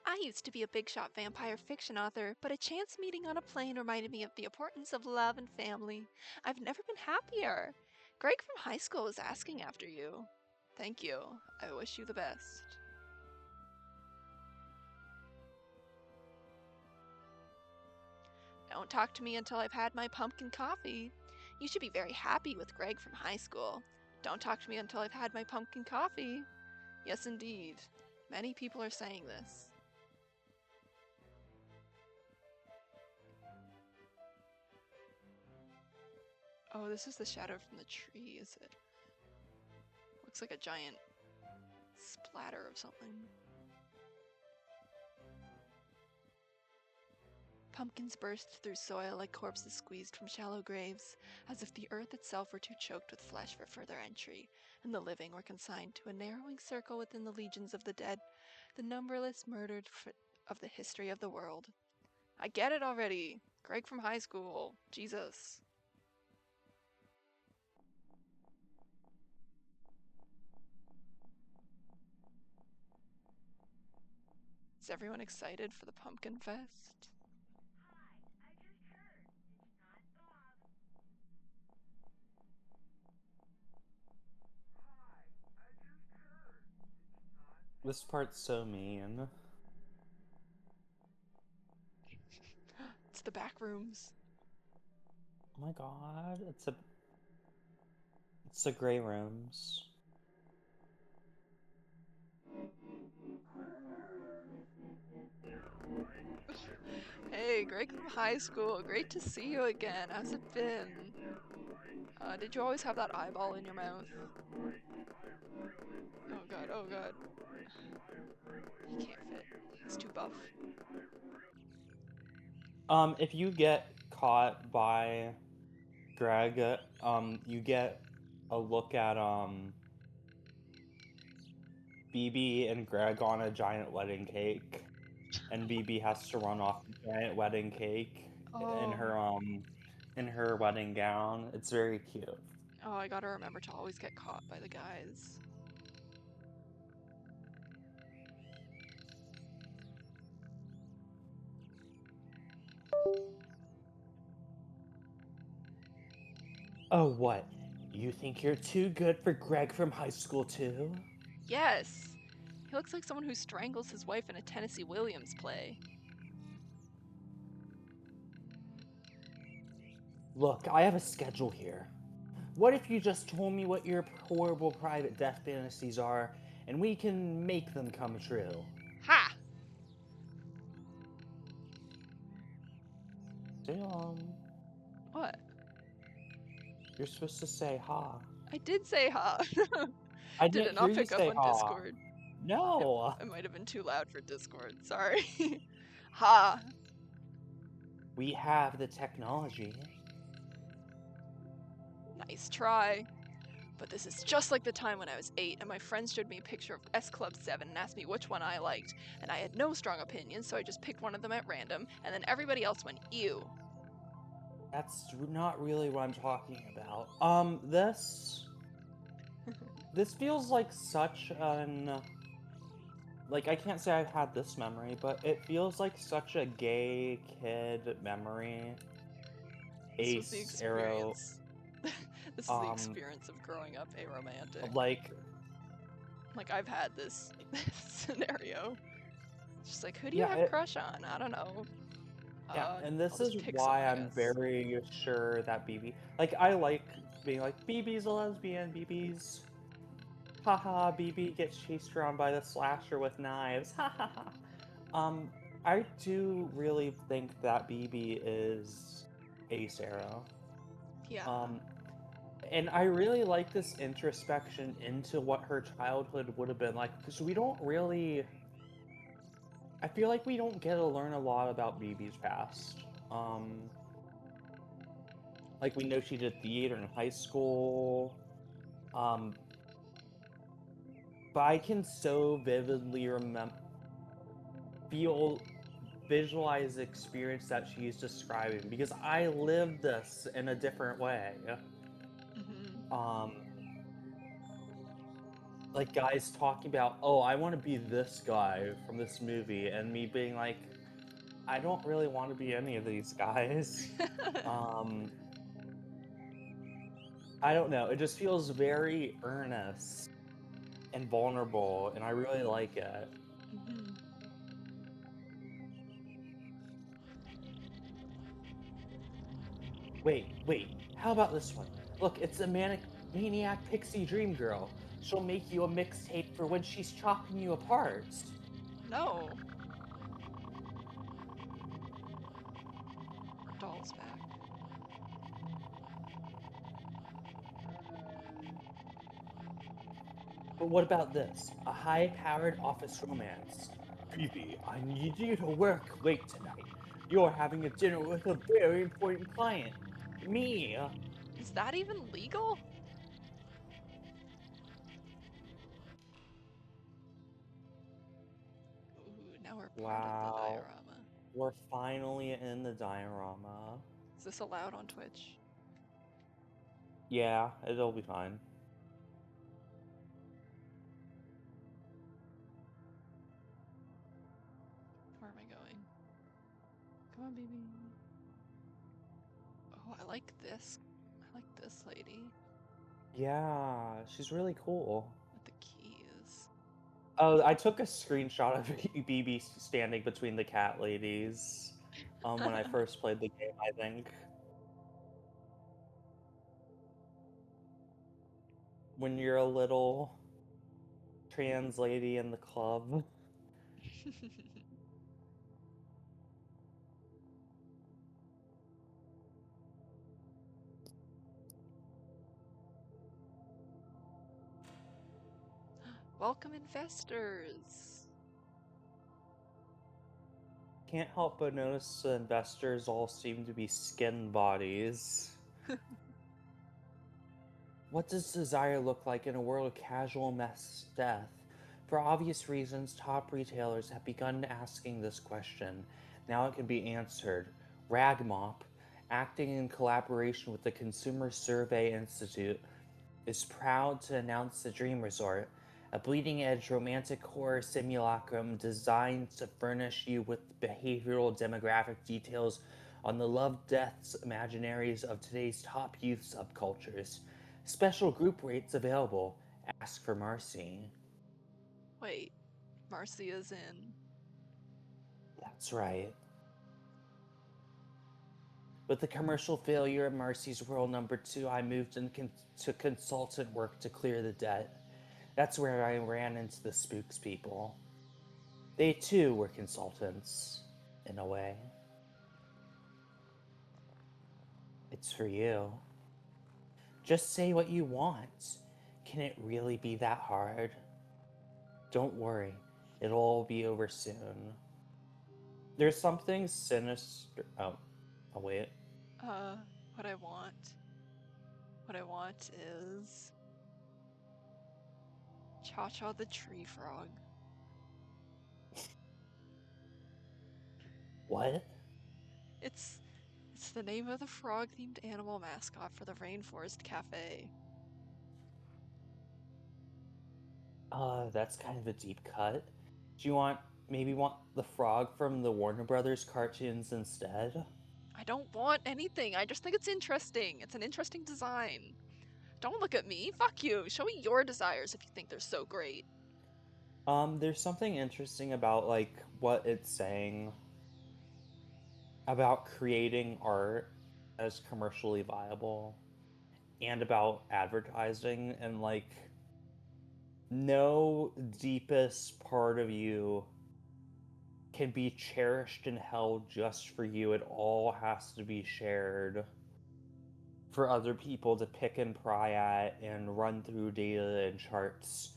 I used to be a big shot vampire fiction author, but a chance meeting on a plane reminded me of the importance of love and family. I've never been happier. Greg from high school was asking after you. Thank you. I wish you the best. Don't talk to me until I've had my pumpkin coffee. You should be very happy with Greg from high school. Don't talk to me until I've had my pumpkin coffee. Yes, indeed. Many people are saying this. Oh, this is the shadow from the tree, is it? Looks like a giant splatter of something. Pumpkins burst through soil like corpses squeezed from shallow graves, as if the earth itself were too choked with flesh for further entry, and the living were consigned to a narrowing circle within the legions of the dead, the numberless murdered of the history of the world. I get it already. Greg from high school. Jesus. Is everyone excited for the Pumpkin Fest? This part's so mean. It's the back rooms. Oh my god, it's the gray rooms. Hey, Greg from high school. Great to see you again. How's it been? Did you always have that eyeball in your mouth? Oh god, oh god. He can't fit. He's too buff. If you get caught by Greg, you get a look at BB and Greg on a giant wedding cake, and BB has to run off the giant wedding cake in her wedding gown. It's very cute. Oh, I gotta remember to always get caught by the guys. Oh, what? You think you're too good for Greg from high school, too? Yes! He looks like someone who strangles his wife in a Tennessee Williams play. Look, I have a schedule here. What if you just told me what your horrible private death fantasies are, and we can make them come true? Ha! Say, What? You're supposed to say ha. I did say ha! I Did didn't it not hear you pick up say on ha. Discord? No! It might have been too loud for Discord, sorry. Ha! We have the technology. Nice try. But this is just like the time when I was 8 and my friends showed me a picture of S Club 7 and asked me which one I liked, and I had no strong opinions, so I just picked one of them at random, and then everybody else went, ew. That's not really what I'm talking about. This feels like such an... Like, I can't say I've had this memory, but it feels like such a gay kid memory. This was the Ace, Arrow... experience. This is the experience of growing up aromantic. Like I've had this scenario. It's just like, who do you have a crush on? I don't know. Yeah, and this I'll is just pick why someone, I I'm guess. very sure that BB... Like, I like being like, BB's a lesbian, BB's... Haha, BB gets chased around by the slasher with knives, hahaha. I do really think that BB is Ace Arrow. Yeah. And I really like this introspection into what her childhood would have been like, because we don't really... I feel like we don't get to learn a lot about BB's past. Like, we know she did theater in high school. But I can so vividly feel visualize the experience that she's describing because I lived this in a different way. Mm-hmm. Like guys talking about, oh, I want to be this guy from this movie, and me being like, I don't really want to be any of these guys. Um, I don't know. It just feels very earnest and vulnerable, and I really like it. Mm-hmm. Wait, how about this one? Look, it's a maniac pixie dream girl. She'll make you a mixtape for when she's chopping you apart. No. Doll's back. But what about this? A high-powered office romance. Phoebe, I need you to work late tonight. You're having a dinner with a very important client. Me. Is that even legal? Ooh, now we're part of the Wow. diorama. We're finally in the diorama. Is this allowed on Twitch? Yeah, it'll be fine. Where am I going? Come on, baby. Oh, I like this. I like this lady Yeah, she's really cool. with the keys. Oh, I took a screenshot of BB standing between the cat ladies when I first played the game, I think. When you're a little trans lady in the club. Welcome, investors. Can't help but notice the investors all seem to be skin bodies. What does desire look like in a world of casual mass death? For obvious reasons, top retailers have begun asking this question. Now it can be answered. Ragmop, acting in collaboration with the Consumer Survey Institute, is proud to announce the Dream Resort, a bleeding edge romantic horror simulacrum designed to furnish you with behavioral demographic details on the love deaths imaginaries of today's top youth subcultures. Special group rates available. Ask for Marcy. Wait, Marcy is in. That's right. With the commercial failure of Marcy's World #2, I moved into consultant work to clear the debt. That's where I ran into the Spooks people. They too were consultants, in a way. It's for you. Just say what you want. Can it really be that hard? Don't worry, it'll all be over soon. There's something sinister. Oh wait. What I want. What I want is Cha Cha the tree frog. What? It's the name of the frog-themed animal mascot for the Rainforest Cafe. That's kind of a deep cut. Do you maybe want the frog from the Warner Brothers cartoons instead? I don't want anything. I just think it's interesting. It's an interesting design. Don't look at me. Fuck you. Show me your desires if you think they're so great. There's something interesting about like what it's saying about creating art as commercially viable and about advertising and like no deepest part of you can be cherished and held just for you. It all has to be shared for other people to pick and pry at and run through data and charts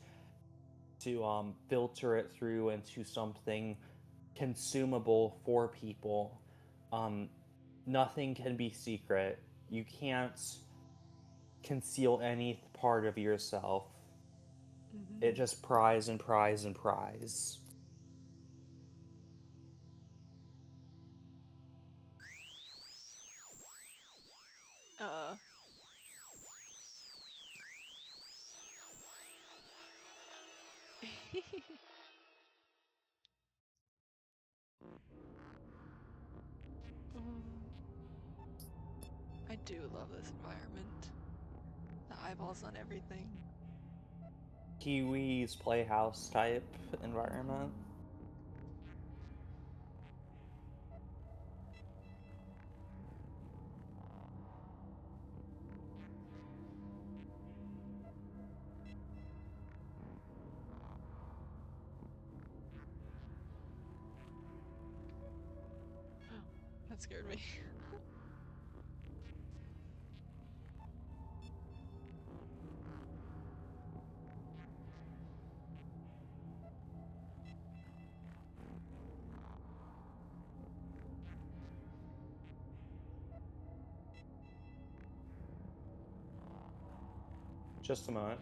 to filter it through into something consumable for people. Um, Nothing can be secret. You can't conceal any part of yourself. It just pries and pries and pries. do love this environment. The eyeballs on everything. Kiwi's Playhouse type environment. That scared me. Just a moment.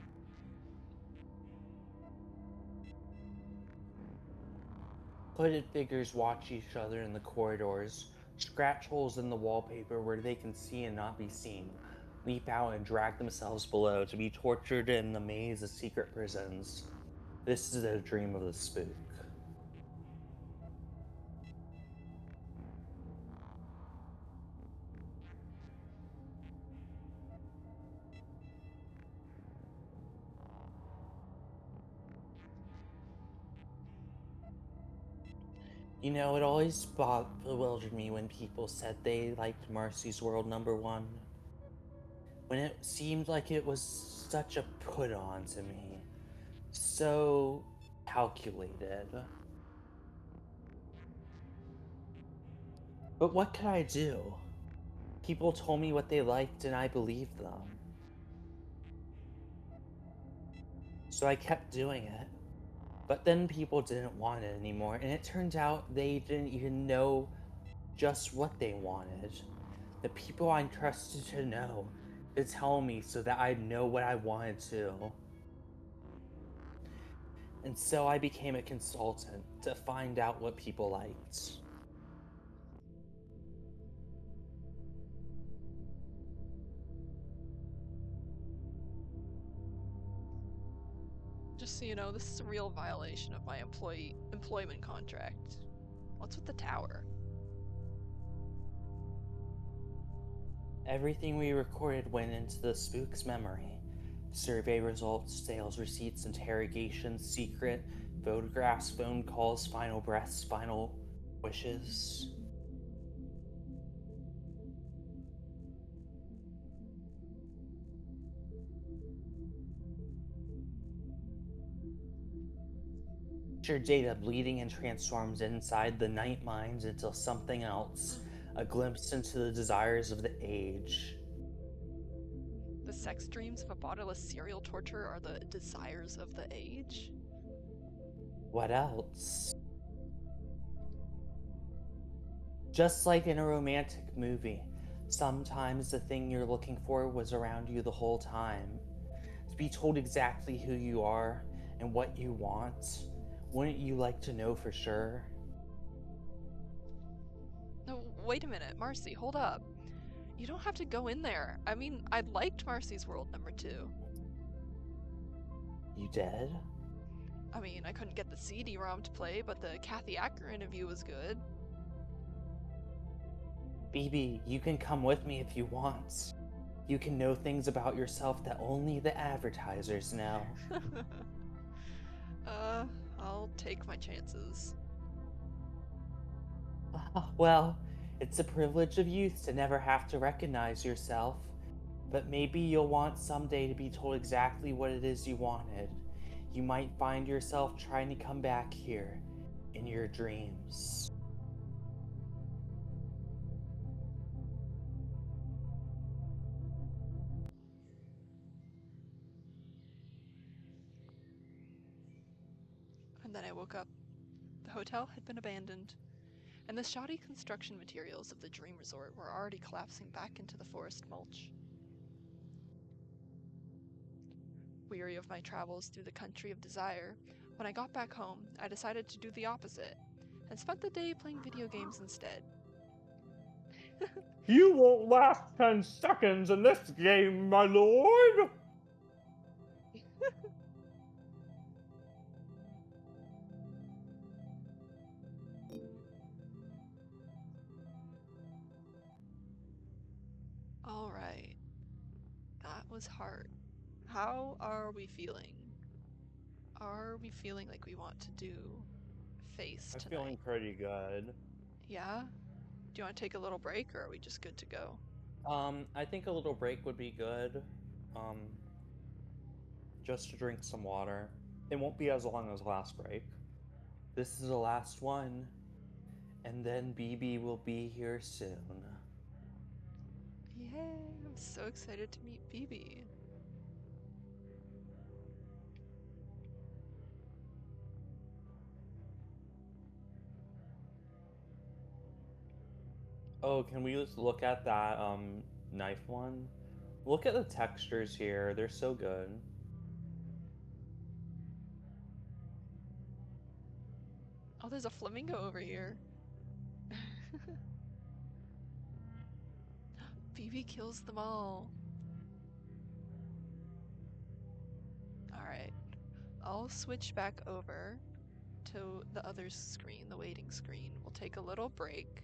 Hooded figures watch each other in the corridors, scratch holes in the wallpaper where they can see and not be seen, leap out and drag themselves below to be tortured in the maze of secret prisons. This is a dream of the spook. You know, it always bewildered me when people said they liked Marcy's World #1. When it seemed like it was such a put on to me. So calculated. But what could I do? People told me what they liked and I believed them. So I kept doing it. But then people didn't want it anymore, and it turned out they didn't even know just what they wanted. The people I trusted to know to tell me so that I'd know what I wanted to. And so I became a consultant to find out what people liked. Just so you know, this is a real violation of my employment contract. What's with the tower? Everything we recorded went into the spook's memory. Survey results, sales receipts, interrogations, secret, photographs, phone calls, final breaths, final wishes. Your data bleeding and transforms inside the night minds into something else, a glimpse into the desires of the age. The sex dreams of a bodiless serial torturer are the desires of the age? What else? Just like in a romantic movie, sometimes the thing you're looking for was around you the whole time. To be told exactly who you are and what you want, wouldn't you like to know for sure? No, wait a minute, Marcy, hold up. You don't have to go in there. I mean, I liked Marcy's World #2. You did? I mean, I couldn't get the CD-ROM to play, but the Kathy Acker interview was good. BB, you can come with me if you want. You can know things about yourself that only the advertisers know. I'll take my chances. Well, it's a privilege of youth to never have to recognize yourself. But maybe you'll want someday to be told exactly what it is you wanted. You might find yourself trying to come back here in your dreams. And then I woke up. The hotel had been abandoned, and the shoddy construction materials of the dream resort were already collapsing back into the forest mulch. Weary of my travels through the country of desire, when I got back home, I decided to do the opposite, and spent the day playing video games instead. You won't last 10 seconds in this game, my lord! Alright. was hard. How are we feeling? Are we feeling like we want to do face I'm tonight? feeling pretty good. Yeah? Do you want to take a little break, or are we just good to go? I think a little break would be good. Um, just to drink some water. It won't be as long as last break. This is the last one. And then BB will be here soon. Yay! I'm so excited to meet Phoebe. Oh, can we just look at that knife one? Look at the textures here. They're so good. Oh, there's a flamingo over here. Phoebe kills them all. Alright. I'll switch back over to the other screen, the waiting screen. We'll take a little break.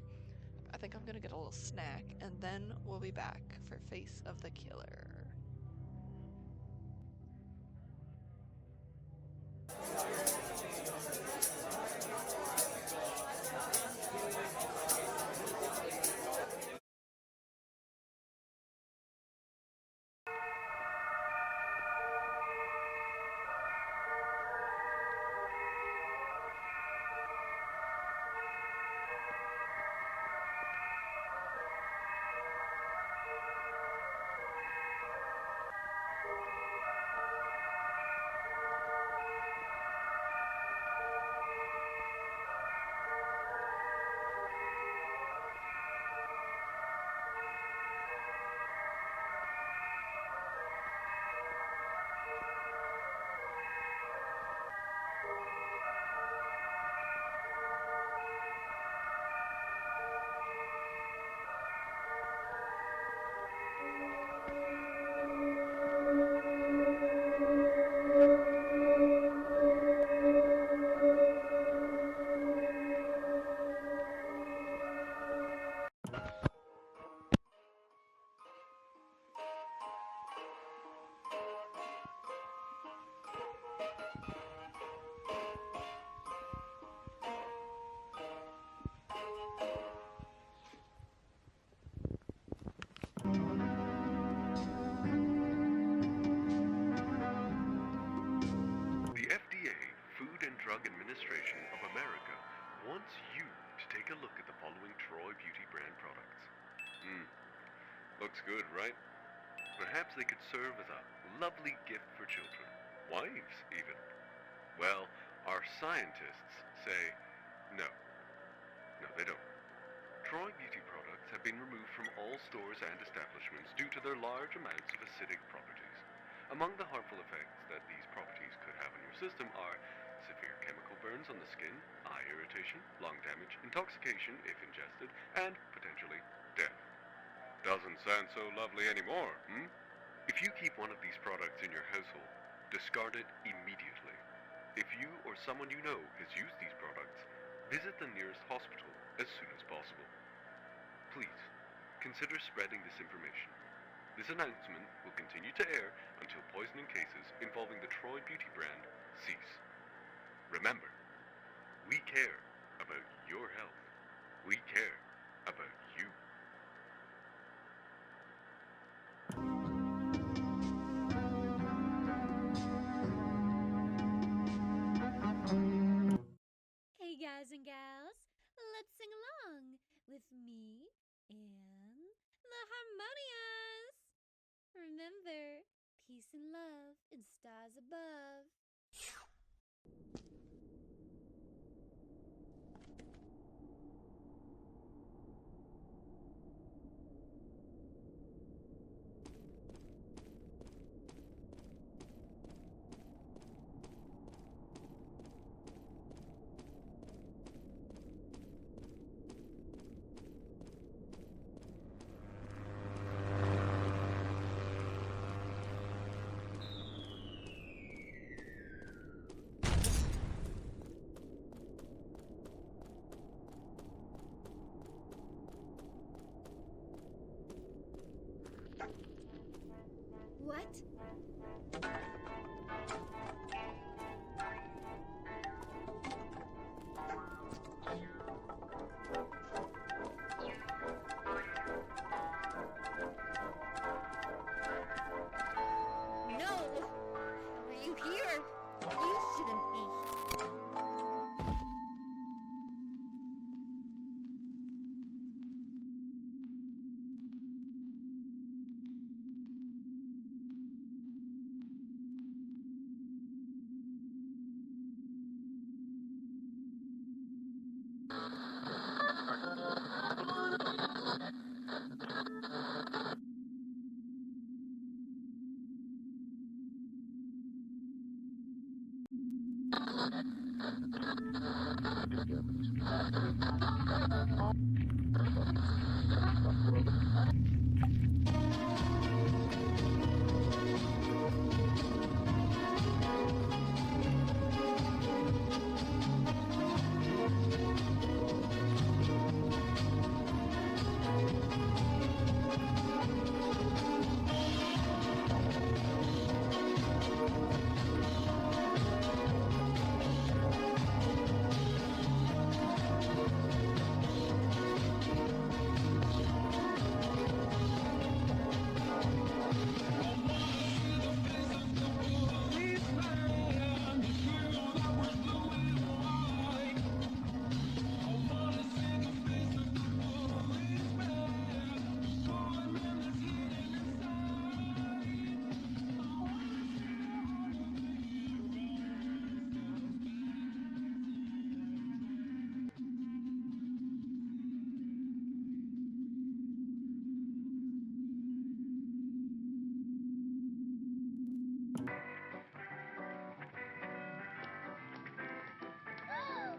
I think I'm gonna get a little snack, and then we'll be back for Face of the Killer. The FDA, Food and Drug Administration of America, wants you to take a look at the following Troy Beauty brand products. Looks good, right? Perhaps they could serve as a lovely gift for children. Wives, even. Well, our scientists say no. No, they don't. Troy Beauty products have been removed from all stores and establishments due to their large amounts of acidic properties. Among the harmful effects that these properties could have on your system are severe chemical burns on the skin, eye irritation, lung damage, intoxication if ingested, and potentially death. Doesn't sound so lovely anymore, If you keep one of these products in your household, discard it immediately. If you or someone you know has used these products, visit the nearest hospital as soon as possible. Please, consider spreading this information. This announcement will continue to air until poisoning cases involving the Troy Beauty brand cease. Remember, we care about your health. We care about you. Hey guys and gals, let's sing along with me and the Harmonias. Remember, peace and love and stars above. What? No! How are you here? You shouldn't be.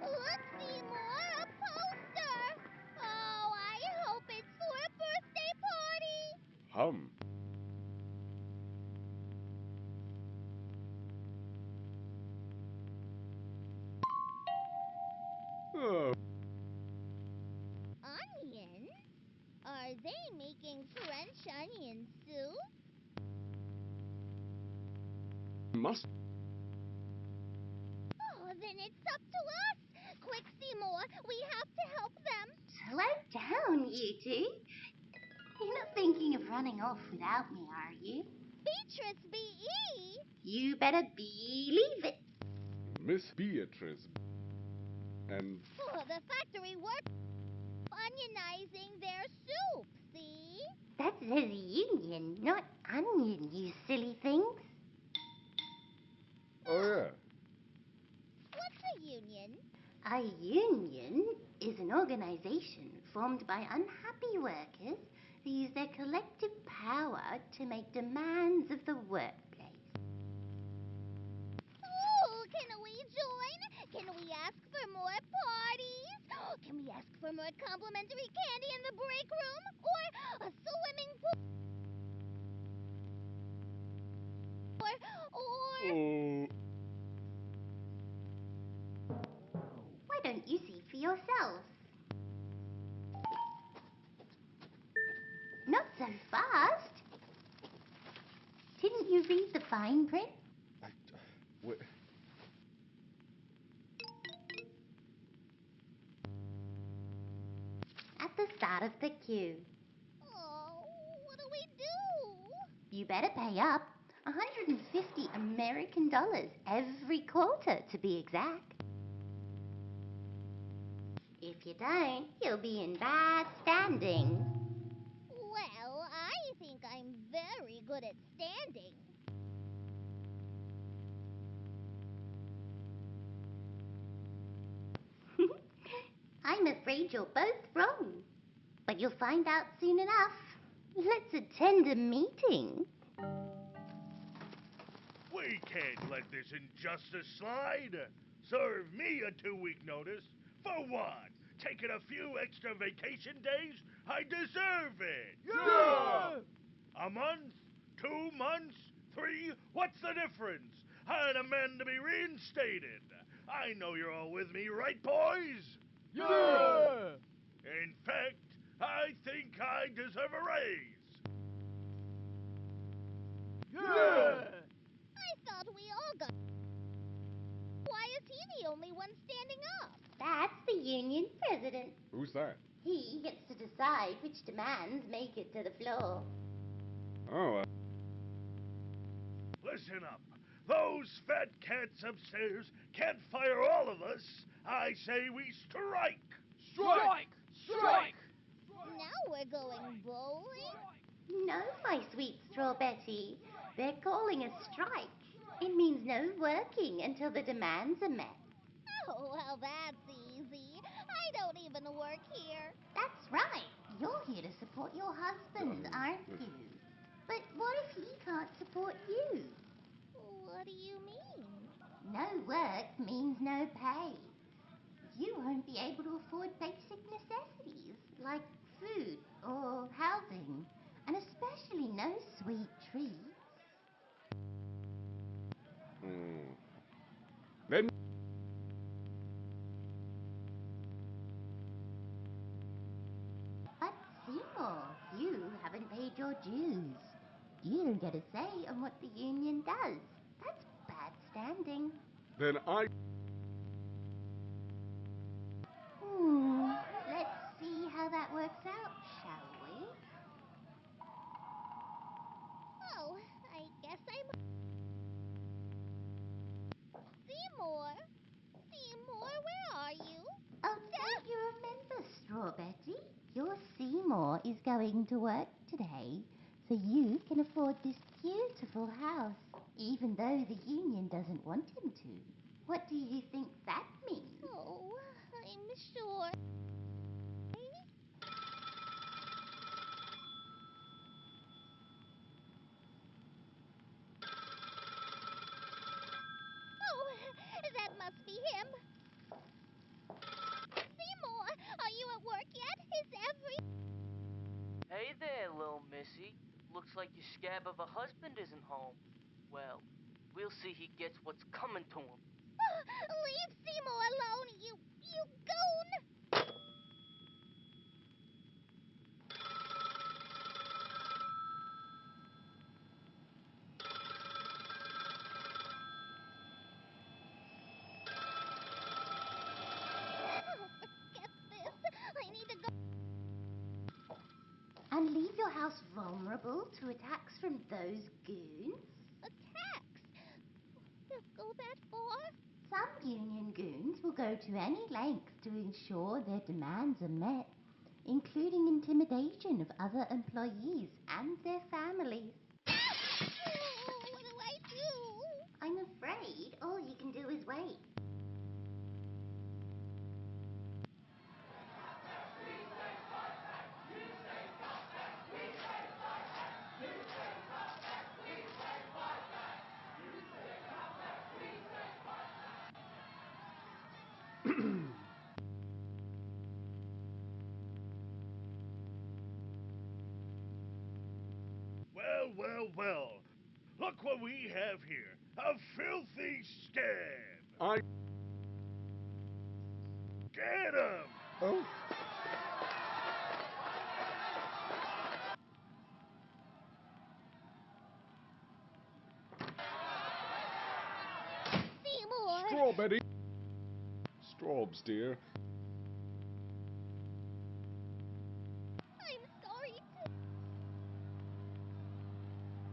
Look, Seymour, a poster! Oh, I hope it's for a birthday party! Oh. Onion? Are they making French onion soup? Must. Oh, then it's up to us! Quick, Seymour, we have to help them! Slow down, you two. You're not thinking of running off without me, are you? Beatrice B.E.! You better believe it. Miss Beatrice. And Oh, the factory workers onionizing their soup, see? That says union, not onion, you silly things. oh yeah. What's a union? A union is an organization formed by unhappy workers who use their collective power to make demands of the workplace. Oh, can we join? Can we ask for more parties? Can we ask for more complimentary candy in the break room? Or a swimming pool? Or... Oh. Why don't you see for yourselves? Not so fast. Didn't you read the fine print? Wait. At the start of the queue. Oh, what do we do? You better pay up. 150 American dollars every quarter, to be exact. If you don't, you'll be in bad standing. Well, I think I'm very good at standing. I'm afraid you're both wrong. But you'll find out soon enough. Let's attend a meeting. We can't let this injustice slide. Serve me a 2-week notice. For what? Taking a few extra vacation days? I deserve it. Yeah! A month? 2 months? 3? What's the difference? I demand to be reinstated. I know you're all with me, right, boys? Yeah! In fact, I think I deserve a raise. president. Who's that? He gets to decide which demands make it to the floor. Oh, Listen up. Those fat cats upstairs can't fire all of us. I say we strike. Strike! Strike! Now we're going bowling? No, my sweet Straw Betty. They're calling a strike. It means no working until the demands are met. Oh, well, that's easy. I don't even work here. That's right. You're here to support your husband, aren't you? But what if he can't support you? What do you mean? No work means no pay. You won't be able to afford basic necessities like food or housing, and especially no sweet treats. Then But Seymour, you haven't paid your dues. You don't get a say on what the union does. That's bad standing. I. Let's see how that works out, shall we? Oh, I guess I'm... Seymour? Seymour, where are you? Oh, don't you remember, Straw Betty? Your Seymour is going to work today, so you can afford this beautiful house, even though the union doesn't want him to. What do you think that means? Oh, I'm sure. Oh, that must be him. Seymour, are you at work yet? Is every... Hey there, little missy. Looks like your scab of a husband isn't home. Well, we'll see he gets what's coming to him. Leave Seymour alone, you goon! Oh, forget this. I need to go. And leave your house vulnerable to attacks from those goons? Attacks? They'll go that far? Some union goons will go to any length to ensure their demands are met, including intimidation of other employees and their families. Oh, what do I do? I'm afraid all you can do is wait. Well. Look what we have here. A filthy scab. I. Get him! Oh. Seymour! Straw, Betty. Straubs, dear. I'm sorry, too.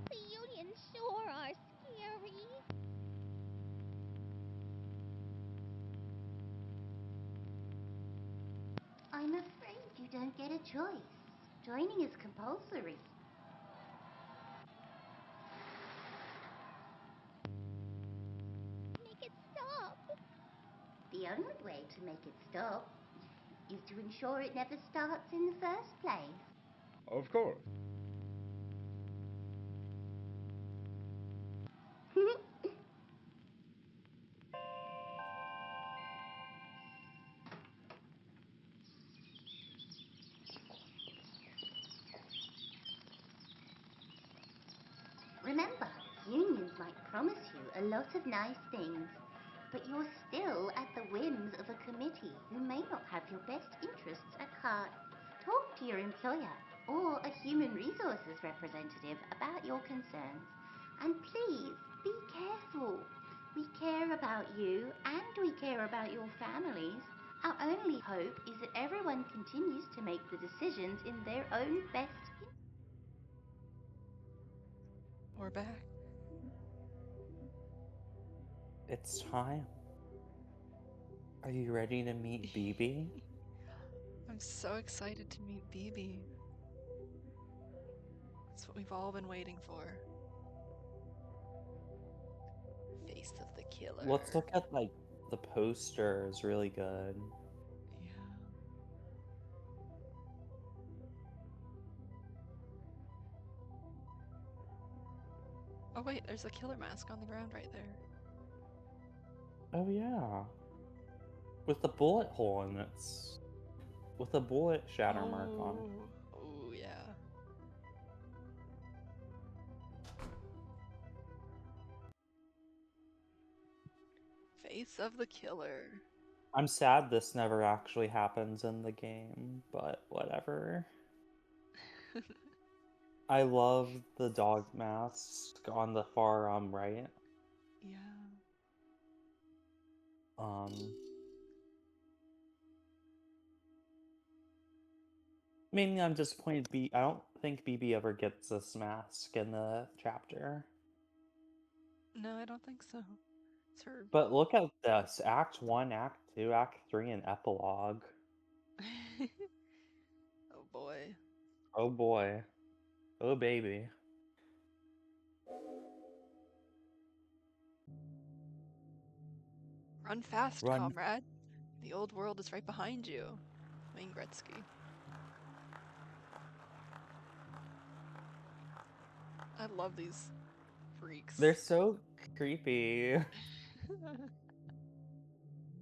The unions sure are scary. I'm afraid you don't get a choice. Joining is compulsory. Make it stop. The only way to make it stop is to ensure it never starts in the first place. Of course. Remember, unions might promise you a lot of nice things, but you're still at the whims of a committee who may not have your best interests at heart. Talk to your employer or a human resources representative about your concerns. And please, be careful. We care about you and we care about your families. Our only hope is that everyone continues to make the decisions in their own best We're back. It's time. Are you ready to meet BB? I'm so excited to meet BB. That's what we've all been waiting for. Face of the killer. Let's look at like the poster is really good. Yeah. Oh wait, there's a killer mask on the ground right there. Oh yeah. With the bullet hole in its with a bullet shatter mark on it. Oh yeah. Face of the killer. I'm sad this never actually happens in the game, but whatever. I love the dog mask on the far right. Yeah. Mainly I'm disappointed I don't think BB ever gets this mask in the chapter. No, I don't think so. It's her. But look at this. Act 1, Act 2, Act 3, and Epilogue. Oh boy. Oh boy. Oh baby. Run fast, Run. comrade. The old world is right behind you. Wayne Gretzky. I love these freaks. They're so creepy.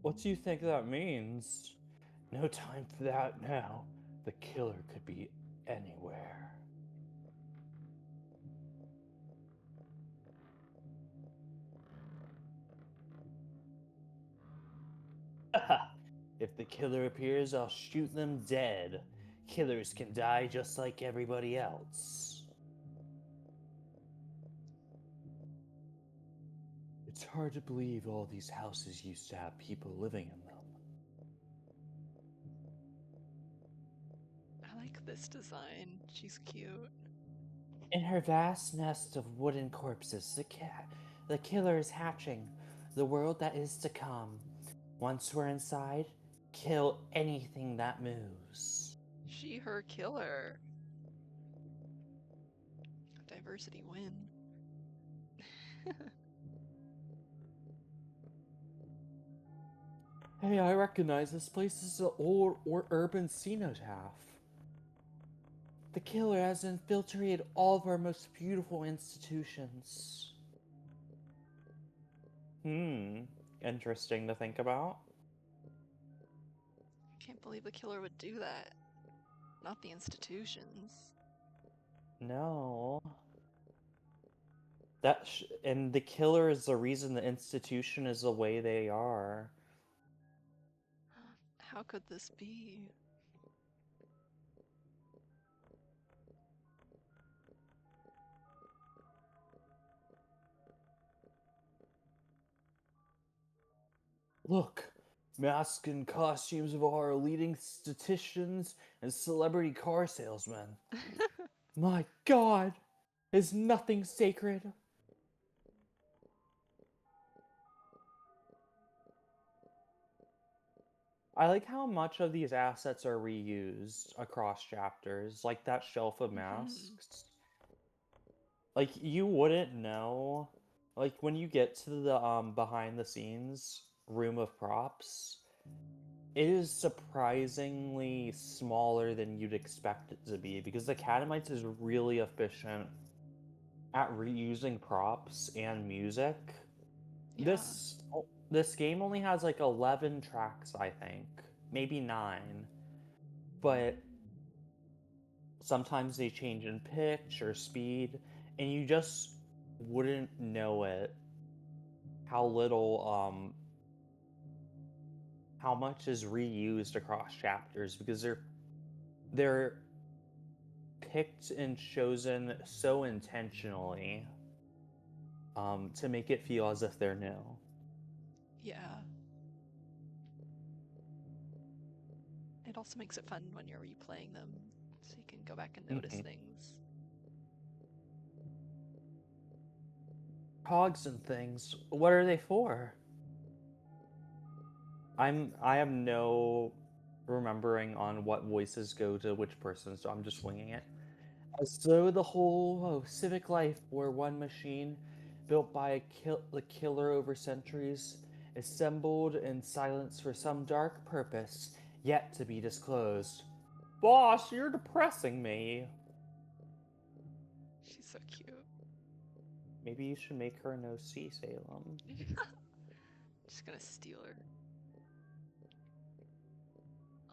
What do you think that means? No time for that now. The killer could be anywhere. If the killer appears, I'll shoot them dead. Killers can die just like everybody else. It's hard to believe all these houses used to have people living in them. I like this design. She's cute. In her vast nest of wooden corpses, the killer is hatching the world that is to come. Once we're inside, kill anything that moves. She, her killer. Diversity win. Hey, I recognize this place as an old or urban cenotaph. The killer has infiltrated all of our most beautiful institutions. Interesting to think about. Can't believe the killer would do that. Not the institutions. No. And the killer is the reason the institution is the way they are. How could this be? Look, masks and costumes of our leading statisticians and celebrity car salesmen. My God, is nothing sacred? I like how much of these assets are reused across chapters, like that shelf of masks. Like, you wouldn't know, like, when you get to the behind the scenes room of props, it is surprisingly smaller than you'd expect it to be, because the Catamites is really efficient at reusing props and music. Yeah. This game only has like 11 tracks, I think. Maybe 9. But sometimes they change in pitch or speed, and you just wouldn't know it. How little, how much is reused across chapters, because they're picked and chosen so intentionally to make it feel as if they're new. Yeah. it also makes it fun when you're replaying them, so you can go back and notice things. Cogs and things. What are they for? I have no remembering on what voices go to which person, so I'm just winging it. As though the whole civic life were one machine, built by the killer over centuries, assembled in silence for some dark purpose yet to be disclosed. Boss, you're depressing me. She's so cute. Maybe you should make her an OC, Salem. Just gonna steal her.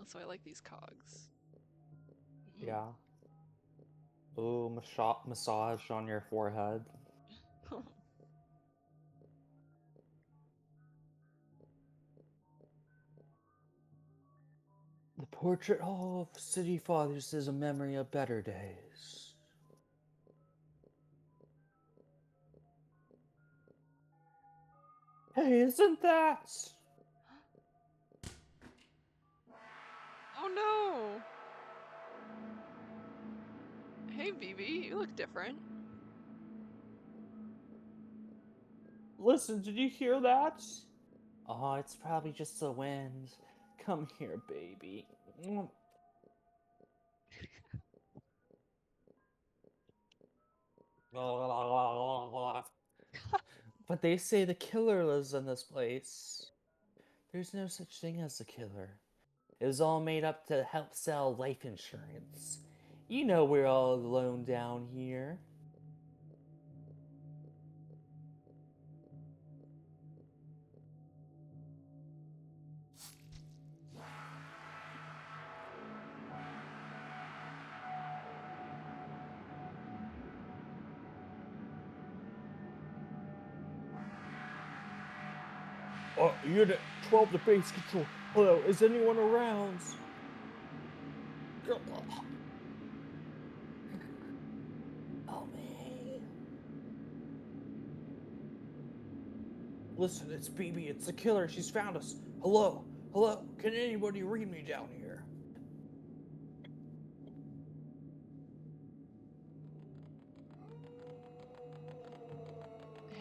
Also, I like these cogs. Yeah. Ooh, massage on your forehead. The portrait hall of city fathers is a memory of better days. Hey, isn't that? Oh no! Hey, BB, you look different. Listen, did you hear that? Oh, it's probably just the wind. Come here, baby. But they say the killer lives in this place. There's no such thing as a killer. It was all made up to help sell life insurance. You know we're all alone down here. Unit 12 to base control. Hello, is anyone around? Help me. Listen, it's BB. It's the killer. She's found us. Hello? Hello? Can anybody read me down here?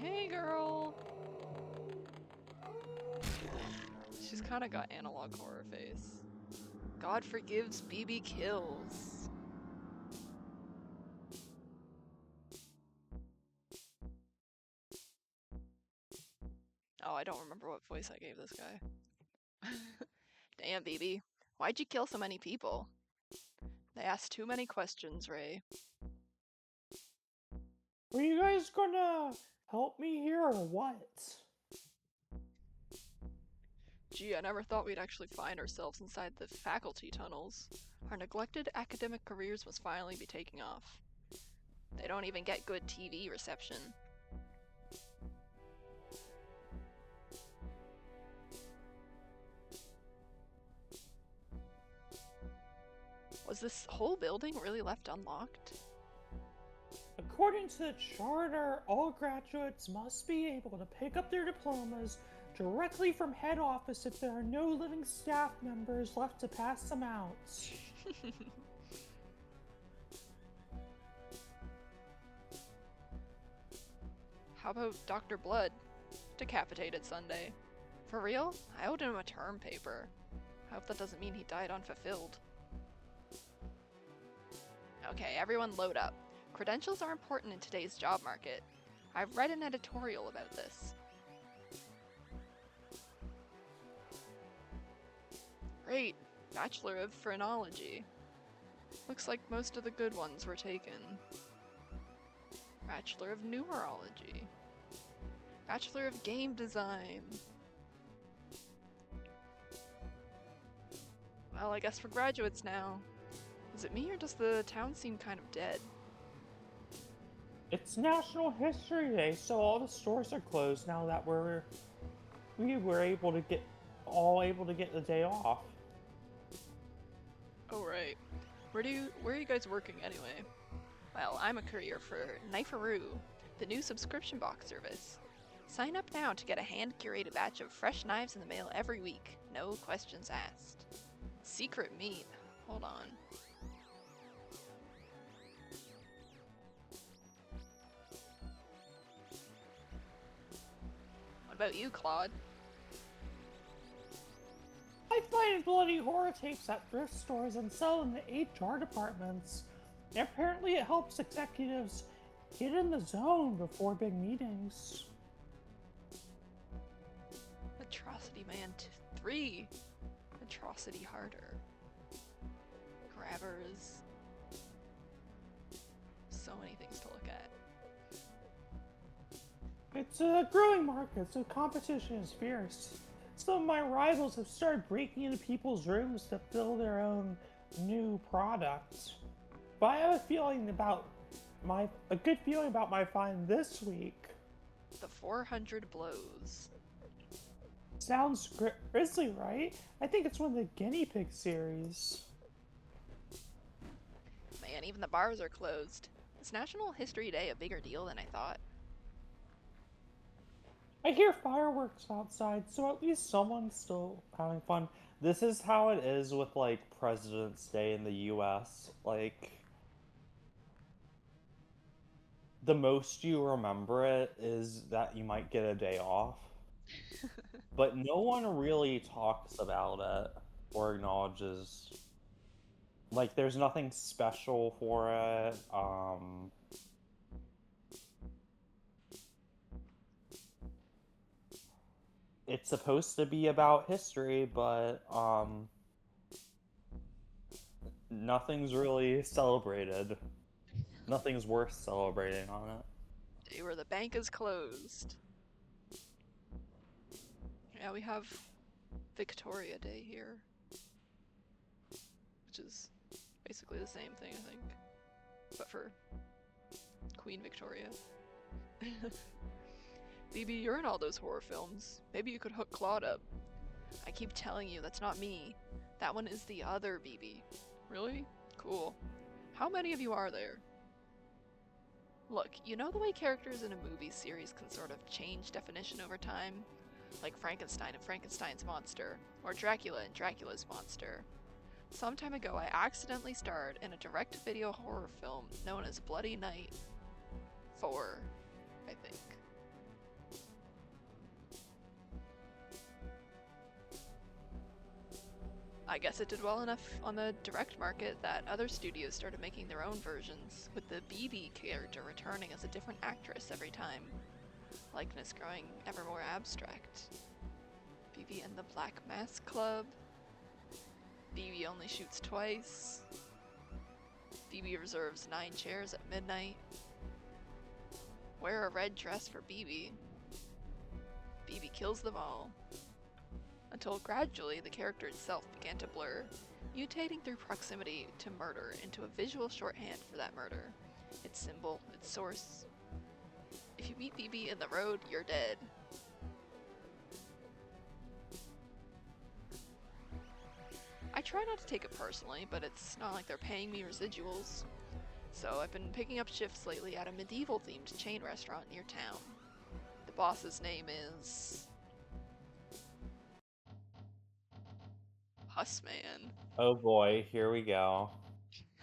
Hey, girl! She's kind of got analog horror face. God forgives, BB kills. Oh, I don't remember what voice I gave this guy. Damn, BB. Why'd you kill so many people? They asked too many questions, Ray. Are you guys gonna help me here or what? Gee, I never thought we'd actually find ourselves inside the faculty tunnels. Our neglected academic careers must finally be taking off. They don't even get good TV reception. Was this whole building really left unlocked? According to the charter, all graduates must be able to pick up their diplomas directly from head office if there are no living staff members left to pass them out. How about Dr. Blood? Decapitated Sunday. For real? I owed him a term paper. I hope that doesn't mean he died unfulfilled. Okay, everyone load up. Credentials are important in today's job market. I've read an editorial about this. Great! Bachelor of Phrenology. Looks like most of the good ones were taken. Bachelor of Numerology. Bachelor of Game Design. Well, I guess we're graduates now. Is it me or does the town seem kind of dead? It's National History Day, so all the stores are closed now that we were able to get the day off. Oh right. Where are you guys working anyway? Well, I'm a courier for Kniferoo, the new subscription box service. Sign up now to get a hand-curated batch of fresh knives in the mail every week. No questions asked. Secret meat. Hold on. What about you, Claude? I find bloody horror tapes at thrift stores and sell in the HR departments. Apparently it helps executives get in the zone before big meetings. Atrocity Man 3. Atrocity Harder. Grabbers. So many things to look at. It's a growing market, so competition is fierce. Some of my rivals have started breaking into people's rooms to fill their own new products. But I have a good feeling about my find this week. The 400 Blows. Sounds grisly, right? I think it's one of the guinea pig series. Man, even the bars are closed. Is National History Day a bigger deal than I thought? I hear fireworks outside, so at least someone's still having fun. This is how it is with, like, President's Day in the US. Like, the most you remember it is that you might get a day off. But no one really talks about it or acknowledges. Like, there's nothing special for it. It's supposed to be about history, but nothing's really celebrated. Nothing's worth celebrating on it. Day where the bank is closed. Yeah, we have Victoria Day here. Which is basically the same thing, I think. But for Queen Victoria. BB, you're in all those horror films. Maybe you could hook Claude up. I keep telling you, that's not me. That one is the other BB. Really? Cool. How many of you are there? Look, you know the way characters in a movie series can sort of change definition over time? Like Frankenstein and Frankenstein's monster, or Dracula and Dracula's monster. Some time ago, I accidentally starred in a direct-to-video horror film known as Bloody Night 4, I think. I guess it did well enough on the direct market that other studios started making their own versions, with the BB character returning as a different actress every time. Likeness growing ever more abstract. BB and the Black Mask Club. BB only shoots twice. BB reserves 9 chairs at midnight. Wear a red dress for BB. BB kills them all. Until gradually the character itself began to blur, mutating through proximity to murder into a visual shorthand for that murder. Its symbol, its source. If you meet BB in the road, you're dead. I try not to take it personally, but it's not like they're paying me residuals. So I've been picking up shifts lately at a medieval-themed chain restaurant near town. The boss's name is... Hussman. Oh boy, here we go.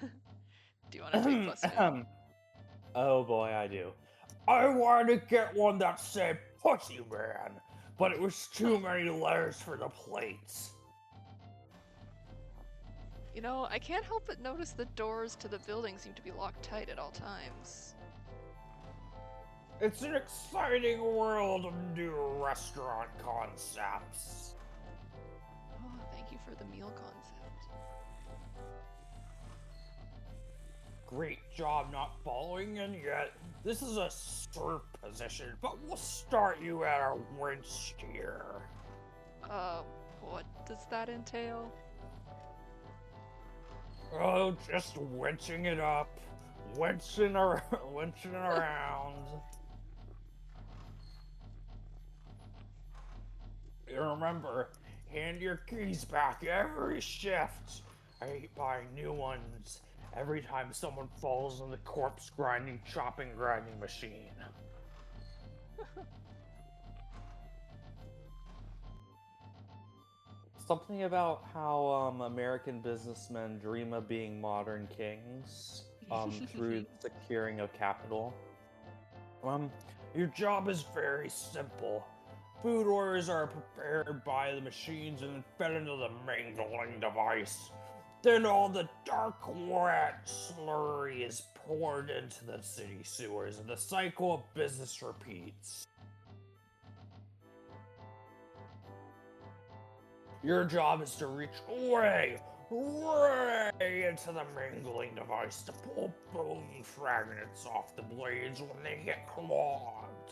Do you want to take Hussman? Oh boy, I do. I wanted to get one that said Pussy Man, but it was too many letters for the plates. You know, I can't help but notice the doors to the building seem to be locked tight at all times. It's an exciting world of new restaurant concepts. Oh, thank you for the meal concept. Great job not following in yet. This is a serve position, but we'll start you at a winch steer. What does that entail? Oh, just winching it up. Winching around. Remember, hand your keys back every shift. I hate buying new ones every time someone falls in the corpse grinding, chopping, grinding machine. Something about how American businessmen dream of being modern kings through the securing of capital. Your job is very simple. Food orders are prepared by the machines and fed into the mingling device. Then all the dark, wet slurry is poured into the city sewers, and the cycle of business repeats. Your job is to reach way into the mingling device to pull bone fragments off the blades when they get clogged.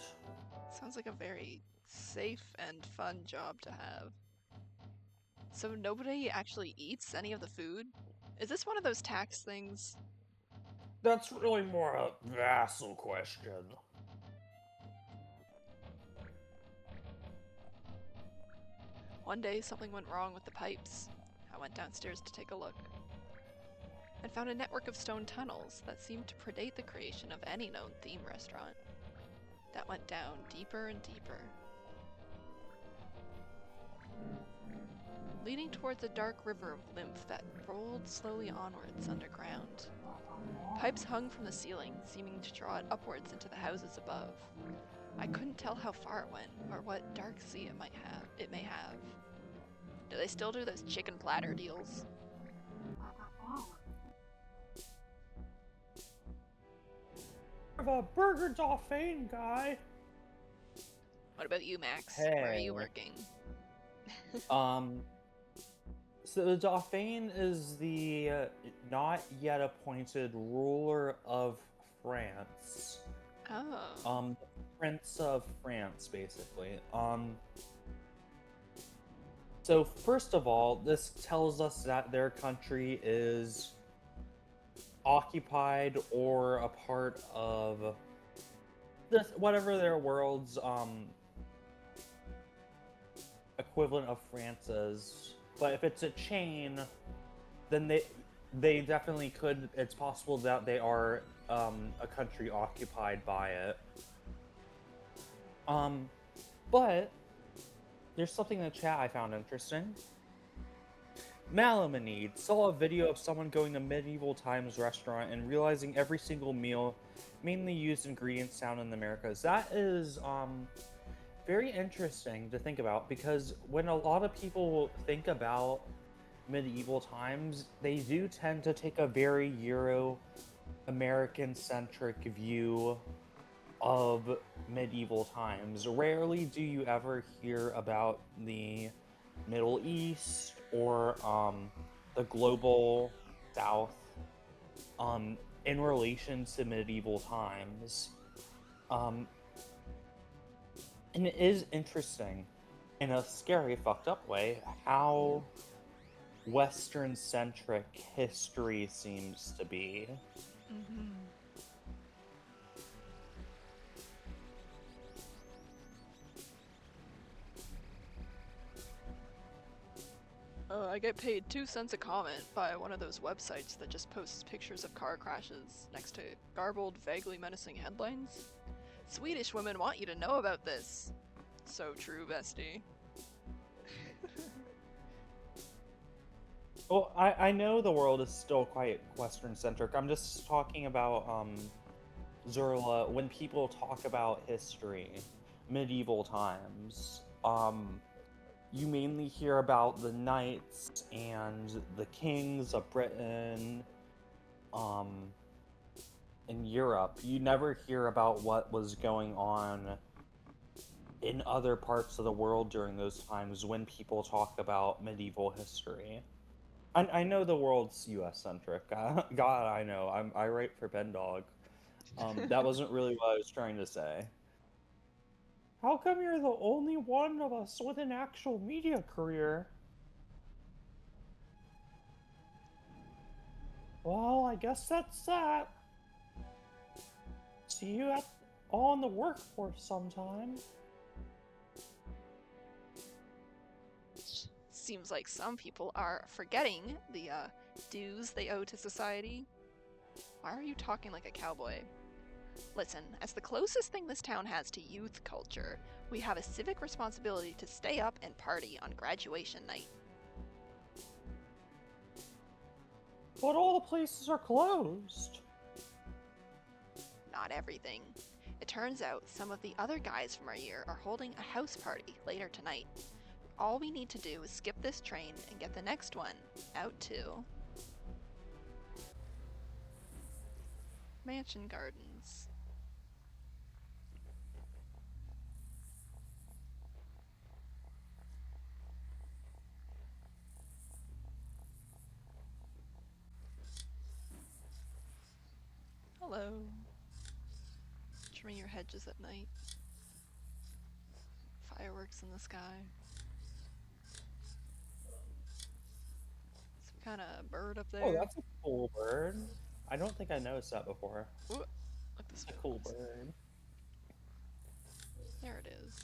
Sounds like a very safe and fun job to have. So nobody actually eats any of the food? Is this one of those tax things? That's really more a vassal question. One day something went wrong with the pipes. I went downstairs to take a look and found a network of stone tunnels that seemed to predate the creation of any known theme restaurant. That went down deeper and deeper, leading towards a dark river of lymph that rolled slowly onwards underground. Pipes hung from the ceiling, seeming to draw it upwards into the houses above. I couldn't tell how far it went, or what dark sea it may have. Do they still do those chicken platter deals? Of a burger Dauphine guy. What about you, Max? Hey. Where are you working? So the Dauphin is the not yet appointed ruler of France. Oh. Prince of France, basically. So first of all, this tells us that their country is occupied or a part of this, whatever their world's equivalent of France is. But if it's a chain, then they definitely could. It's possible that they are a country occupied by it. But there's something in the chat I found interesting. Malamanid saw a video of someone going to medieval times restaurant and realizing every single meal mainly used ingredients found in the Americas. That is very interesting to think about, because when a lot of people think about medieval times, they do tend to take a very Euro-American centric view of medieval times. Rarely do you ever hear about the Middle East or the global South in relation to medieval times. And it is interesting, in a scary, fucked up way, how Western-centric history seems to be. Mm-hmm. I get paid 2 cents a comment by one of those websites that just posts pictures of car crashes next to garbled, vaguely menacing headlines. Swedish women want you to know about this. So true, bestie. Well, I know the world is still quite Western-centric. I'm just talking about, Zerla, when people talk about history, medieval times, you mainly hear about the knights and the kings of Britain, in Europe. You never hear about what was going on in other parts of the world during those times when people talk about medieval history. I know the world's US-centric. God, I know. I write for Pendog. That wasn't really what I was trying to say. How come you're the only one of us with an actual media career? Well, I guess that's that. See you all in the workforce sometime. Seems like some people are forgetting the dues they owe to society. Why are you talking like a cowboy? Listen, as the closest thing this town has to youth culture, we have a civic responsibility to stay up and party on graduation night. But all the places are closed. Not everything. It turns out some of the other guys from our year are holding a house party later tonight. All we need to do is skip this train and get the next one out to Mansion Gardens. Hello. Trimming your hedges at night. Fireworks in the sky. Some kind of bird up there. Oh, that's a cool bird. I don't think I noticed that before. Ooh, look this It's a cool bird. There it is.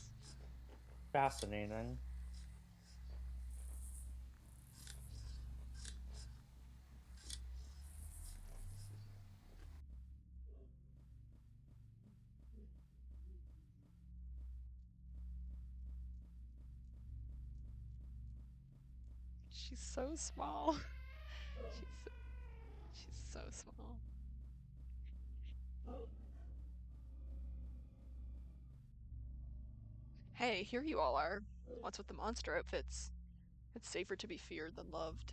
Fascinating. She's so small. She's so small. Hey, here you all are. What's with the monster outfits? It's safer to be feared than loved.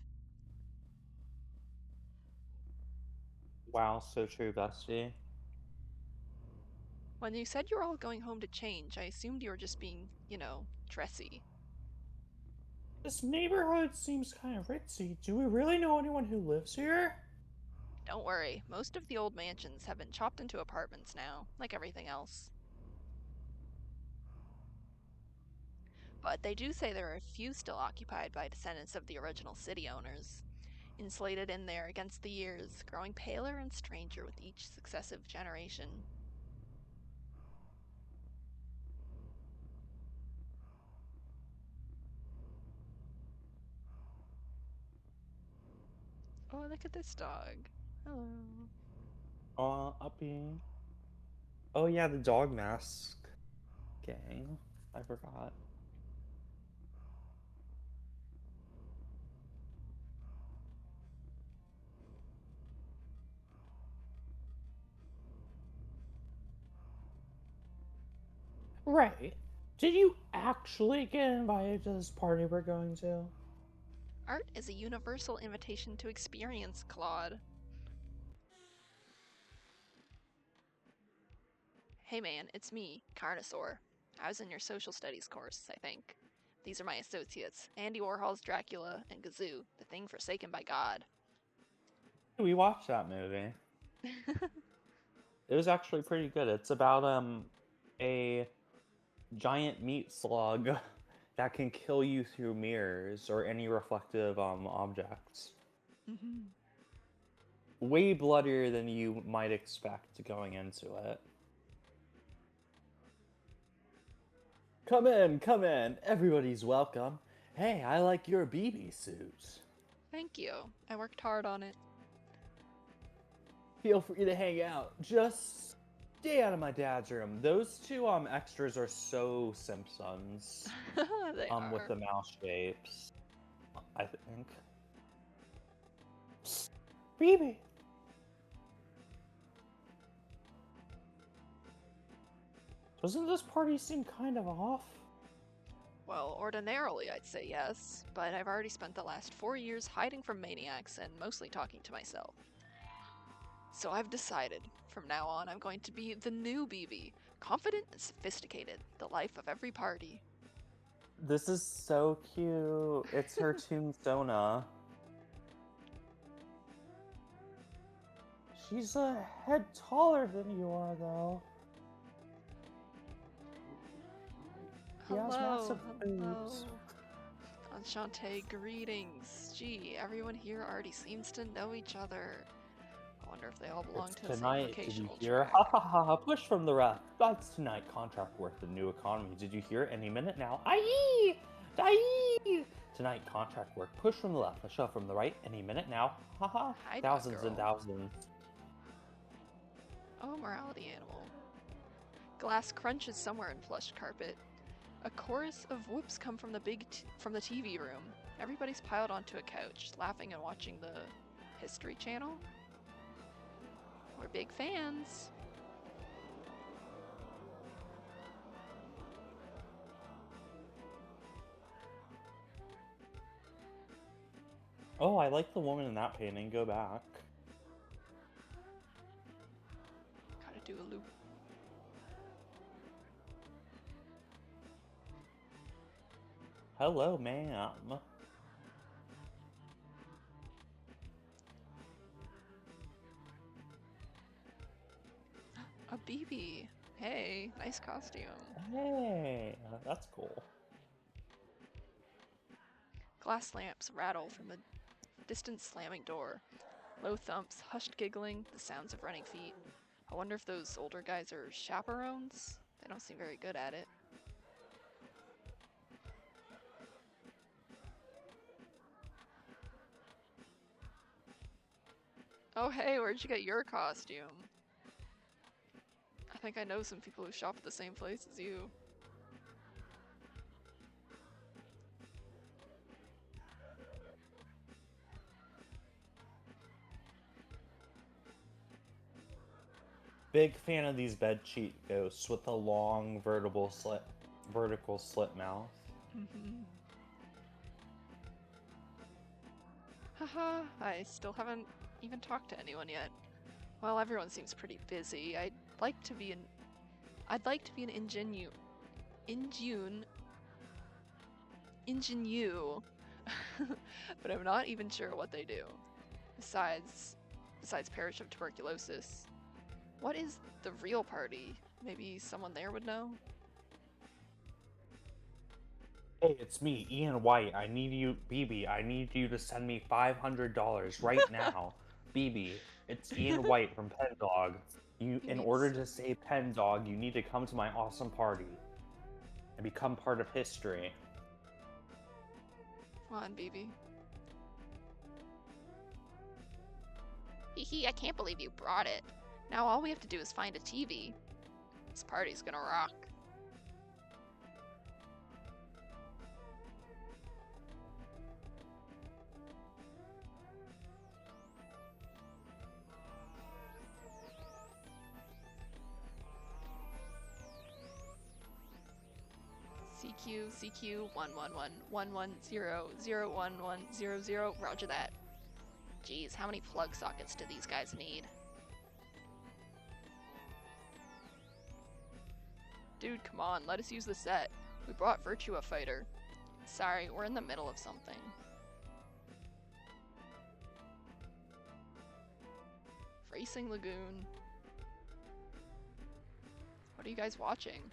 Wow, so true, bestie. When you said you were all going home to change, I assumed you were just being, dressy. This neighborhood seems kind of ritzy. Do we really know anyone who lives here? Don't worry, most of the old mansions have been chopped into apartments now, like everything else. But they do say there are a few still occupied by descendants of the original city owners, insulated in there against the years, growing paler and stranger with each successive generation. Oh, look at this dog. Hello. Uppy. Oh yeah, the dog mask gang. I forgot. Right. Did you actually get invited to this party we're going to? Art is a universal invitation to experience, Claude. Hey man, it's me, Carnosaur. I was in your social studies course, I think. These are my associates, Andy Warhol's Dracula and Gazoo, the thing forsaken by God. We watched that movie. It was actually pretty good. It's about a giant meat slug that can kill you through mirrors or any reflective objects. Mm-hmm. Way bloodier than you might expect going into it. Come in. Everybody's welcome. Hey, I like your BB suit. Thank you. I worked hard on it. Feel free to hang out. Just stay out of my dad's room. Those two extras are so Simpsons. They are. With the mouse shapes, I think. Psst, BB. Doesn't this party seem kind of off? Well, ordinarily I'd say yes, but I've already spent the last 4 years hiding from maniacs and mostly talking to myself. So I've decided, from now on I'm going to be the new BB, confident and sophisticated, the life of every party. This is so cute. It's her tombstone. She's a head taller than you are, though. She has massive boobs. Enchante, greetings. Gee, everyone here already seems to know each other. I wonder if they all belong to the same Tonight, did you vocational hear? track. Ha ha ha ha, push from the ref. That's tonight, contract work, the new economy. Did you hear? Any minute now. Aye! Aye! Tonight, contract work, push from the left, a shove from the right, any minute now. Ha ha. Hi, Thousands girl. and thousands. Oh, morality animal. Glass crunches somewhere in plush carpet. A chorus of whoops come from the TV room. Everybody's piled onto a couch, laughing and watching the History Channel? We're big fans. Oh, I like the woman in that painting. Go back. Gotta do a loop. Hello, ma'am. A BB. Hey, nice costume. Hey, that's cool. Glass lamps rattle from the distant slamming door. Low thumps, hushed giggling, the sounds of running feet. I wonder if those older guys are chaperones? They don't seem very good at it. Oh hey, where'd you get your costume? I think I know some people who shop at the same place as you. Big fan of these bed sheet ghosts with the long vertical slit mouth. Haha, I still haven't even talked to anyone yet. Well, everyone seems pretty busy. I'd like to be an ingenue, but I'm not even sure what they do. Besides perish of tuberculosis. What is the real party? Maybe someone there would know? Hey, it's me, Ian White. I need you to send me $500 right now. BB, it's Ian White from Pen Dog. In order to save Pen Dog, you need to come to my awesome party and become part of history. Come on, BB. Hee, I can't believe you brought it. Now all we have to do is find a TV. This party's gonna rock. CQ 111-110-01100, roger that. Geez, how many plug sockets do these guys need? Dude, come on, let us use the set. We brought Virtua Fighter. Sorry, we're in the middle of something. Racing Lagoon. What are you guys watching?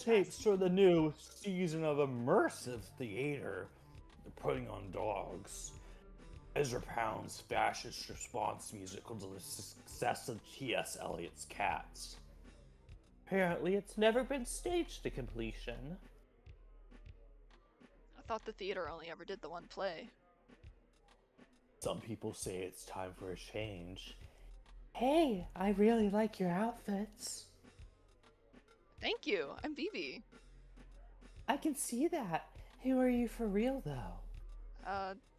Tapes for the new season of immersive theater. They're putting on dogs. Ezra Pound's fascist response musical to the success of T.S. Eliot's Cats. Apparently, it's never been staged to completion. I thought the theater only ever did the one play. Some people say it's time for a change. Hey, I really like your outfits. Thank you, I'm BB. I can see that. Who are you for real, though?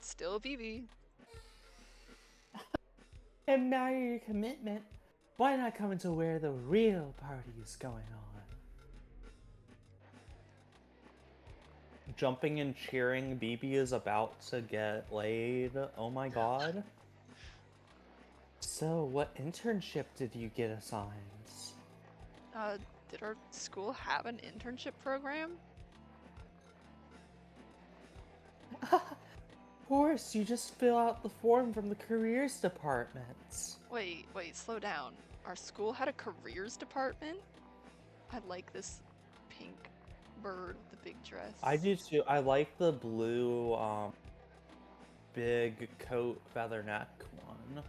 Still BB. Admire your commitment. Why not come into where the real party is going on? Jumping and cheering, BB is about to get laid. Oh my god. So, what internship did you get assigned? Did our school have an internship program? Of course, you just fill out the form from the careers department. Wait, slow down. Our school had a careers department? I like this pink bird with the big dress. I do too. I like the blue, big coat feather neck one.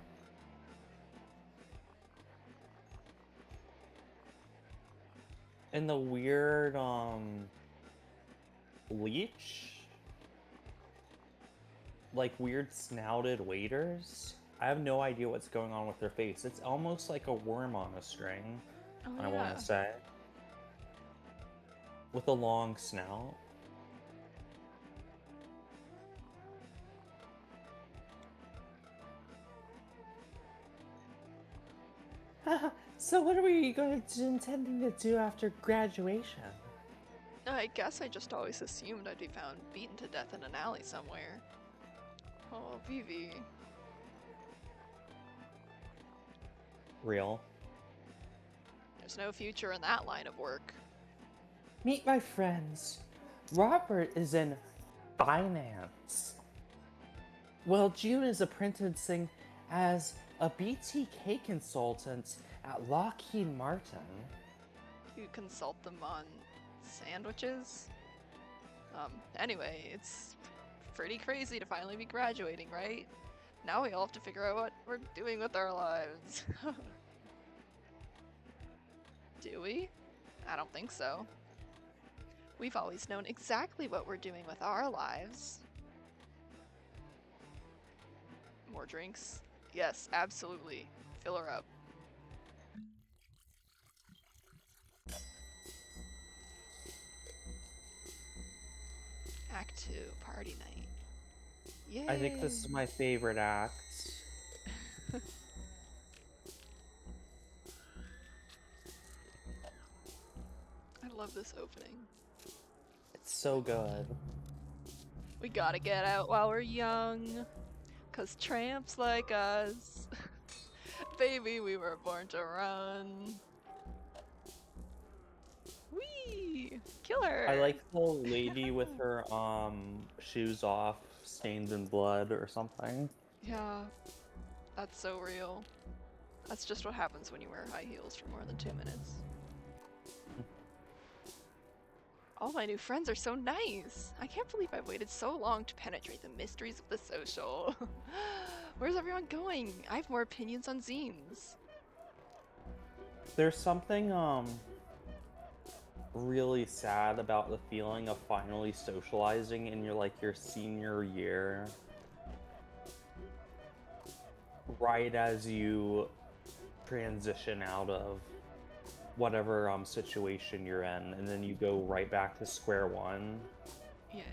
And the weird, leech? Like weird snouted waiters? I have no idea what's going on with their face. It's almost like a worm on a string, I want to say. with a long snout. So what are we intending to do after graduation? I guess I just always assumed I'd be found beaten to death in an alley somewhere. Oh, Vivi. Real. There's no future in that line of work. Meet my friends. Robert is in finance. Well, June is apprenticing as a BTK consultant at Lockheed Martin. You consult them on sandwiches? Anyway, it's pretty crazy to finally be graduating, right? Now we all have to figure out what we're doing with our lives. Do we? I don't think so. We've always known exactly what we're doing with our lives. More drinks? Yes, absolutely. Fill her up. Act 2, party night. Yay! I think this is my favorite act. I love this opening. It's so good. We gotta get out while we're young, 'cause tramps like us. Baby, we were born to run. Whee! Kill her! I like the lady with her shoes off, stained in blood or something. Yeah, that's so real. That's just what happens when you wear high heels for more than 2 minutes. All my new friends are so nice. I can't believe I've waited so long to penetrate the mysteries of the social. Where's everyone going? I have more opinions on zines. There's something really sad about the feeling of finally socializing in your senior year. Right as you transition out of whatever situation you're in, and then you go right back to square one. Yeah.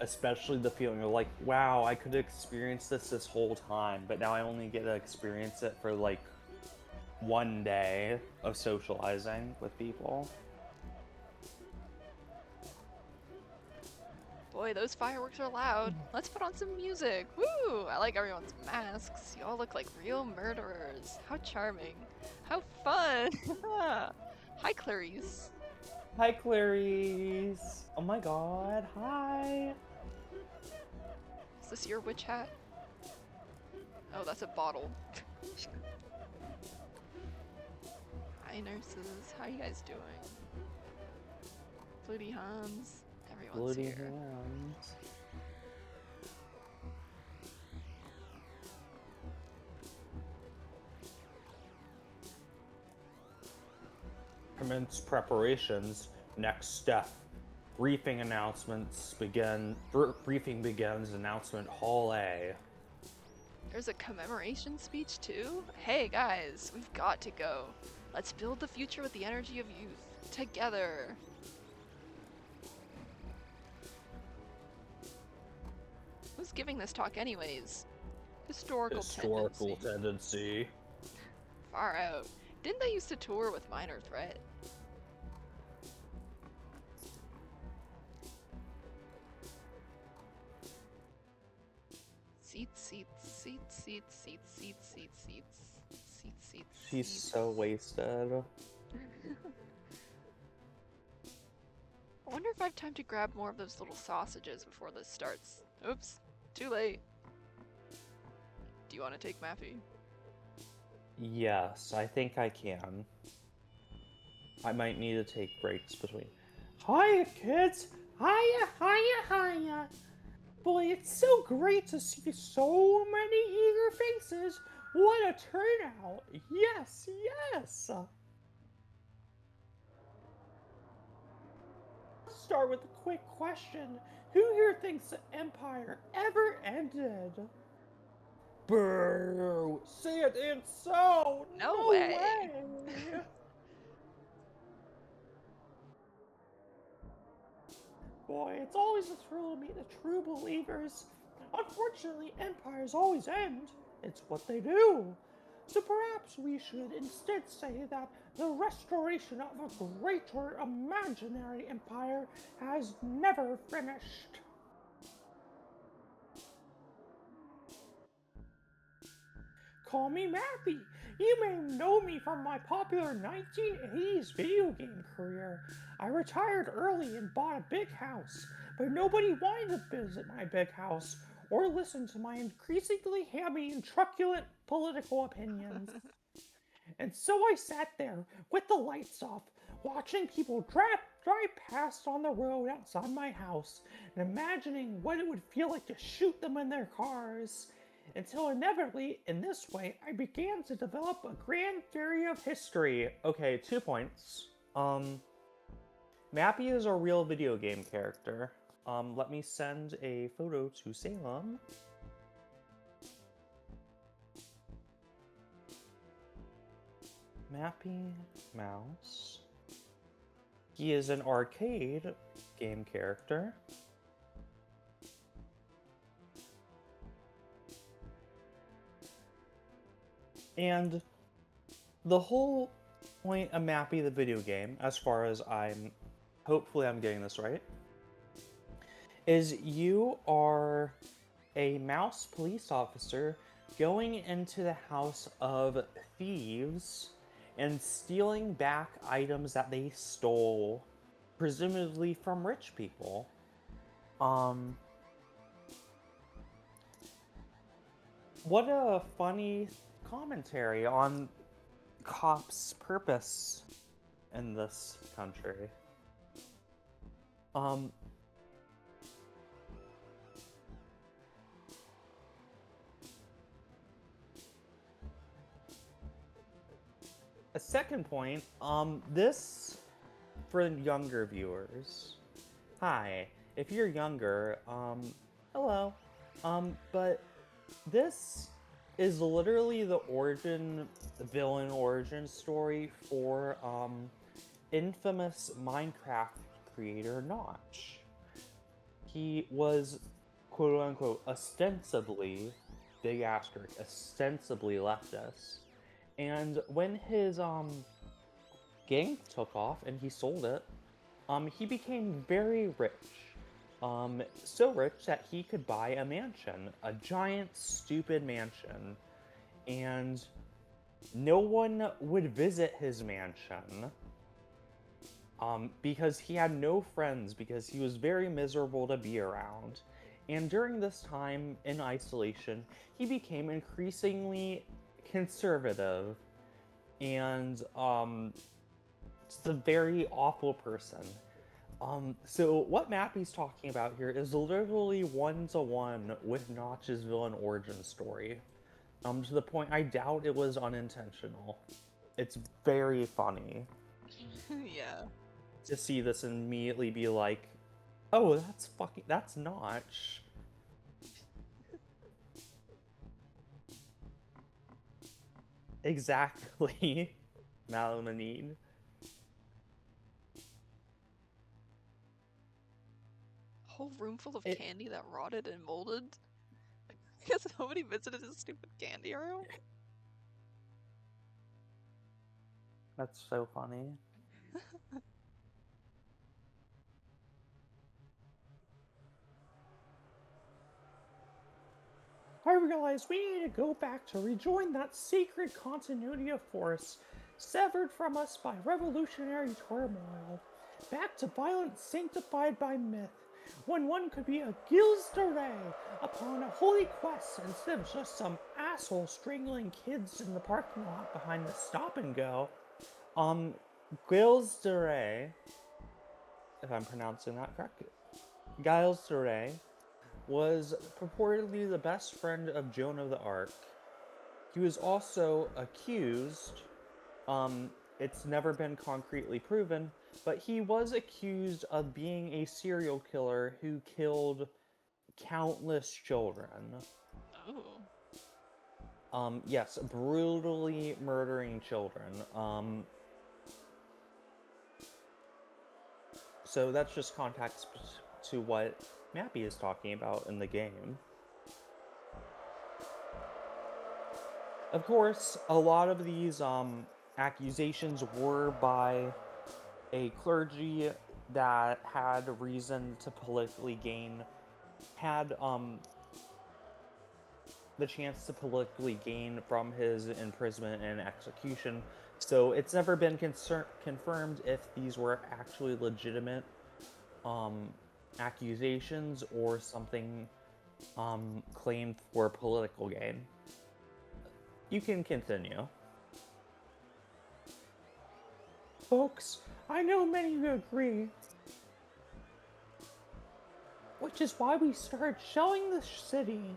Especially the feeling of like, wow, I could experience this whole time, but now I only get to experience it for like one day of socializing with people. Boy, those fireworks are loud. Let's put on some music. Woo! I like everyone's masks. You all look like real murderers. How charming. How fun! Hi, Clarice. Hi, Clarice. Oh my god, hi. Is this your witch hat? Oh, that's a bottle. Hi, nurses. How you guys doing? Flutie Hans. Everyone's Bloody here. hands. Commence preparations. Next step. Briefing announcements begin. Briefing begins. Announcement Hall A. There's a commemoration speech too? Hey guys, we've got to go. Let's build the future with the energy of youth. Together. Who's giving this talk anyways? Historical tendency. Far out. Didn't they used to tour with Minor Threat? Seats. She's so wasted. I wonder if I have time to grab more of those little sausages before this starts. Oops, too late. Do you want to take Maffy? Yes, I think I can. I might need to take breaks between. Hiya, kids! Hiya! Boy, it's so great to see so many eager faces. What a turnout! Yes! Start with a quick question. Who here thinks the Empire ever ended? Boo! Say it ain't so! No way. Boy, it's always a thrill to meet the true believers. Unfortunately, empires always end. It's what they do. So perhaps we should instead say that the restoration of a greater imaginary empire has never finished. Call me Matthew. You may know me from my popular 1980s video game career. I retired early and bought a big house, but nobody wanted to visit my big house or listen to my increasingly hammy and truculent political opinions. And so I sat there with the lights off, watching people drive past on the road outside my house and imagining what it would feel like to shoot them in their cars. Until inevitably, in this way, I began to develop a grand theory of history. Okay, 2 points. Mappy is a real video game character. Let me send a photo to Salem. Mappy Mouse. He is an arcade game character. And the whole point of Mappy the video game, as far as hopefully I'm getting this right, is you are a mouse police officer going into the house of thieves and stealing back items that they stole, presumably from rich people. What a funny commentary on cops' purpose in this country. A second point, this, for younger viewers, hi, if you're younger, hello, but this is literally the villain origin story for, infamous Minecraft creator Notch. He was, quote-unquote, ostensibly, big asterisk, ostensibly leftist. And when his game took off and he sold it, he became very rich. So rich that he could buy a mansion, a giant, stupid mansion. And no one would visit his mansion because he had no friends, because he was very miserable to be around. And during this time in isolation, he became increasingly conservative and just a very awful person. So what Mappy's talking about here is literally one-to-one with Notch's villain origin story. To the point I doubt it was unintentional. It's very funny. Yeah. To see this and immediately be like, oh, that's Notch. Exactly. Malamanine. Whole room full of candy that rotted and molded? Because nobody visited his stupid candy room? That's so funny. I realized we need to go back to rejoin that sacred continuity of force, severed from us by revolutionary turmoil. Back to violence sanctified by myth, when one could be a Gilles de Rais upon a holy quest instead of just some asshole strangling kids in the parking lot behind the stop and go. Gilles de Rais, if I'm pronouncing that correctly, Gilles de Rais was purportedly the best friend of Joan of the Arc. He was also accused, it's never been concretely proven, but he was accused of being a serial killer who killed countless children. Oh. Yes, brutally murdering children. So that's just context to what Mappy is talking about in the game. Of course, a lot of these accusations were by a clergy that had reason to politically gain, had the chance to politically gain from his imprisonment and execution. So it's never been confirmed if these were actually legitimate accusations or something claimed for political gain. You can continue. Folks, I know many of you agree, which is why we started shelling the city.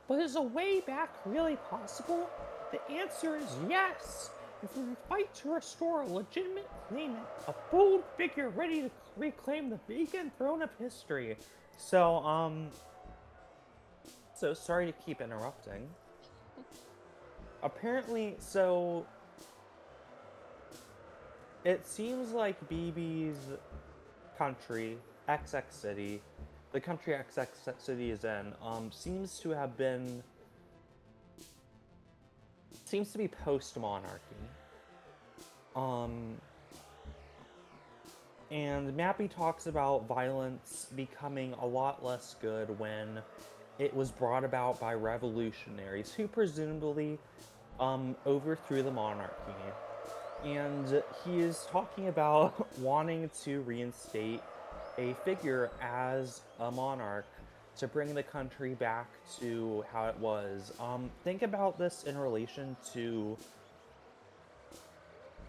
But is a way back really possible? The answer is yes. If we fight to restore a legitimate claimant, a bold figure ready to reclaim the vacant throne of history. So sorry to keep interrupting. Apparently, so it seems like BB's country, XX City, the country XX City is in, seems to be post-monarchy. And Mappy talks about violence becoming a lot less good when it was brought about by revolutionaries who presumably overthrew the monarchy. And he is talking about wanting to reinstate a figure as a monarch to bring the country back to how it was. Think about this in relation to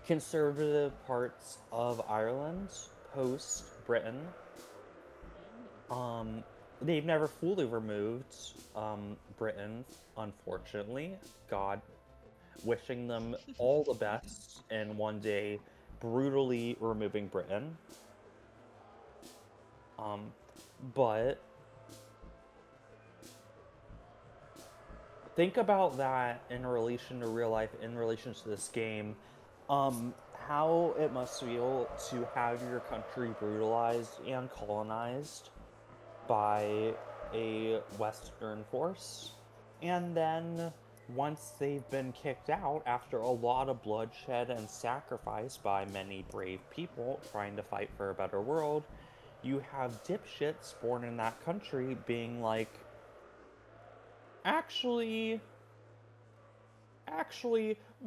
conservative parts of Ireland post Britain. They've never fully removed Britain, unfortunately. God wishing them all the best and one day brutally removing Britain. But think about that in relation to real life, in relation to this game. How it must feel to have your country brutalized and colonized by a Western force. And then once they've been kicked out after a lot of bloodshed and sacrifice by many brave people trying to fight for a better world, you have dipshits born in that country being like, actually,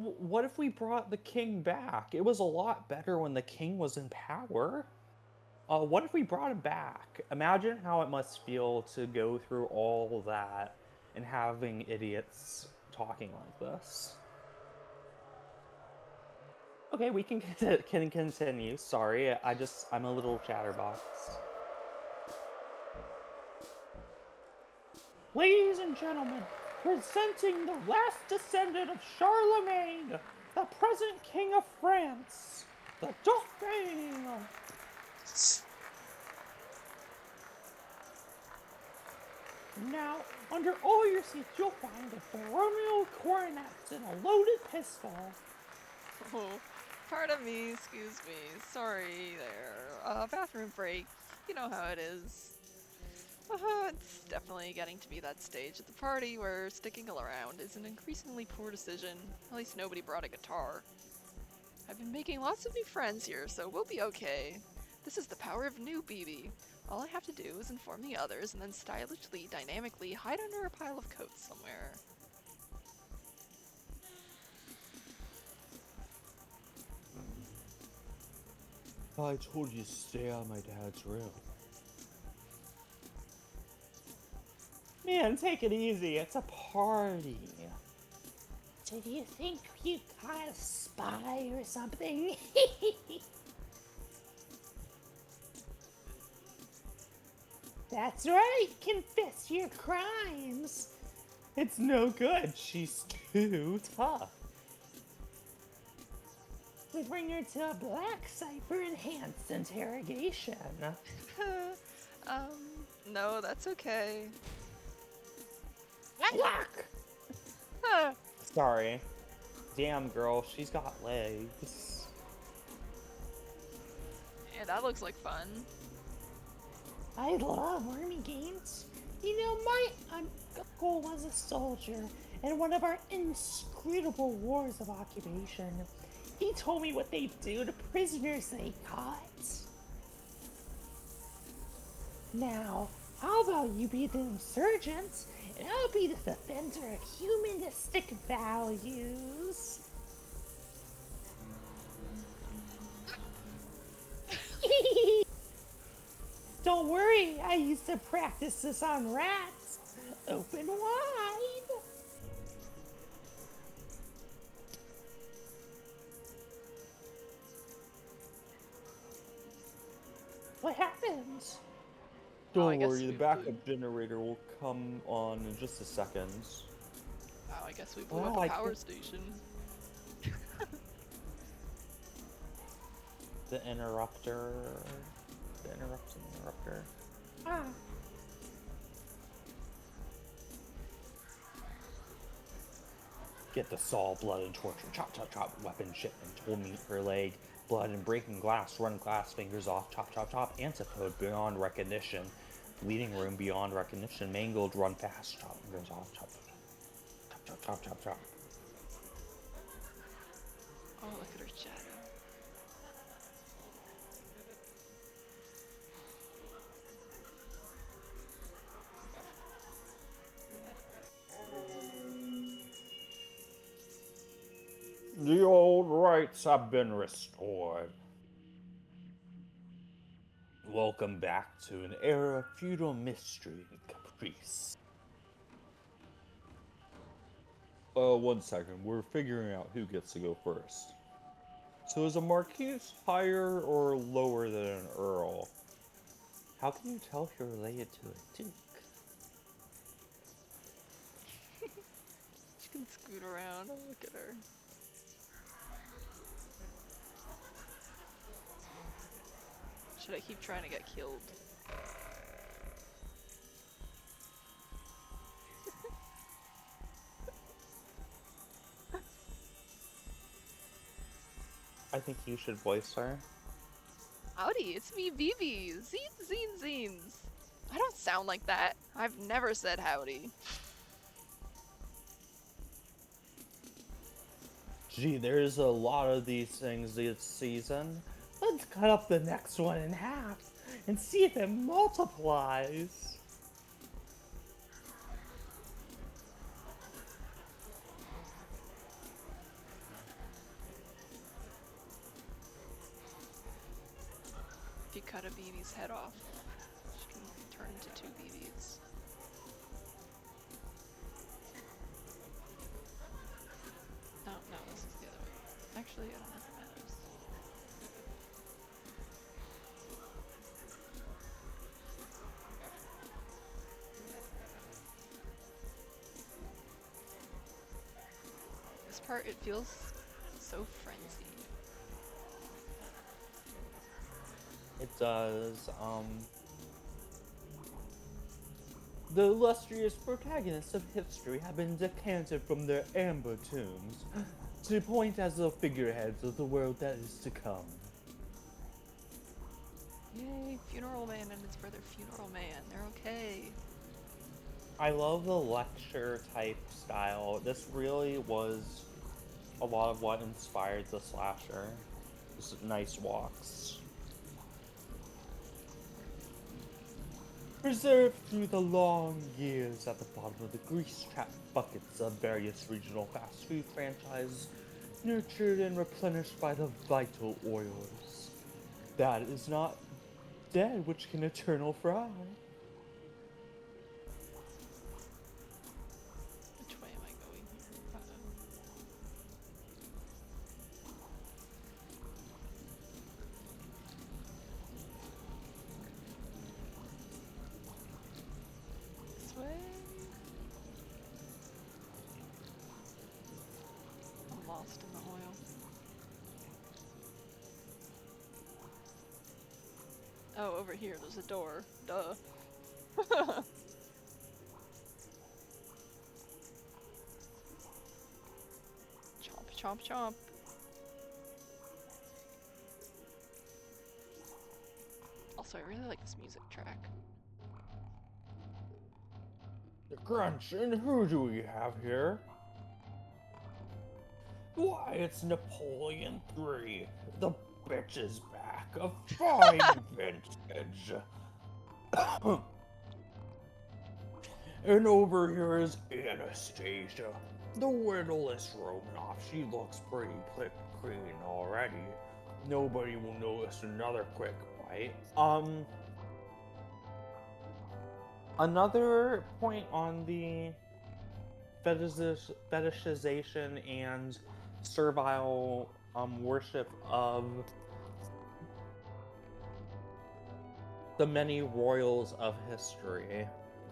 what if we brought the king back? It was a lot better when the king was in power. What if we brought him back? Imagine how it must feel to go through all that and having idiots talking like this. Okay, we can continue. Sorry, I'm a little chatterbox. Ladies and gentlemen, presenting the last descendant of Charlemagne, the present king of France, the Dauphin. Now, under all your seats, you'll find a baronial coronet and a loaded pistol. Oh, pardon me, excuse me. Sorry there. Bathroom break. You know how it is. It's definitely getting to be that stage at the party where sticking around is an increasingly poor decision. At least nobody brought a guitar. I've been making lots of new friends here, so we'll be okay. This is the power of new BB. All I have to do is inform the others and then stylishly, dynamically hide under a pile of coats somewhere. I told you to stay out of my dad's room. Man, take it easy. It's a party. So do you think you got a spy or something? That's right, confess your crimes. It's no good. She's too tough. We bring her to a black cipher enhanced interrogation. No, that's okay. Lock! Sorry. Damn, girl, she's got legs. Yeah, that looks like fun. I love army games. You know, my uncle was a soldier in one of our inscrutable wars of occupation. He told me what they do to prisoners they caught. Now, how about you be the insurgent, and I'll be the defender of humanistic values? Don't worry, I used to practice this on rats. Open wide. What happened? Oh, I Don't guess worry, the we backup generator will come on in just a second. Wow, I guess we blew Well, up a I power can't- station. The interrupter. The interrupter. Ah. Get the saw, blood and torture. Chop, chop, chop. Weapon shipment. Whole meat per leg. Blood and breaking glass. Run glass fingers off. Chop, chop, chop. Antipode beyond recognition. Bleeding room beyond recognition. Mangled. Run fast. Chop fingers off. Chop, chop, chop, chop, chop, chop. Oh, look at her shadow. The old rights have been restored. Welcome back to an era of feudal mystery and caprice. One second. We're figuring out who gets to go first. So is a Marquise higher or lower than an Earl? How can you tell if you're related to a Duke? She can scoot around. Oh, look at her. Should I keep trying to get killed? I think you should voice her. Howdy, it's me, Vivi. Zines. I don't sound like that. I've never said howdy. Gee, there's a lot of these things this season. Let's cut up the next one in half and see if it multiplies. If you cut a BB's head off, she can turn into 2 BBs. No, this is the other way. Actually, I don't know if it matters. This part, it feels so frenzied. It does. The illustrious protagonists of history have been decanted from their amber tombs to point as the figureheads of the world that is to come. Yay, Funeral Man and his brother Funeral Man. They're okay. I love the lecture type style. This really was a lot of what inspired the slasher. Just nice walks. Preserved through the long years at the bottom of the grease-trapped buckets of various regional fast food franchises, nurtured and replenished by the vital oils. That is not dead which can eternal fry. Which way am I going here? This way? I'm lost in the oil. Oh, over here, there's a door. Duh. Chomp, chomp, chomp. Also, I really like this music track. The Crunch, and who do we have here? Why, it's Napoleon III. The bitch is back. A fine vintage. And over here is Anastasia, the witless Romanoff. She looks pretty clean already. Nobody will notice another quick bite. Another point on the fetishization and servile worship of the many royals of history.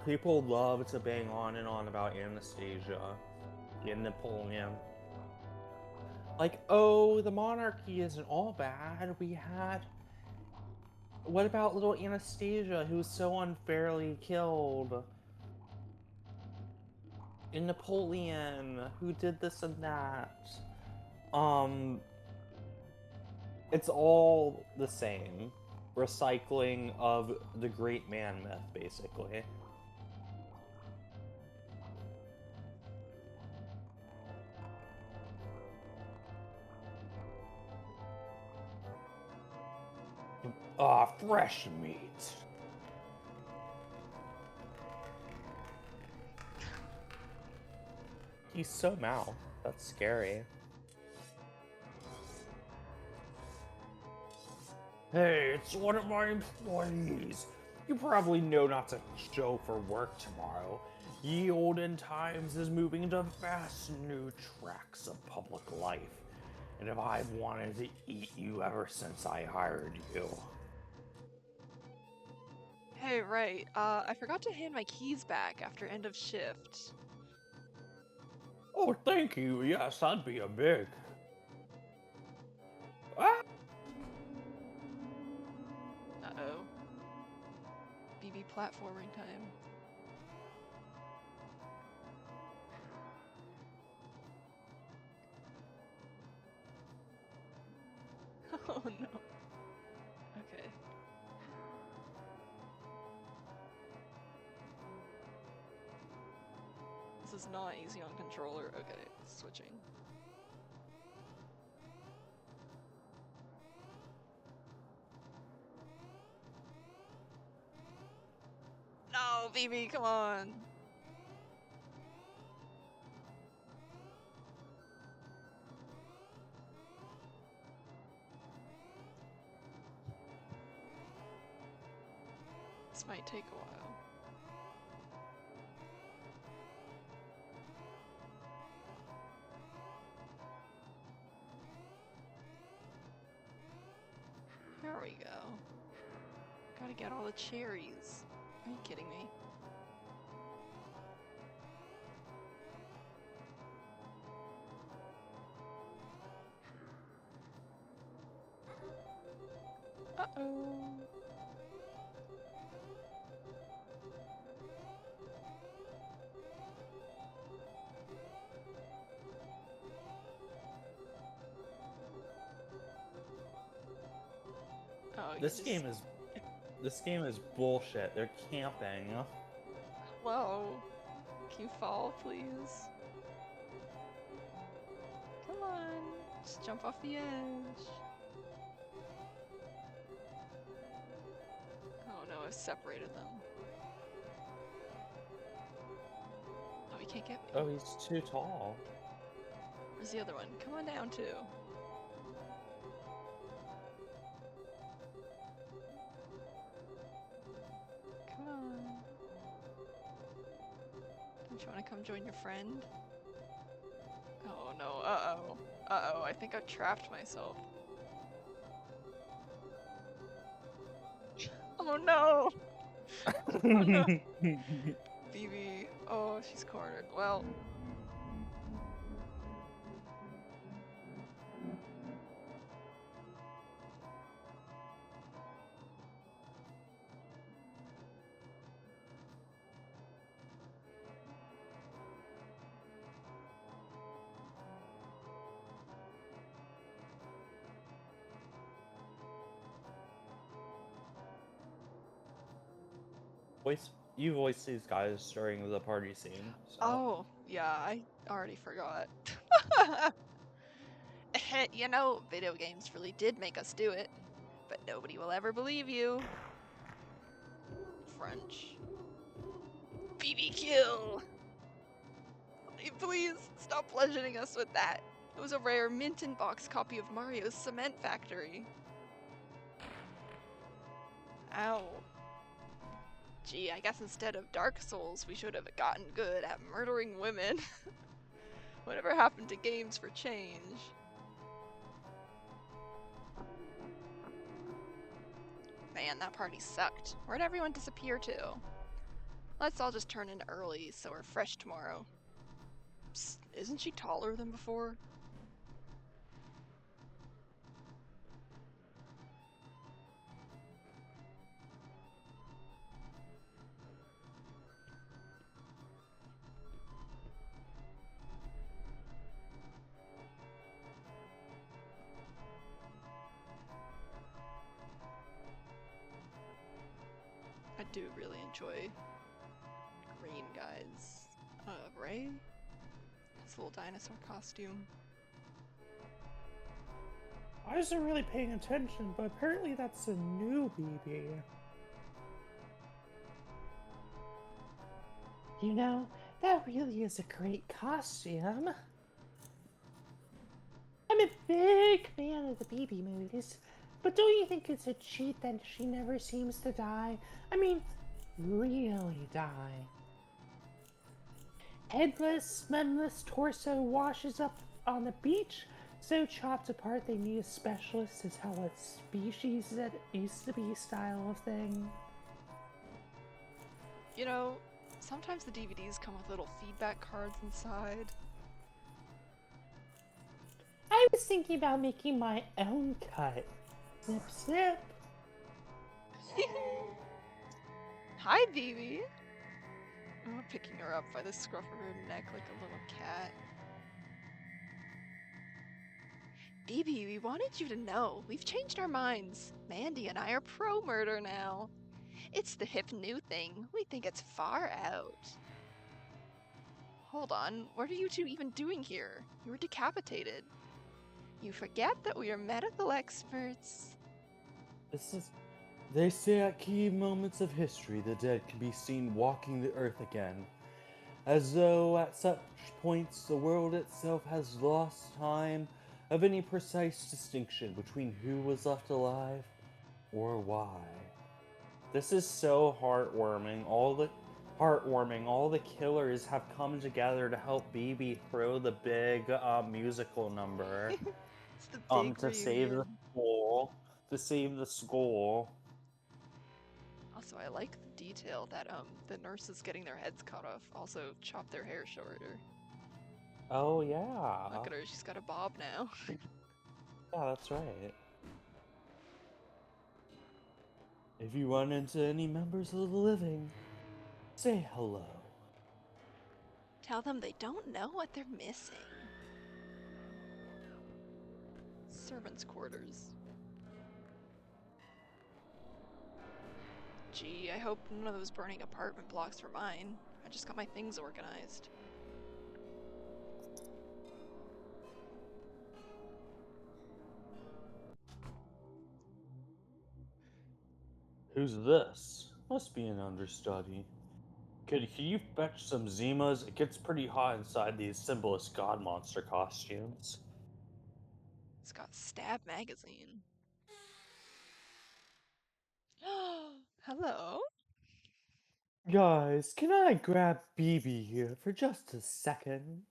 People love to bang on and on about Anastasia and Napoleon. Like, oh, the monarchy isn't all bad. What about little Anastasia, who was so unfairly killed? And Napoleon, who did this and that? It's all the same. Recycling of the great man myth, basically. Fresh meat. He's so mouth. That's scary. Hey, it's one of my employees. You probably know not to show for work tomorrow. Ye olden times is moving into vast new tracks of public life. And if I've wanted to eat you ever since I hired you. Hey, right. I forgot to hand my keys back after end of shift. Oh, thank you. Yes, that'd be a big. Ah! Uh-oh. BB platforming time. Oh no. Okay. This is not easy on controller. Okay, switching. No, BB, come on. This might take a while. There we go. Gotta get all the cherries. Are you kidding me? Uh-oh. Oh, This game is bullshit. They're camping. Whoa. Can you fall, please? Come on. Just jump off the edge. Oh no, I've separated them. Oh, he can't get me. Oh, he's too tall. Where's the other one? Come on down, too. Come on. Don't you want to come join your friend? Oh no, uh-oh. Uh-oh, I think I've trapped myself. Oh no! Oh no! BB. Oh, she's cornered. Well. You voiced these guys during the party scene. So. Oh, yeah, I already forgot. You know, video games really did make us do it, but nobody will ever believe you. French. BB kill! Please, stop legending us with that. It was a rare mint-in-box copy of Mario's Cement Factory. Ow. Gee, I guess instead of Dark Souls, we should have gotten good at murdering women. Whatever happened to games for change? Man, that party sucked. Where'd everyone disappear to? Let's all just turn in early so we're fresh tomorrow. Psst, isn't she taller than before? I do really enjoy Green Guy's Ray? His little dinosaur costume. I wasn't really paying attention, but apparently that's a new BB. You know, that really is a great costume. I'm a big fan of the BB movies, but don't you think it's a cheat that she never seems to die? I mean, really die. Headless, smenless torso washes up on the beach, so chopped apart they need a specialist to tell what species it used to be style of thing. You know, sometimes the DVDs come with little feedback cards inside. I was thinking about making my own cut. Snip, snip. Hi, BB! Oh, picking her up by the scruff of her neck like a little cat. BB, we wanted you to know, we've changed our minds. Mandy and I are pro-murder now. It's the hip new thing. We think it's far out. Hold on, what are you two even doing here? You were decapitated. You forget that we are medical experts. They say at key moments of history, the dead can be seen walking the earth again, as though at such points the world itself has lost time of any precise distinction between who was left alive or why. This is so heartwarming. All the killers have come together to help BB throw the big musical number. It's the big To save the reunion. school. To save the school. Also, I like the detail that the nurses getting their heads cut off also chop their hair shorter. Oh yeah. Look at her, she's got a bob now. Yeah, that's right. If you run into any members of the living, say hello. Tell them they don't know what they're missing. Servants' quarters. Gee, I hope none of those burning apartment blocks were mine. I just got my things organized. Who's this? Must be an understudy. Can you fetch some Zimas? It gets pretty hot inside these symbolist god monster costumes. It's got Stab magazine. Hello? Guys, can I grab BB here for just a second?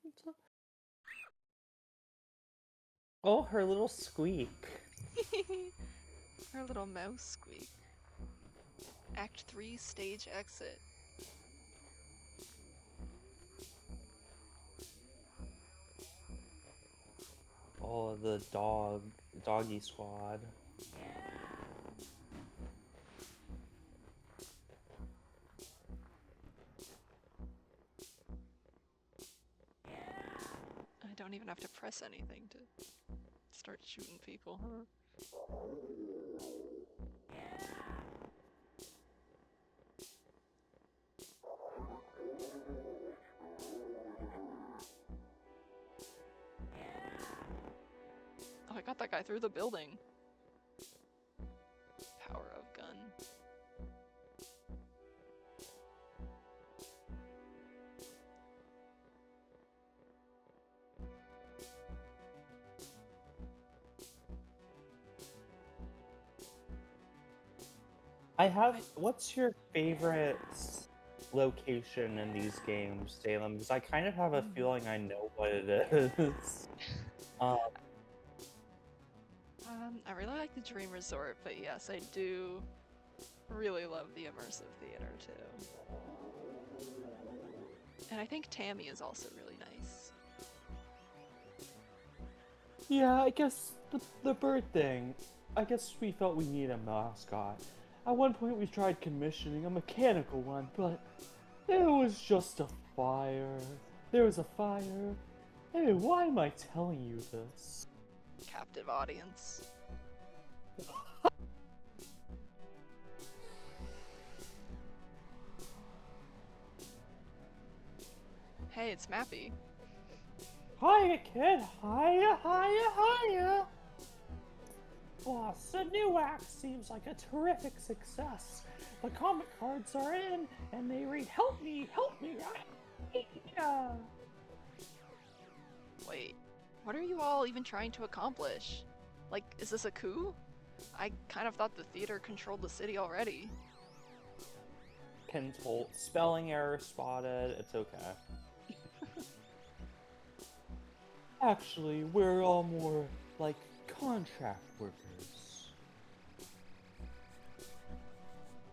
Oh, her little squeak. Her little mouse squeak. Act 3 stage exit. Oh, the doggy squad. I don't even have to press anything to start shooting people, huh? shot that guy through the building. Power of gun. What's your favorite location in these games, Salem? Because I kind of have a feeling I know what it is. I really like the Dream Resort, but yes, I do really love the immersive theater too. And I think Tammy is also really nice. Yeah, I guess the bird thing. I guess we felt we need a mascot. At one point we tried commissioning a mechanical one, but it was just a fire. There was a fire. Hey, why am I telling you this? Captive audience. Hey, it's Mappy. Hiya, kid. Hiya, hiya, hiya. Boss, the new act seems like a terrific success. The comic cards are in, and they read, help me, yeah. Wait, what are you all even trying to accomplish? Like, is this a coup? I kind of thought the theater controlled the city already. Control spelling error spotted. It's okay. Actually, we're all more like contract workers.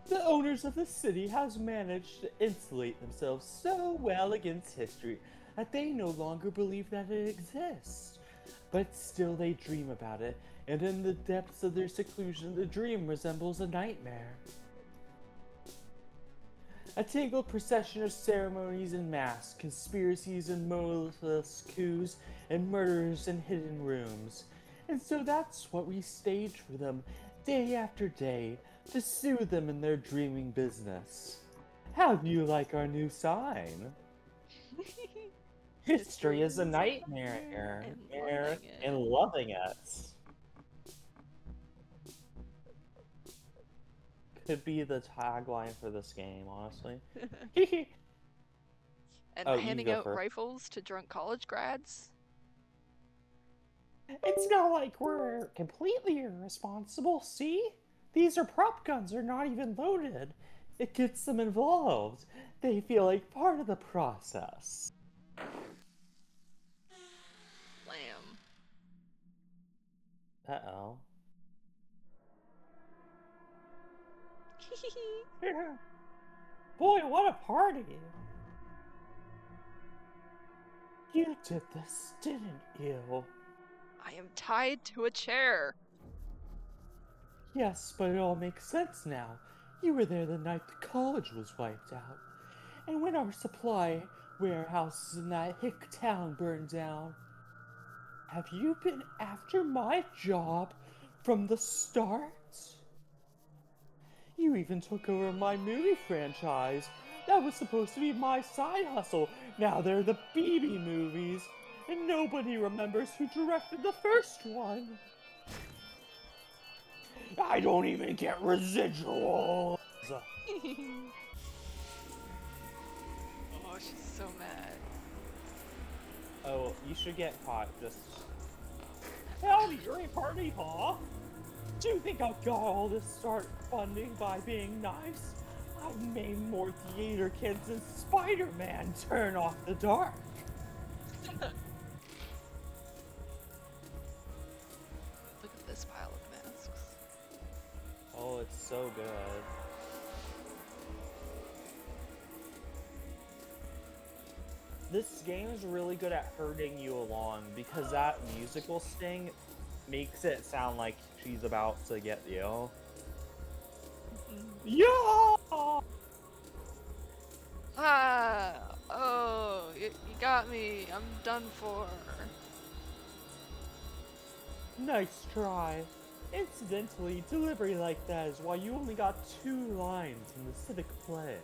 The owners of the city has managed to insulate themselves so well against history that they no longer believe that it exists. But still they dream about it, and in the depths of their seclusion, the dream resembles a nightmare. A tangled procession of ceremonies and masks, conspiracies and motiveless coups, and murders in hidden rooms. And so that's what we stage for them, day after day, to soothe them in their dreaming business. How do you like our new sign? History is a nightmare, and loving it. Could be the tagline for this game, honestly. And Oh, you handing go out first. rifles to drunk college grads? It's not like we're completely irresponsible, see? These are prop guns, they're not even loaded. It gets them involved. They feel like part of the process. Lamb. Uh-oh. Boy, what a party! You did this, didn't you? I am tied to a chair. Yes, but it all makes sense now. You were there the night the college was wiped out. And when our supply warehouses in that hick town burned down. Have you been after my job from the start? You even took over my movie franchise. That was supposed to be my side hustle. Now they're the BB movies. And nobody remembers who directed the first one. I don't even get residuals. Oh, she's so mad. Oh, you should get caught. Just Howdy, you're a party, huh? Do you think I got all this start funding by being nice? I've made more theater kids than Spider-Man turn off the dark. Look at this pile of masks. oh, it's so good. This game is really good at herding you along because that musical sting makes it sound like she's about to get you. Yeah! Ah! Oh, you got me. I'm done for. Nice try. Incidentally, delivery like that is why you only got 2 lines in the civic play.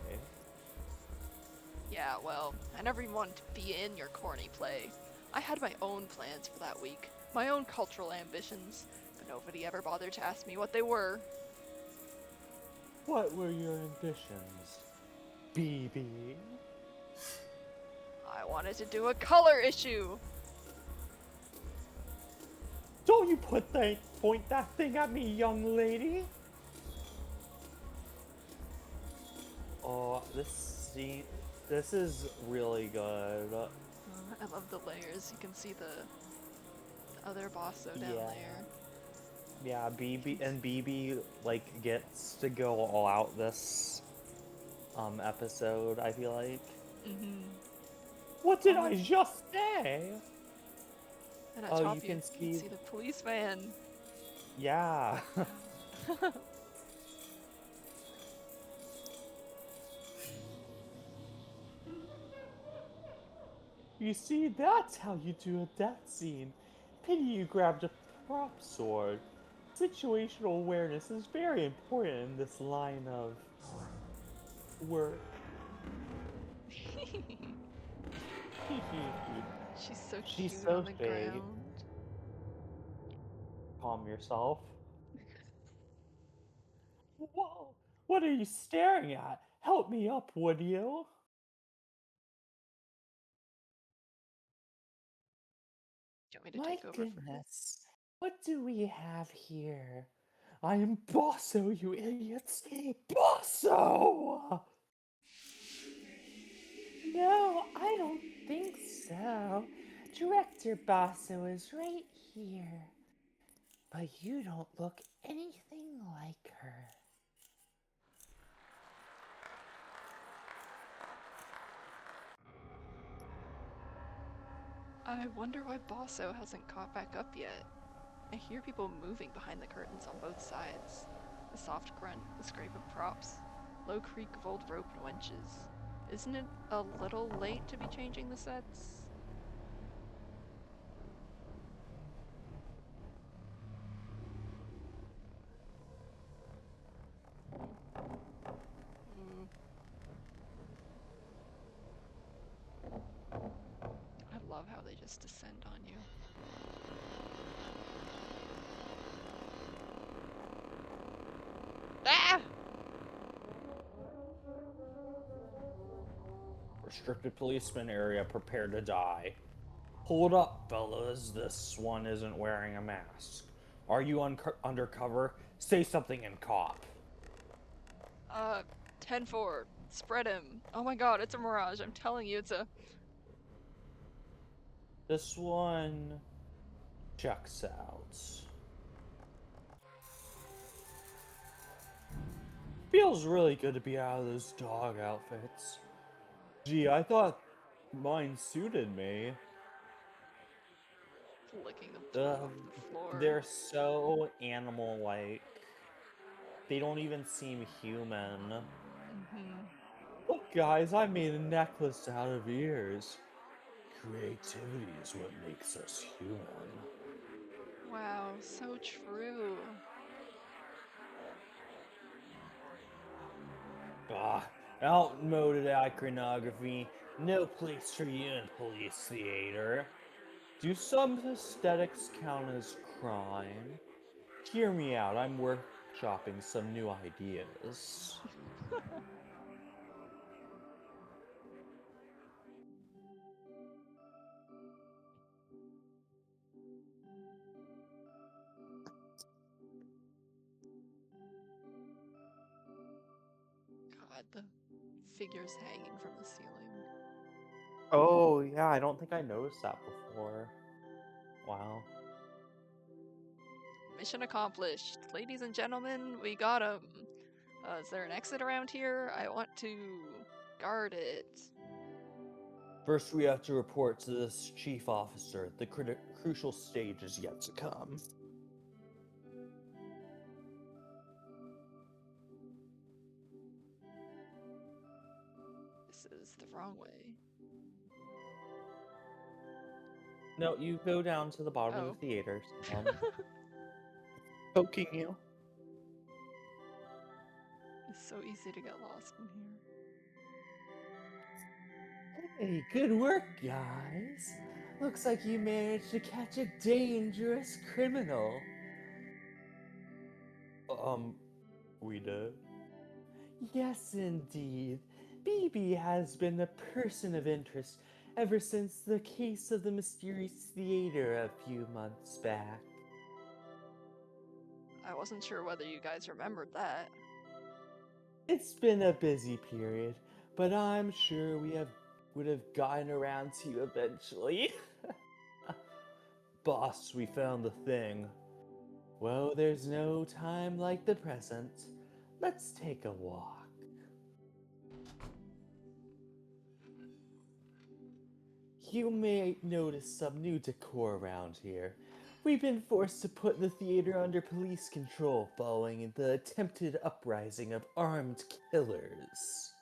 Yeah, well, I never even wanted to be in your corny play. I had my own plans for that week. my own cultural ambitions, but nobody ever bothered to ask me what they were. What were your ambitions, BB? I wanted to do a color issue. Don't you point that thing at me, young lady! Oh, this is really good. I love the layers. You can see the other bosso down there. Yeah, BB like gets to go all out this episode, I feel like. What did I just say? And at Oh, top you can see the policeman. Yeah. You see, that's how you do a death scene. Pity you grabbed a prop sword. Situational awareness is very important in this line of work. She's so She's cute so on the big. ground. Calm yourself. Whoa! What are you staring at? Help me up, would you? Do you want me to take over Goodness. What do we have here? I am Bosso, you idiots! Bosso! No, I don't think so. Director Bosso is right here. But you don't look anything like her. I wonder why Bosso hasn't caught back up yet. I hear people moving behind the curtains on both sides. The soft grunt, the scrape of props, low creak of old rope and wenches. Isn't it a little late to be changing the sets? I love how they just descend on you. Ah! Restricted policeman area, prepare to die. Hold up, fellas. This one isn't wearing a mask. Are you undercover? Say something and cop. 10-4. Spread him. Oh my god, it's a mirage. I'm telling you, it's a... This one checks out. Feels really good to be out of those dog outfits. Gee, I thought mine suited me. Licking them off the floor. They're so animal-like. They don't even seem human. Look, guys, I made a necklace out of ears. Creativity is what makes us human. Wow, so true. Outmoded iconography. No place for you in police theater. Do some aesthetics count as crime? Hear me out, I'm workshopping some new ideas. God, the figures hanging from the ceiling. Oh, yeah, I don't think I noticed that before. Wow. Mission accomplished. Ladies and gentlemen, we got him. Is there an exit around here? I want to guard it. First, we have to report to this chief officer. The crucial stage is yet to come. This is the wrong way. No, you go down to the bottom of the theater. Poking you. It's so easy to get lost in here. Hey, good work, guys. Looks like you managed to catch a dangerous criminal. We did? Yes, indeed. BB has been a person of interest ever since the case of the mysterious theater a few months back. I wasn't sure whether you guys remembered that. It's been a busy period, but I'm sure would have gotten around to you eventually. Boss, we found the thing. Well, there's no time like the present. Let's take a walk. You may notice some new decor around here. We've been forced to put the theater under police control following the attempted uprising of armed killers.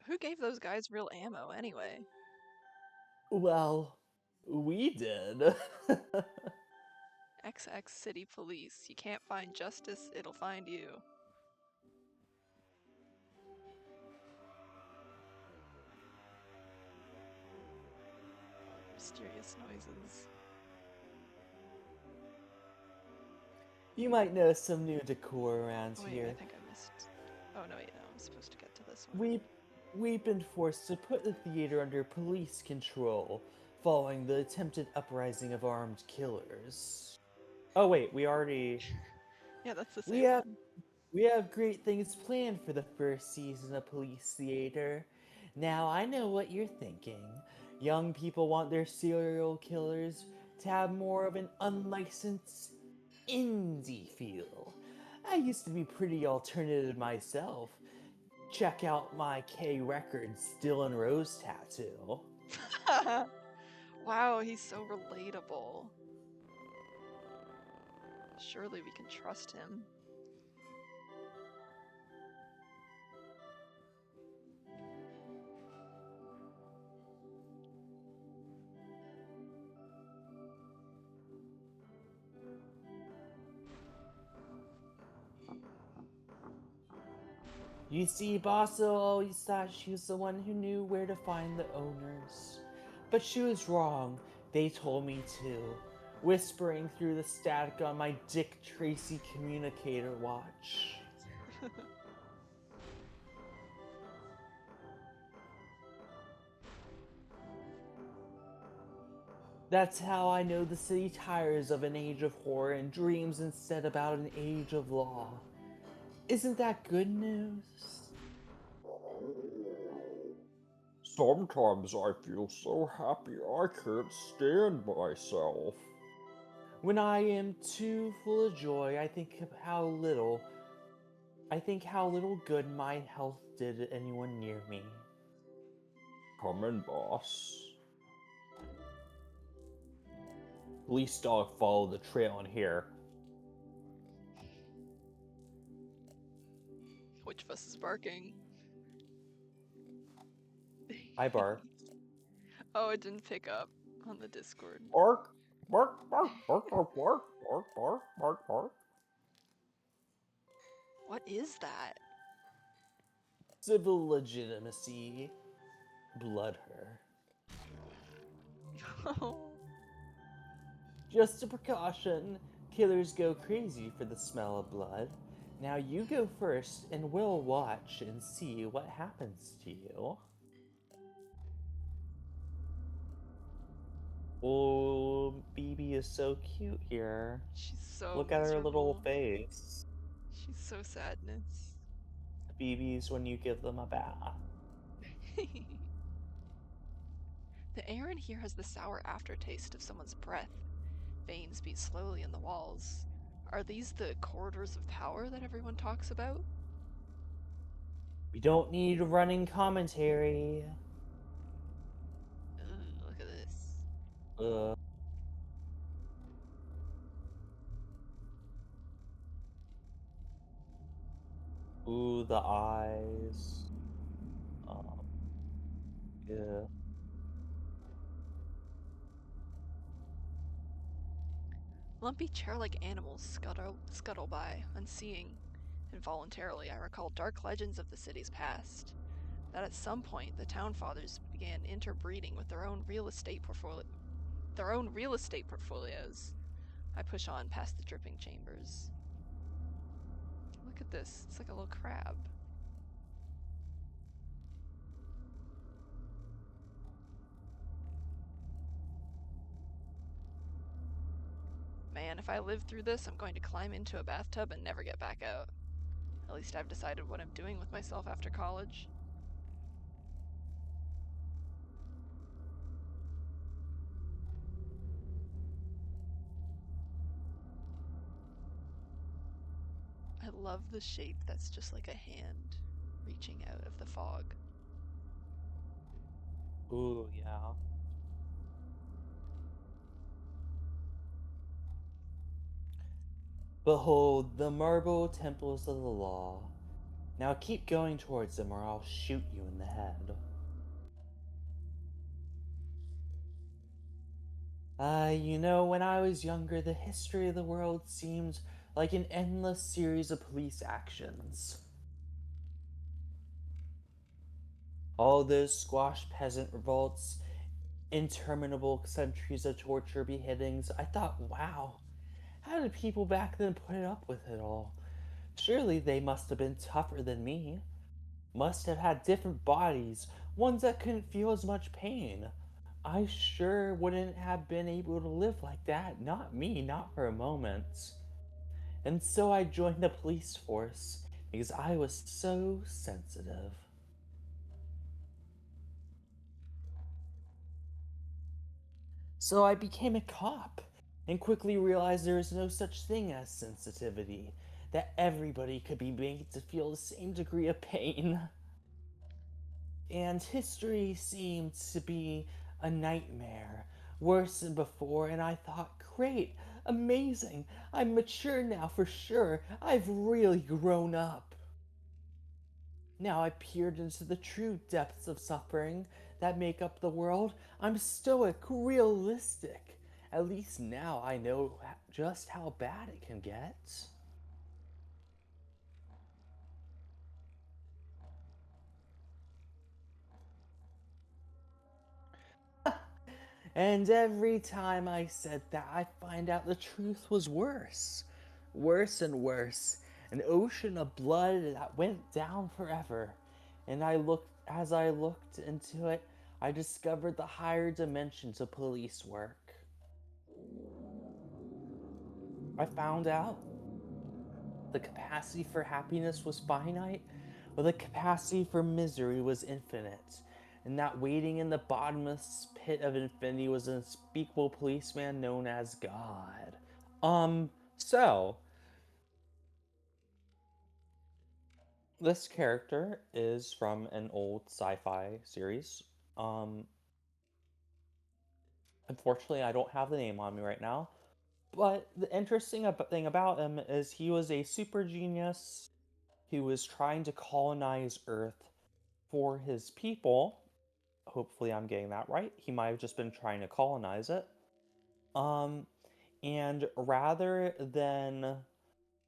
Who gave those guys real ammo anyway? Well, we did. XX City Police. You can't find justice, it'll find you. Mysterious noises. You might notice some new decor around Oh, wait, here. I think I missed. Oh, no, wait, no, I'm supposed to get to this one. We've been forced to put the theater under police control following the attempted uprising of armed killers. Oh wait, we already... Yeah, that's the same one. We have great things planned for the first season of Police Theater. Now I know what you're thinking. Young people want their serial killers to have more of an unlicensed indie feel. I used to be pretty alternative myself. Check out my K Records Dylan Rose tattoo. Wow, he's so relatable. Surely we can trust him. You see, Bosso always thought she was the one who knew where to find the owners. But she was wrong. They told me to, whispering through the static on my Dick Tracy communicator watch. That's how I know the city tires of an age of horror and dreams instead about an age of law. Isn't that good news? Sometimes I feel so happy I can't stand myself. When I am too full of joy, I think how little good my health did anyone near me. Come in, boss. Police dog follow the trail in here. Which of us is barking? I bark. Oh, it didn't pick up on the Discord. Bark, bark, bark, bark, bark, bark, bark, bark, bark, bark. What is that? Civil legitimacy. Blood her. Just a precaution. Killers go crazy for the smell of blood. Now you go first and we'll watch and see what happens to you. Oh, BB is so cute here. She's so Look at her miserable. little face. She's so sadness. BBs when you give them a bath. The air in here has the sour aftertaste of someone's breath. Veins beat slowly in the walls. Are these the corridors of power that everyone talks about? We don't need running commentary. Look at this. Ooh, the eyes. Yeah. Lumpy chair-like animals scuttle by, unseeing. Involuntarily, I recall dark legends of the city's past. That at some point, the town fathers began interbreeding with their own real estate their own real estate portfolios. I push on past the dripping chambers. Look at this. It's like a little crab. Man, if I live through this, I'm going to climb into a bathtub and never get back out. At least I've decided what I'm doing with myself after college. I love the shape that's just like a hand reaching out of the fog. Ooh, yeah. Behold the marble temples of the law. Now keep going towards them or I'll shoot you in the head. You know, when I was younger, the history of the world seemed like an endless series of police actions. All those squashed peasant revolts, interminable centuries of torture, beheadings. I thought, wow, how did people back then put up with it all? Surely they must have been tougher than me. Must have had different bodies, ones that couldn't feel as much pain. I sure wouldn't have been able to live like that. Not me, not for a moment. And so I joined the police force because I was so sensitive. So I became a cop and quickly realized there is no such thing as sensitivity, that everybody could be made to feel the same degree of pain. And history seemed to be a nightmare, worse than before, and I thought, great, amazing, I'm mature now for sure, I've really grown up. Now I peered into the true depths of suffering that make up the world. I'm stoic, realistic. At least now I know just how bad it can get. And every time I said that, I find out the truth was worse. Worse and worse. An ocean of blood that went down forever. And as I looked into it, I discovered the higher dimensions of police work. I found out the capacity for happiness was finite, but the capacity for misery was infinite, and that waiting in the bottomless pit of infinity was an unspeakable policeman known as God. So, this character is from an old sci-fi series. Um, Unfortunately, I don't have the name on me right now, but the interesting thing about him is he was a super genius who was trying to colonize Earth for his people. Hopefully, I'm getting that right. He might have just been trying to colonize it. Um, and rather than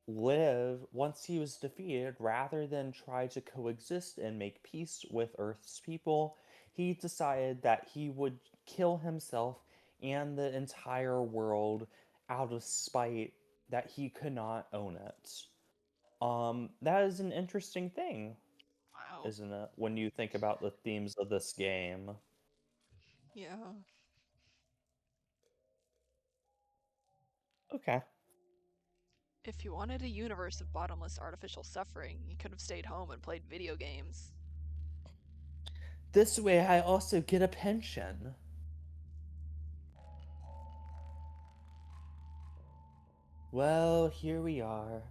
live, once he was defeated, rather than try to coexist and make peace with Earth's people, he decided that he would kill himself and the entire world out of spite that he could not own it. That is an interesting thing, Wow. isn't it? When you think about the themes of this game. Yeah. Okay. If you wanted a universe of bottomless artificial suffering, you could have stayed home and played video games. This way I also get a pension. Well, here we are.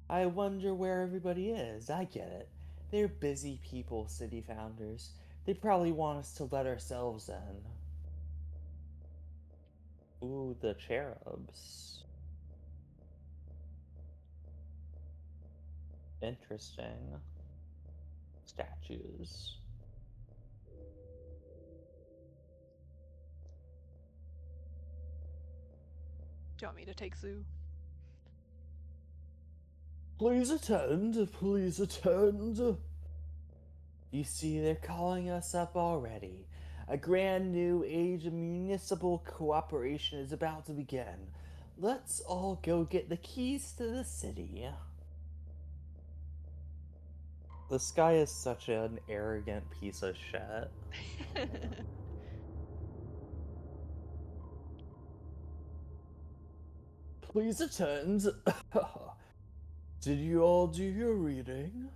I wonder where everybody is. I get it. They're busy people, city founders. They probably want us to let ourselves in. Ooh, the cherubs. Interesting. Statues. Do you want me to take Zoo? Please attend, please attend. You see, they're calling us up already. A grand new age of municipal cooperation is about to begin. Let's all go get the keys to the city. This guy is such an arrogant piece of shit. Please attend. Did you all do your reading?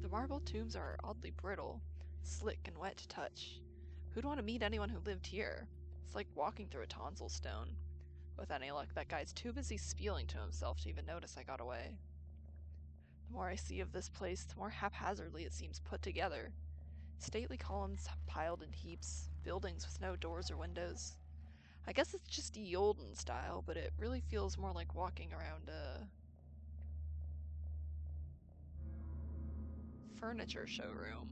The marble tombs are oddly brittle, slick and wet to touch. Who'd want to meet anyone who lived here? It's like walking through a tonsil stone. With any luck, that guy's too busy spieling to himself to even notice I got away. The more I see of this place, the more haphazardly it seems put together. Stately columns piled in heaps, buildings with no doors or windows. I guess it's just the olden style, but it really feels more like walking around a furniture showroom.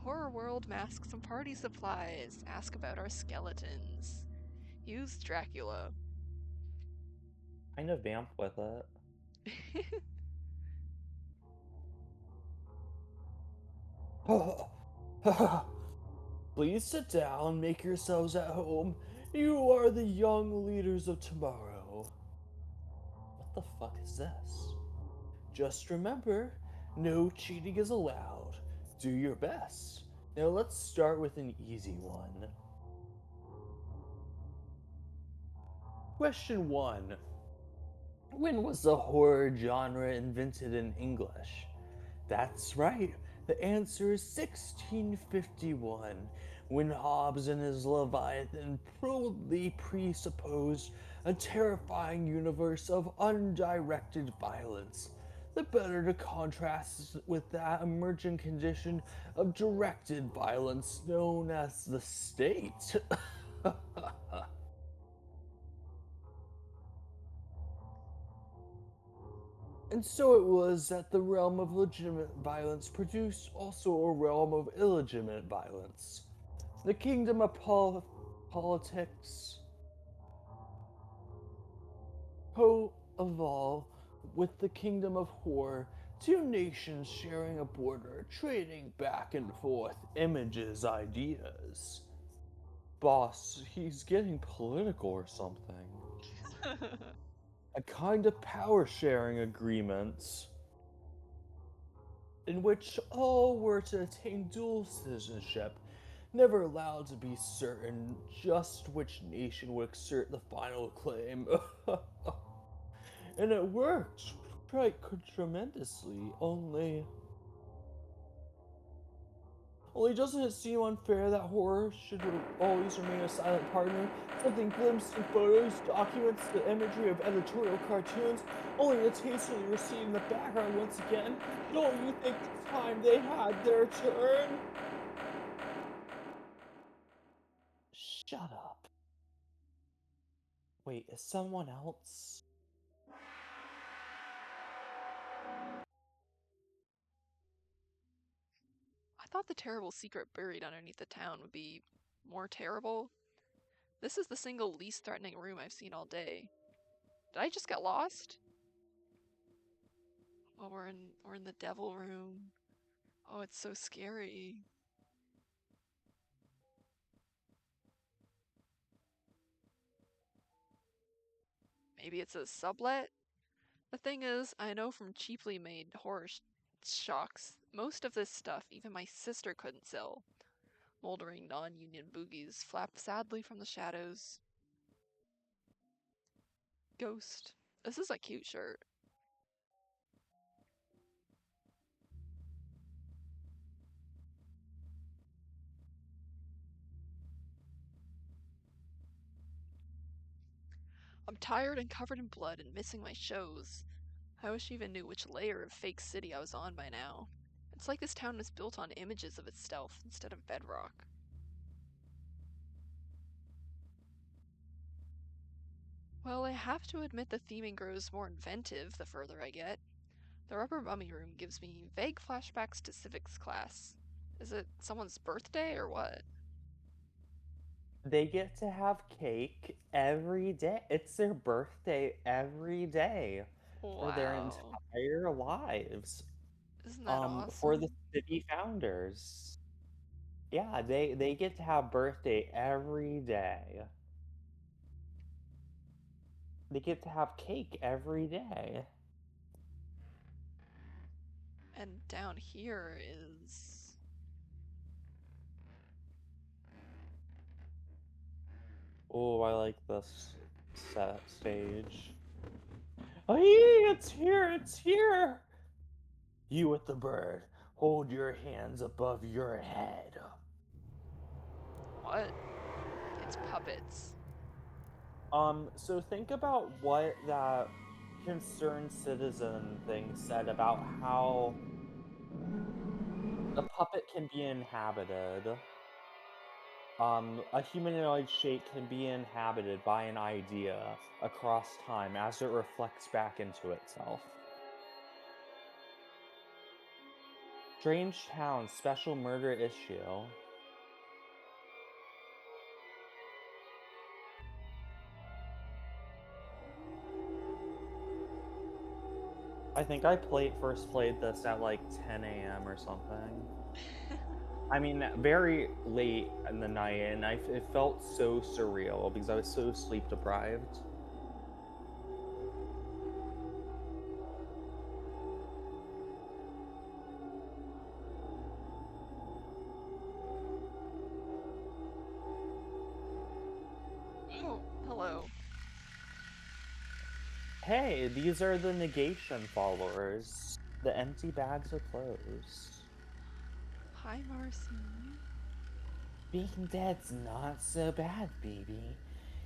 Horror World masks and party supplies. Ask about our skeletons. Use Dracula. Kind of vamp with it. Please sit down, make yourselves at home. You are the young leaders of tomorrow. What the fuck is this? Just remember, no cheating is allowed. Do your best. Now let's start with an easy one. Question 1. When was the horror genre invented in English? That's right. The answer is 1651, when Hobbes and his Leviathan boldly presupposed a terrifying universe of undirected violence. The better to contrast with that emerging condition of directed violence known as the state. And so it was that the realm of legitimate violence produced also a realm of illegitimate violence. The kingdom of politics co-evolve with the kingdom of horror, two nations sharing a border, trading back and forth images, ideas. Boss, he's getting political or something. A kind of power sharing agreement in which all were to attain dual citizenship, never allowed to be certain just which nation would exert the final claim. And it worked quite tremendously, only doesn't it seem unfair that horror should always remain a silent partner? Something glimpsed in photos, documents, the imagery of editorial cartoons, only to tastefully recede in the background once again. Don't you think it's time they had their turn? Shut up. Wait, is someone else? I thought the terrible secret buried underneath the town would be more terrible. This is the single least threatening room I've seen all day. Did I just get lost? Oh, we're in the devil room. Oh, it's so scary. Maybe it's a sublet? The thing is, I know from cheaply made horror shocks, most of this stuff even my sister couldn't sell. Moldering non-union boogies flap sadly from the shadows. Ghost. This is a cute shirt. I'm tired and covered in blood and missing my shows. I wish I even knew which layer of fake city I was on by now. It's like this town is built on images of itself instead of bedrock. Well, I have to admit the theming grows more inventive the further I get. The rubber mummy room gives me vague flashbacks to civics class. Is it someone's birthday or what? They get to have cake every day. It's their birthday every day for their Wow. entire lives. Isn't that For the awesome? city founders. Yeah, they get to have birthday every day. They get to have cake every day. And down here is... Oh, I like this set stage. Hey, it's here, it's here! You with the bird, hold your hands above your head. What? It's puppets. So think about what that concerned citizen thing said about how a puppet can be inhabited. A humanoid shape can be inhabited by an idea across time as it reflects back into itself. Strange Town Special Murder Issue. I think I first played this at like 10 a.m. or something. I mean, very late in the night, and it felt so surreal because I was so sleep deprived. Oh, hello. Hey, these are the negation followers. The empty bags of clothes. Hi, Marcy. Being dead's not so bad, baby.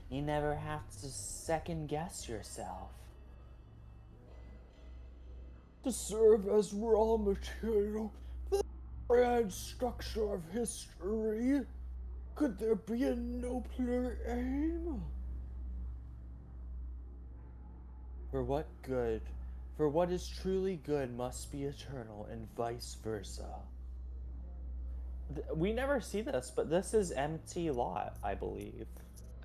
You never have to second guess yourself. To serve as raw material for the grand structure of history. Could there be a nobler aim? For what good, for what is truly good must be eternal, and vice versa. We never see this, but this is empty lot, I believe.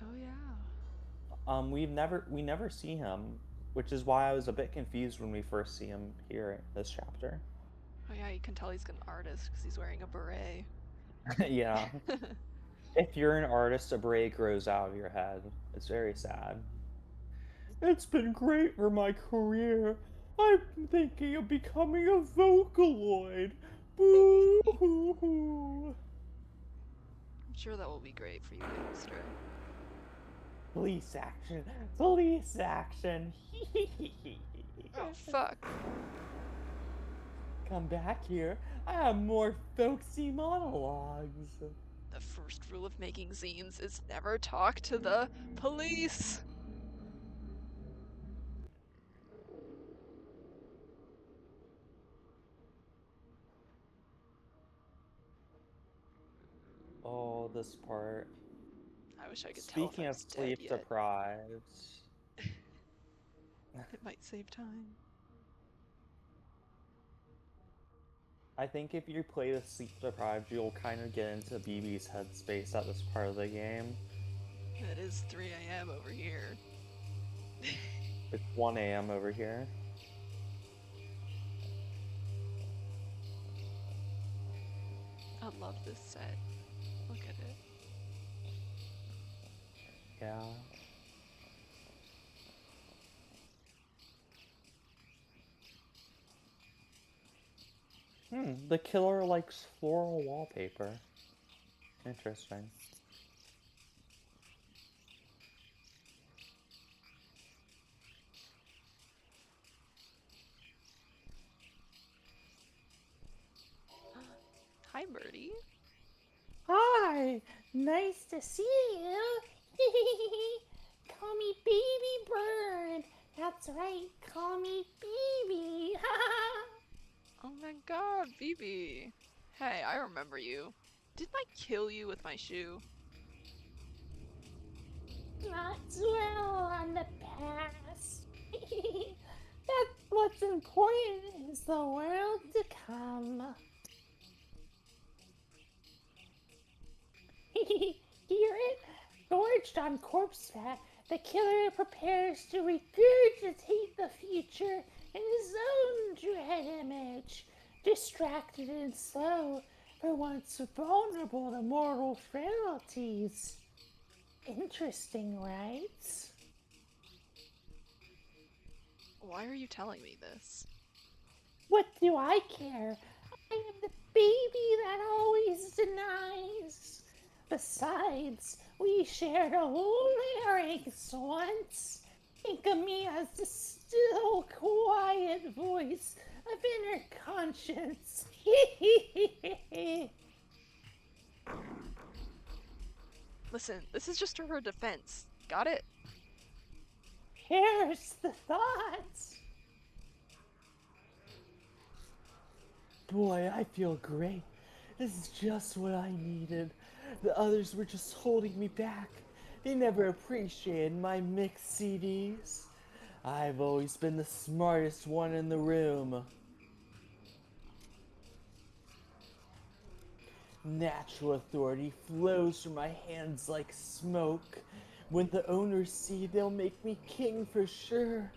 Oh, yeah. We never see him, which is why I was a bit confused when we first see him here in this chapter. Oh, yeah, you can tell he's an artist because he's wearing a beret. Yeah. If you're an artist, a beret grows out of your head. It's very sad. It's been great for my career. I'm thinking of becoming a Vocaloid. Boo hoo hoo. I'm sure that will be great for you, youngster. Police action. Police action. Oh, fuck. Come back here. I have more folksy monologues. The first rule of making zines is never talk to the police. Oh, this part. I wish I could tell if Speaking I of was dead sleep yet. deprived. It might save time. I think if you play the sleep deprived, you'll kind of get into BB's headspace at this part of the game. It is 3 a.m. over here. It's 1 a.m. over here. I love this set. Look at it. Yeah. The killer likes floral wallpaper. Interesting. Hi, Birdie. Hi, nice to see you. Call me Baby Bird. That's right, call me Baby. Oh my god, BB. Hey, I remember you. Didn't I kill you with my shoe? Not dwell on the past. That's what's important is the world to come. Hear it? Gorged on corpse fat, the killer prepares to regurgitate the future in his own dread image. distracted and slow, for once vulnerable to mortal frailties. Interesting, right? Why are you telling me this? What do I care? I am the baby that always denies. Besides, we shared a whole larynx once. Think of me as the still, quiet voice of inner conscience. Listen, this is just her defense. Got it? Here's the thought. Boy, I feel great. This is just what I needed. The others were just holding me back. They never appreciated my mixed CDs. I've always been the smartest one in the room. Natural authority flows from my hands like smoke. When the owners see, they'll make me king for sure.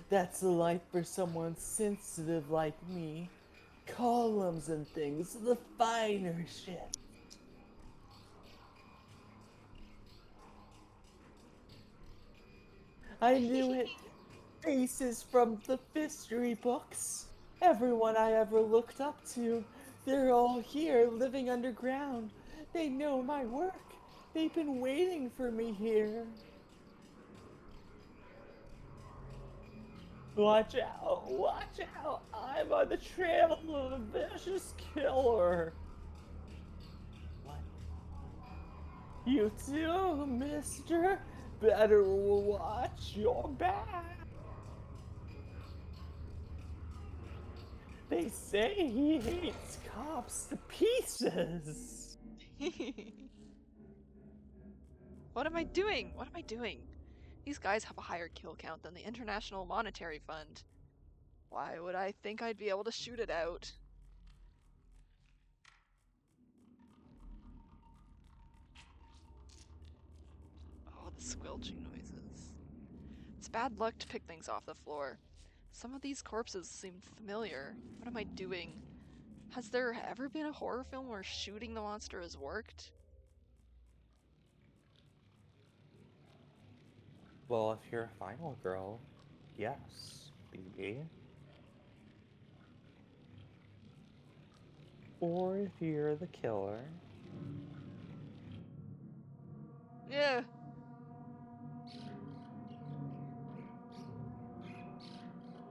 That's the life for someone sensitive like me. Columns and things, the finer shit. I knew it. Faces from the history books. Everyone I ever looked up to. They're all here, living underground. They know my work. They've been waiting for me here. Watch out, watch out. I'm on the trail of a vicious killer. What? You too, mister? Better watch your back. They say he hates cops to pieces. What am I doing? What am I doing? These guys have a higher kill count than the International Monetary Fund. Why would I think I'd be able to shoot it out? Oh, the squelching noises. It's bad luck to pick things off the floor. Some of these corpses seem familiar. What am I doing? Has there ever been a horror film where shooting the monster has worked? Well, if you're a final girl, yes, BB. Or if you're the killer. Yeah.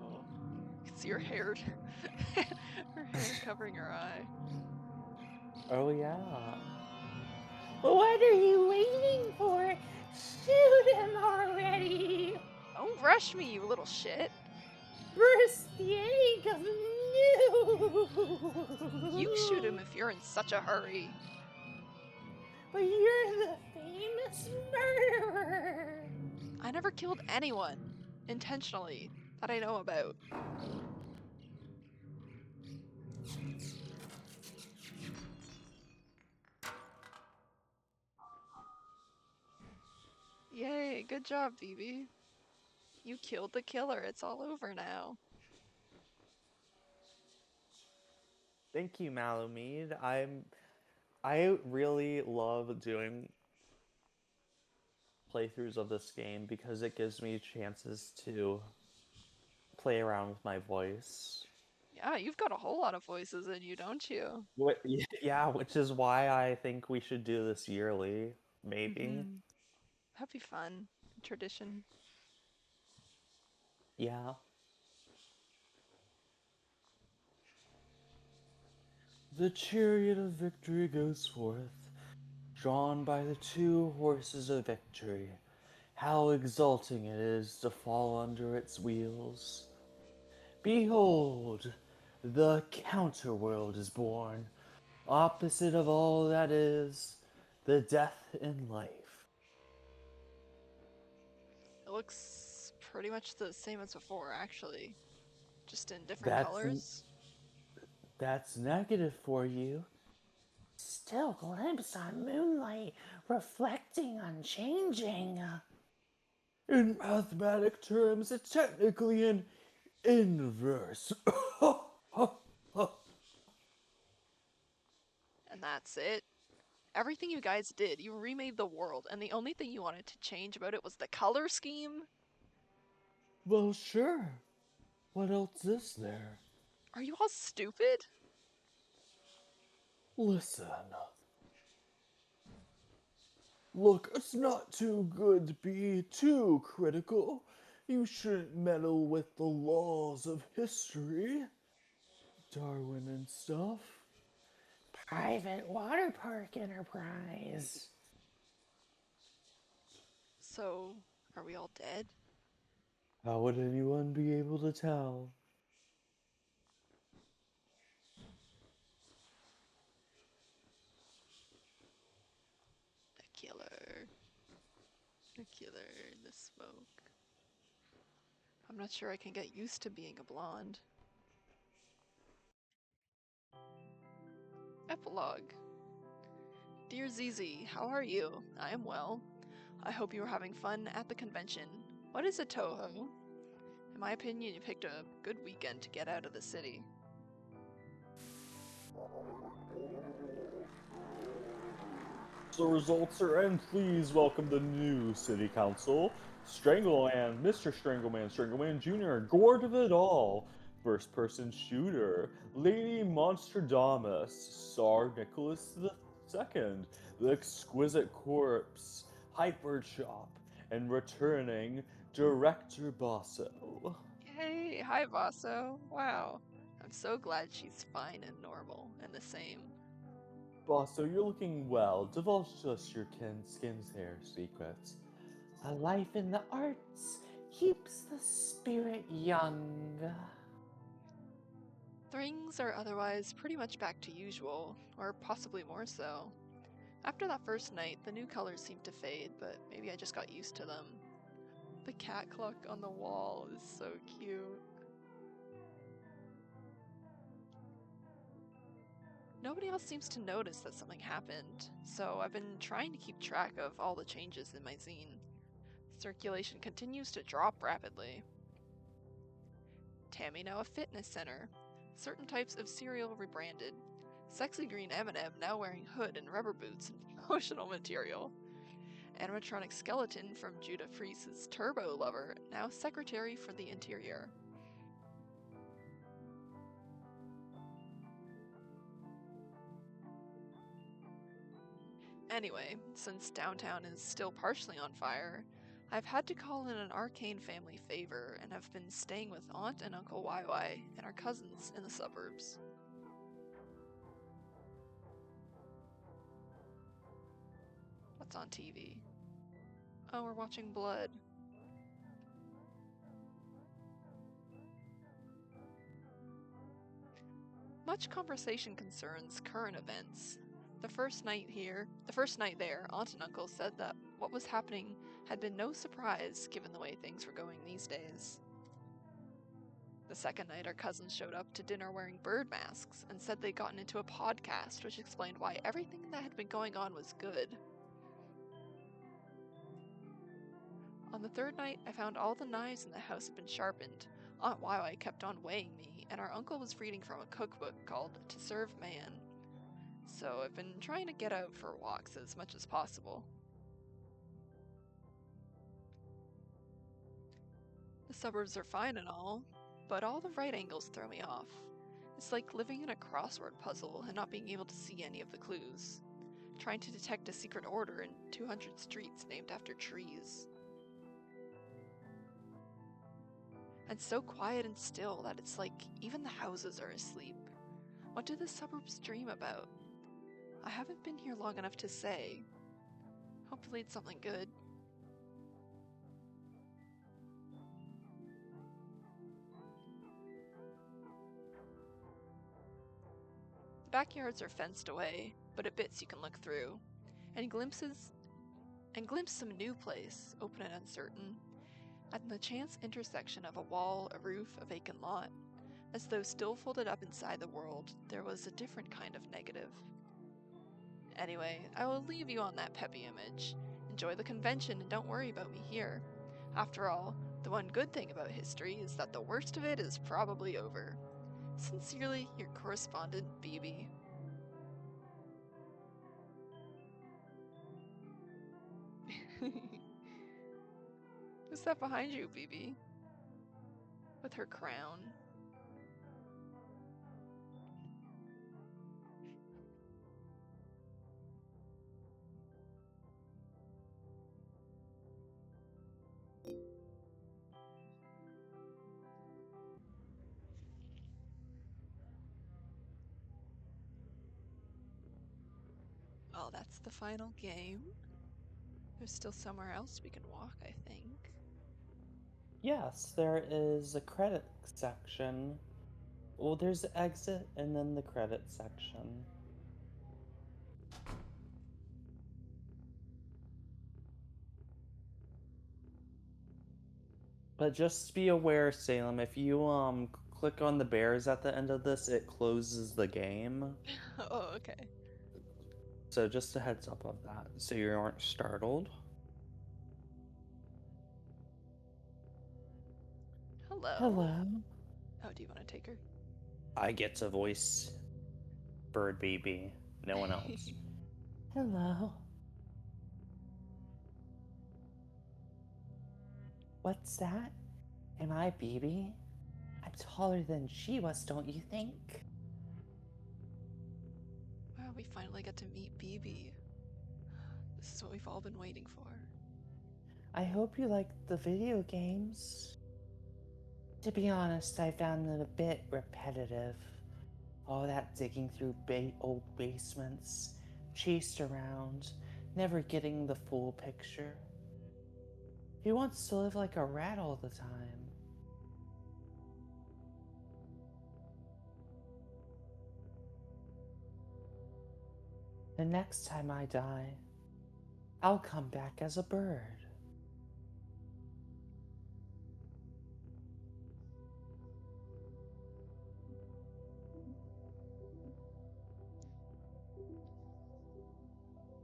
Oh. You can see her hair. Her hair covering her eye. Oh, yeah. What are you waiting for? Shoot him already! Don't rush me, you little shit. Burst the egg of new! You shoot him if you're in such a hurry. But you're the famous murderer! I never killed anyone. Intentionally. That I know about. Yay, good job, Phoebe. You killed the killer. It's all over now. Thank you, Malamede. I really love doing playthroughs of this game because it gives me chances to play around with my voice. Yeah, you've got a whole lot of voices in you, don't you? Yeah, which is why I think we should do this yearly, maybe. That'd be fun. Tradition. Yeah. The chariot of victory goes forth, drawn by the two horses of victory. How exulting it is to fall under its wheels. Behold, the counterworld is born, opposite of all that is, the death in life. It looks pretty much the same as before, actually. Just in different That's colors. That's negative for you. Still glimpse on moonlight, reflecting, unchanging. In mathematic terms, it's technically an inverse. that's it? Everything you guys did, you remade the world, and the only thing you wanted to change about it was the color scheme? Well, sure. What else is there? Are you all stupid? Listen. Look, it's not too good to be too critical. You shouldn't meddle with the laws of history. Darwin and stuff. Private water park enterprise. So, are we all dead? How would anyone be able to tell? The killer. The killer in the smoke. I'm not sure I can get used to being a blonde. Epilogue. Dear Zizi, how are you? I am well. I hope you are having fun at the convention. What is a Toho? In my opinion, you picked a good weekend to get out of the city. The results are in. Please welcome the new city council. Strangleman, Mr. Strangleman, Strangleman Jr., Gord Vidal, first person shooter, Lady Monstradamus, Tsar Nicholas II, the exquisite corpse, Hyper Chop, and returning Director Basso. Yay! Hi, Vaso. Wow. I'm so glad she's fine and normal and the same. Basso, you're looking well. Divulge to us your skin's hair secrets. A life in the arts keeps the spirit young. Things are otherwise pretty much back to usual, or possibly more so. After that first night, the new colors seemed to fade, but maybe I just got used to them. The cat clock on the wall is so cute. Nobody else seems to notice that something happened, so I've been trying to keep track of all the changes in my zine. Circulation continues to drop rapidly. Tammy now a fitness center. Certain types of cereal rebranded. Sexy green M&M now wearing hood and rubber boots and promotional material. Animatronic skeleton from Judah Freese's Turbo Lover, now secretary for the interior. Anyway, since downtown is still partially on fire, I've had to call in an arcane family favor and have been staying with Aunt and Uncle YY and our cousins in the suburbs. What's on TV? Oh, we're watching Blood. Much conversation concerns current events. The first night there, Aunt and Uncle said that what was happening had been no surprise given the way things were going these days. The second night, our cousins showed up to dinner wearing bird masks and said they'd gotten into a podcast which explained why everything that had been going on was good. On the third night, I found all the knives in the house had been sharpened. Aunt YY kept on weighing me, and our uncle was reading from a cookbook called To Serve Man. So I've been trying to get out for walks as much as possible. The suburbs are fine and all, but all the right angles throw me off. It's like living in a crossword puzzle and not being able to see any of the clues. Trying to detect a secret order in 200 streets named after trees. And so quiet and still that it's like even the houses are asleep. What do the suburbs dream about? I haven't been here long enough to say. Hopefully it's something good. The backyards are fenced away, but at bits you can look through, and glimpse some new place, open and uncertain, at the chance intersection of a wall, a roof, a vacant lot. As though still folded up inside the world, there was a different kind of negative. Anyway, I will leave you on that peppy image. Enjoy the convention and don't worry about me here. After all, the one good thing about history is that the worst of it is probably over. Sincerely, your correspondent, BB. Who's that behind you, BB? With her crown. Oh, that's the final game. There's still somewhere else we can walk, I think. Yes, there is a credit section. Well, there's the exit and then the credit section. But just be aware, Salem, if you click on the bears at the end of this, it closes the game. Oh, okay. So just a heads up of that, so you aren't startled. Hello. Hello. Oh, do you want to take her? I get to voice Bird Baby, no one else. Hello. What's that? Am I BB? I'm taller than she was, don't you think? Wow, we finally got to meet BB. This is what we've all been waiting for. I hope you like the video games. To be honest, I found it a bit repetitive. All that digging through old basements, chased around, never getting the full picture. Who wants to live like a rat all the time? The next time I die, I'll come back as a bird.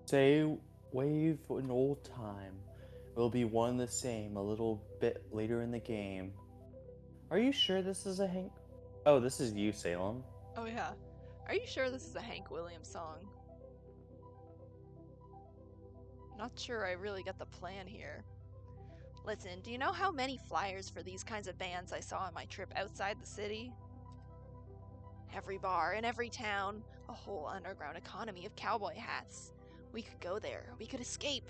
Say wave an old time. We'll be one the same a little bit later in the game. Are you sure this is a Hank? Oh, this is you, Salem. Oh, yeah. Are you sure this is a Hank Williams song? Not sure I really get the plan here. Listen, do you know how many flyers for these kinds of bands I saw on my trip outside the city? Every bar in every town, a whole underground economy of cowboy hats. We could go there, we could escape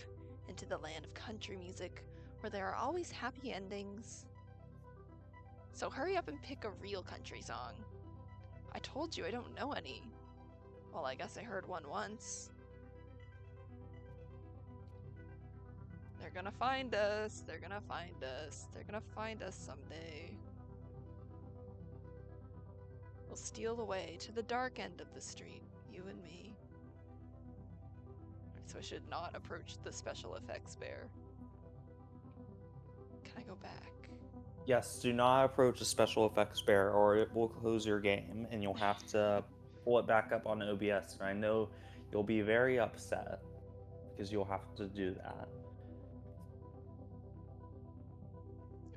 into the land of country music, where there are always happy endings. So hurry up and pick a real country song. I told you I don't know any. Well, I guess I heard one once. They're gonna find us, they're gonna find us, they're gonna find us someday. We'll steal away to the dark end of the street, you and me. So I should not approach the special effects bear. Can I go back? Yes, do not approach a special effects bear or it will close your game and you'll have to pull it back up on OBS. And I know you'll be very upset because you'll have to do that.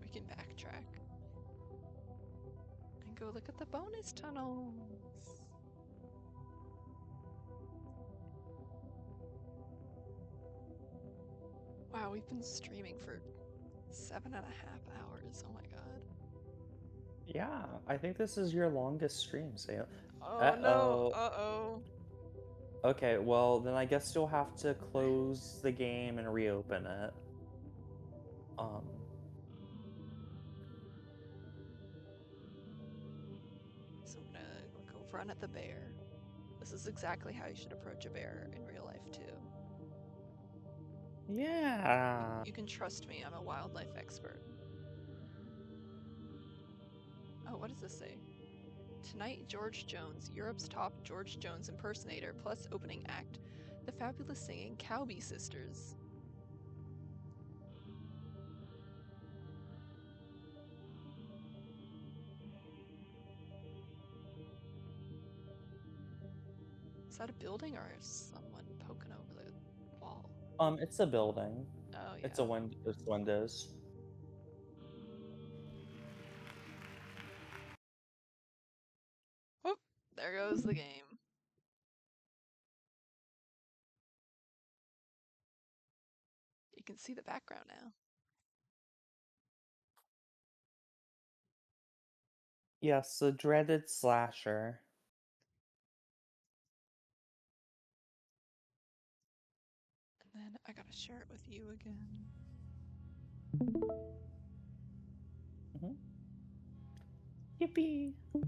We can backtrack and go look at the bonus tunnels. Wow, we've been streaming for 7.5 hours. Oh my god. Yeah, I think this is your longest stream, Salem. Oh no, uh-oh. Okay, well, then I guess you'll have to close the game and reopen it. So I'm gonna go run at the bear. This is exactly how you should approach a bear in real life too. Yeah. You can trust me, I'm a wildlife expert. Oh, what does this say? Tonight, George Jones, Europe's top George Jones impersonator plus opening act, the fabulous singing Cowbee Sisters. Is that a building or is someone poking over the wall? It's a building. Oh, yeah. It's windows. Whoop, there goes the game. can see the background now. Yes, the dreaded slasher. And then I gotta share it with you again. Yippee! Look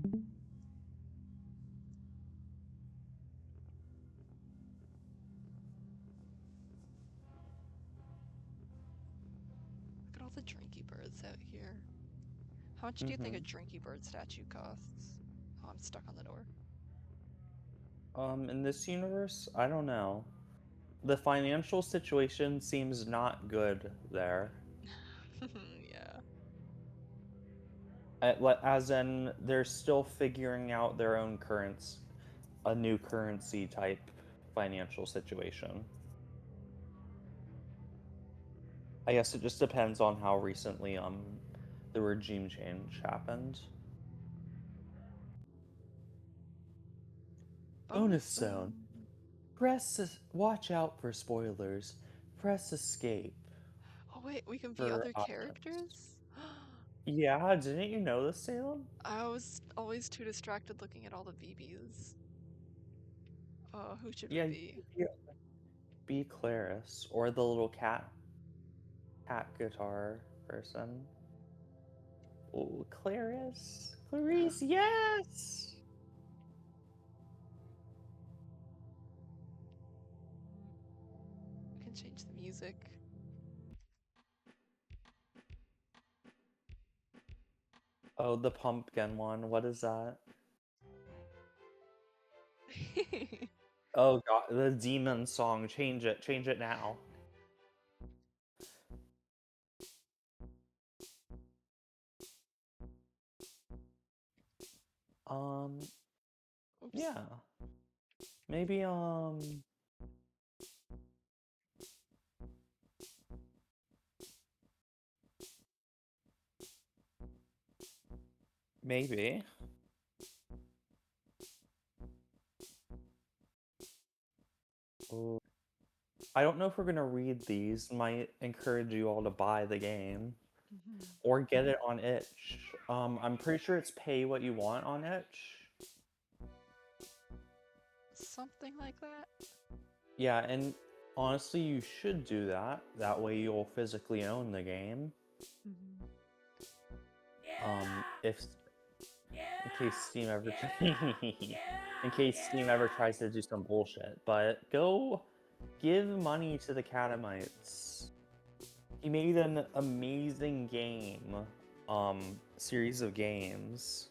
at all the drinky birds out here. How much do you think a drinky bird statue costs? Oh, I'm stuck on the door. In this universe, I don't know. The financial situation seems not good there. Yeah. As in, they're still figuring out their own a new currency type financial situation. I guess it just depends on how recently the regime change happened. Bonus zone. Watch out for spoilers. Press escape. Oh wait, we can be For other options. characters? Yeah, didn't you know this, Salem? I was always too distracted looking at all the BBs. Who should we be? Be Claris or the little cat guitar person. Oh, Clarice, yes. We can change the music. Oh, the pumpkin one. What is that? Oh god, the demon song. Change it. Change it now. Oops. Yeah. Maybe, maybe. Oh. I don't know if we're gonna read these. Might encourage you all to buy the game. Or get it on itch. I'm pretty sure it's pay what you want on itch. Something like that? Yeah, and honestly, you should do that. That way you'll physically own the game. If in case Steam ever in case Steam ever tries to do some bullshit. But go give money to the Catamites. He made an amazing game, series of games.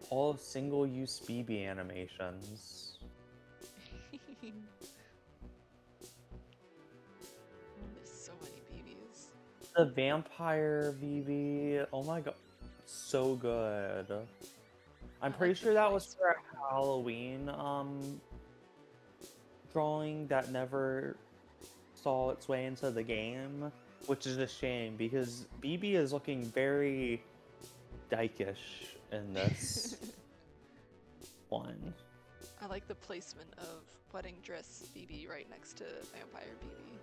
All single-use BB animations. There's so many BBs. The vampire BB, oh my god, so good. I'm pretty sure that was for a Halloween drawing that never saw its way into the game, which is a shame because BB is looking very dykish in this one. I like the placement of wedding dress BB right next to vampire BB.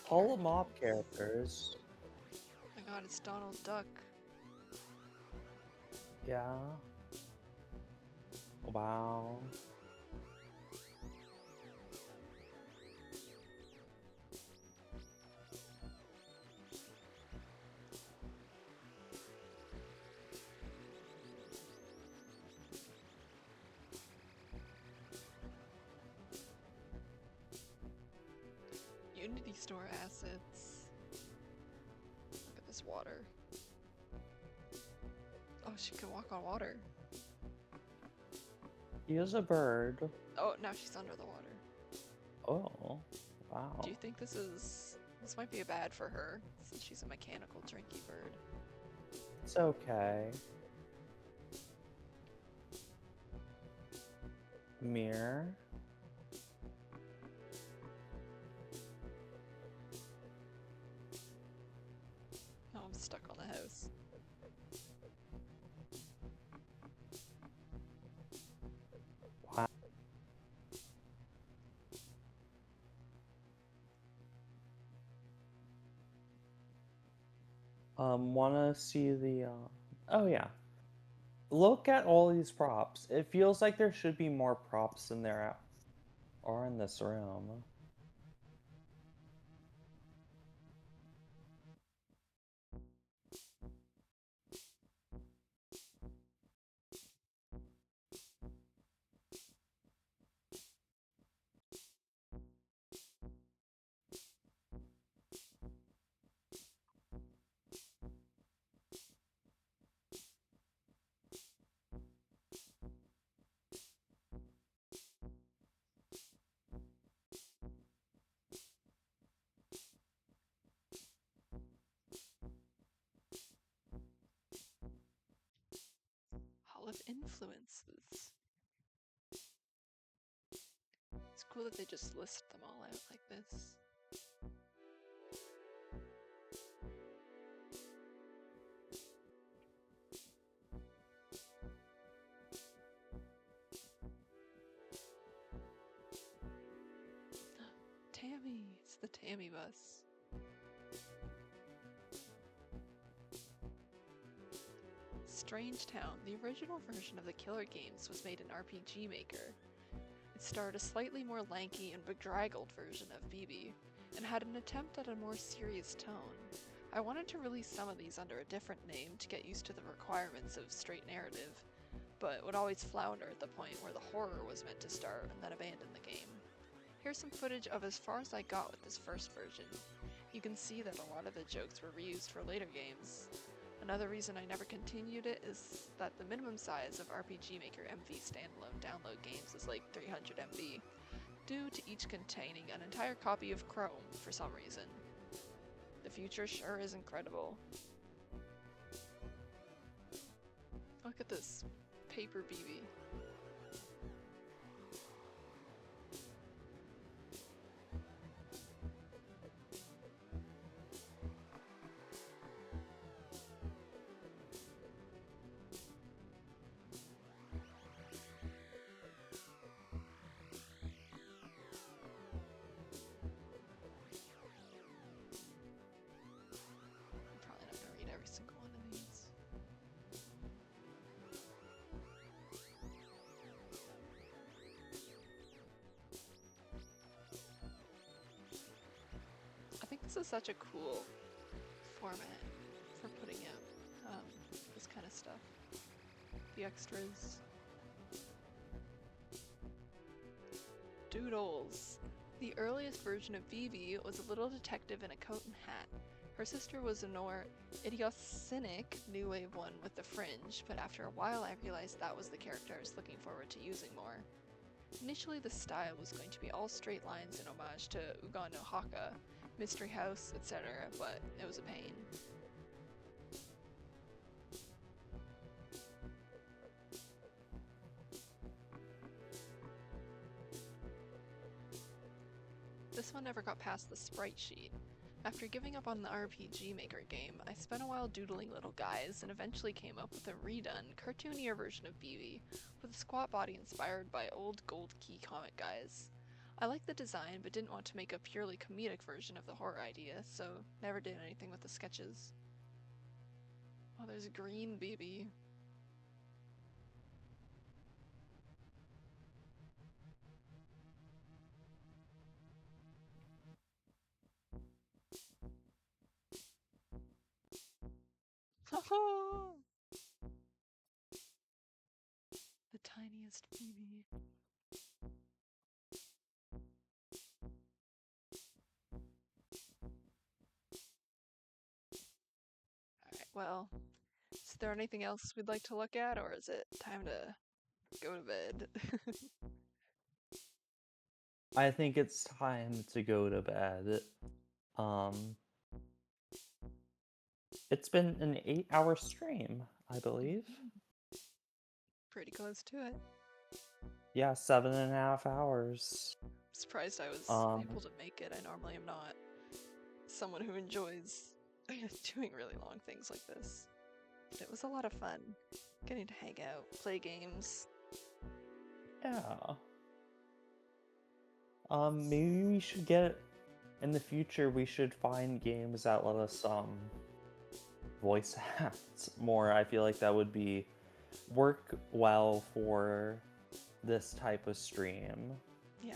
All the mob characters. Oh my god, it's Donald Duck. Yeah. Wow. Unity store assets. Look at this water. Oh, she can walk on water. He is a bird. Oh, now she's under the water. Oh, wow. Do you think this might be bad for her, since she's a mechanical drinky bird? It's okay. Mirror. Oh, I'm stuck on the house. Wow. Wanna see the, oh yeah. Look at all these props. It feels like there should be more props than there are in this room. Hall of Influences. It's cool that they just list them all out like this. Tammy! It's the Tammy bus. Strange Town, the original version of the Killer Games, was made in RPG Maker. It starred a slightly more lanky and bedraggled version of BB, and had an attempt at a more serious tone. I wanted to release some of these under a different name to get used to the requirements of straight narrative, but would always flounder at the point where the horror was meant to start and then abandon the game. Here's some footage of as far as I got with this first version. You can see that a lot of the jokes were reused for later games. Another reason I never continued it is that the minimum size of RPG Maker MV standalone download games is like 300 MB, due to each containing an entire copy of Chrome for some reason. The future sure is incredible. Look at this paper BB. Probably not gonna read every single one of these. I think this is such a cool format for putting out this kind of stuff. The extras. Doodles. The earliest version of Vivi was a little detective in a coat and hat. Her sister was a more idiosyncratic new wave one with the fringe, but after a while I realized that was the character I was looking forward to using more. Initially the style was going to be all straight lines in homage to Uga no Haka, Mystery House, etc., but it was a pain. This one never got past the sprite sheet. After giving up on the RPG Maker game, I spent a while doodling little guys and eventually came up with a redone, cartoonier version of BB, with a squat body inspired by old Gold Key comic guys. I liked the design but didn't want to make a purely comedic version of the horror idea, so never did anything with the sketches. Oh, there's green BB. The tiniest BB. Alright, well, is there anything else we'd like to look at, or is it time to go to bed? I think it's time to go to bed. It's been an 8-hour stream, I believe. Pretty close to it. Yeah, 7.5 hours. Surprised I was able to make it. I normally am not someone who enjoys doing really long things like this. But it was a lot of fun getting to hang out, play games. Yeah. Maybe we should in the future, we should find games that let us, voice act more. I feel like that would work well for this type of stream. Yeah.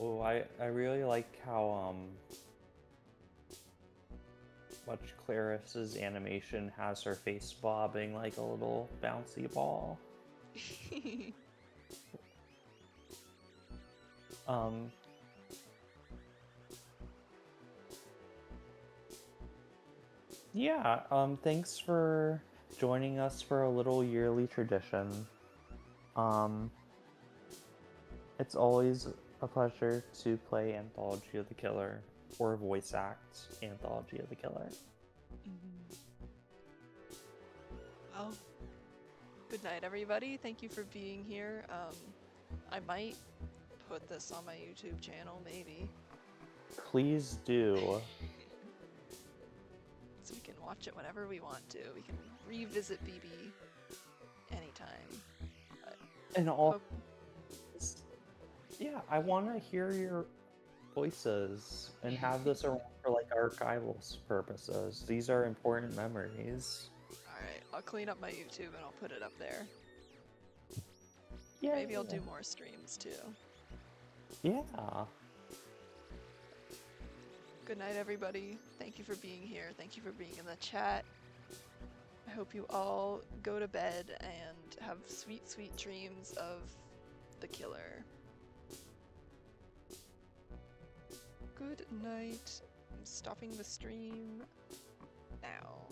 Oh, I really like how, much Claris's animation has her face bobbing like a little bouncy ball. Yeah, thanks for joining us for a little yearly tradition. It's always a pleasure to play Anthology of the Killer or voice act Anthology of the Killer. Well, good night, everybody. Thank you for being here. I might put this on my YouTube channel, maybe. Please do. So we can watch it whenever we want to. We can revisit BB anytime. And all... Yeah, I want to hear your voices and have this around for like archival purposes. These are important memories. Alright, I'll clean up my YouTube and I'll put it up there. Yeah. Maybe I'll do more streams too. Yeah. Good night, everybody. Thank you for being here. Thank you for being in the chat. I hope you all go to bed and have sweet, sweet dreams of the killer. Good night. I'm stopping the stream now.